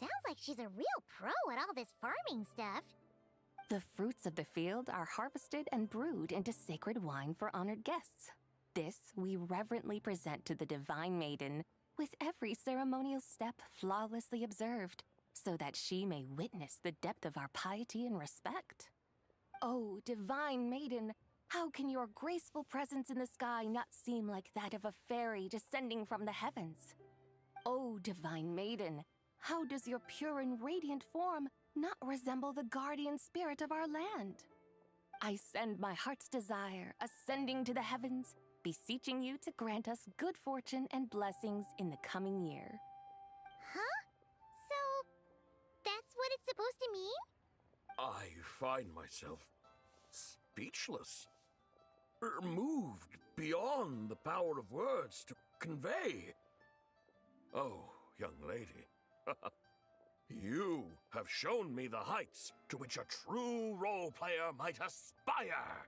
Sounds like she's a real pro at all this farming stuff. The fruits of the field are harvested and brewed into sacred wine for honored guests. This we reverently present to the divine maiden, with every ceremonial step flawlessly observed, so that she may witness the depth of our piety and respect. Oh, divine maiden, how can your graceful presence in the sky not seem like that of a fairy descending from the heavens? Oh, divine maiden, how does your pure and radiant form not resemble the guardian spirit of our land? I send my heart's desire, ascending to the heavens, beseeching you to grant us good fortune and blessings in the coming year. Huh? So, that's what it's supposed to mean? I find myself speechless, moved beyond the power of words to convey. Oh, young lady, you have shown me the heights to which a true role player might aspire.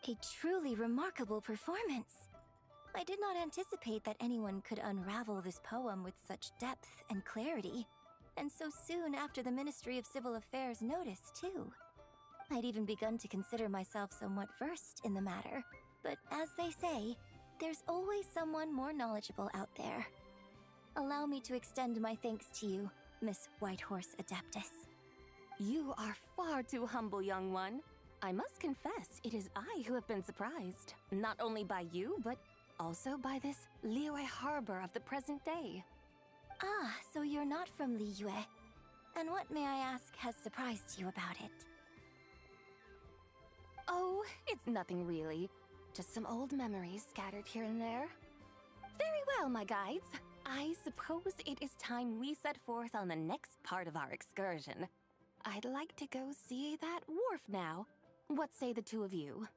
A truly remarkable performance. I did not anticipate that anyone could unravel this poem with such depth and clarity, and so soon after the Ministry of Civil Affairs noticed, too. I'd even begun to consider myself somewhat versed in the matter, but as they say, there's always someone more knowledgeable out there. Allow me to extend my thanks to you, Miss Whitehorse Adeptus. You are far too humble, young one. I must confess, it is I who have been surprised, not only by you, but also by this Liyue harbor of the present day. Ah, so you're not from Liyue. And what, may I ask, has surprised you about it? Oh, it's nothing really. Just some old memories scattered here and there. Very well, my guides. I suppose it is time we set forth on the next part of our excursion. I'd like to go see that wharf now. What say the two of you?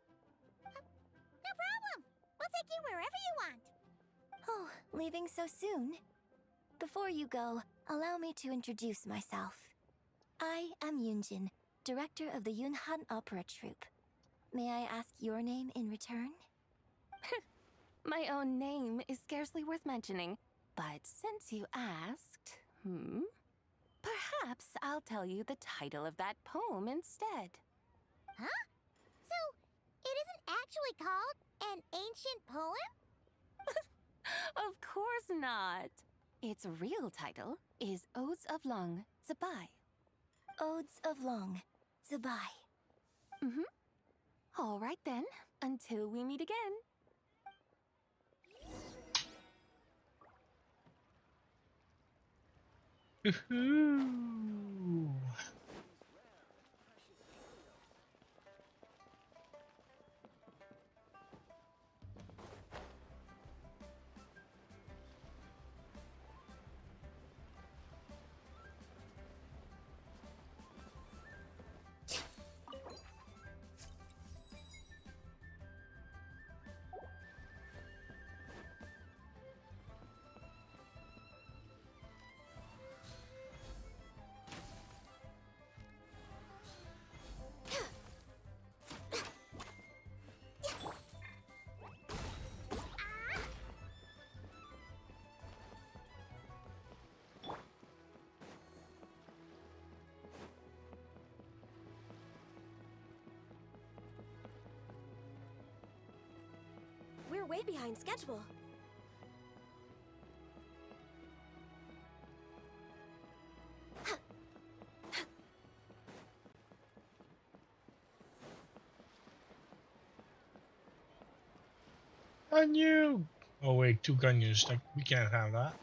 No problem! We'll take you wherever you want. Oh, leaving so soon? Before you go, allow me to introduce myself. I am Yunjin, director of the Yunhan Opera Troupe. May I ask your name in return? My own name is scarcely worth mentioning, but since you asked, perhaps I'll tell you the title of that poem instead. Huh? So, it isn't actually called an ancient poem? Of course not. Its real title is Odes of Long Zabai. Odes of Long Zabai. All right then, until we meet again. way behind schedule. Ganyu! Oh wait, 2 Ganyus. Like, we can't have that.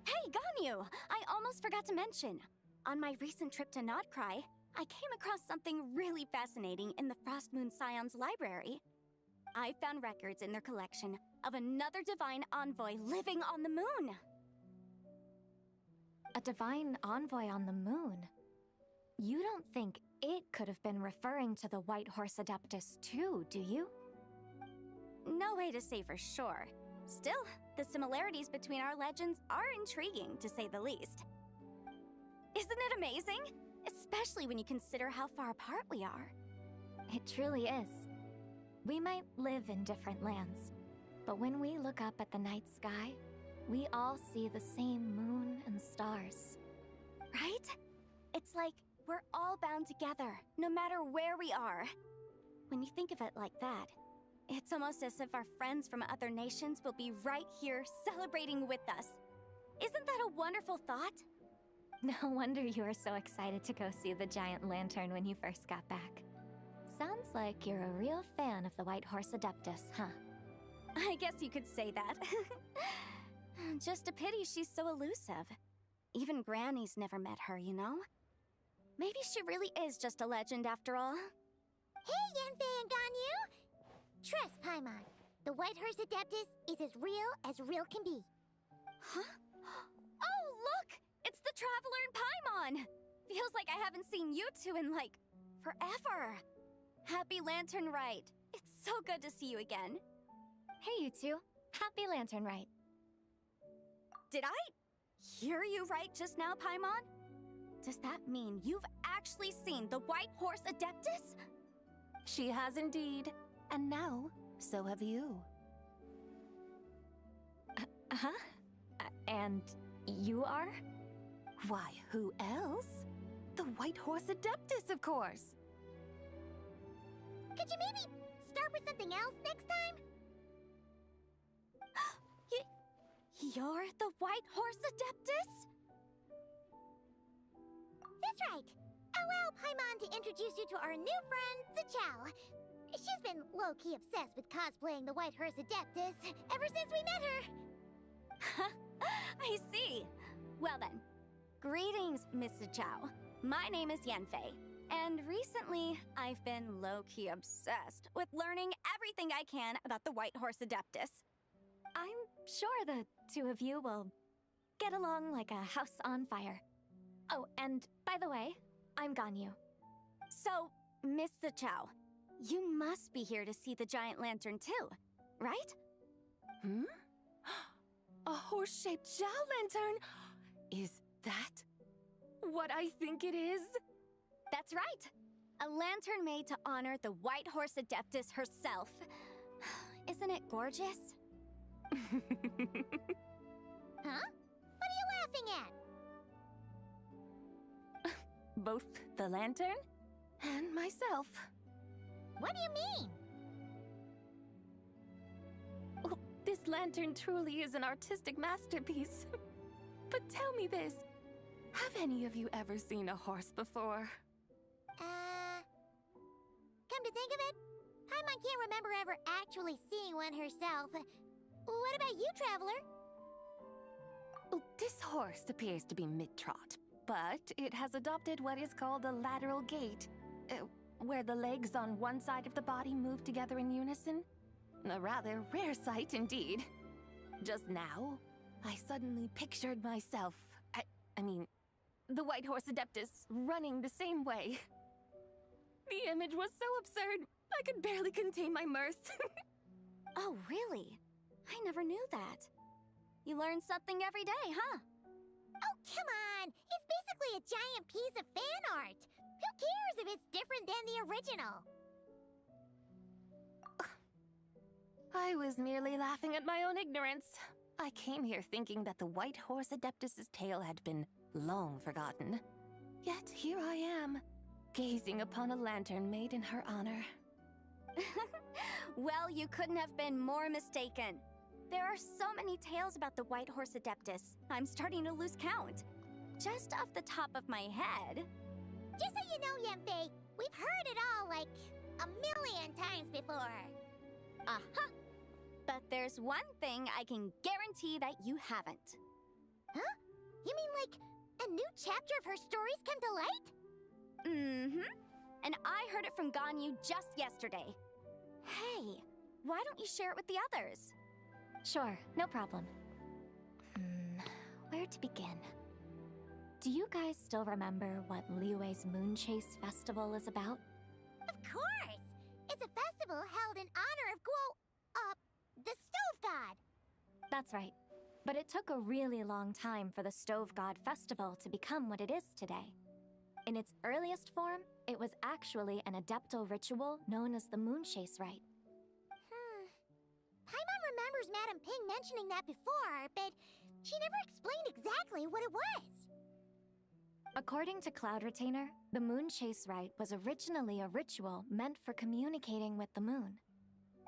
Hey, Ganyu! I almost forgot to mention. On my recent trip to Notcry, I came across something really fascinating in the Frost Moon Scion's library. I found records in their collection of another divine envoy living on the moon. A divine envoy on the moon? You don't think it could have been referring to the White Horse Adeptus too, do you? No way to say for sure. Still, the similarities between our legends are intriguing, to say the least. Isn't it amazing? Especially when you consider how far apart we are. It truly is. We might live in different lands, but when we look up at the night sky, we all see the same moon and stars. Right? It's like we're all bound together, no matter where we are. When you think of it like that, it's almost as if our friends from other nations will be right here celebrating with us. Isn't that a wonderful thought? No wonder you were so excited to go see the giant lantern when you first got back. Sounds like you're a real fan of the White Horse Adeptus, huh? I guess you could say that. Just a pity she's so elusive. Even Granny's never met her, you know? Maybe she really is just a legend after all. Hey, Yanfei and Ganyu! Trust, Paimon. The White Horse Adeptus is as real can be. Huh? Oh, look! It's the Traveler and Paimon! Feels like I haven't seen you two in, like, forever. Happy Lantern Rite. It's so good to see you again. Hey, you two. Happy Lantern Rite. Did I hear you right just now, Paimon? Does that mean you've actually seen the White Horse Adeptus? She has indeed. And now, so have you. Huh? And you are? Why, who else? The White Horse Adeptus, of course. Could you maybe start with something else next time? You're the White Horse Adeptus? That's right. Allow Paimon to introduce you to our new friend, Zichao. She's been low-key obsessed with cosplaying the White Horse Adeptus ever since we met her. I see. Well then, greetings, Miss Zichao. My name is Yanfei, and recently I've been low-key obsessed with learning everything I can about the White Horse Adeptus. I'm sure the two of you will get along like a house on fire. Oh, and by the way, I'm Ganyu. So, Miss Zichao, you must be here to see the giant lantern too, right? Hmm? A horse-shaped Zhao lantern? Is that what I think it is? That's right! A lantern made to honor the White Horse Adeptus herself. Isn't it gorgeous? Huh? What are you laughing at? Both the lantern and myself. What do you mean? Oh, this lantern truly is an artistic masterpiece. But tell me this, have any of you ever seen a horse before? Come to think of it, Paimon can't remember ever actually seeing one herself. What about you, Traveler? Oh, this horse appears to be mid-trot, but it has adopted what is called a lateral gait, where the legs on one side of the body move together in unison. A rather rare sight indeed. Just now, I suddenly pictured myself, I mean, the White Horse Adeptus running the same way. The image was so absurd, I could barely contain my mirth. Oh, really? I never knew that. You learn something every day, huh? Oh, come on! It's basically a giant piece of fan art! Who cares if it's different than the original? I was merely laughing at my own ignorance. I came here thinking that the White Horse Adeptus's tale had been long forgotten. Yet here I am, gazing upon a lantern made in her honor. Well, you couldn't have been more mistaken. There are so many tales about the White Horse Adeptus, I'm starting to lose count. Just off the top of my head... Just so you know, Yemfei, we've heard it all like a million times before. Uh-huh. But there's one thing I can guarantee that you haven't. Huh? You mean like a new chapter of her stories come to light? Mm-hmm. And I heard it from Ganyu just yesterday. Hey, why don't you share it with the others? Sure, no problem. Where to begin? Do you guys still remember what Liyue's Moon Chase Festival is about? Of course! It's a festival held in honor of the Stove God. That's right. But it took a really long time for the Stove God Festival to become what it is today. In its earliest form, it was actually an adeptal ritual known as the Moon Chase Rite. Paimon remembers Madame Ping mentioning that before, but she never explained exactly what it was. According to Cloud Retainer, the Moon Chase Rite was originally a ritual meant for communicating with the moon.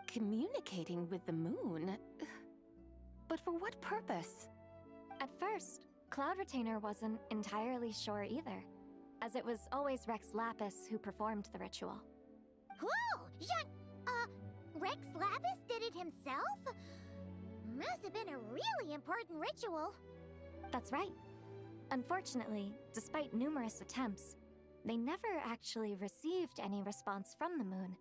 Communicating with the moon? But for what purpose? At first, Cloud Retainer wasn't entirely sure either, as it was always Rex Lapis who performed the ritual. Whoa! Rex Lapis did it himself? Must have been a really important ritual. That's right. Unfortunately, despite numerous attempts, they never actually received any response from the moon,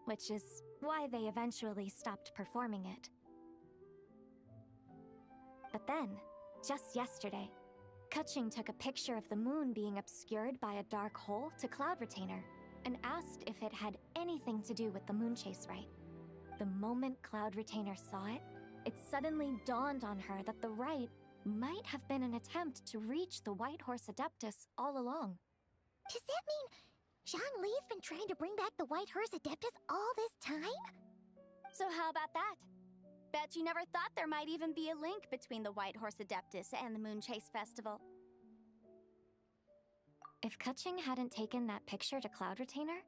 which is why they eventually stopped performing it. But then, just yesterday, Keqing took a picture of the moon being obscured by a dark hole to Cloud Retainer and asked if it had anything to do with the Moon Chase Rite. The moment Cloud Retainer saw it, it suddenly dawned on her that the rite might have been an attempt to reach the White Horse Adeptus all along. Does that mean Zhongli's been trying to bring back the White Horse Adeptus all this time? So how about that? Bet you never thought there might even be a link between the White Horse Adeptus and the Moon Chase Festival. If Keqing hadn't taken that picture to Cloud Retainer,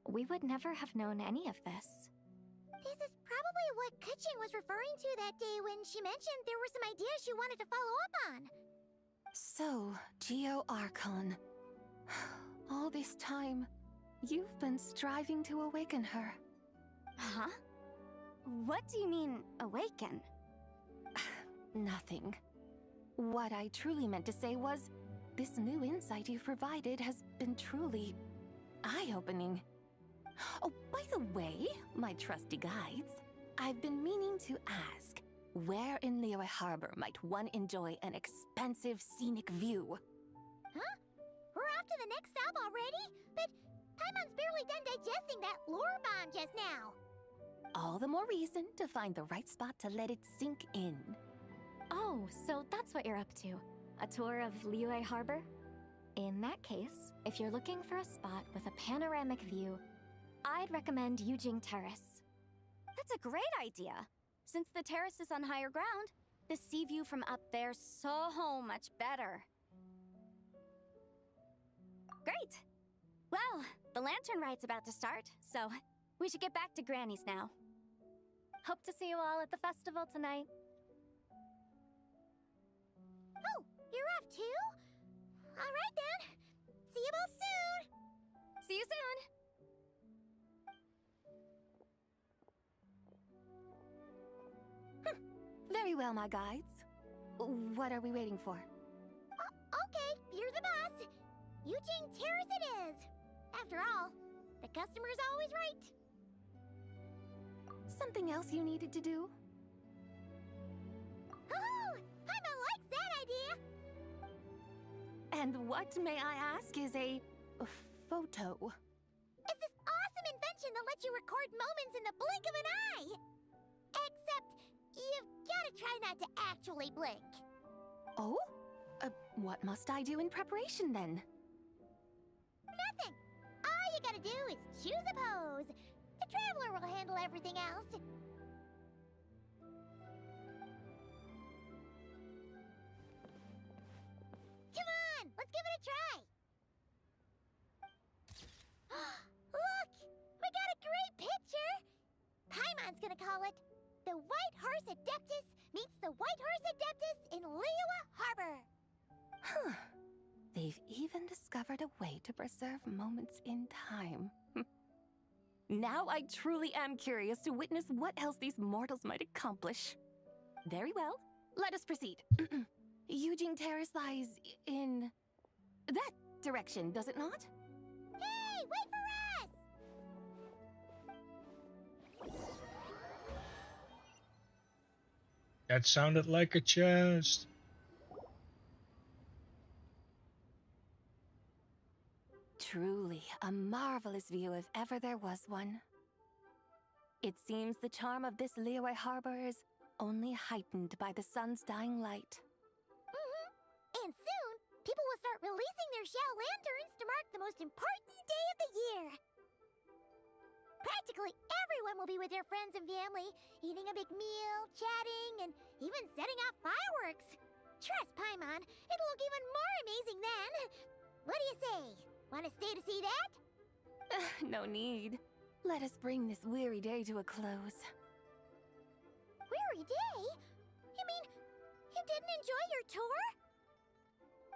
we would never have known any of this. This is probably what Keqing was referring to that day when she mentioned there were some ideas she wanted to follow up on. So, Geo Archon. All this time, you've been striving to awaken her. Huh? What do you mean, awaken? Nothing. What I truly meant to say was, this new insight you've provided has been truly eye-opening. Oh, by the way, my trusty guides, I've been meaning to ask, where in Liyue Harbor might one enjoy an expansive scenic view? Huh? We're off to the next stop already? But Paimon's barely done digesting that lore bomb just now. All the more reason to find the right spot to let it sink in. Oh, so that's what you're up to. A tour of Liyue Harbor? In that case, if you're looking for a spot with a panoramic view, I'd recommend Yujing Terrace. That's a great idea. Since the terrace is on higher ground, the sea view from up there's so much better. Great! Well, the lantern ride's about to start, so we should get back to Granny's now. Hope to see you all at the festival tonight. Oh, you're off too? All right then. See you both soon. See you soon. Very well, my guides. What are we waiting for? Okay, you're the boss. Yujing Terrace it is. After all, the customer's always right. Something else you needed to do? Oh, Paimon likes that idea. And what, may I ask, is a photo? It's this awesome invention that lets you record moments in the blink of an eye. Except, you've gotta try not to actually blink. Oh? What must I do in preparation then? Nothing. All you gotta do is choose a pose. The Traveler will handle everything else. Come on, let's give it a try. discovered a way to preserve moments in time. Now I truly am curious to witness what else these mortals might accomplish. Very well, let us proceed. Eugene Terrace lies in that direction, does it not? Hey, wait for us! That sounded like a chest. Truly a marvelous view if ever there was one. It seems the charm of this Liyue Harbor is only heightened by the sun's dying light. And soon, people will start releasing their Xiao lanterns to mark the most important day of the year. Practically everyone will be with their friends and family, eating a big meal, chatting, and even setting off fireworks. Trust Paimon, it'll look even more amazing then. What do you say? Want to stay to see that? No need. Let us bring this weary day to a close. Weary day? You mean you didn't enjoy your tour?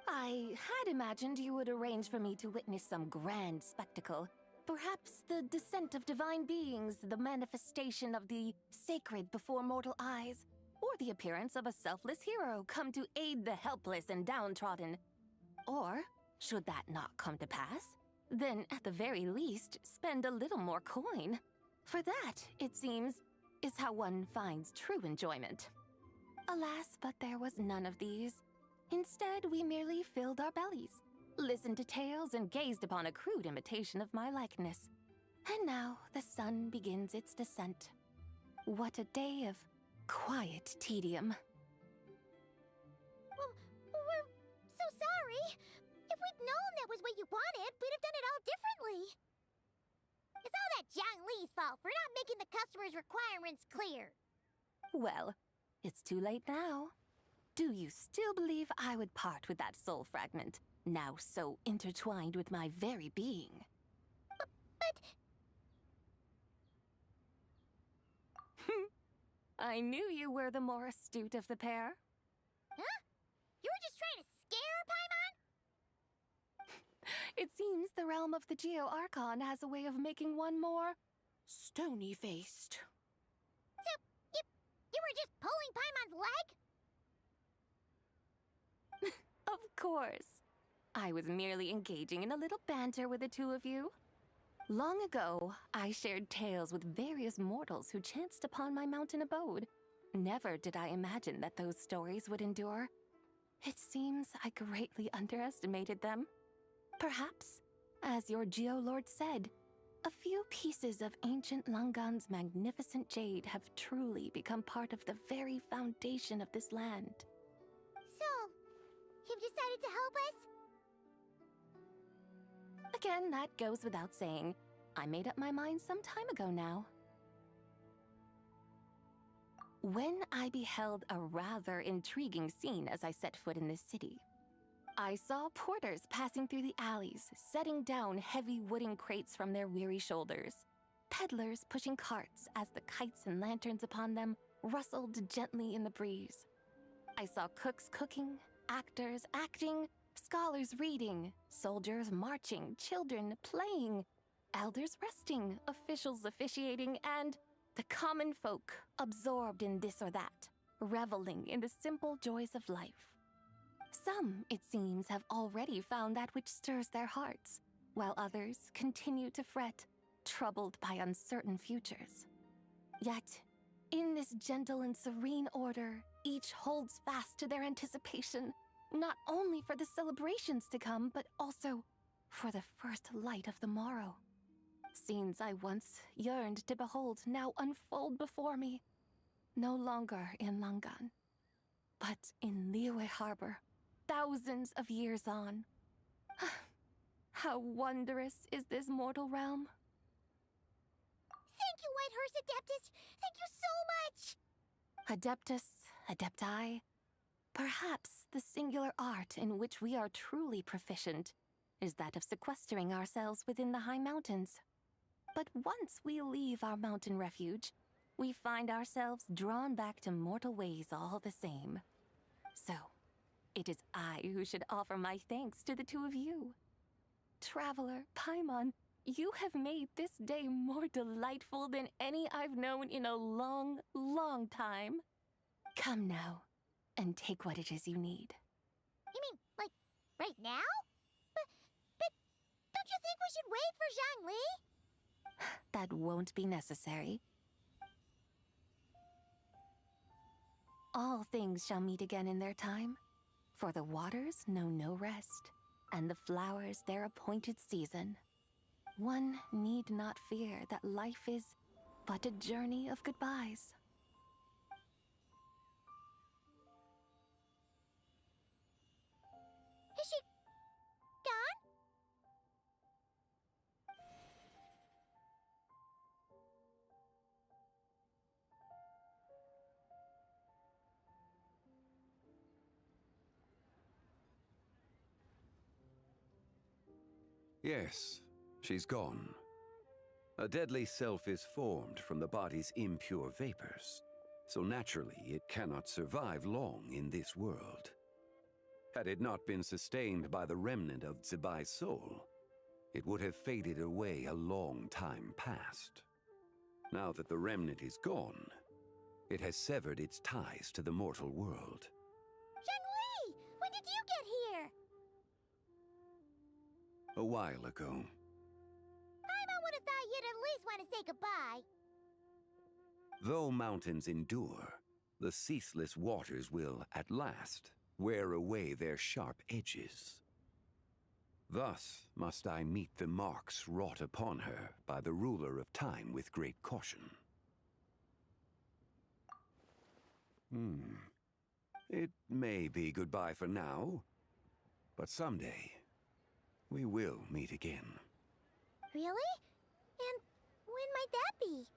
I had imagined you would arrange for me to witness some grand spectacle. Perhaps the descent of divine beings, the manifestation of the sacred before mortal eyes, or the appearance of a selfless hero come to aid the helpless and downtrodden. Or, should that not come to pass, then at the very least, spend a little more coin. For that, it seems, is how one finds true enjoyment. Alas, but there was none of these. Instead, we merely filled our bellies, listened to tales, and gazed upon a crude imitation of my likeness. And now the sun begins its descent. What a day of quiet tedium. Well, we're so sorry. If we'd known that was what you wanted, we'd have done it all differently. It's all that Jiang Li's fault for not making the customer's requirements clear. Well, it's too late now. Do you still believe I would part with that soul fragment, now so intertwined with my very being? But... I knew you were the more astute of the pair. Huh? You were just trying to scare Paimon? It seems the realm of the Geo-Archon has a way of making one more stony-faced. So, you were just pulling Paimon's leg? Of course. I was merely engaging in a little banter with the two of you. Long ago, I shared tales with various mortals who chanced upon my mountain abode. Never did I imagine that those stories would endure. It seems I greatly underestimated them. Perhaps, as your Geolord said, a few pieces of ancient Langan's magnificent jade have truly become part of the very foundation of this land. So, you've decided to help us? Again, that goes without saying. I made up my mind some time ago now. When I beheld a rather intriguing scene as I set foot in this city, I saw porters passing through the alleys, setting down heavy wooden crates from their weary shoulders, peddlers pushing carts as the kites and lanterns upon them rustled gently in the breeze. I saw cooks cooking, actors acting, scholars reading, soldiers marching, children playing, elders resting, officials officiating, and the common folk absorbed in this or that, reveling in the simple joys of life. Some, it seems, have already found that which stirs their hearts, while others continue to fret, troubled by uncertain futures. Yet, in this gentle and serene order, each holds fast to their anticipation, not only for the celebrations to come, but also for the first light of the morrow. Scenes I once yearned to behold now unfold before me, no longer in Langan, but in Liyue Harbor, thousands of years on. How wondrous is this mortal realm! Thank you, Whitehurst Adeptus! Thank you so much! Adeptus, Adepti, perhaps the singular art in which we are truly proficient is that of sequestering ourselves within the high mountains. But once we leave our mountain refuge, we find ourselves drawn back to mortal ways all the same. So, it is I who should offer my thanks to the two of you. Traveler, Paimon, you have made this day more delightful than any I've known in a long, long time. Come now, and take what it is you need. You mean, like, right now? But don't you think we should wait for Zhangli? That won't be necessary. All things shall meet again in their time, for the waters know no rest, and the flowers their appointed season. One need not fear that life is but a journey of goodbyes. Is she gone? Yes, she's gone. A deadly self is formed from the body's impure vapors, so naturally it cannot survive long in this world. Had it not been sustained by the remnant of Zibai's soul, it would have faded away a long time past. Now that the remnant is gone, it has severed its ties to the mortal world. Zhangli! When did you get here? A while ago. I would have thought you'd at least want to say goodbye. Though mountains endure, the ceaseless waters will, at last, wear away their sharp edges. Thus must I meet the marks wrought upon her by the ruler of time with great caution. It may be goodbye for now, but someday we will meet again. Really? And when might that be?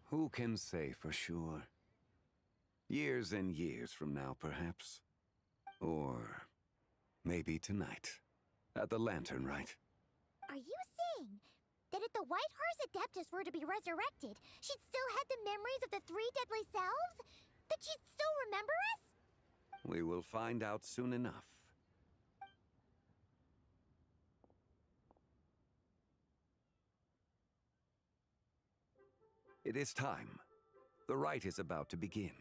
Who can say for sure? Years and years from now, perhaps. Or maybe tonight, at the Lantern Rite. Are you saying that if the White Horse Adeptus were to be resurrected, she'd still have the memories of the three deadly selves? That she'd still remember us? We will find out soon enough. It is time. The rite is about to begin.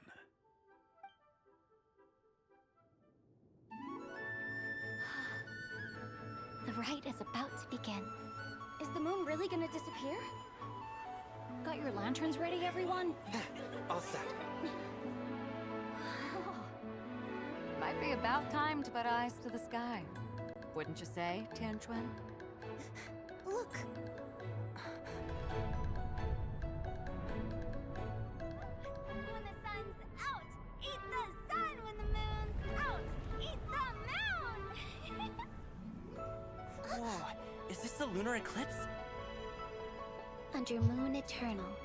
The rite is about to begin. Is the moon really gonna disappear? Got your lanterns ready, everyone? All set. Might be about time to put eyes to the sky. Wouldn't you say, Tianchuan? Look! When the sun's out, eat the sun. When the moon's out, eat the moon. Whoa, is this the lunar eclipse? Under moon eternal,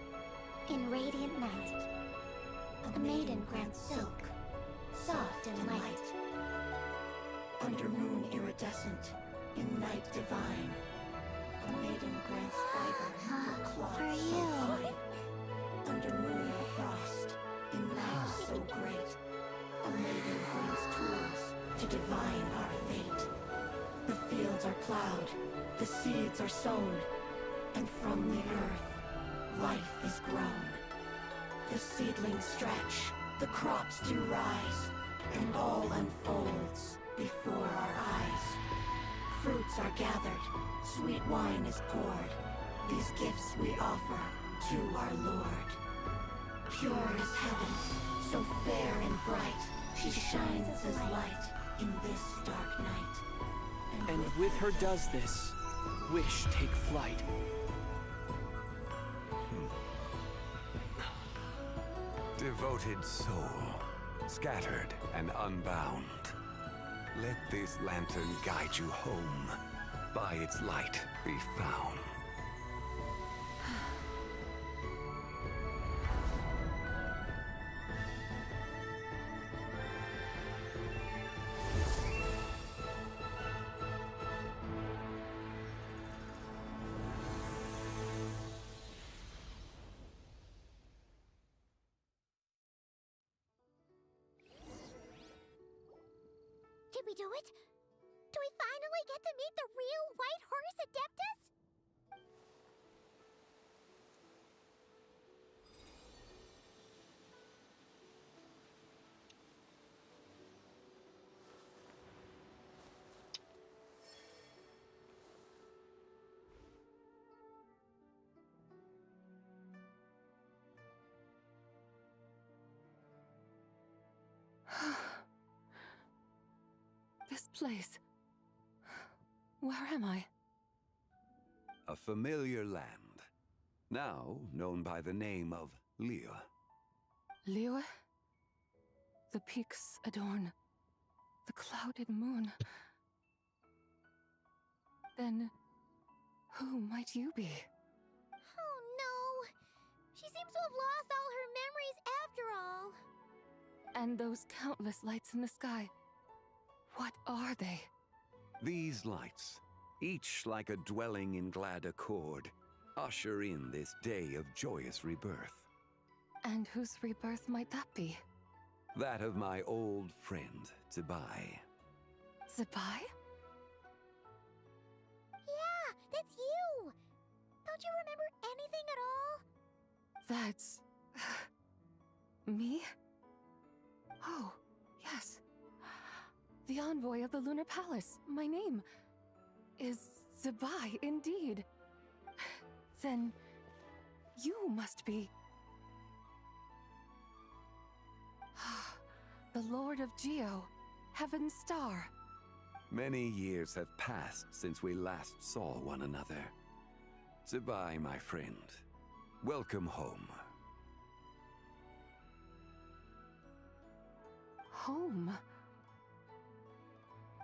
in radiant night, a maiden grants silk, soft and light. Under moon iridescent, in night divine, a maiden grants fiber, cloth For so you. fine. Under moon of frost, in night so great, a maiden grants tools to divine our fate. The fields are plowed, the seeds are sown, and from the earth, life is grown. The seedlings stretch, the crops do rise, and all unfolds before our eyes. Fruits are gathered, sweet wine is poured. These gifts we offer to our Lord. Pure as heaven, so fair and bright, she shines as light in this dark night. And with her does this, wish take flight. Devoted soul, scattered and unbound. Let this lantern guide you home. By its light be found. Did we do it? Do we finally get to meet the real White Horse Adeptus? This place. Where am I? A familiar land, now known by the name of Liyue. Liyue? The peaks adorn the clouded moon. Then, who might you be? Oh no! She seems to have lost all her memories after all. And those countless lights in the sky. What are they? These lights, each like a dwelling in glad accord, usher in this day of joyous rebirth. And whose rebirth might that be? That of my old friend, Zibai. Zibai? Yeah, that's you! Don't you remember anything at all? That's... me? Oh, yes. The envoy of the Lunar Palace. My name is Zibai, indeed. Then you must be... the Lord of Geo, Heaven's Star. Many years have passed since we last saw one another. Zibai, my friend, welcome home. Home?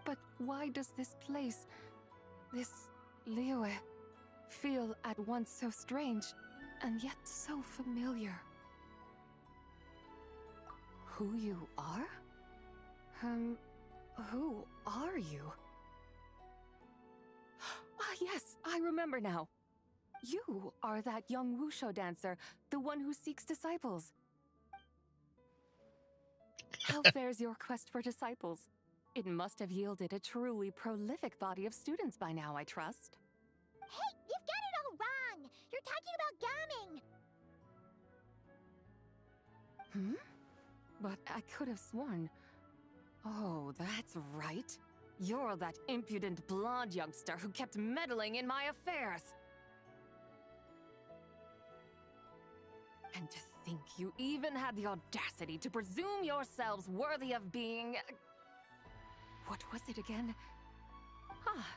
But why does this place, this Liyue, feel at once so strange and yet so familiar? Who you are? Who are you? Ah, yes, I remember now. You are that young wushu dancer, the one who seeks disciples. How fares your quest for disciples? It must have yielded a truly prolific body of students by now, I trust. Hey, you've got it all wrong! You're talking about gaming! But I could have sworn... Oh, that's right. You're that impudent blonde youngster who kept meddling in my affairs. And to think you even had the audacity to presume yourselves worthy of being... What was it again? Ah,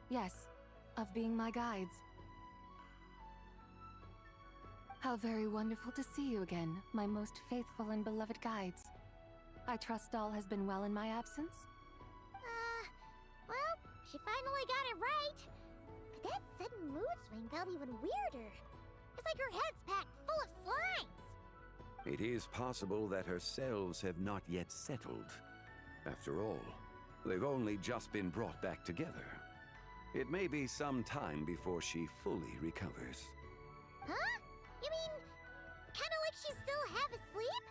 yes, of being my guides. How very wonderful to see you again, my most faithful and beloved guides. I trust all has been well in my absence? Well, she finally got it right. But that sudden mood swing felt even weirder. It's like her head's packed full of slimes. It is possible that her cells have not yet settled. After all, they've only just been brought back together. It may be some time before she fully recovers. Huh? You mean, kinda like she's still half asleep?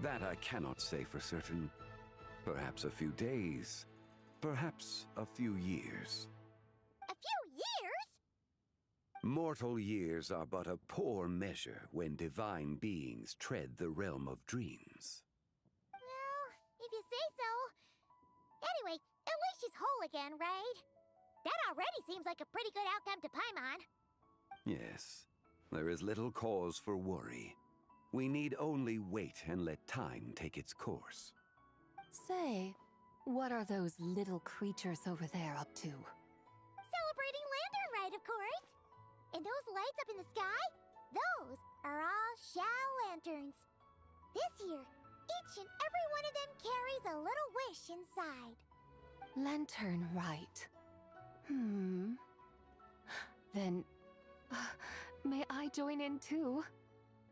That I cannot say for certain. Perhaps a few days. Perhaps a few years. A few years? Mortal years are but a poor measure when divine beings tread the realm of dreams. Well, if you say so. Anyway, at least she's whole again, right? That already seems like a pretty good outcome to Paimon. Yes, there is little cause for worry. We need only wait and let time take its course. Say, what are those little creatures over there up to? Celebrating Lantern Rite, of course. And those lights up in the sky? Those are all Shao lanterns. This year, each and every one of them carries a little wish inside. Lantern Rite. Then, may I join in too?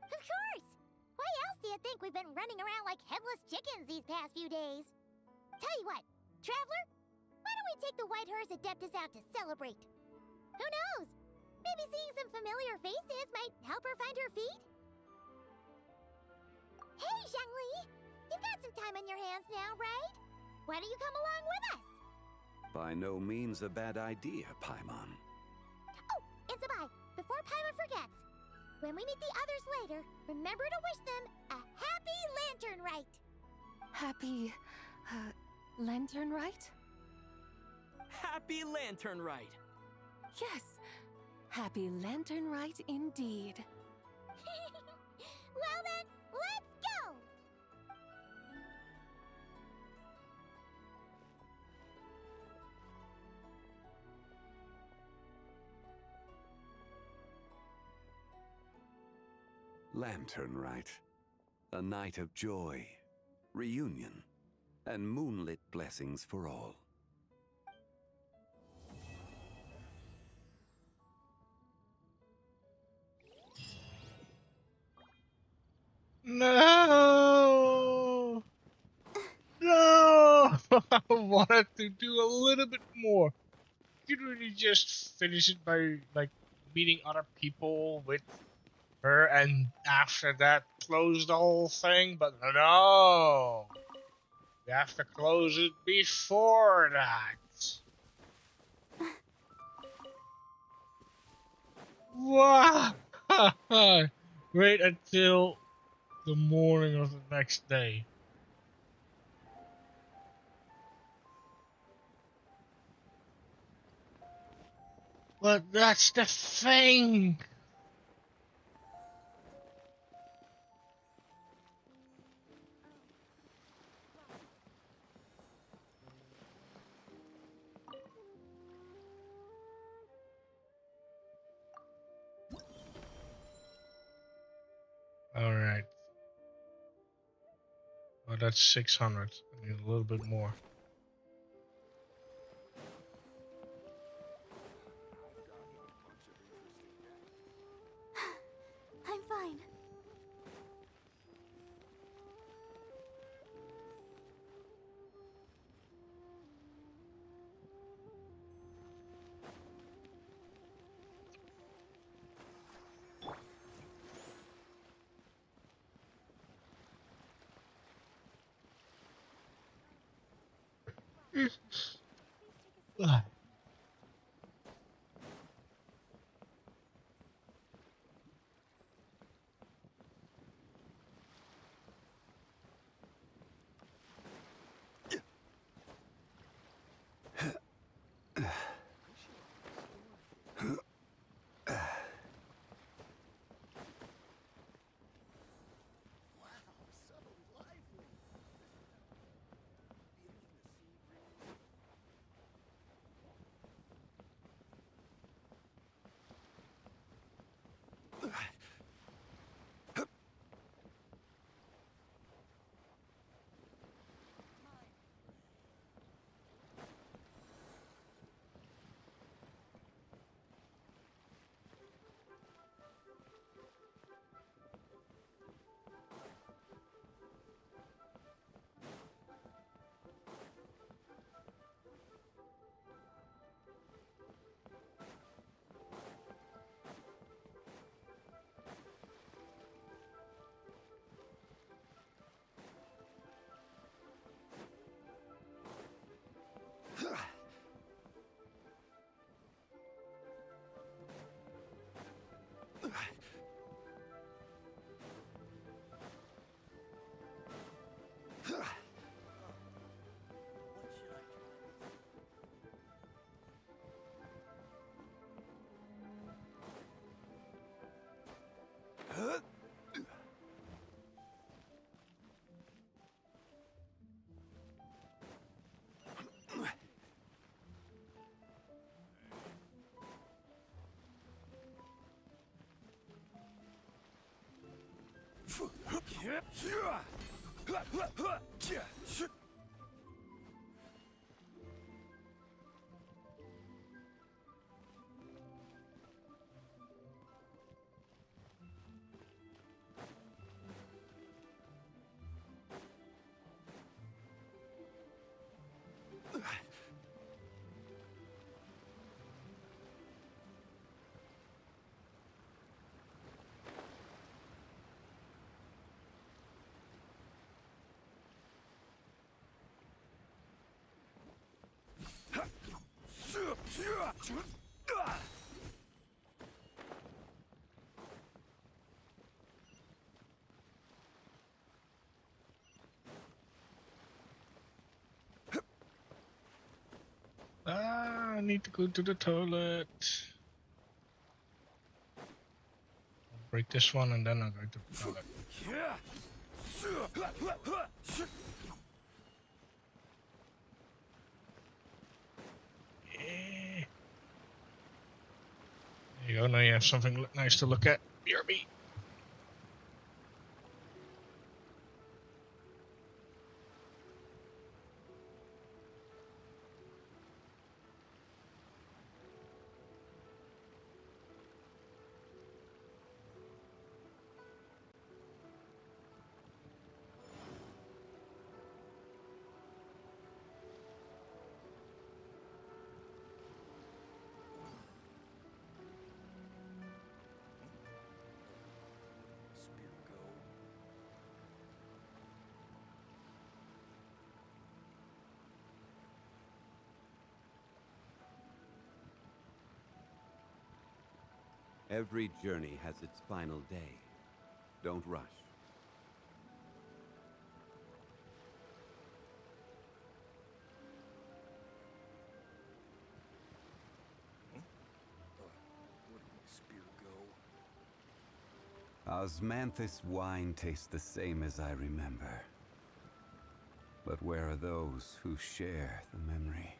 Of course! Why else do you think we've been running around like headless chickens these past few days? Tell you what, Traveler, why don't we take the White Horse Adeptus out to celebrate? Who knows? Maybe seeing some familiar faces might help her find her feet? Hey, Zhangli! You've got some time on your hands now, right? Why don't you come along with us? By no means a bad idea, Paimon. Oh, and Sabai, before Paimon forgets, when we meet the others later, remember to wish them a happy lantern rite. Happy, lantern rite? Happy Lantern Rite! Yes, happy lantern rite indeed. Well then, let's go! Lantern Rite. A night of joy, reunion, and moonlit blessings for all. No! No! I wanted to do a little bit more. You could really just finish it by like meeting other people with her and after that close the whole thing, but no! We have to close it before that. Wow! Wait until the morning of the next day. But that's the thing! Alright. Well, that's 600. I need a little bit more. I'm fine. Ah. I need to go to the toilet. I'll break this one and then I'll go to the toilet. Yeah. There you go, now you have something nice to look at. BRB. Every journey has its final day. Don't rush. Where did my spear go? Osmanthus wine tastes the same as I remember. But where are those who share the memory?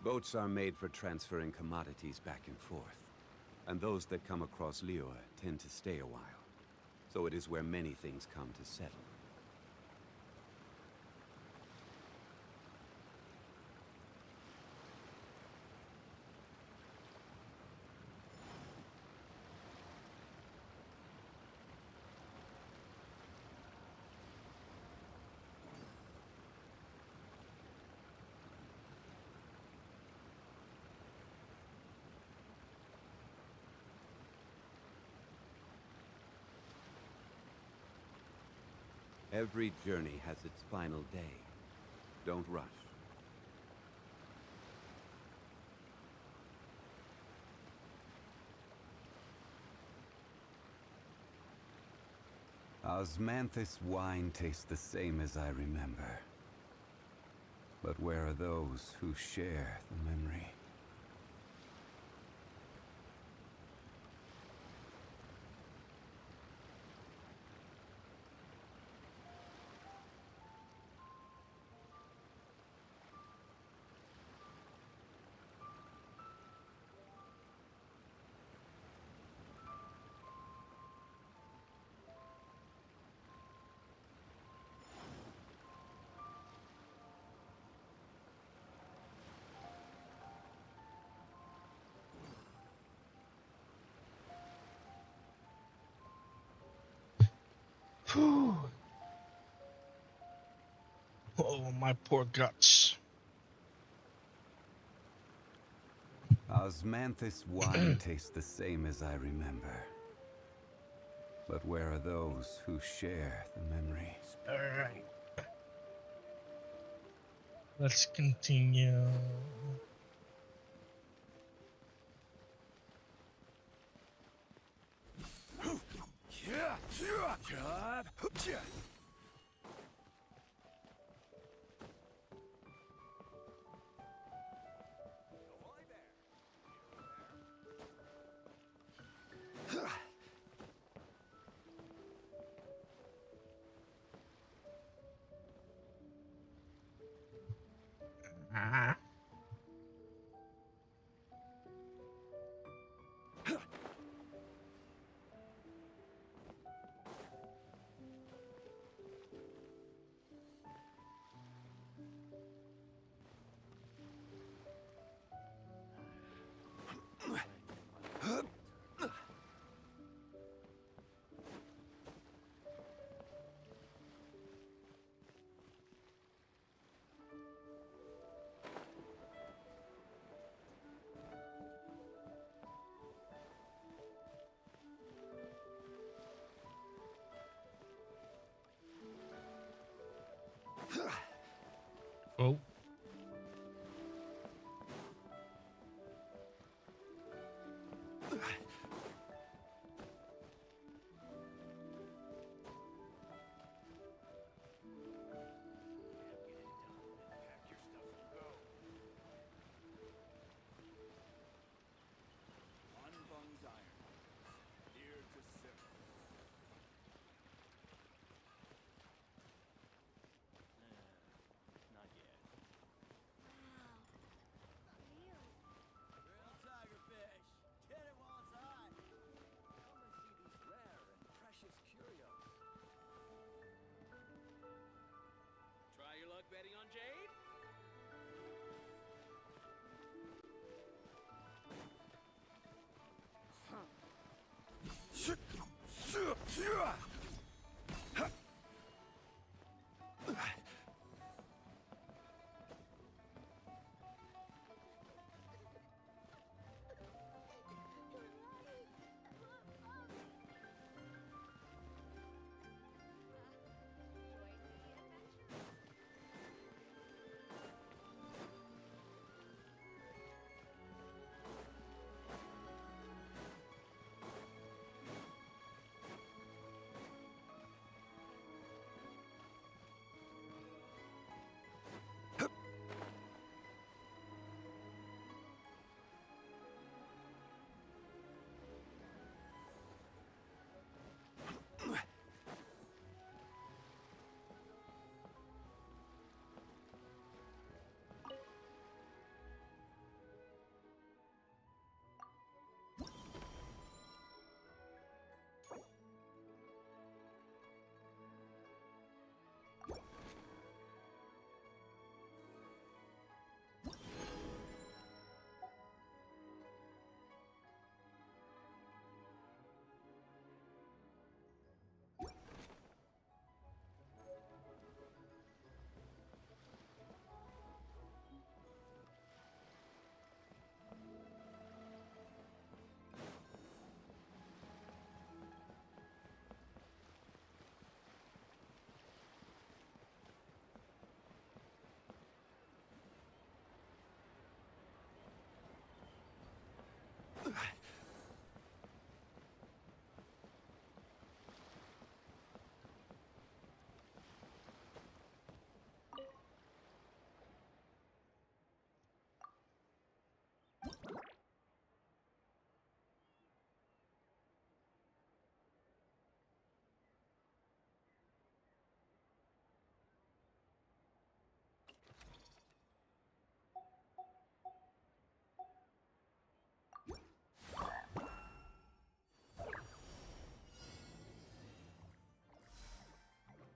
Boats are made for transferring commodities back and forth, and those that come across Liyue tend to stay a while. So it is where many things come to settle. Every journey has its final day. Don't rush. Osmanthus wine tastes the same as I remember. But where are those who share the memory? Whew. Oh, my poor guts. Osmanthus wine tastes the same as I remember. But where are those who share the memory? Alright. Let's continue. Oh. Try your luck betting on Jade?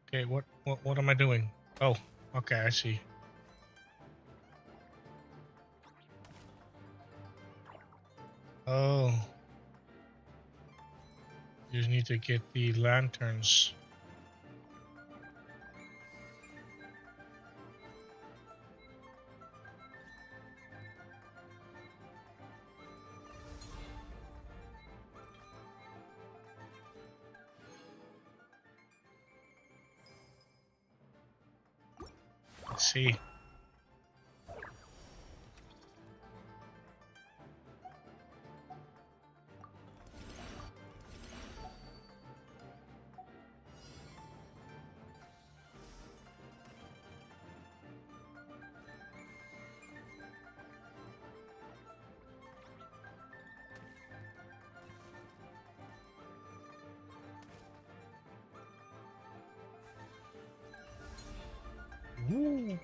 Okay, what am I doing? Oh, okay, I see. Oh. You just need to get the lanterns. Let's see. Woo.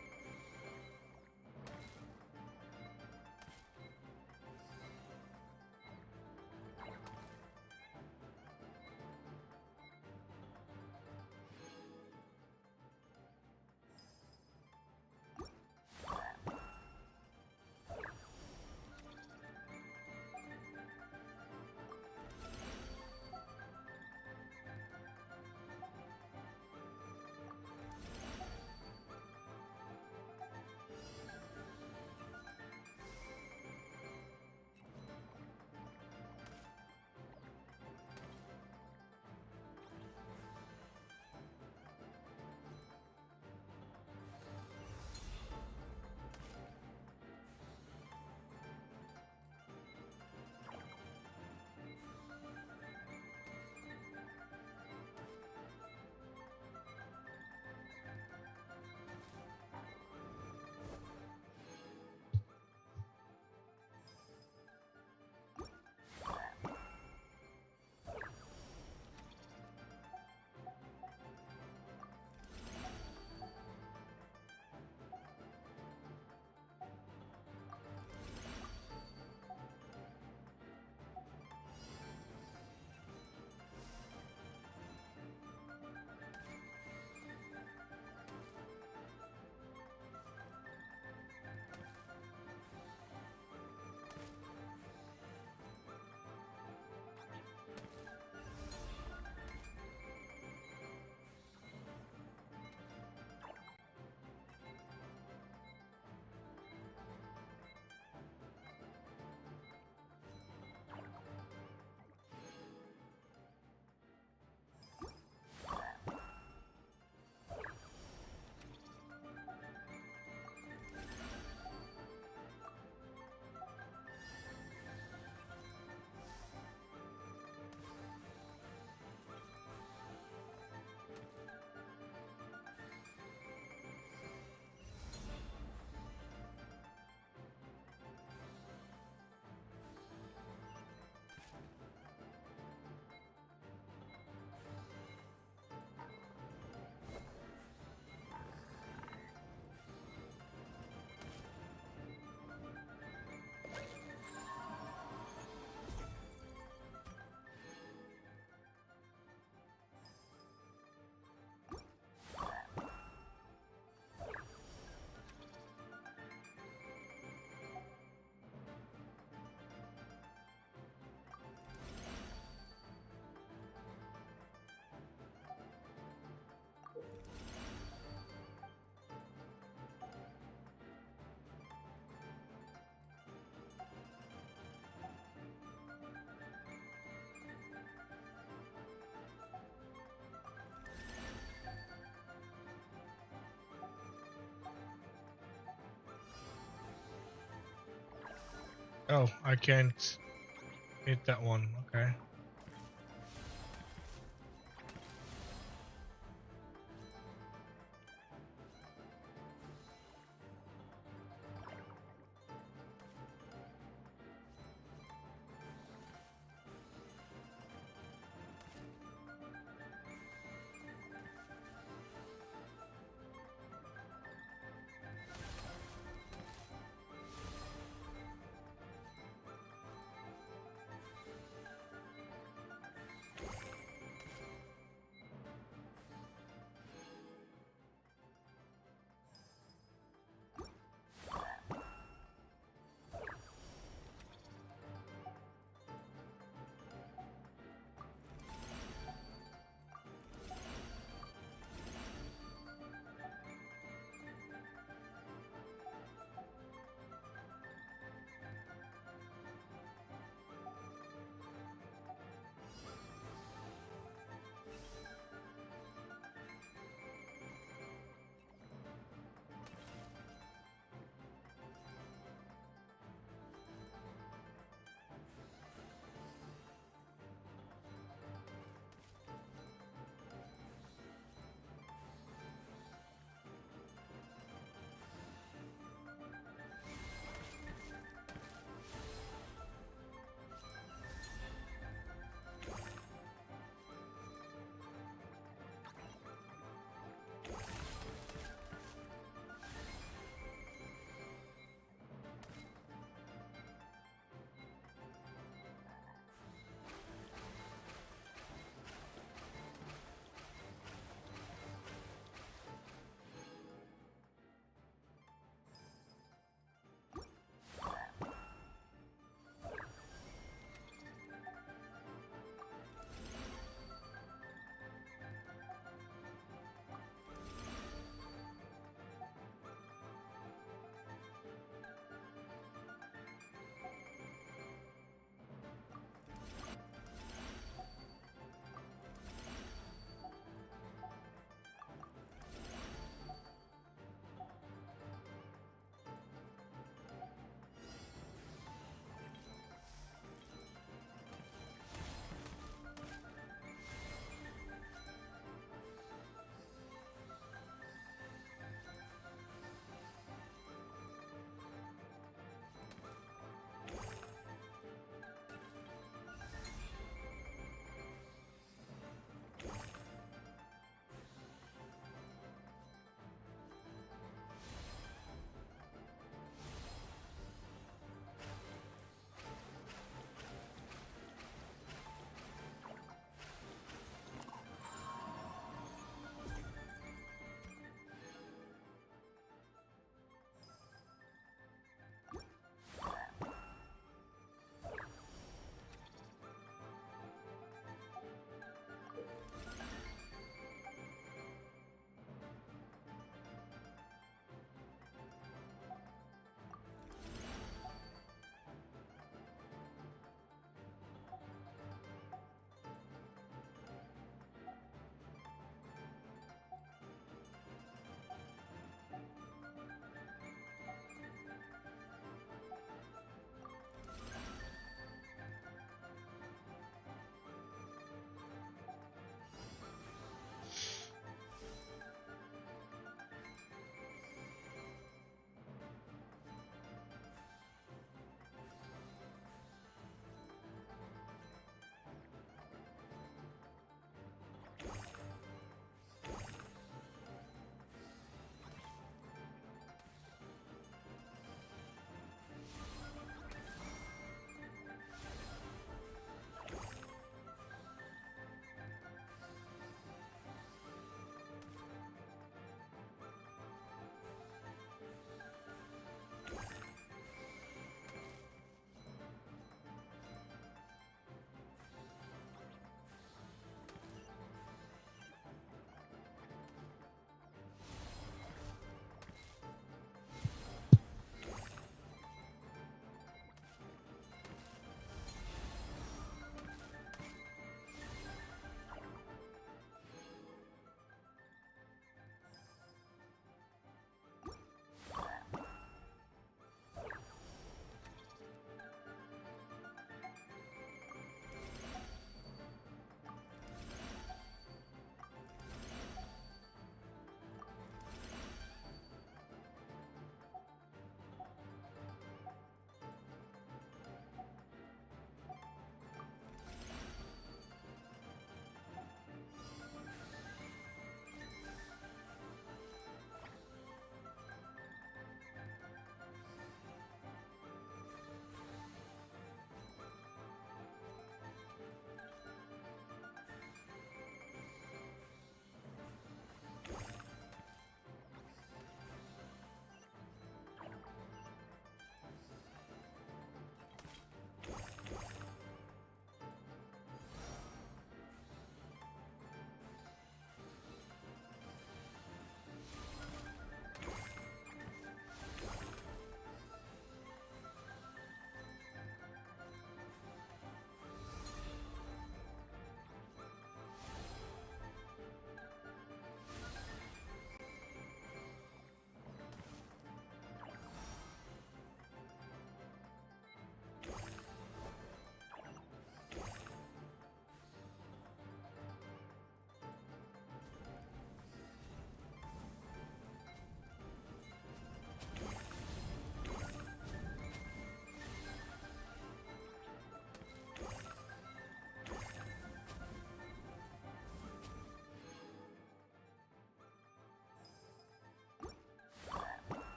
Oh, I can't hit that one. Okay.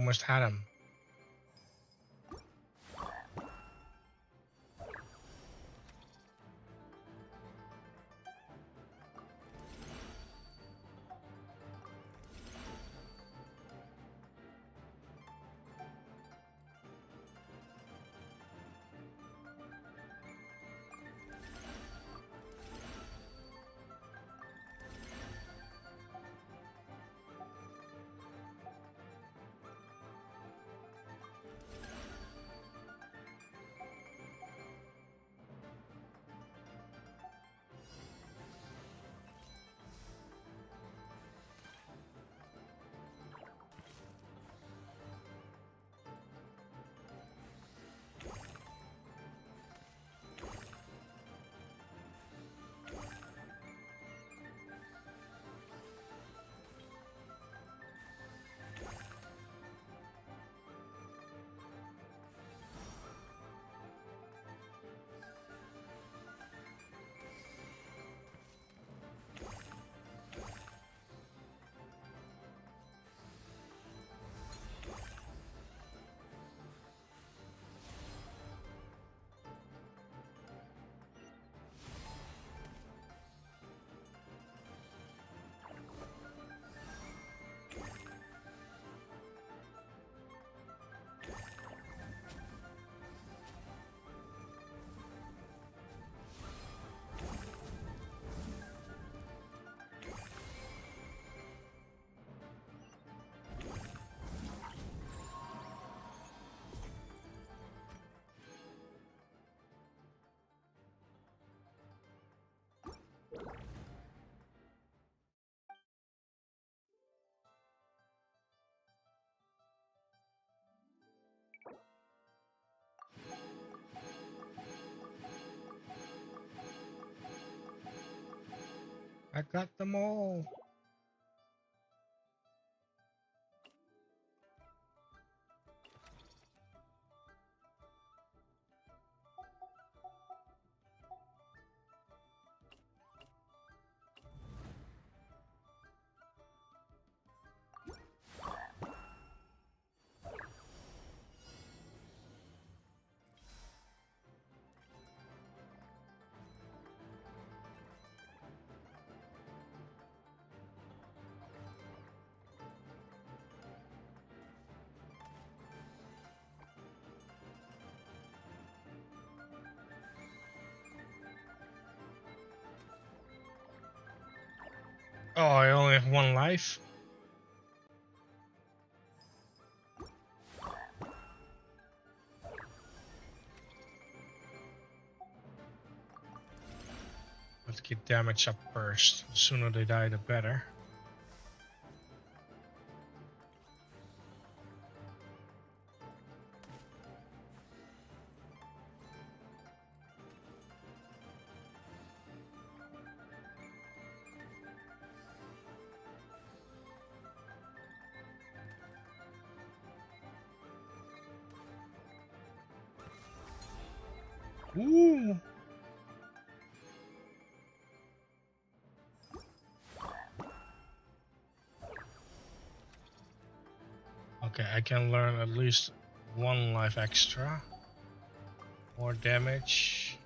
almost had him. I got them all. Oh, I only have one life? Let's get damage up first. The sooner they die, the better. Ooh. Okay, I can learn at least one life extra. More damage.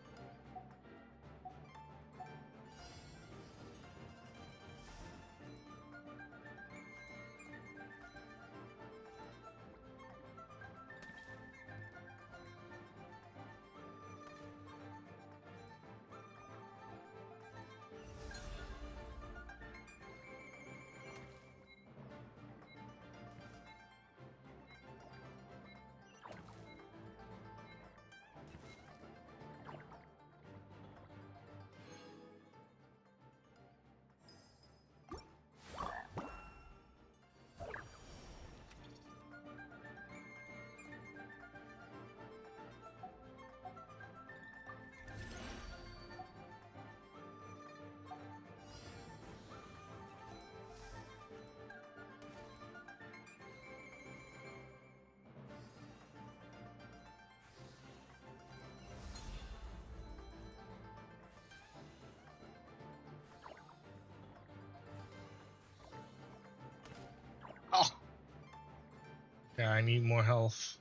Yeah, I need more health.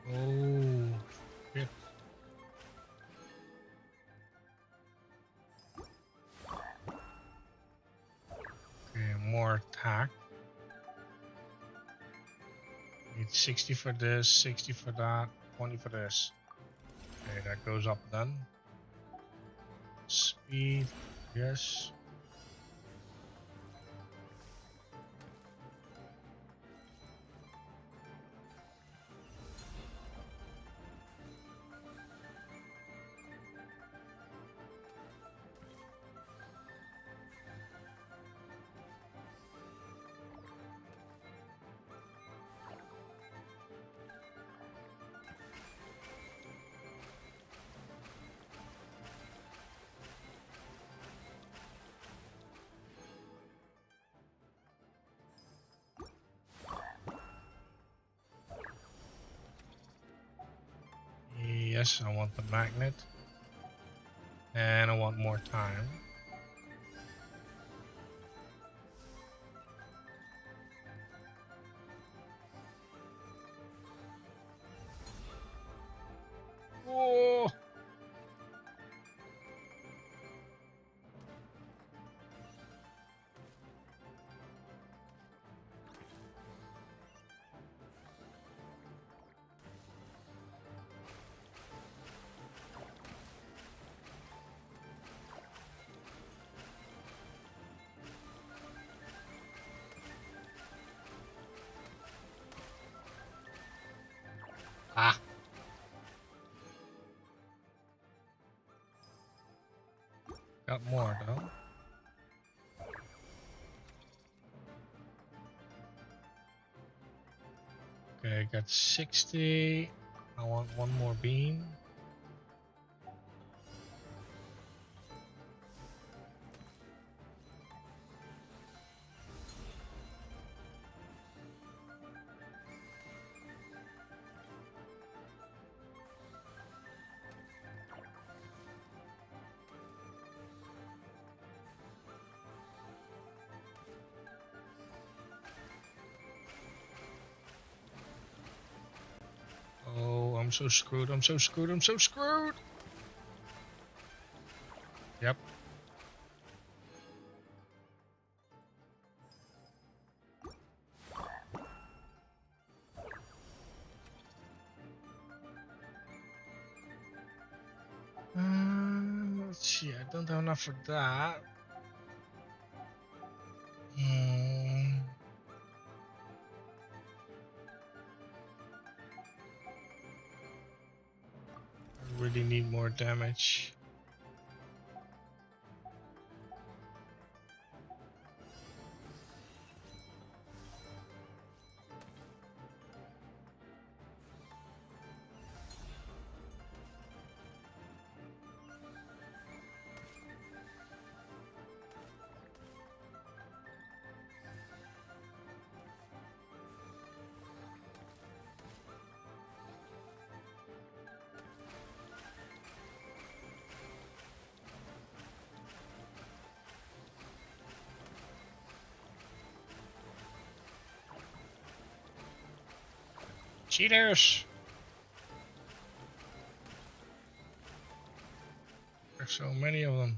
Oh, shit. Okay, more attack. Need 60 for this, 60 for that, 20 for this. Okay, that goes up then. Speed, yes. Yes, I want the magnet. And I want more time. Oh! Ah! Got more though. Okay, got 60. I want one more bean. Oh, I'm so screwed, I'm so screwed, I'm so screwed! Yep. Let's see, I don't have enough for that. I really need more damage. Cheaters! There's so many of them.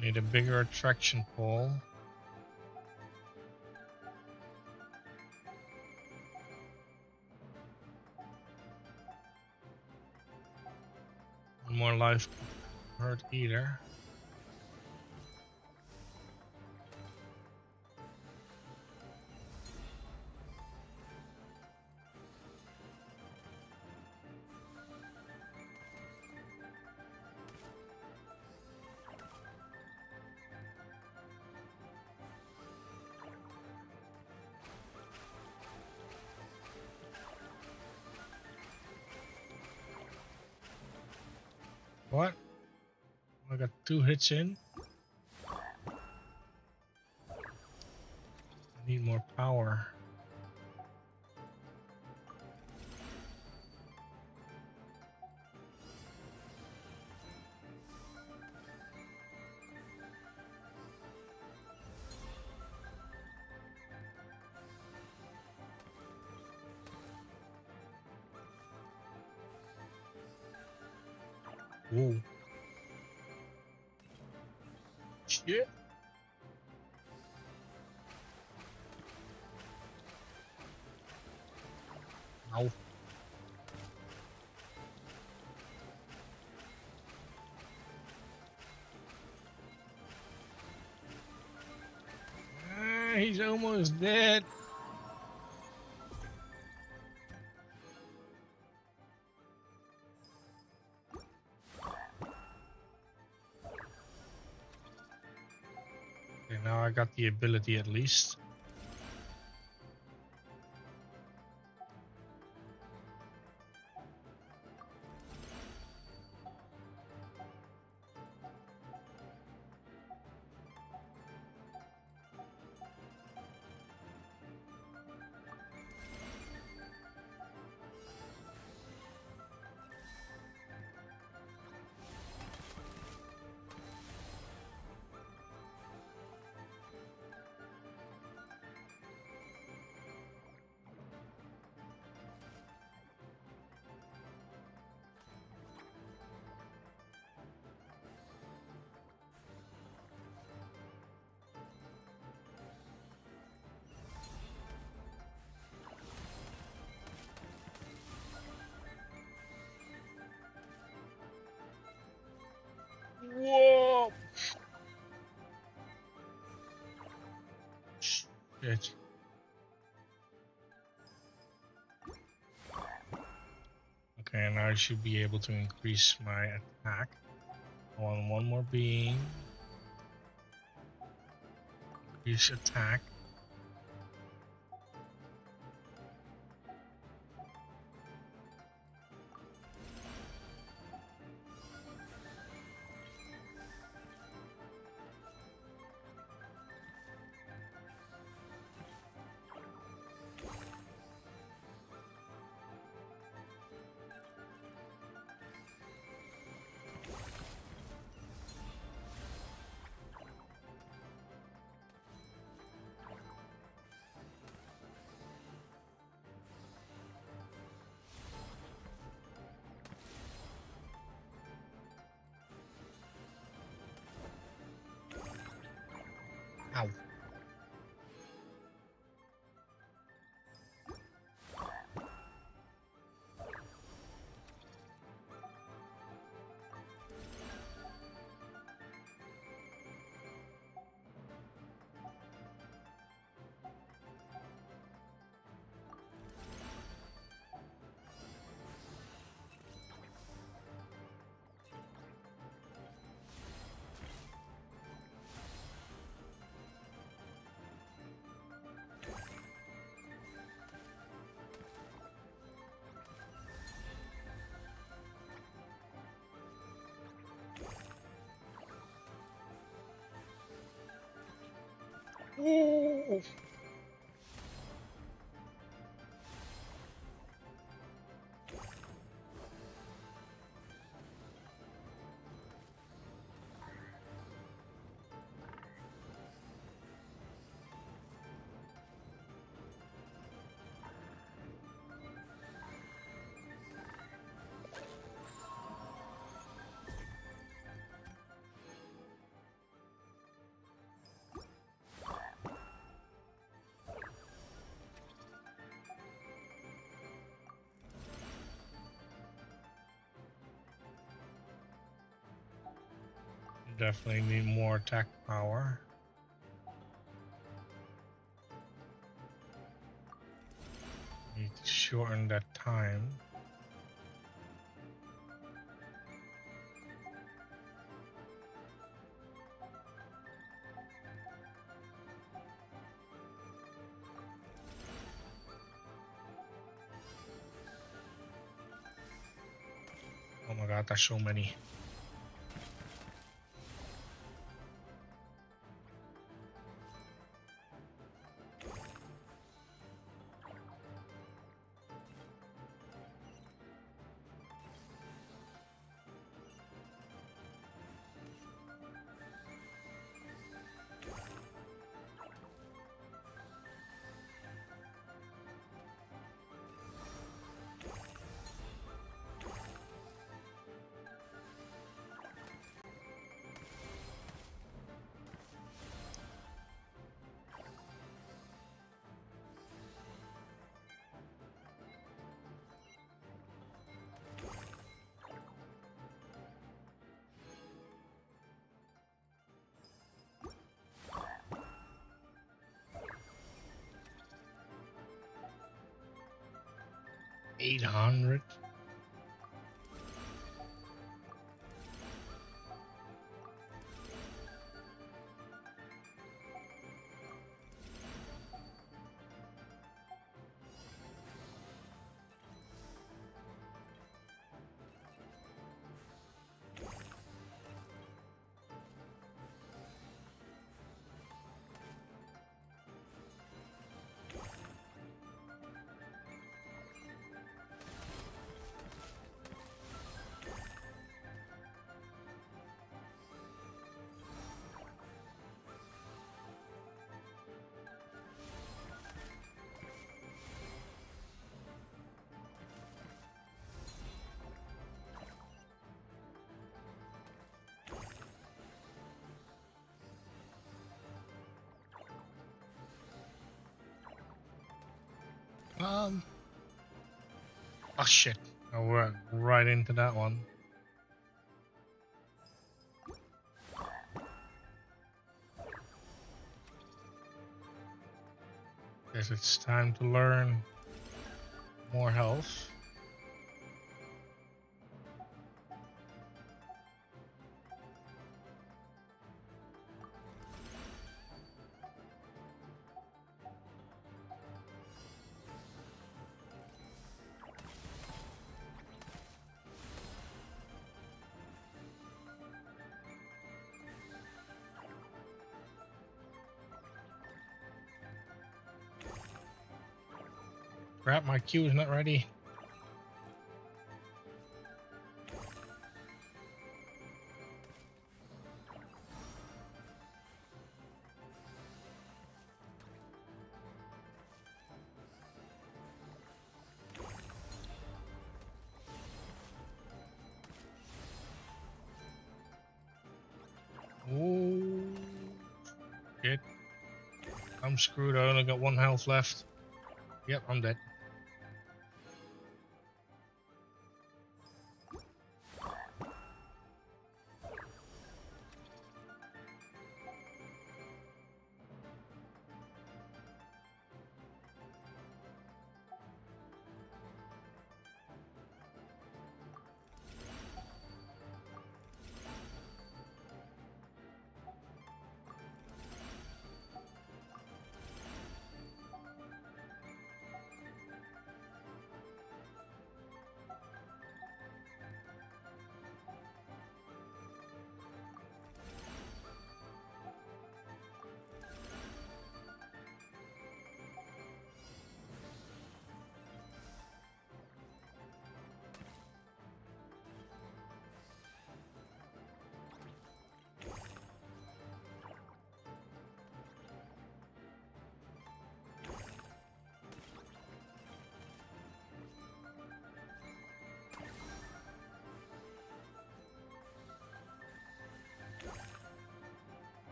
Need a bigger attraction pole. One more life hurt either. What? I got 2 hits in. I need more power. Whoa. Shit. Ow. He's almost dead. Okay, now I got the ability at least. Whoa! Shit. Okay, now I should be able to increase my attack. I want one more beam. Increase attack. Ow. Ooh. Definitely need more attack power. Need to shorten that time. Oh my god, there's so many. 800. Oh shit. I went right into that one. Guess it's time to learn more health. Crap, my queue is not ready. Oh, shit. I'm screwed. I only got 1 health left. Yep, I'm dead.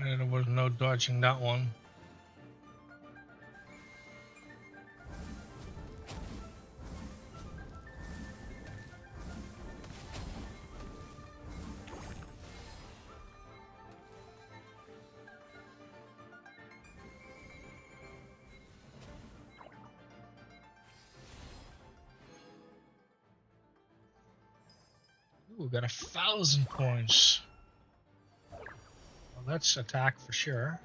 And there was no dodging that one. Ooh, we got 1,000 points. Well, that's attack for sure.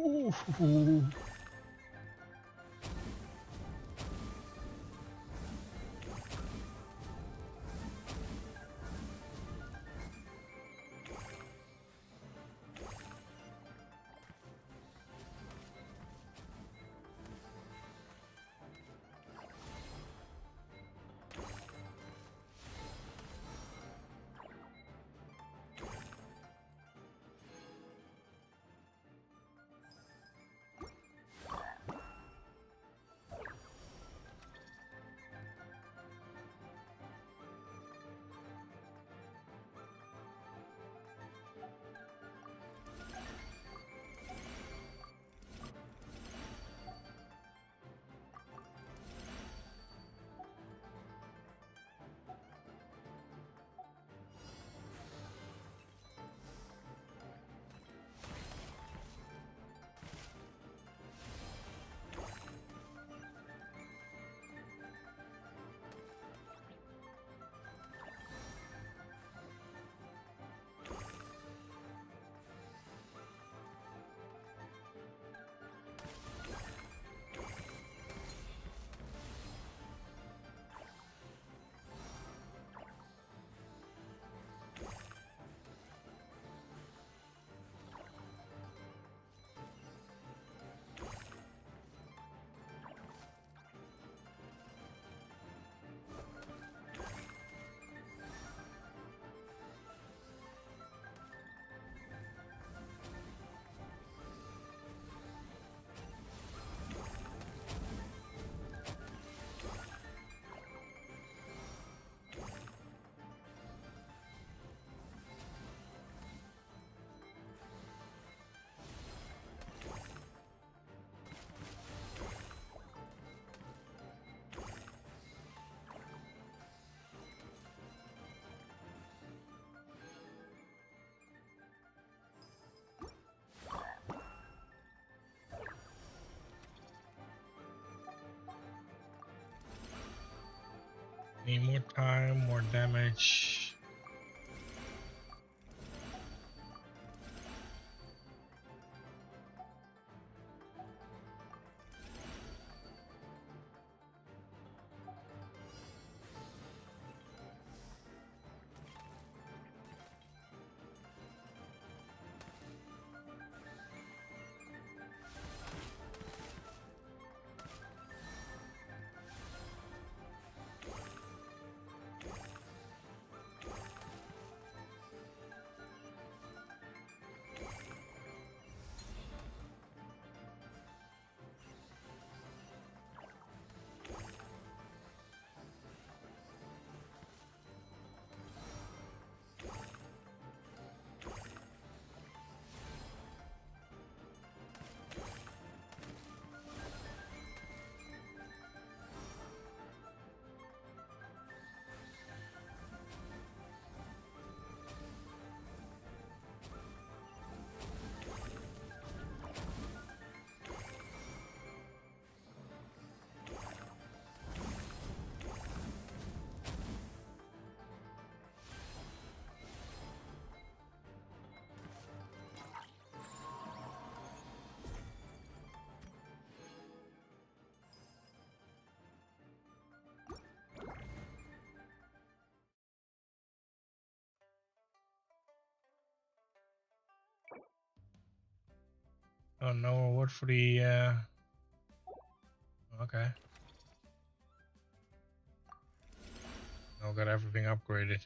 Ooh. Need more time, more damage. Oh, no award for the okay. Now got everything upgraded.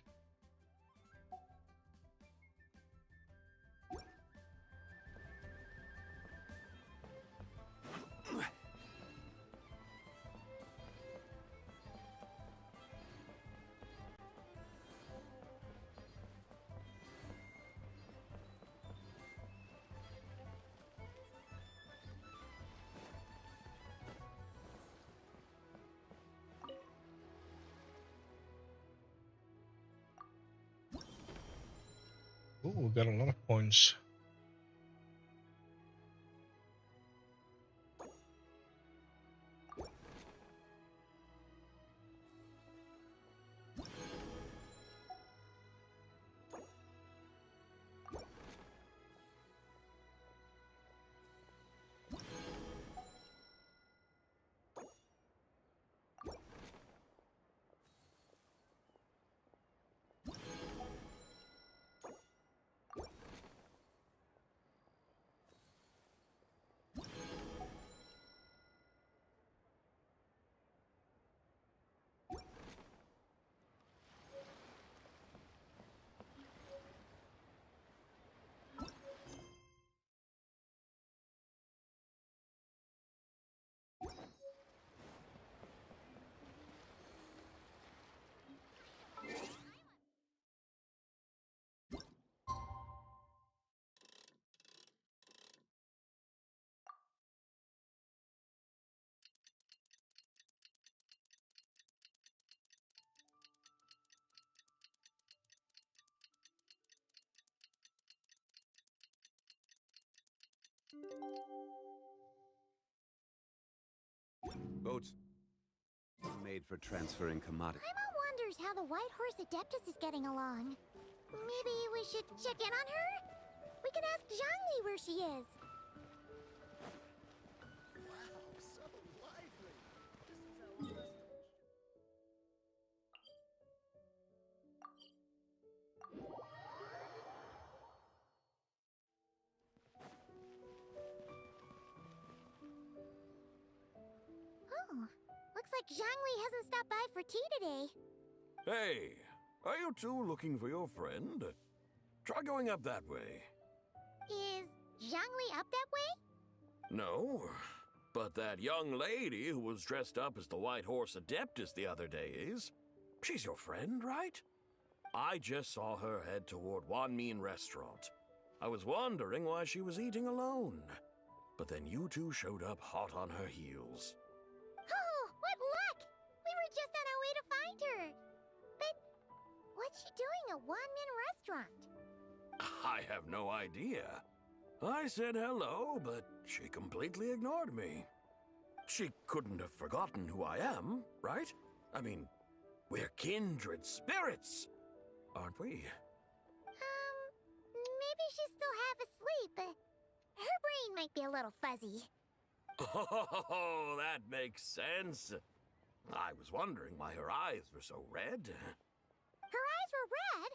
Ooh, we got a lot of points. Boats made for transferring commodities. Paimon wonders how the White Horse Adeptus is getting along. Maybe we should check in on her? We can ask Zhangli where she is. Oh, looks like Zhangli hasn't stopped by for tea today. Hey, are you two looking for your friend? Try going up that way. Is Zhangli up that way? No, but that young lady who was dressed up as the White Horse Adeptus the other day is. She's your friend, right? I just saw her head toward Wanmin Restaurant. I was wondering why she was eating alone. But then you two showed up hot on her heels. Oh, what luck! We were just on our way to find her. But what's she doing at Wanmin Restaurant? I have no idea. I said hello, but she completely ignored me. She couldn't have forgotten who I am, right? I mean, we're kindred spirits, aren't we? Maybe she's still half asleep, but her brain might be a little fuzzy. Oh, that makes sense. I was wondering why her eyes were so red. Her eyes were red?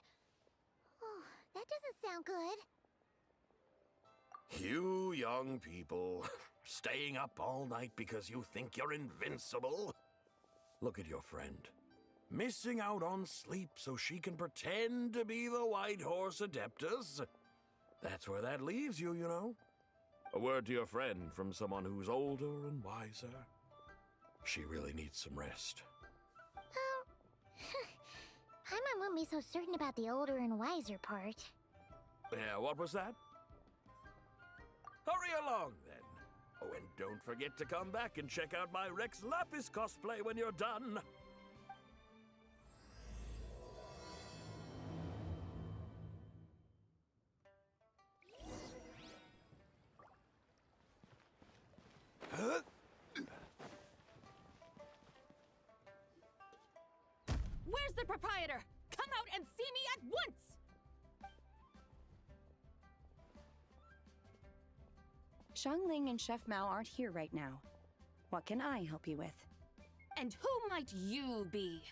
Oh, that doesn't sound good. You young people, staying up all night because you think you're invincible. Look at your friend. Missing out on sleep so she can pretend to be the White Horse Adeptus. That's where that leaves you, you know. A word to your friend from someone who's older and wiser. She really needs some rest. Paimon won't be so certain about the older and wiser part. Yeah, what was that? Hurry along, then. Oh, and don't forget to come back and check out my Rex Lapis cosplay when you're done. Huh? Where's the proprietor? Come out and see me at once! Xiangling and Chef Mao aren't here right now. What can I help you with? And who might you be?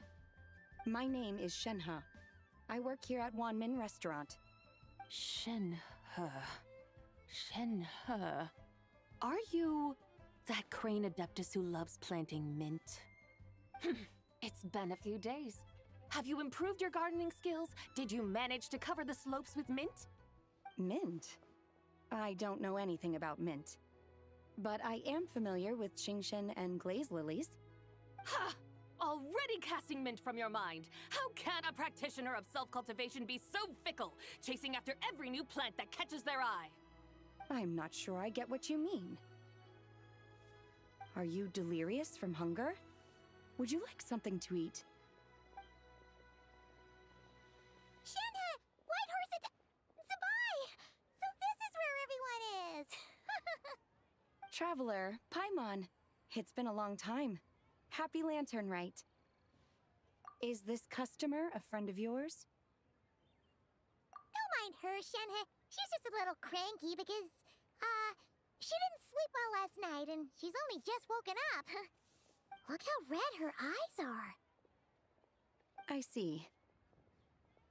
My name is Shenhe. I work here at Wanmin Restaurant. Shenhe. Shenhe. Are you that crane adeptus who loves planting mint? It's been a few days. Have you improved your gardening skills? Did you manage to cover the slopes with mint? Mint? I don't know anything about mint. But I am familiar with Qingshen and glaze lilies. Ha! Already casting mint from your mind. How can a practitioner of self-cultivation be so fickle, chasing after every new plant that catches their eye? I'm not sure I get what you mean. Are you delirious from hunger? Would you like something to eat? Shenhe! White Horse Zabai! So this is where everyone is! Traveler, Paimon. It's been a long time. Happy Lantern Rite. Is this customer a friend of yours? Don't mind her, Shenhe. She's just a little cranky because, she didn't sleep well last night and she's only just woken up. Look how red her eyes are. I see.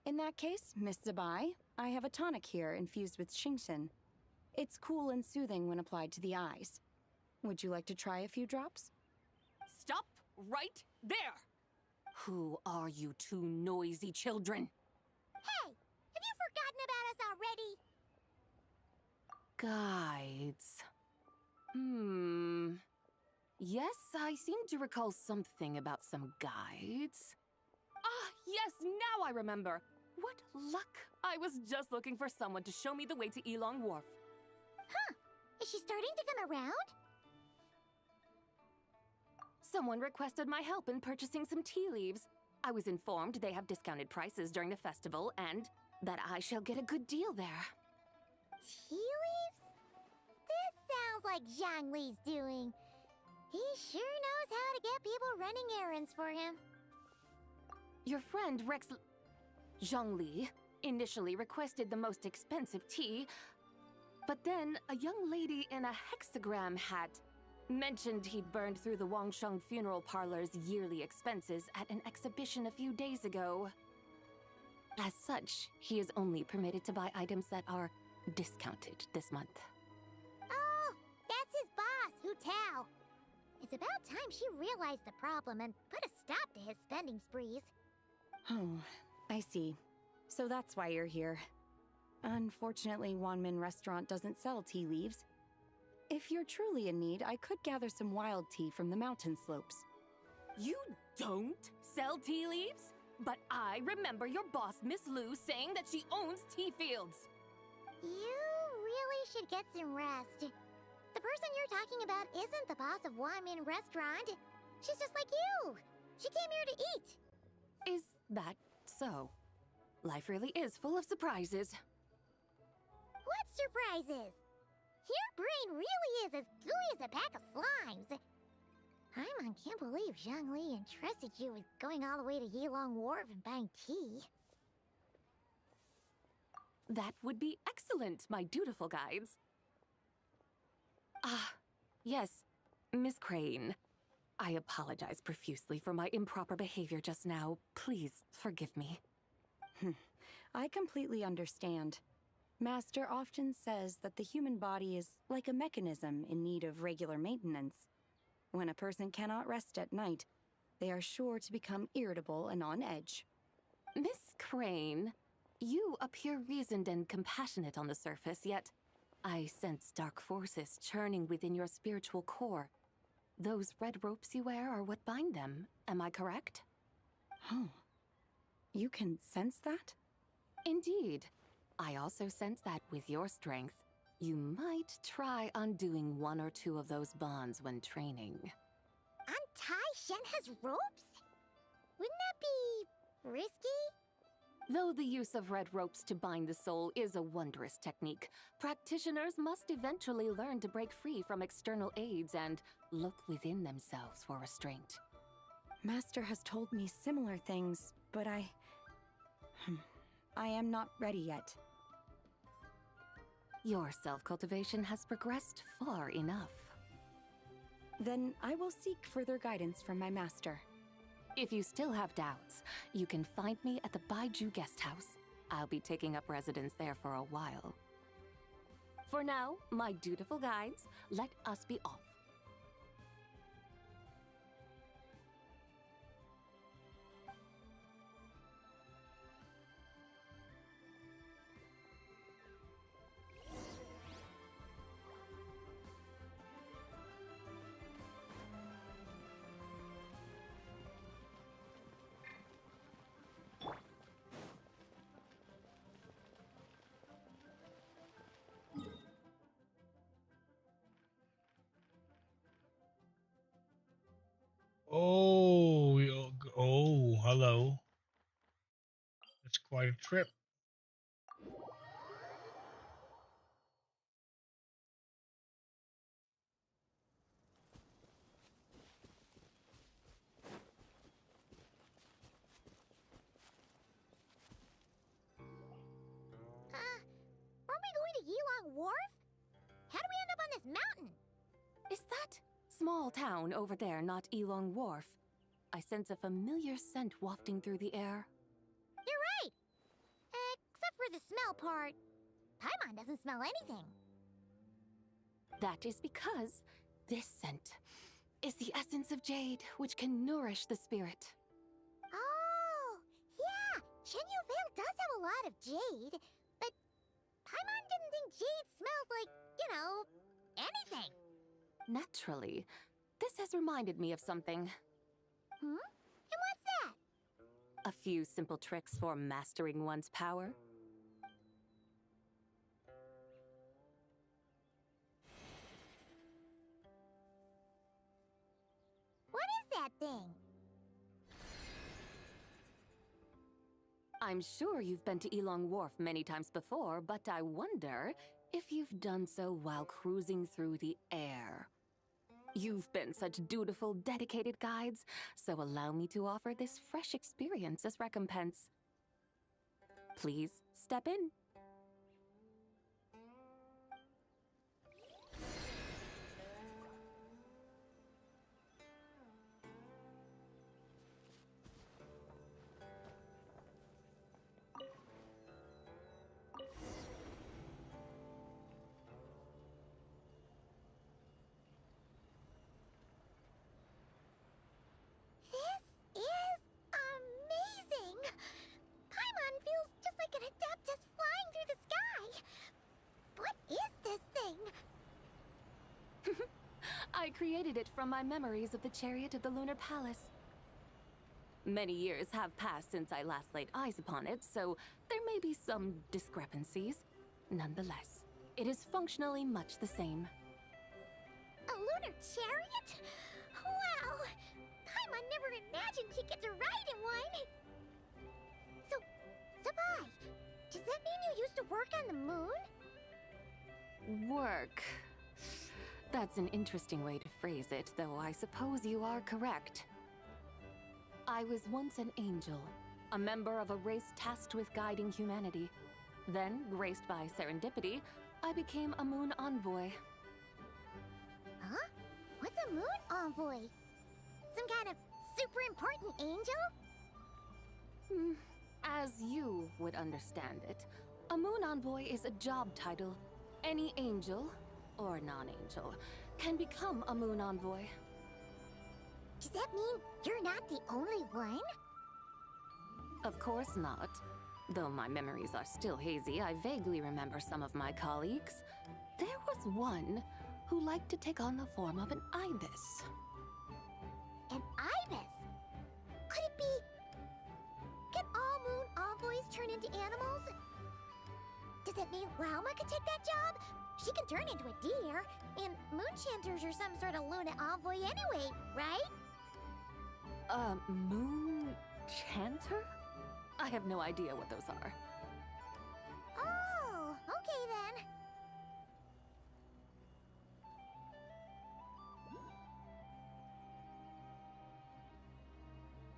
In that case, Miss Zabai, I have a tonic here infused with Qingshen. It's cool and soothing when applied to the eyes. Would you like to try a few drops? Stop right there! Who are you two noisy children? Hey! Have you forgotten about us already? Guides. Yes, I seem to recall something about some guides. Ah, yes, now I remember. What luck! I was just looking for someone to show me the way to Elong Wharf. Huh. Is she starting to come around? Someone requested my help in purchasing some tea leaves. I was informed they have discounted prices during the festival and that I shall get a good deal there. Tea leaves? This like Zhongli's doing. He sure knows how to get people running errands for him. Your friend Rex Zhongli initially requested the most expensive tea, but then a young lady in a hexagram hat mentioned he'd burned through the Wangsheng funeral parlor's yearly expenses at an exhibition a few days ago. As such, he is only permitted to buy items that are discounted this month. Oh, that's his boss, Hu Tao. It's about time she realized the problem and put a stop to his spending sprees. Oh, I see. So that's why you're here. Unfortunately, Wanmin Restaurant doesn't sell tea leaves. If you're truly in need, I could gather some wild tea from the mountain slopes. You don't sell tea leaves? But I remember your boss, Miss Lu, saying that she owns tea fields. You really should get some rest. The person you're talking about isn't the boss of Wanmin Restaurant. She's just like you. She came here to eat. Is that so? Life really is full of surprises. What surprises? Your brain really is as gooey as a pack of slimes. Paimon can't believe Zhongli entrusted you with going all the way to Yilong Wharf and buying tea. That would be excellent, my dutiful guides. Ah, yes, Miss Crane. I apologize profusely for my improper behavior just now. Please forgive me. I completely understand. Master often says that the human body is like a mechanism in need of regular maintenance. When a person cannot rest at night, they are sure to become irritable and on edge. Miss Crane, you appear reasoned and compassionate on the surface, yet I sense dark forces churning within your spiritual core. Those red ropes you wear are what bind them, am I correct? Oh, you can sense that? Indeed. I also sense that with your strength, you might try undoing one or two of those bonds when training. Untie Shenhe's ropes? Wouldn't that be risky? Though the use of red ropes to bind the soul is a wondrous technique, practitioners must eventually learn to break free from external aids and look within themselves for restraint. Master has told me similar things, but I am not ready yet. Your self-cultivation has progressed far enough. Then I will seek further guidance from my master. If you still have doubts, you can find me at the Baiju Guest House. I'll be taking up residence there for a while. For now, my dutiful guides, let us be off. Oh, hello. It's quite a trip. Aren't we going to Yilong Wharf? How do we end up on this mountain? Is that small town over there not Yilong Wharf? I sense a familiar scent wafting through the air. You're right! Except for the smell part. Paimon doesn't smell anything. That is because this scent is the essence of jade, which can nourish the spirit. Oh, yeah! Shenyu Vale does have a lot of jade, but Paimon didn't think jade smelled like, anything. Naturally, this has reminded me of something. And what's that? A few simple tricks for mastering one's power. What is that thing? I'm sure you've been to Elong Wharf many times before, but I wonder if you've done so while cruising through the air. You've been such dutiful, dedicated guides, so allow me to offer this fresh experience as recompense. Please step in. This is amazing! Paimon feels just like an Adeptus flying through the sky. What is this thing? I created it from my memories of the chariot of the Lunar Palace. Many years have passed since I last laid eyes upon it, so there may be some discrepancies. Nonetheless, it is functionally much the same. A lunar chariot? Wow! Paimon never imagined she'd get to ride in one! So, Sabai, does that mean you used to work on the moon? Work. That's an interesting way to phrase it, though I suppose you are correct. I was once an angel, a member of a race tasked with guiding humanity. Then, graced by serendipity, I became a moon envoy. Huh? What's a moon envoy? Some kind of super important angel? As you would understand it, a moon envoy is a job title. Any angel, or non-angel, can become a moon envoy. Does that mean you're not the only one? Of course not. Though my memories are still hazy, I vaguely remember some of my colleagues. There was one who liked to take on the form of an ibis. An ibis? Could it be... Can all moon envoys turn into animals? Does it mean Lauma could take that job? She can turn into a deer, and moonchanters are some sort of Luna envoy anyway, right? Moon chanter? I have no idea what those are. Oh, okay then.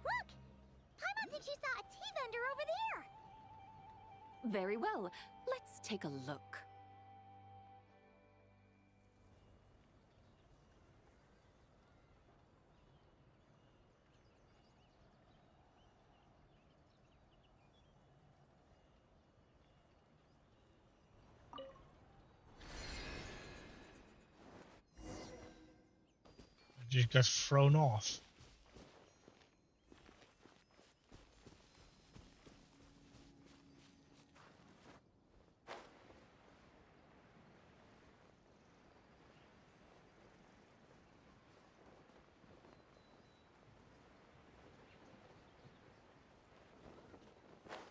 Look! Paimon thinks she saw a tea vendor over there! Very well. Let's take a look. Just got thrown off.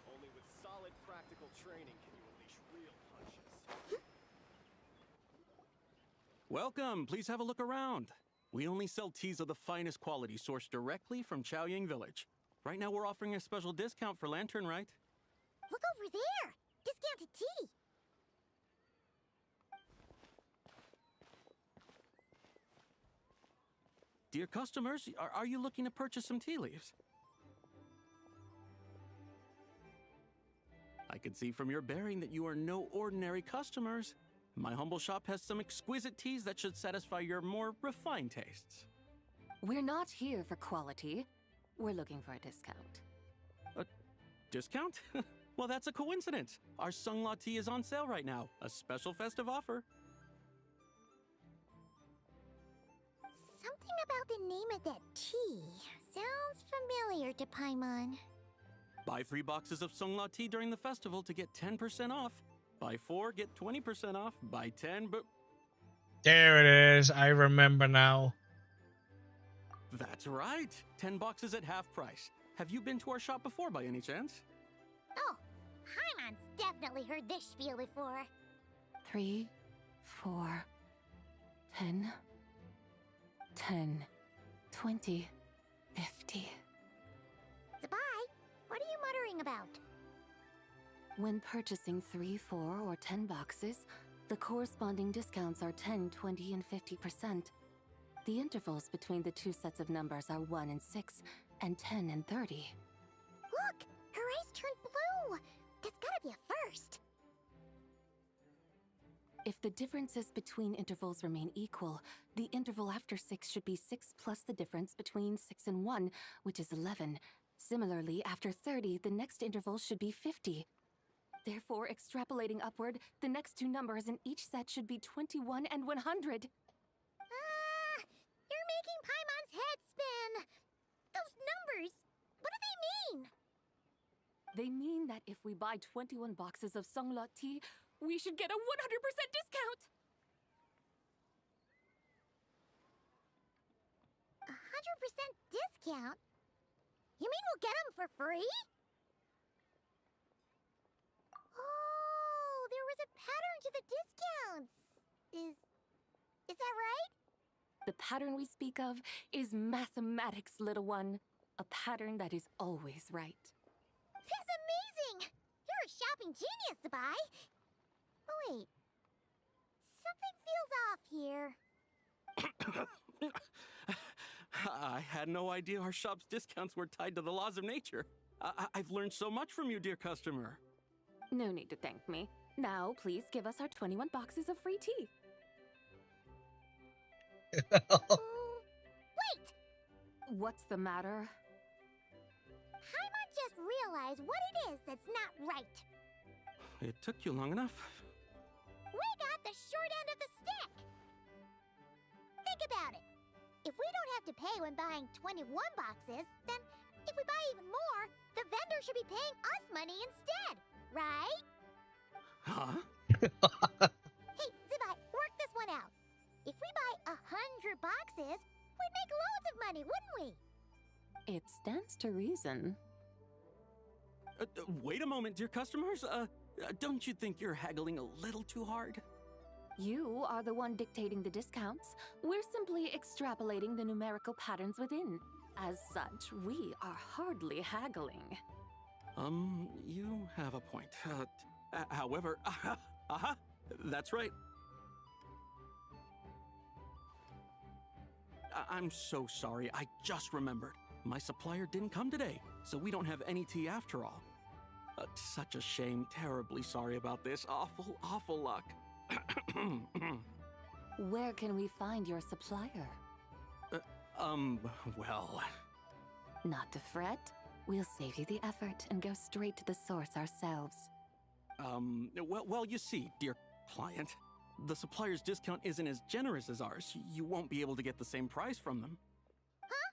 Only with solid practical training can you unleash real punches. Welcome. Please have a look around. We only sell teas of the finest quality sourced directly from Chaoying Village. Right now we're offering a special discount for Lantern Rite. Look over there! Discounted tea! Dear customers, are you looking to purchase some tea leaves? I can see from your bearing that you are no ordinary customers. My humble shop has some exquisite teas that should satisfy your more refined tastes. We're not here for quality. We're looking for a discount. A discount? Well, that's a coincidence. Our Sunglaw tea is on sale right now. A special festive offer. Something about the name of that tea sounds familiar to Paimon. Buy 3 boxes of Sunglaw tea during the festival to get 10% off. Buy 4, get 20% off. Buy 10, but... There it is. I remember now. That's right. 10 boxes at half price. Have you been to our shop before by any chance? Oh, Paimon's definitely heard this spiel before. 3, 4, 10, 10, 20, 50. Sabai, what are you muttering about? When purchasing 3, 4, or 10 boxes, the corresponding discounts are 10, 20, and 50%. The intervals between the two sets of numbers are 1 and 6, and 10 and 30. Look! Her eyes turned blue! That's gotta be a first! If the differences between intervals remain equal, the interval after 6 should be 6 plus the difference between 6 and 1, which is 11. Similarly, after 30, the next interval should be 50. Therefore, extrapolating upward, the next two numbers in each set should be 21 and 100. You're making Paimon's head spin! Those numbers, what do they mean? They mean that if we buy 21 boxes of Songlot tea, we should get a 100% discount! 100% discount? You mean we'll get them for free? Oh, there was a pattern to the discounts. Is that right? The pattern we speak of is mathematics, little one. A pattern that is always right. That's amazing! You're a shopping genius, Sabai. Oh, wait. Something feels off here. I had no idea our shop's discounts were tied to the laws of nature. I've learned so much from you, dear customer. No need to thank me. Now, please give us our 21 boxes of free tea. Wait! What's the matter? Paimon just realized what it is that's not right. It took you long enough. We got the short end of the stick! Think about it. If we don't have to pay when buying 21 boxes, then if we buy even more, the vendor should be paying us money instead, right? Huh? Hey, Zibai, work this one out. If we buy 100 boxes, we'd make loads of money, wouldn't we? It stands to reason. Wait a moment, dear customers. Don't you think you're haggling a little too hard? You are the one dictating the discounts. We're simply extrapolating the numerical patterns within. As such, we are hardly haggling. You have a point. However, that's right. I'm so sorry. I just remembered. My supplier didn't come today, so we don't have any tea after all. Such a shame. Terribly sorry about this. Awful luck. Where can we find your supplier? Well... Not to fret. We'll save you the effort and go straight to the source ourselves. Well, you see, dear client, the supplier's discount isn't as generous as ours. You won't be able to get the same price from them. Huh?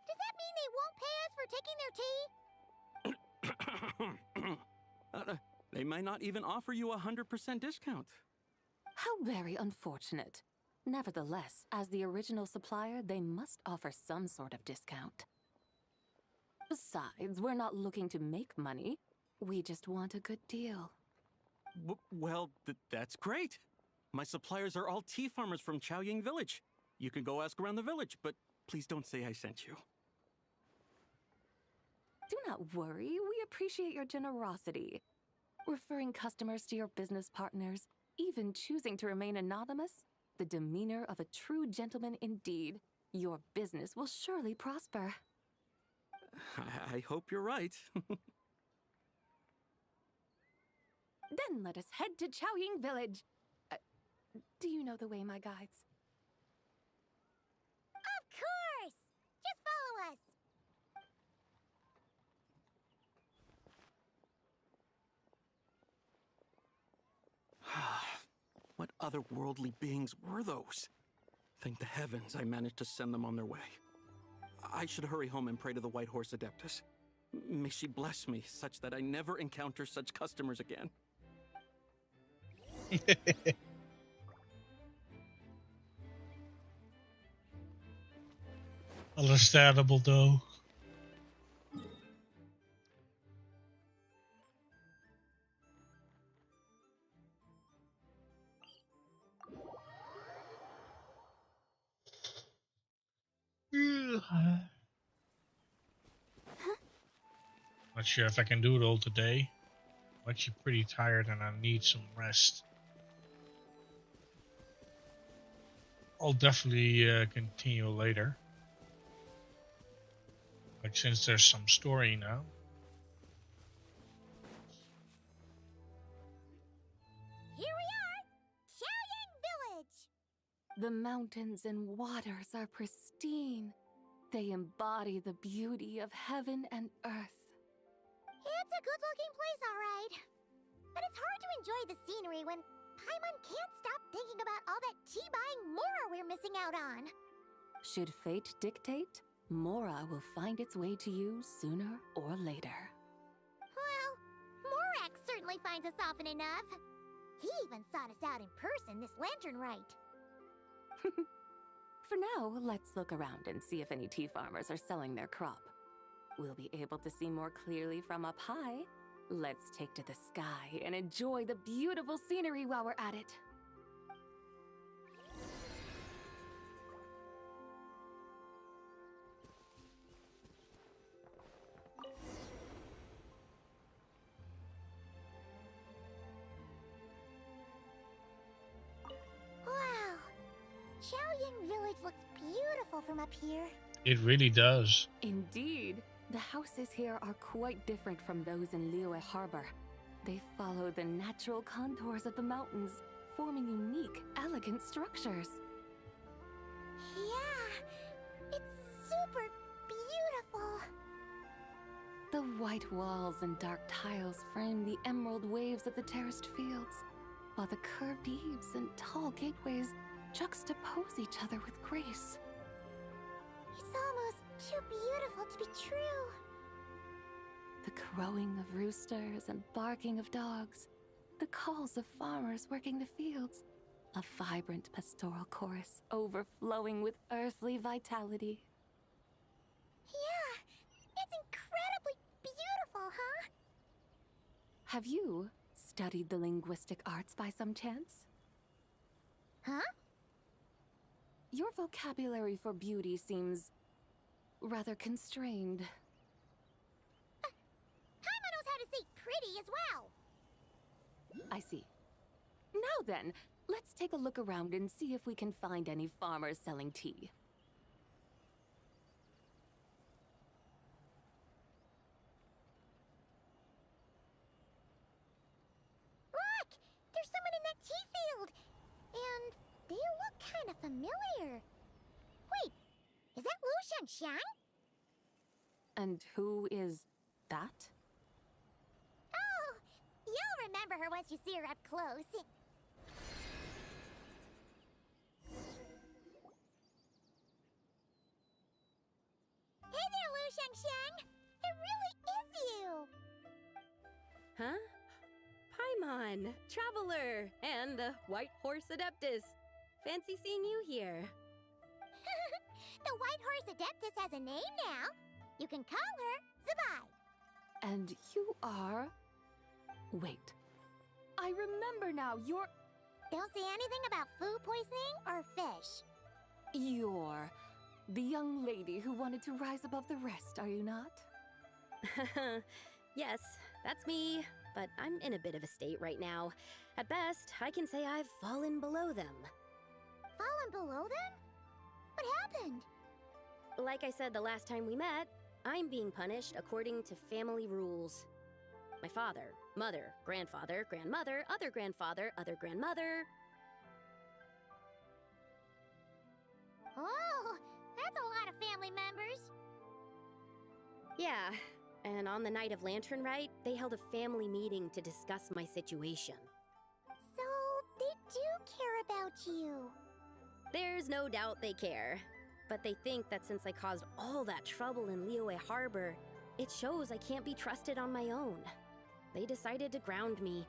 Does that mean they won't pay us for taking their tea? They might not even offer you a 100% discount. How very unfortunate. Nevertheless, as the original supplier, they must offer some sort of discount. Besides, we're not looking to make money. We just want a good deal. Well, that's great. My suppliers are all tea farmers from Chaoying Village. You can go ask around the village, but please don't say I sent you. Do not worry, we appreciate your generosity. Referring customers to your business partners, even choosing to remain anonymous, the demeanor of a true gentleman indeed. Your business will surely prosper. I hope you're right. Then let us head to Chaoying Village. Do you know the way, my guides? Of course! Just follow us! What otherworldly beings were those? Thank the heavens I managed to send them on their way. I should hurry home and pray to the White Horse Adeptus. May she bless me such that I never encounter such customers again. Understandable, though. Not sure if I can do it all today. actually pretty tired and I need some rest. I'll definitely continue later. Like since there's some story now. Here we are! Xiaoyang Village! The mountains and waters are pristine. They embody the beauty of heaven and earth. It's a good-looking place, all right. But it's hard to enjoy the scenery when Paimon can't stop thinking about all that tea-buying Mora we're missing out on. Should fate dictate, Mora will find its way to you sooner or later. Well, Morak certainly finds us often enough. He even sought us out in person this lantern rite. For now, let's look around and see if any tea farmers are selling their crop. We'll be able to see more clearly from up high. Let's take to the sky and enjoy the beautiful scenery while we're at it. Wow, Xiaoyang Village looks beautiful from up here. It really does. Indeed, the houses here are quite different from those in Liyue Harbor. They follow the natural contours of the mountains, forming unique, elegant structures. Yeah, it's super beautiful. The white walls and dark tiles frame the emerald waves of the terraced fields, while the curved eaves and tall gateways juxtapose each other with grace. It's almost too beautiful to be true. The crowing of roosters and barking of dogs, the calls of farmers working the fields, a vibrant pastoral chorus overflowing with earthly vitality. Yeah, it's incredibly beautiful, huh? Have you studied the linguistic arts by some chance? Huh? Your vocabulary for beauty seems rather constrained. Paimon knows how to say pretty as well. I see. Now then, let's take a look around and see if we can find any farmers selling tea. Look! There's someone in that tea field! And they look kind of familiar. Wait, is that Lu Shangxiang? And who is that? Oh, you'll remember her once you see her up close. Hey there, Lu Shangxiang! It really is you! Huh? Paimon, Traveler, and the White Horse Adeptus. Fancy seeing you here. The White Horse Adeptus has a name now. You can call her Zabai. And you are... Wait. I remember now, you're... Don't say anything about food poisoning or fish. You're the young lady who wanted to rise above the rest, are you not? Yes, that's me, but I'm in a bit of a state right now. At best, I can say I've fallen below them. Fallen below them? What happened? Like I said the last time we met, I'm being punished according to family rules. My father, mother, grandfather, grandmother, other grandfather, other grandmother. Oh, that's a lot of family members. Yeah, and on the night of Lantern Rite, they held a family meeting to discuss my situation. So, they do care about you. There's no doubt they care. But they think that since I caused all that trouble in Liyue Harbor, it shows I can't be trusted on my own. They decided to ground me.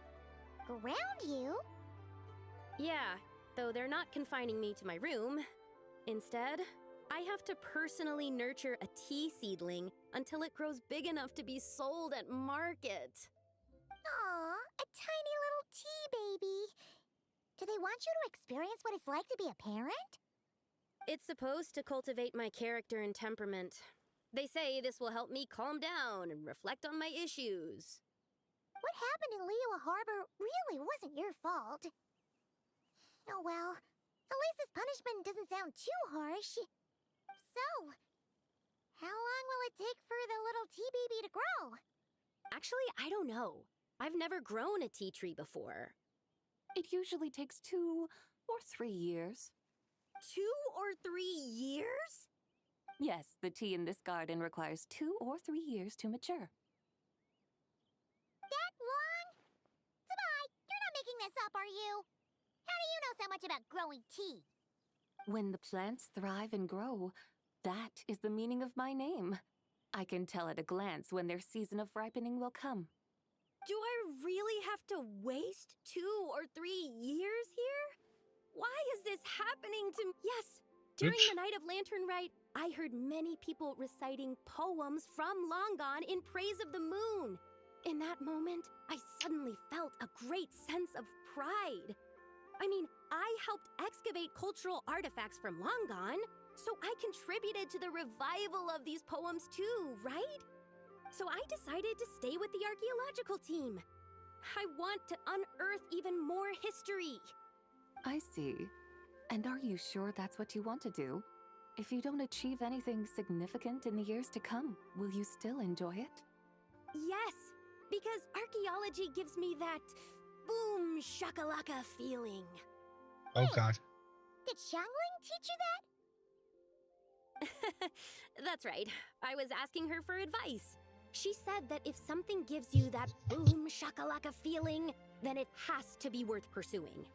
Ground you? Yeah, though they're not confining me to my room. Instead, I have to personally nurture a tea seedling until it grows big enough to be sold at market. Aw, a tiny little tea baby. Do they want you to experience what it's like to be a parent? It's supposed to cultivate my character and temperament. They say this will help me calm down and reflect on my issues. What happened in Liyue Harbor really wasn't your fault. Oh well, at least this punishment doesn't sound too harsh. So, how long will it take for the little tea baby to grow? Actually, I don't know. I've never grown a tea tree before. It usually takes 2 or 3 years. 2 or 3 years? Yes, the tea in this garden requires 2 or 3 years to mature. That long? Sabai, you're not making this up, are you? How do you know so much about growing tea? When the plants thrive and grow, that is the meaning of my name. I can tell at a glance when their season of ripening will come. Do I really have to waste 2 or 3 years here? Why is this happening to me? Yes, during the Night of Lantern Rite, I heard many people reciting poems from Long Gone in praise of the moon. In that moment, I suddenly felt a great sense of pride. I mean, I helped excavate cultural artifacts from Long Gone, so I contributed to the revival of these poems too, right? So I decided to stay with the archaeological team. I want to unearth even more history. I see. And are you sure that's what you want to do? If you don't achieve anything significant in the years to come, will you still enjoy it? Yes, because archaeology gives me that boom shakalaka feeling. Oh god. Did Xiangling teach you that? That's right. I was asking her for advice. She said that if something gives you that boom shakalaka feeling, then it has to be worth pursuing.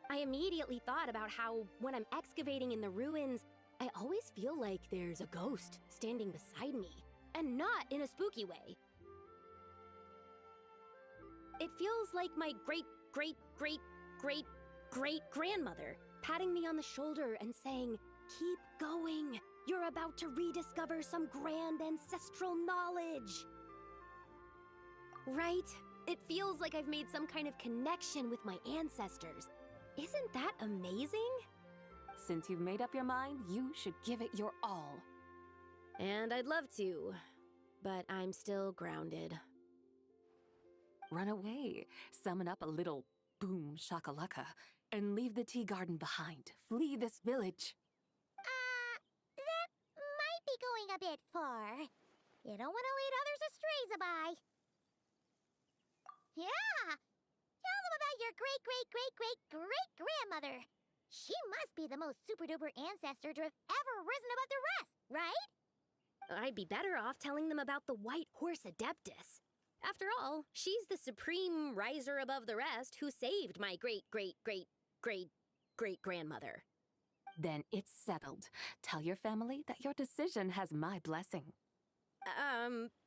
I immediately thought about how, when I'm excavating in the ruins, I always feel like there's a ghost standing beside me, and not in a spooky way. It feels like my great-great-great-great-great-grandmother patting me on the shoulder and saying, "Keep going. You're about to rediscover some grand ancestral knowledge." Right? It feels like I've made some kind of connection with my ancestors. Isn't that amazing? Since you've made up your mind, you should give it your all. And I'd love to, but I'm still grounded. Run away, summon up a little boom shakalaka, and leave the tea garden behind. Flee this village. That might be going a bit far. You don't want to lead others astray, Sabai. Yeah! Tell them about your great-great-great-great-great-grandmother. She must be the most super-duper ancestor to have ever risen above the rest, right? I'd be better off telling them about the White Horse Adeptus. After all, she's the supreme riser above the rest who saved my great-great-great-great-great-grandmother. Then it's settled. Tell your family that your decision has my blessing.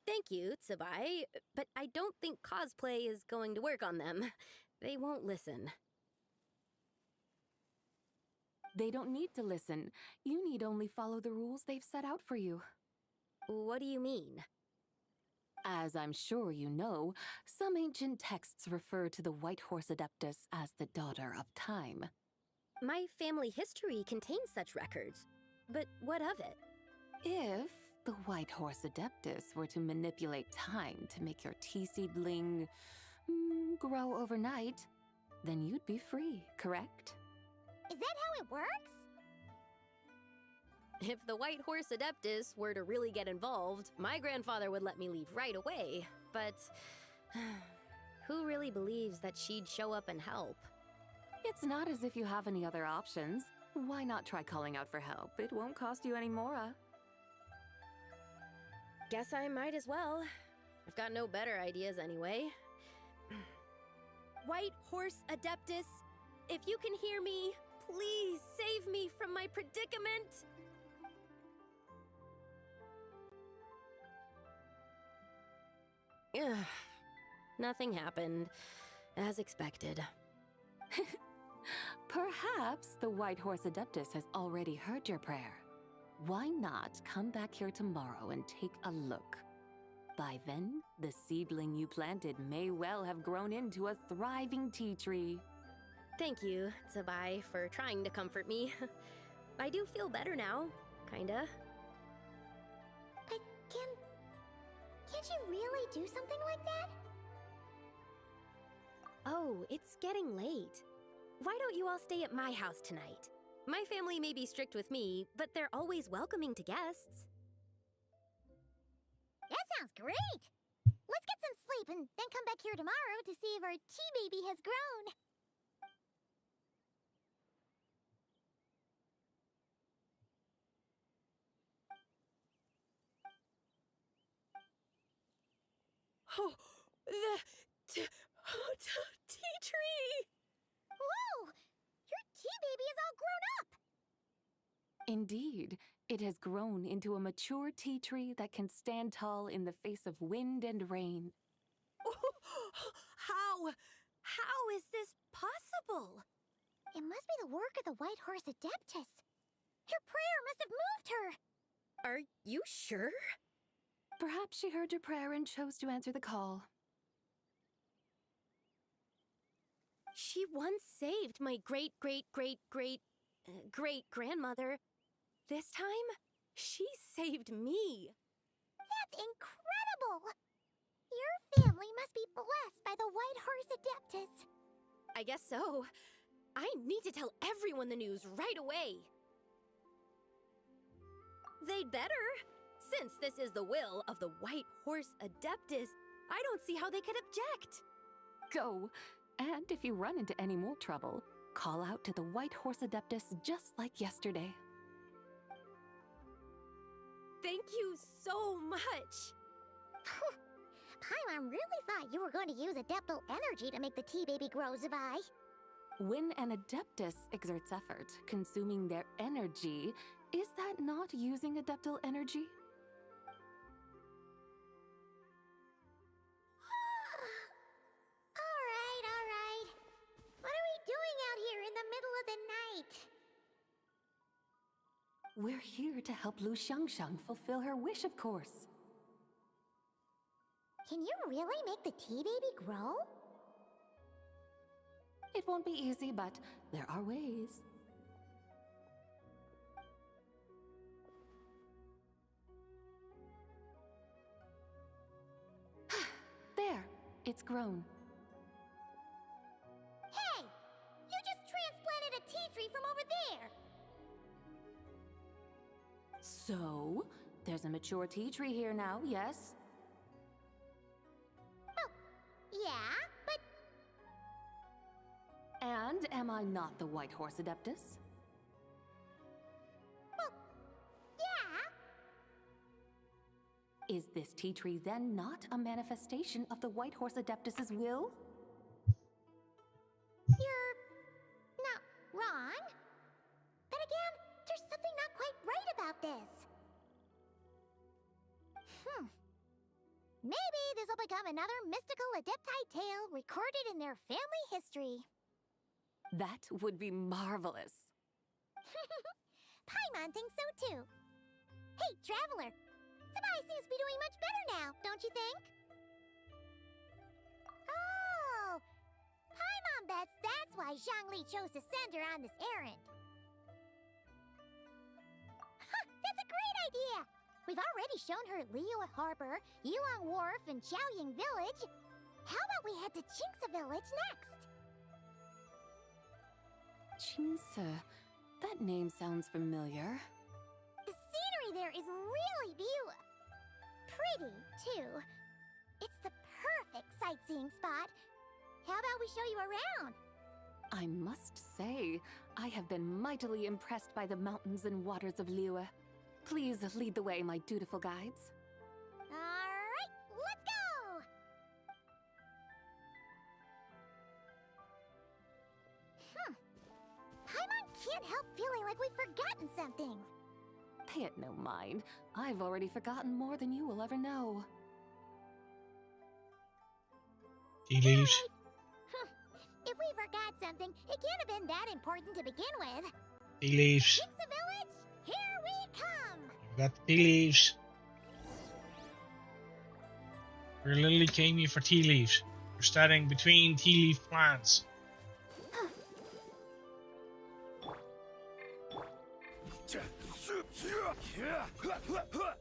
Thank you, Tsubai, but I don't think cosplay is going to work on them. They won't listen. They don't need to listen. You need only follow the rules they've set out for you. What do you mean? As I'm sure you know, some ancient texts refer to the White Horse Adeptus as the Daughter of Time. My family history contains such records, but what of it? If the White Horse Adeptus were to manipulate time to make your tea seedling grow overnight, then you'd be free, correct? Is that how it works? If the White Horse Adeptus were to really get involved, my grandfather would let me leave right away, but who really believes that she'd show up and help? It's not as if you have any other options. Why not try calling out for help? It won't cost you any more. Guess I might as well. I've got no better ideas anyway. White Horse Adeptus, if you can hear me, please save me from my predicament! Ugh. Nothing happened, as expected. Perhaps the White Horse Adeptus has already heard your prayer. Why not come back here tomorrow and take a look? By then, the seedling you planted may well have grown into a thriving tea tree. Thank you, Tsubai, for trying to comfort me. I do feel better now, kinda. But can't you really do something like that? Oh, it's getting late. Why don't you all stay at my house tonight? My family may be strict with me, but they're always welcoming to guests. That sounds great! Let's get some sleep and then come back here tomorrow to see if our tea baby has grown. Oh, the tea tree! Whoa! Your tea baby is all grown up! Indeed, it has grown into a mature tea tree that can stand tall in the face of wind and rain. How is this possible? It must be the work of the White Horse Adeptus. Her prayer must have moved her. Are you sure? Perhaps she heard your prayer and chose to answer the call. She once saved my great-great-great-great-great-grandmother. This time, she saved me. That's incredible! Your family must be blessed by the White Horse Adeptus. I guess so. I need to tell everyone the news right away. They'd better. Since this is the will of the White Horse Adeptus, I don't see how they could object. Go! And if you run into any more trouble, call out to the White Horse Adeptus just like yesterday. Thank you so much! Paimon really thought you were going to use Adeptal energy to make the tea baby grow, Zabai. When an Adeptus exerts effort, consuming their energy, is that not using Adeptal energy? Alright. What are we doing out here in the middle of the night? We're here to help Lu Xiangxiang fulfill her wish, of course. Can you really make the tea baby grow? It won't be easy, but there are ways. There, it's grown. Hey! You just transplanted a tea tree from over there! So, there's a mature tea tree here now, yes? Well, yeah, but... And am I not the White Horse Adeptus? Well, yeah. Is this tea tree then not a manifestation of the White Horse Adeptus's will? You're not wrong. But again, there's something not quite right about this. Maybe this will become another mystical Adepti tale recorded in their family history. That would be marvelous. Paimon thinks so too. Hey, Traveler! Sabai seems to be doing much better now, don't you think? Oh! Paimon bets that's why Zhongli chose to send her on this errand. That's a great idea! We've already shown her Liyue Harbor, Yilong Wharf, and Xiaoying Village. How about we head to Qingce Village next? Qingce. That name sounds familiar. The scenery there is really pretty, too. It's the perfect sightseeing spot. How about we show you around? I must say, I have been mightily impressed by the mountains and waters of Liyue. Please lead the way, my dutiful guides. Alright, let's go! Paimon can't help feeling like we've forgotten something. Pay it no mind. I've already forgotten more than you will ever know. Tea leaves. If we forgot something, it can't have been that important to begin with. Tea leaves. Qingce Village, here we come! We've got the tea leaves. We literally came here for tea leaves. We're standing between tea leaf plants.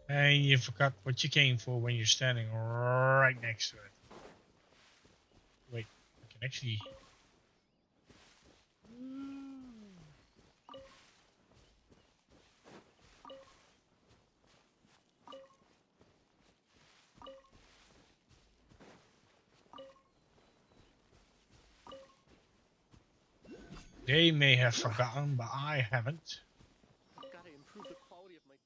And you forgot what you came for when you're standing right next to it. Wait, can actually. They may have forgotten, but I haven't. I've got to improve the quality of my tea.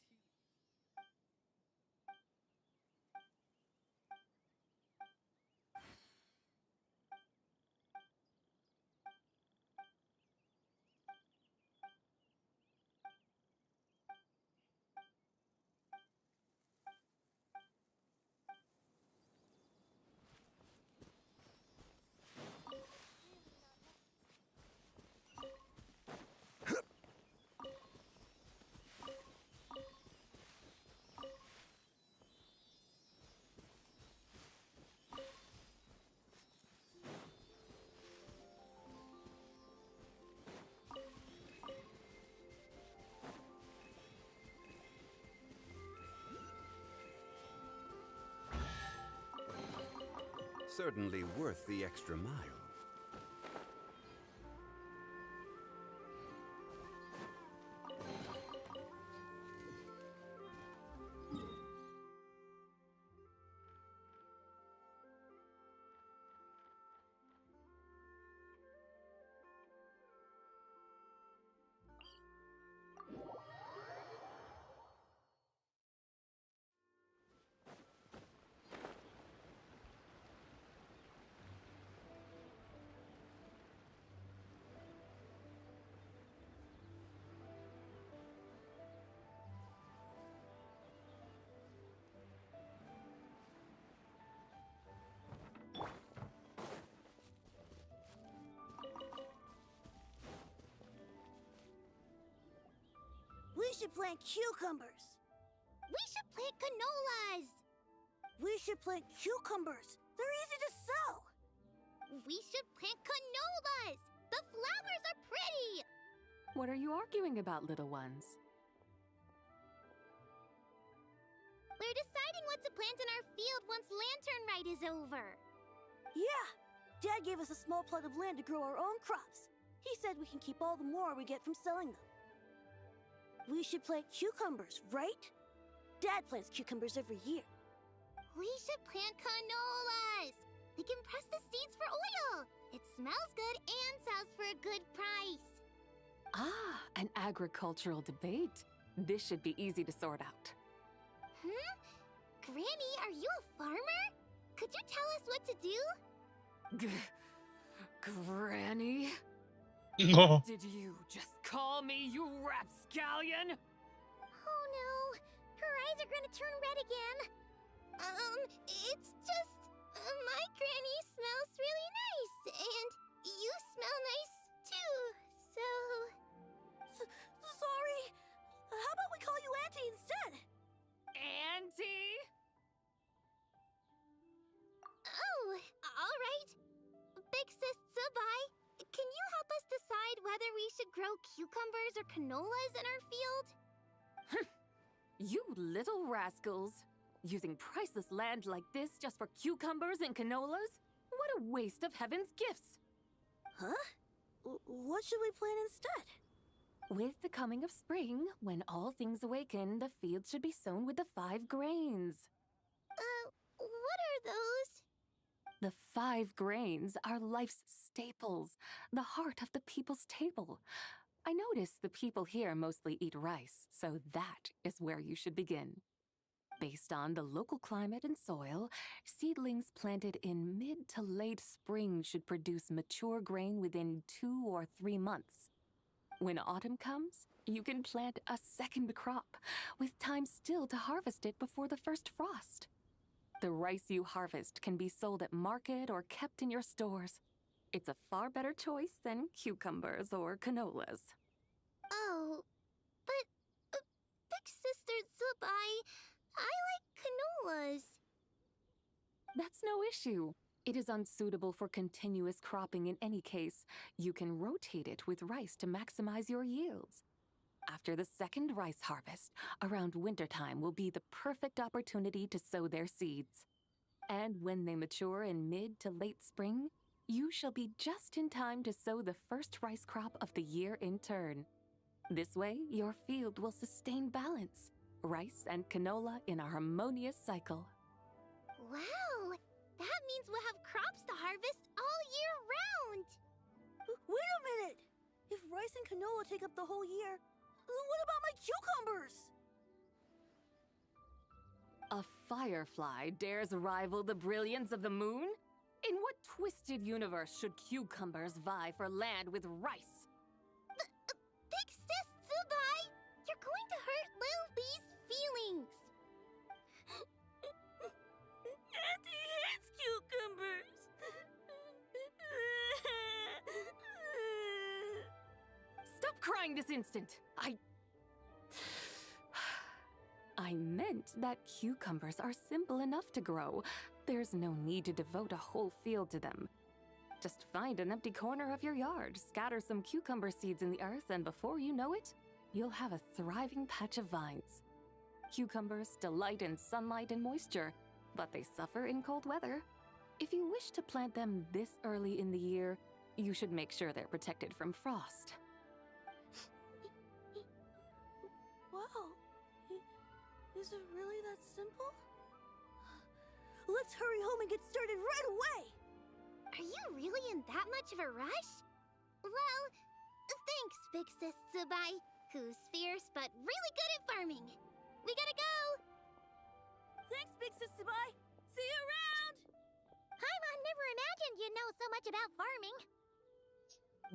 Certainly worth the extra mile. We should plant cucumbers. We should plant canolas. We should plant cucumbers. They're easy to sow. We should plant canolas. The flowers are pretty. What are you arguing about, little ones? We're deciding what to plant in our field once Lantern Rite is over. Yeah. Dad gave us a small plot of land to grow our own crops. He said we can keep all the more we get from selling them. We should plant cucumbers, right? Dad plants cucumbers every year. We should plant canolas. We can press the seeds for oil. It smells good and sells for a good price. Ah, an agricultural debate. This should be easy to sort out. Granny, are you a farmer? Could you tell us what to do? Granny? No. Did you just call me, you rapscallion? Oh no, her eyes are gonna turn red again. It's just, my granny smells really nice, and you smell nice too, so... Sorry. How about we call you Auntie instead? Auntie? Oh, alright. Big Sis Sabai, can you help us decide whether we should grow cucumbers or canolas in our field? You little rascals! Using priceless land like this just for cucumbers and canolas? What a waste of heaven's gifts! Huh? What should we plant instead? With the coming of spring, when all things awaken, the fields should be sown with the 5 grains. What are those? The 5 grains are life's staples, the heart of the people's table. I notice the people here mostly eat rice, so that is where you should begin. Based on the local climate and soil, seedlings planted in mid to late spring should produce mature grain within 2 or 3 months. When autumn comes, you can plant a second crop, with time still to harvest it before the first frost. The rice you harvest can be sold at market or kept in your stores. It's a far better choice than cucumbers or canolas. Oh, but, Big Sister Sabai, I like canolas. That's no issue. It is unsuitable for continuous cropping in any case. You can rotate it with rice to maximize your yields. After the second rice harvest, around wintertime will be the perfect opportunity to sow their seeds. And when they mature in mid to late spring, you shall be just in time to sow the first rice crop of the year in turn. This way, your field will sustain balance, rice and canola in a harmonious cycle. Wow! That means we'll have crops to harvest all year round! Wait a minute! If rice and canola take up the whole year, then what about my cucumbers? A firefly dares rival the brilliance of the moon? In what twisted universe should cucumbers vie for land with rice? Big Sis Tsubai! You're going to hurt Lil Bee's feelings! Auntie hates cucumbers! Stop crying this instant! I meant that cucumbers are simple enough to grow. There's no need to devote a whole field to them. Just find an empty corner of your yard, scatter some cucumber seeds in the earth, and before you know it, you'll have a thriving patch of vines. Cucumbers delight in sunlight and moisture, but they suffer in cold weather. If you wish to plant them this early in the year, you should make sure they're protected from frost. Wow. Is it really that simple? Let's hurry home and get started right away! Are you really in that much of a rush? Well, thanks, Big Sis Tsubai, who's fierce but really good at farming. We gotta go! Thanks, Big Sis Tsubai! See you around! Paimon never imagined you'd know so much about farming.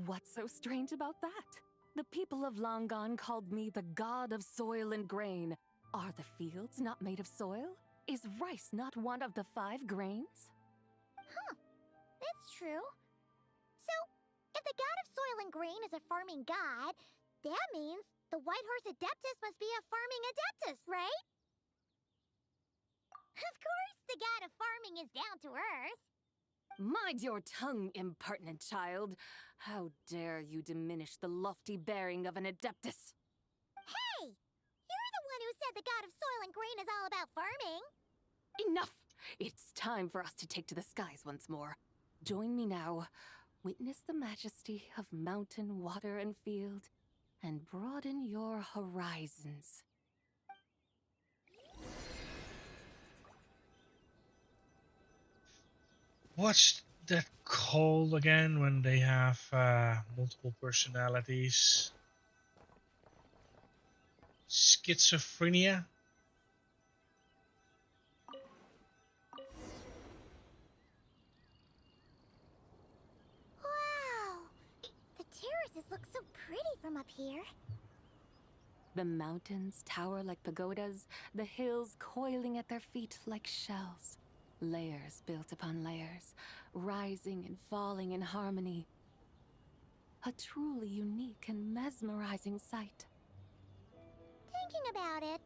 What's so strange about that? The people of Long Gone called me the god of soil and grain. Are the fields not made of soil? Is rice not one of the 5 grains? Huh. That's true. So, if the god of soil and grain is a farming god, that means the White Horse Adeptus must be a farming adeptus, right? Of course, the god of farming is down to earth. Mind your tongue, impertinent child. How dare you diminish the lofty bearing of an adeptus? Hey! You're the one who said the god of soil and grain is all about farming. Enough! It's time for us to take to the skies once more. Join me now. Witness the majesty of mountain, water, and field, and broaden your horizons. What's that called again when they have multiple personalities? Schizophrenia? Wow! The terraces look so pretty from up here. The mountains tower like pagodas, the hills coiling at their feet like shells. Layers built upon layers, rising and falling in harmony. A truly unique and mesmerizing sight. Thinking about it,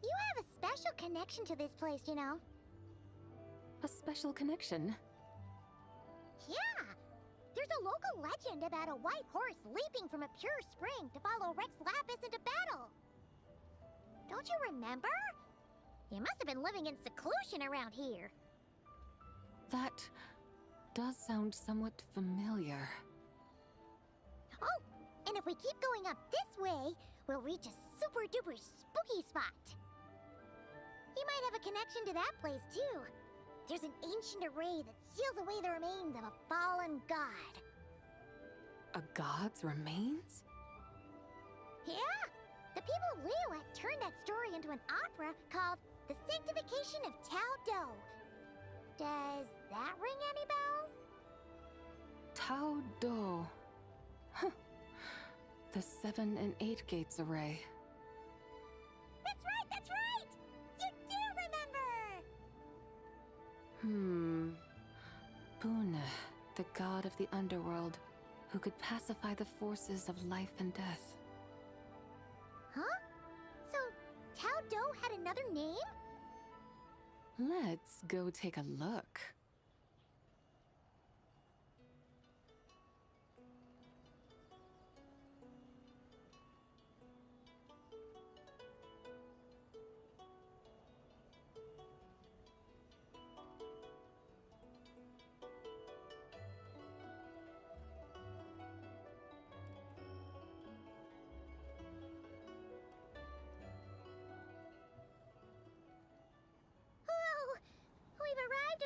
you have a special connection to this place, you know. A special connection? Yeah! There's a local legend about a white horse leaping from a pure spring to follow Rex Lapis into battle. Don't you remember? You must have been living in seclusion around here. That does sound somewhat familiar. Oh, and if we keep going up this way, we'll reach a super duper spooky spot. You might have a connection to that place too. There's an ancient array that seals away the remains of a fallen god. A god's remains? Yeah! The people of Liyue turned that story into an opera called The Sanctification of Tao Do. Does that ring any bells? Tao Do. Huh. The 7 and 8 gates array. That's right, that's right! You do remember! Puna, the god of the underworld, who could pacify the forces of life and death. Huh? So, Tao Do had another name? Let's go take a look.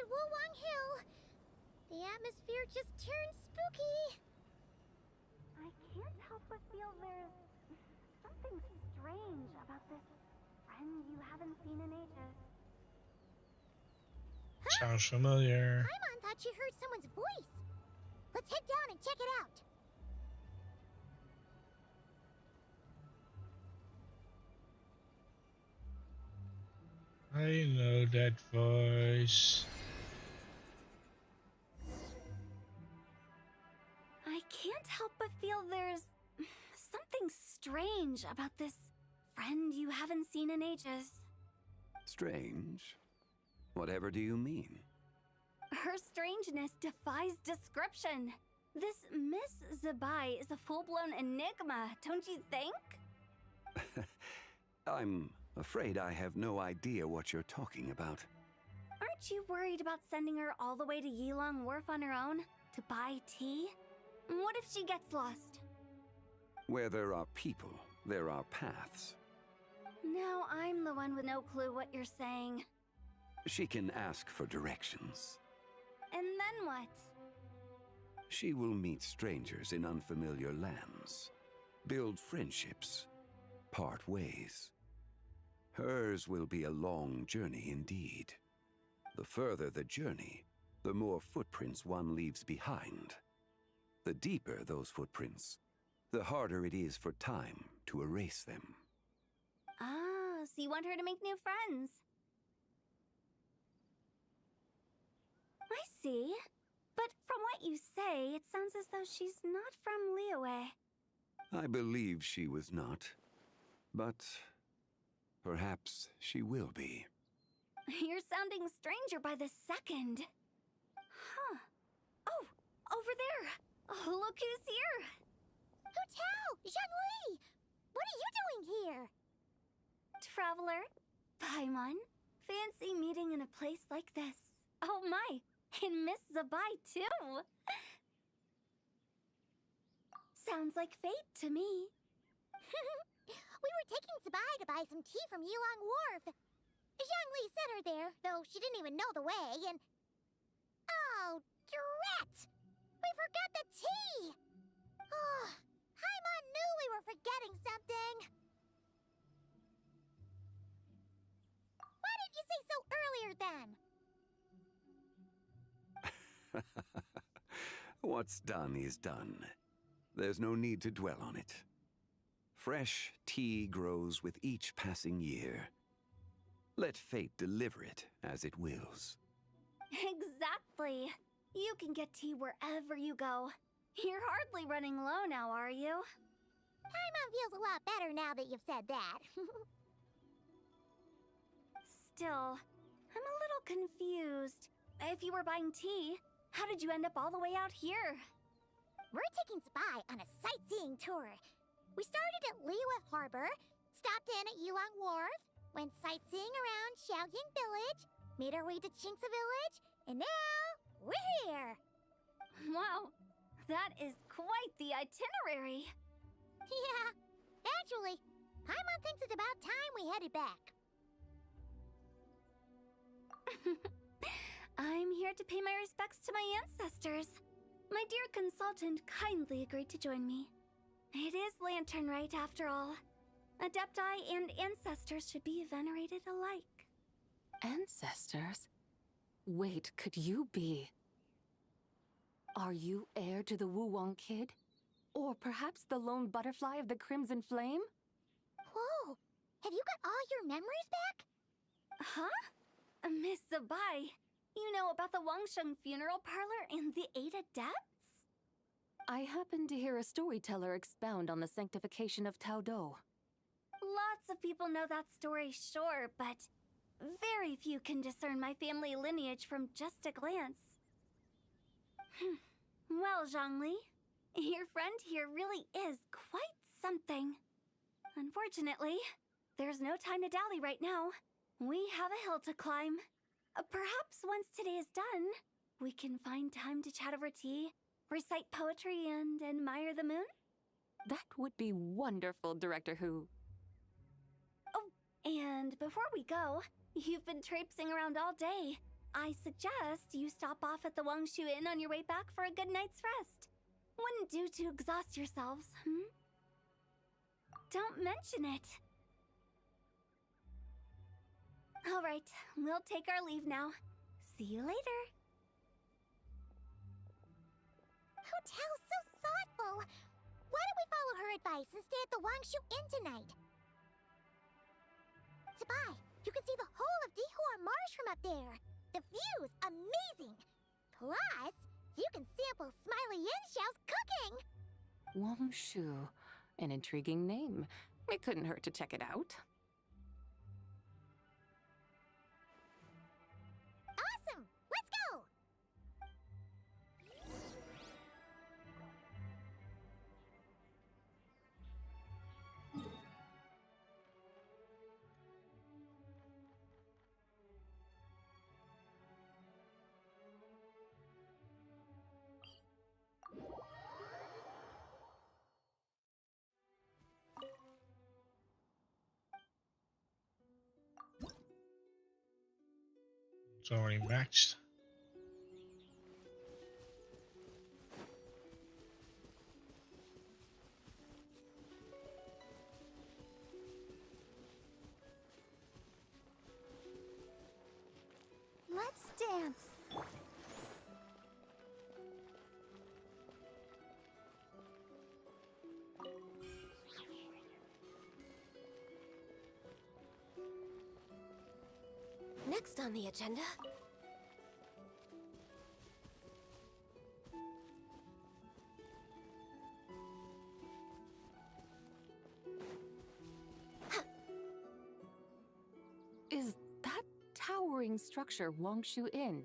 at Wulwang Hill. The atmosphere just turned spooky. I can't help but feel there's something strange about this friend you haven't seen in ages. Sounds familiar. Paimon thought she heard someone's voice. Let's head down and check it out. I know that voice. I can't help but feel there's something strange about this friend you haven't seen in ages. Strange? Whatever do you mean? Her strangeness defies description. This Miss Zabai is a full-blown enigma, don't you think? I'm afraid I have no idea what you're talking about. Aren't you worried about sending her all the way to Yilong Wharf on her own to buy tea? What if she gets lost? Where there are people, there are paths. Now I'm the one with no clue what you're saying. She can ask for directions. And then what? She will meet strangers in unfamiliar lands, build friendships, part ways. Hers will be a long journey indeed. The further the journey, the more footprints one leaves behind. The deeper those footprints, the harder it is for time to erase them. Ah, so you want her to make new friends? I see. But from what you say, it sounds as though she's not from Liyue. I believe she was not, but perhaps she will be. You're sounding stranger by the second. Huh. Oh, over there. Oh, look who's here. Hu Tao! Zhongli! What are you doing here? Traveler, Paimon, fancy meeting in a place like this. Oh my, and Miss Zabai too. Sounds like fate to me. We were taking Zabai to buy some tea from Yilong Wharf. Zhongli sent her there, though she didn't even know the way, and... Oh, drat! We forgot the tea! Oh, Paimon knew we were forgetting something. Why didn't you say so earlier then? What's done is done. There's no need to dwell on it. Fresh tea grows with each passing year. Let fate deliver it as it wills. Exactly. You can get tea wherever you go. You're hardly running low now, are you? Paimon feels a lot better now that you've said that. Still, I'm a little confused. If you were buying tea, how did you end up all the way out here? We're taking Zabai on a sightseeing tour. We started at Liyue Harbor, stopped in at Yilong Wharf, went sightseeing around Xiaoying Village, made our way to Qingce Village, and now we're here. Wow, that is quite the itinerary. Yeah, actually, Paimon thinks it's about time we headed back. I'm here to pay my respects to my ancestors. My dear consultant kindly agreed to join me. It is Lantern Rite, after all. Adepti and ancestors should be venerated alike. Ancestors? Wait, could you be? Are you heir to the Wulwang Kid? Or perhaps the lone butterfly of the Crimson Flame? Whoa! Have you got all your memories back? Huh? Miss Zabai, you know about the Wangsheng funeral parlor and the 8 adepts? I happened to hear a storyteller expound on the sanctification of Tao Do. Lots of people know that story, sure, but very few can discern my family lineage from just a glance. Well, Zhongli, your friend here really is quite something. Unfortunately, there's no time to dally right now. We have a hill to climb. Perhaps once today is done, we can find time to chat over tea, recite poetry, and admire the moon? That would be wonderful, Director Who. Oh, and before we go, you've been traipsing around all day. I suggest you stop off at the Wangshu Inn on your way back for a good night's rest. Wouldn't do to exhaust yourselves, hmm? Don't mention it. All right, we'll take our leave now. See you later. Hotel's so thoughtful. Why don't we follow her advice and stay at the Wangshu Inn tonight? Sabai, you can see the whole of Dihua Marsh from up there. The view's amazing. Plus, you can sample Smiley Yinxiao's cooking. Wangshu, an intriguing name. It couldn't hurt to check it out. Awesome! Let's go! It's already matched. Let's dance. Next on the agenda. Is that towering structure Wangshu Inn?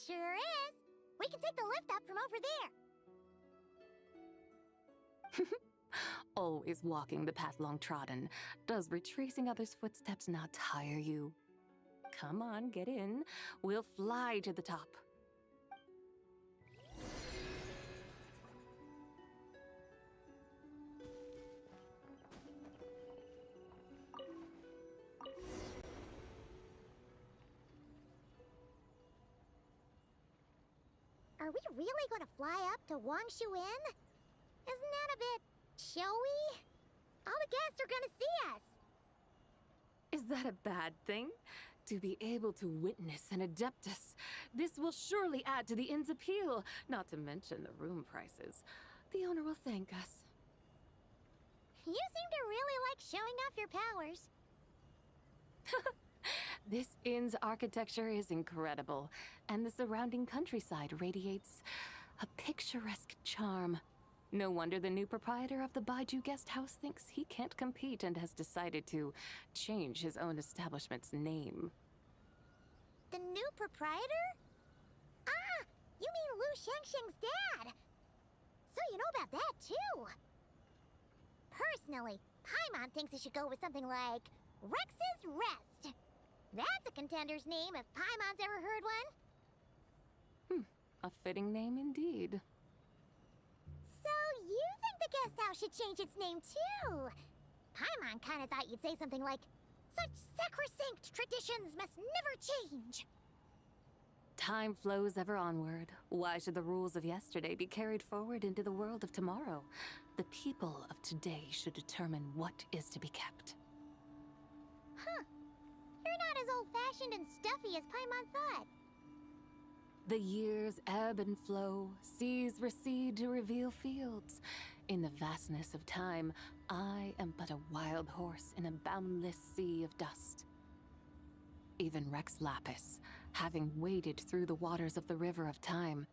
Sure is. We can take the lift up from over there. Always walking the path long trodden. Does retracing others' footsteps not tire you? Come on, get in. We'll fly to the top. Are we really going to fly up to Wangshu Inn? Isn't that a bit showy? All the guests are going to see us. Is that a bad thing? To be able to witness an Adeptus. This will surely add to the inn's appeal, not to mention the room prices. The owner will thank us. You seem to really like showing off your powers. This inn's architecture is incredible, and the surrounding countryside radiates a picturesque charm. No wonder the new proprietor of the Baiju guest house thinks he can't compete and has decided to change his own establishment's name. The new proprietor? Ah, you mean Lu Shengsheng's dad. So you know about that, too. Personally, Paimon thinks it should go with something like Rex's Rest. That's a contender's name if Paimon's ever heard one. A fitting name indeed. So you think the guest house should change its name, too? Paimon kinda thought you'd say something like, such sacrosanct traditions must never change. Time flows ever onward. Why should the rules of yesterday be carried forward into the world of tomorrow? The people of today should determine what is to be kept. Huh. You're not as old-fashioned and stuffy as Paimon thought. The years ebb and flow, seas recede to reveal fields. In the vastness of time, I am but a wild horse in a boundless sea of dust. Even Rex Lapis, having waded through the waters of the river of time,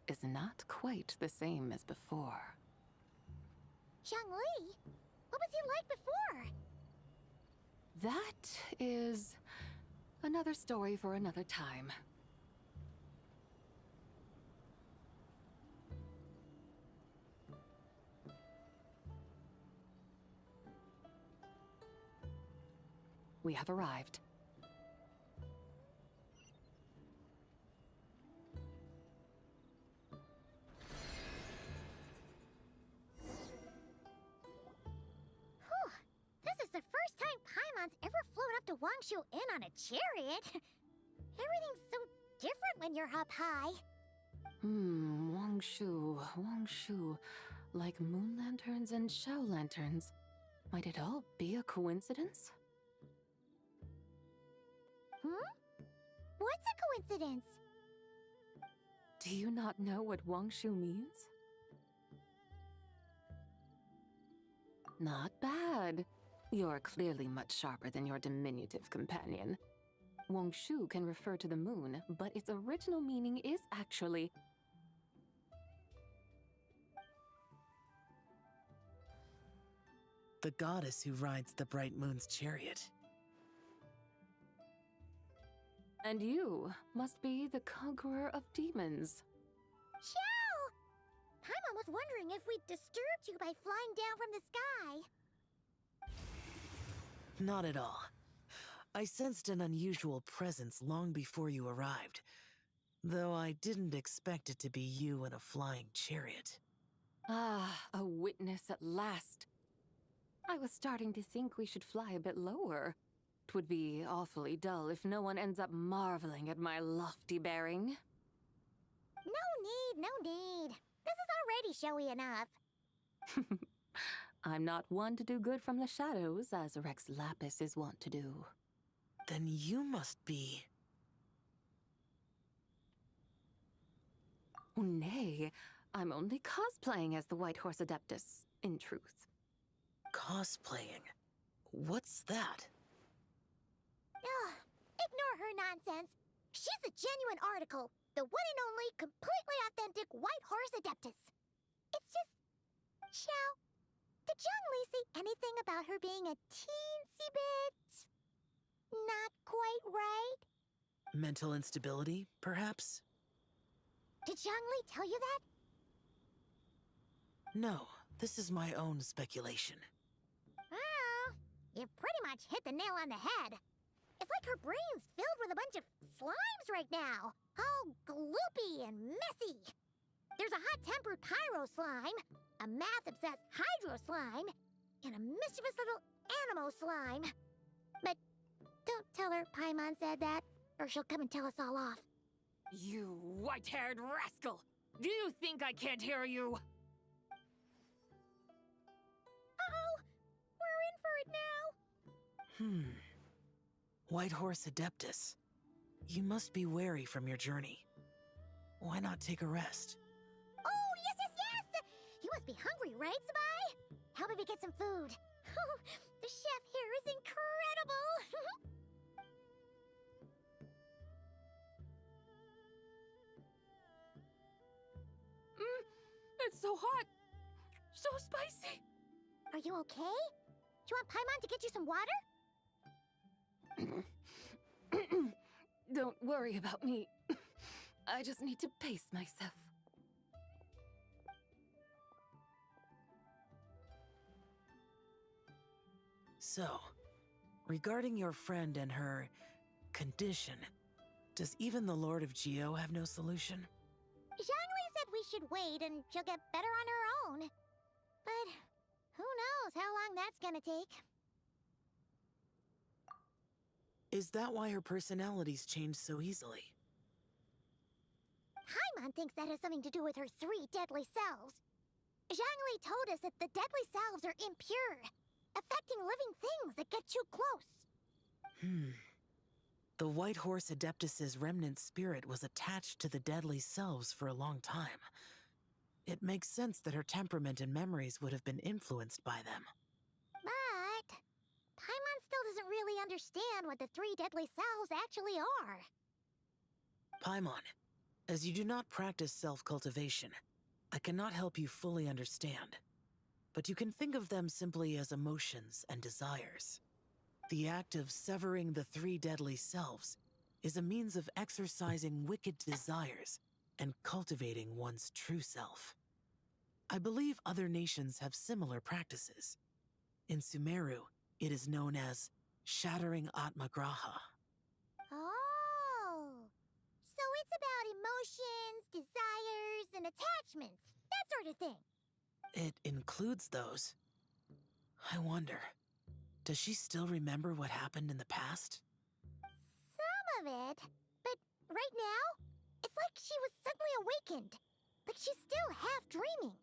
is not quite the same as before. Xiangli? What was he like before? That is another story for another time. We have arrived. Whew. This is the first time Paimon's ever flown up to Wangshu Inn on a chariot. Everything's so different when you're up high. Wangshu. Like moon lanterns and shell lanterns. Might it all be a coincidence? What's a coincidence? Do you not know what Wangshu means? Not bad. You're clearly much sharper than your diminutive companion. Wangshu can refer to the moon, but its original meaning is actually the goddess who rides the bright moon's chariot. And you must be the conqueror of demons. Xiao! Paimon was wondering if we'd disturbed you by flying down from the sky. Not at all. I sensed an unusual presence long before you arrived, though I didn't expect it to be you in a flying chariot. Ah, a witness at last. I was starting to think we should fly a bit lower. It would be awfully dull if no one ends up marveling at my lofty bearing. No need. This is already showy enough. I'm not one to do good from the shadows, as Rex Lapis is wont to do. Then you must be... Nay, I'm only cosplaying as the White Horse Adeptus, in truth. Cosplaying? What's that? Ugh, ignore her nonsense. She's a genuine article. The one and only, completely authentic White Horse Adeptus. It's just... Xiao, did Zhongli say anything about her being a teensy bit... not quite right? Mental instability, perhaps? Did Zhongli tell you that? No, this is my own speculation. Well, you pretty much hit the nail on the head. It's like her brain's filled with a bunch of slimes right now. All gloopy and messy. There's a hot-tempered pyro slime, a math-obsessed hydro slime, and a mischievous little animo slime. But don't tell her Paimon said that, or she'll come and tell us all off. You white-haired rascal! Do you think I can't hear you? Uh-oh! We're in for it now! White Horse Adeptus. You must be wary from your journey. Why not take a rest? Oh, yes! You must be hungry, right, Sabai? How about we get some food? The chef here is incredible! It's so hot! So spicy! Are you okay? Do you want Paimon to get you some water? Don't worry about me. I just need to pace myself. So, regarding your friend and her condition, does even the Lord of Geo have no solution? Zhongli said we should wait and she'll get better on her own. But who knows how long that's gonna take. Is that why her personalities change so easily? Paimon thinks that has something to do with her 3 deadly selves. Zhongli told us that the deadly selves are impure, affecting living things that get too close. The White Horse Adeptus's remnant spirit was attached to the deadly selves for a long time. It makes sense that her temperament and memories would have been influenced by them. But Paimon still doesn't really understand what the 3 deadly selves actually are. Paimon, as you do not practice self-cultivation, I cannot help you fully understand. But you can think of them simply as emotions and desires. The act of severing the 3 deadly selves is a means of exercising wicked desires and cultivating one's true self. I believe other nations have similar practices. In Sumeru, it is known as shattering Atmagraha. Oh! So it's about emotions, desires, and attachments. That sort of thing. It includes those. I wonder, does she still remember what happened in the past? Some of it. But Right now, it's like she was suddenly awakened. Like she's still half dreaming.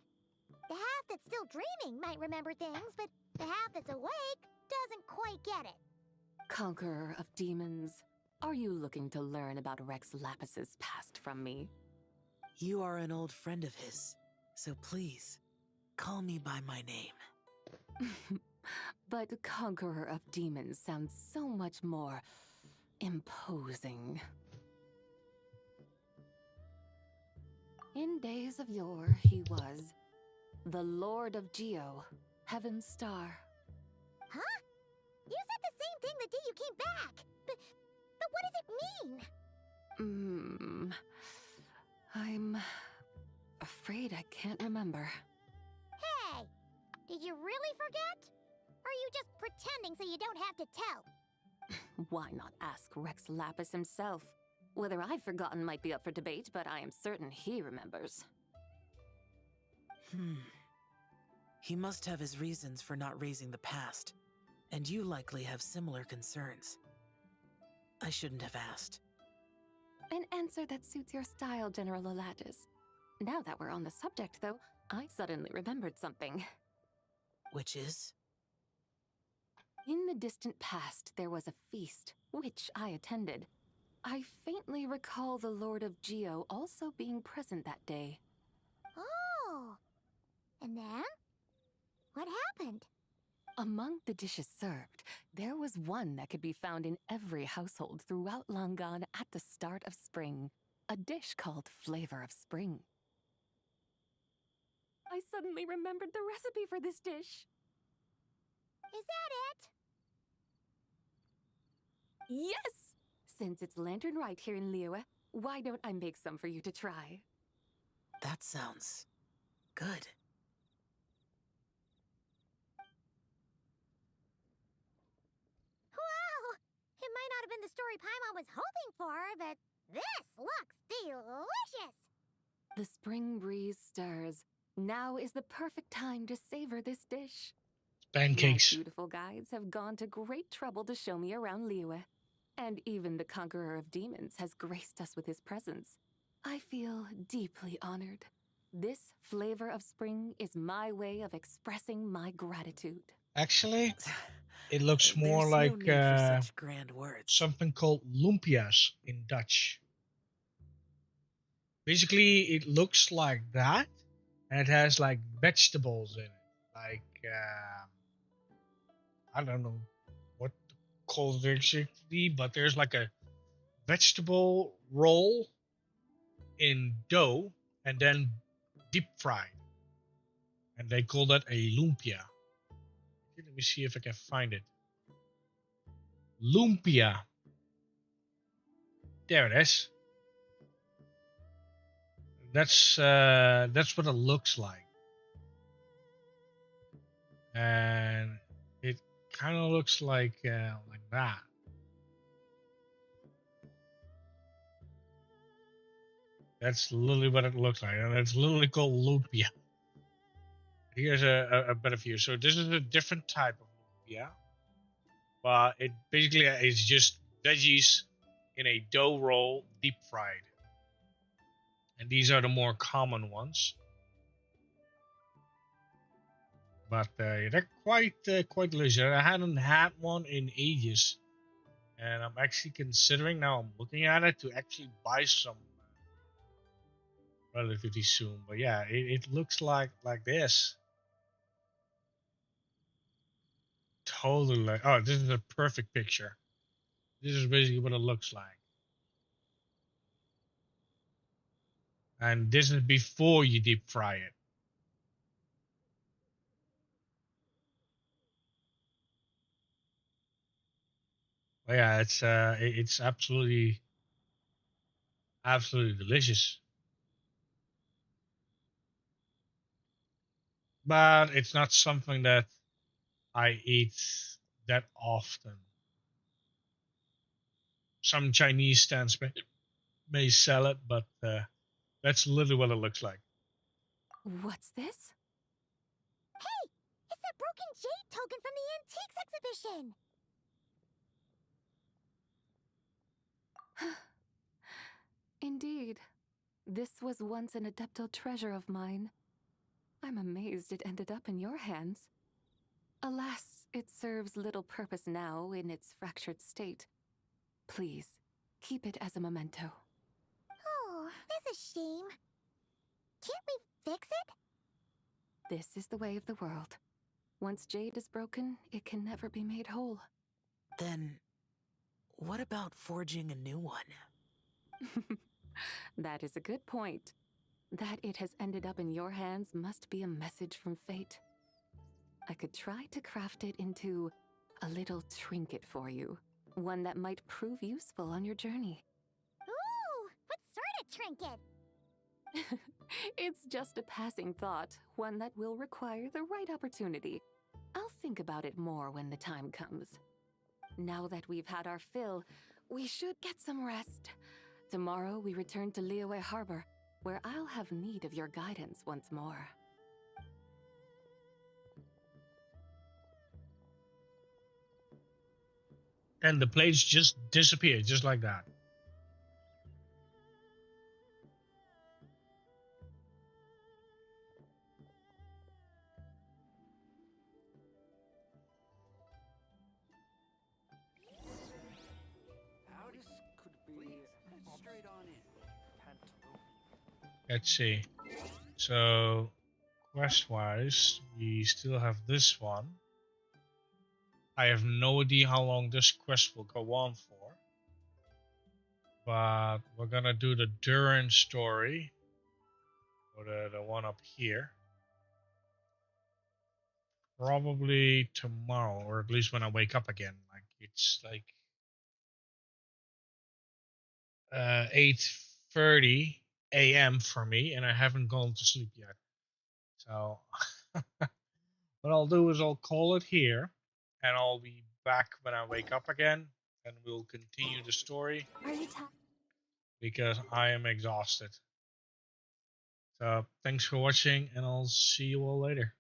The half that's still dreaming might remember things, but the half that's awake doesn't quite get it. Conqueror of demons, are you looking to learn about Rex Lapis's past from me? You are an old friend of his, so please, call me by my name. But Conqueror of Demons sounds so much more imposing. In days of yore, he was the Lord of Geo, Heaven's Star. Huh? You said the same thing the day you came back. But what does it mean? I'm afraid I can't remember. Hey, did you really forget? Or are you just pretending so you don't have to tell? Why not ask Rex Lapis himself? Whether I've forgotten might be up for debate, but I am certain he remembers. He must have his reasons for not raising the past, and you likely have similar concerns. I shouldn't have asked. An answer that suits your style, General Olatis. Now that we're on the subject, though, I suddenly remembered something. Which is? In the distant past, there was a feast, which I attended. I faintly recall the Lord of Geo also being present that day. Oh! And then? What happened? Among the dishes served, there was one that could be found in every household throughout Langan at the start of spring. A dish called Flavor of Spring. I suddenly remembered the recipe for this dish. Is that it? Yes! Since it's Lantern Right here in Liyue, why don't I make some for you to try? That sounds good. Wow! It might not have been the story Paimon was hoping for, but this looks delicious! The spring breeze stirs. Now is the perfect time to savor this dish. Pancakes. My beautiful guides have gone to great trouble to show me around Liyue. And even the Conqueror of Demons has graced us with his presence. I feel deeply honored. This Flavor of Spring is my way of expressing my gratitude. Actually, it looks more There's like no need for such grand words. something called lumpia's in Dutch. Basically, it looks like that, and it has like vegetables in it. Like, I don't know what to call it exactly, but there's like a vegetable roll in dough and then deep fried. And they call that a lumpia. Let me see if I can find it. Lumpia. There it is. That's what it looks like. And it kind of looks like that. That's literally what it looks like, and it's literally called lumpia. Here's a better view. So this is a different type of lumpia, but it basically is just veggies in a dough roll, deep fried. And these are the more common ones. But they're quite delicious. I hadn't had one in ages, and I'm actually considering, now I'm looking at it, to actually buy some relatively soon. But yeah, it looks like this. Totally like, oh, this is a perfect picture. This is basically what it looks like. And this is before you deep fry it. But yeah, it's absolutely delicious. But it's not something that I eat that often. Some Chinese stands may sell it, but that's literally what it looks like. What's this? Hey! It's that broken jade token from the antiques exhibition! indeed. This was once an Adeptal treasure of mine. I'm amazed it ended up in your hands. Alas, it serves little purpose now in its fractured state. Please, keep it as a memento. Oh, that's a shame. Can't we fix it? This is the way of the world. Once jade is broken, it can never be made whole. Then, what about forging a new one? That is a good point. That it has ended up in your hands must be a message from fate. I could try to craft it into a little trinket for you. One that might prove useful on your journey. Ooh, what sort of trinket? It's just a passing thought, one that will require the right opportunity. I'll think about it more when the time comes. Now that we've had our fill, we should get some rest. Tomorrow we return to Liyue Harbor, where I'll have need of your guidance once more. And the plates just disappeared, just like that. Let's see. So, quest-wise, we still have this one. I have no idea how long this quest will go on for. But we're gonna do the Duran story. Or the one up here. Probably tomorrow, or at least when I wake up again. Like it's like 8:30 a.m. for me, and I haven't gone to sleep yet. So what I'll do is I'll call it here, and I'll be back when I wake up again, and we'll continue the story. Are you tired? Because I am exhausted. So thanks for watching, and I'll see you all later.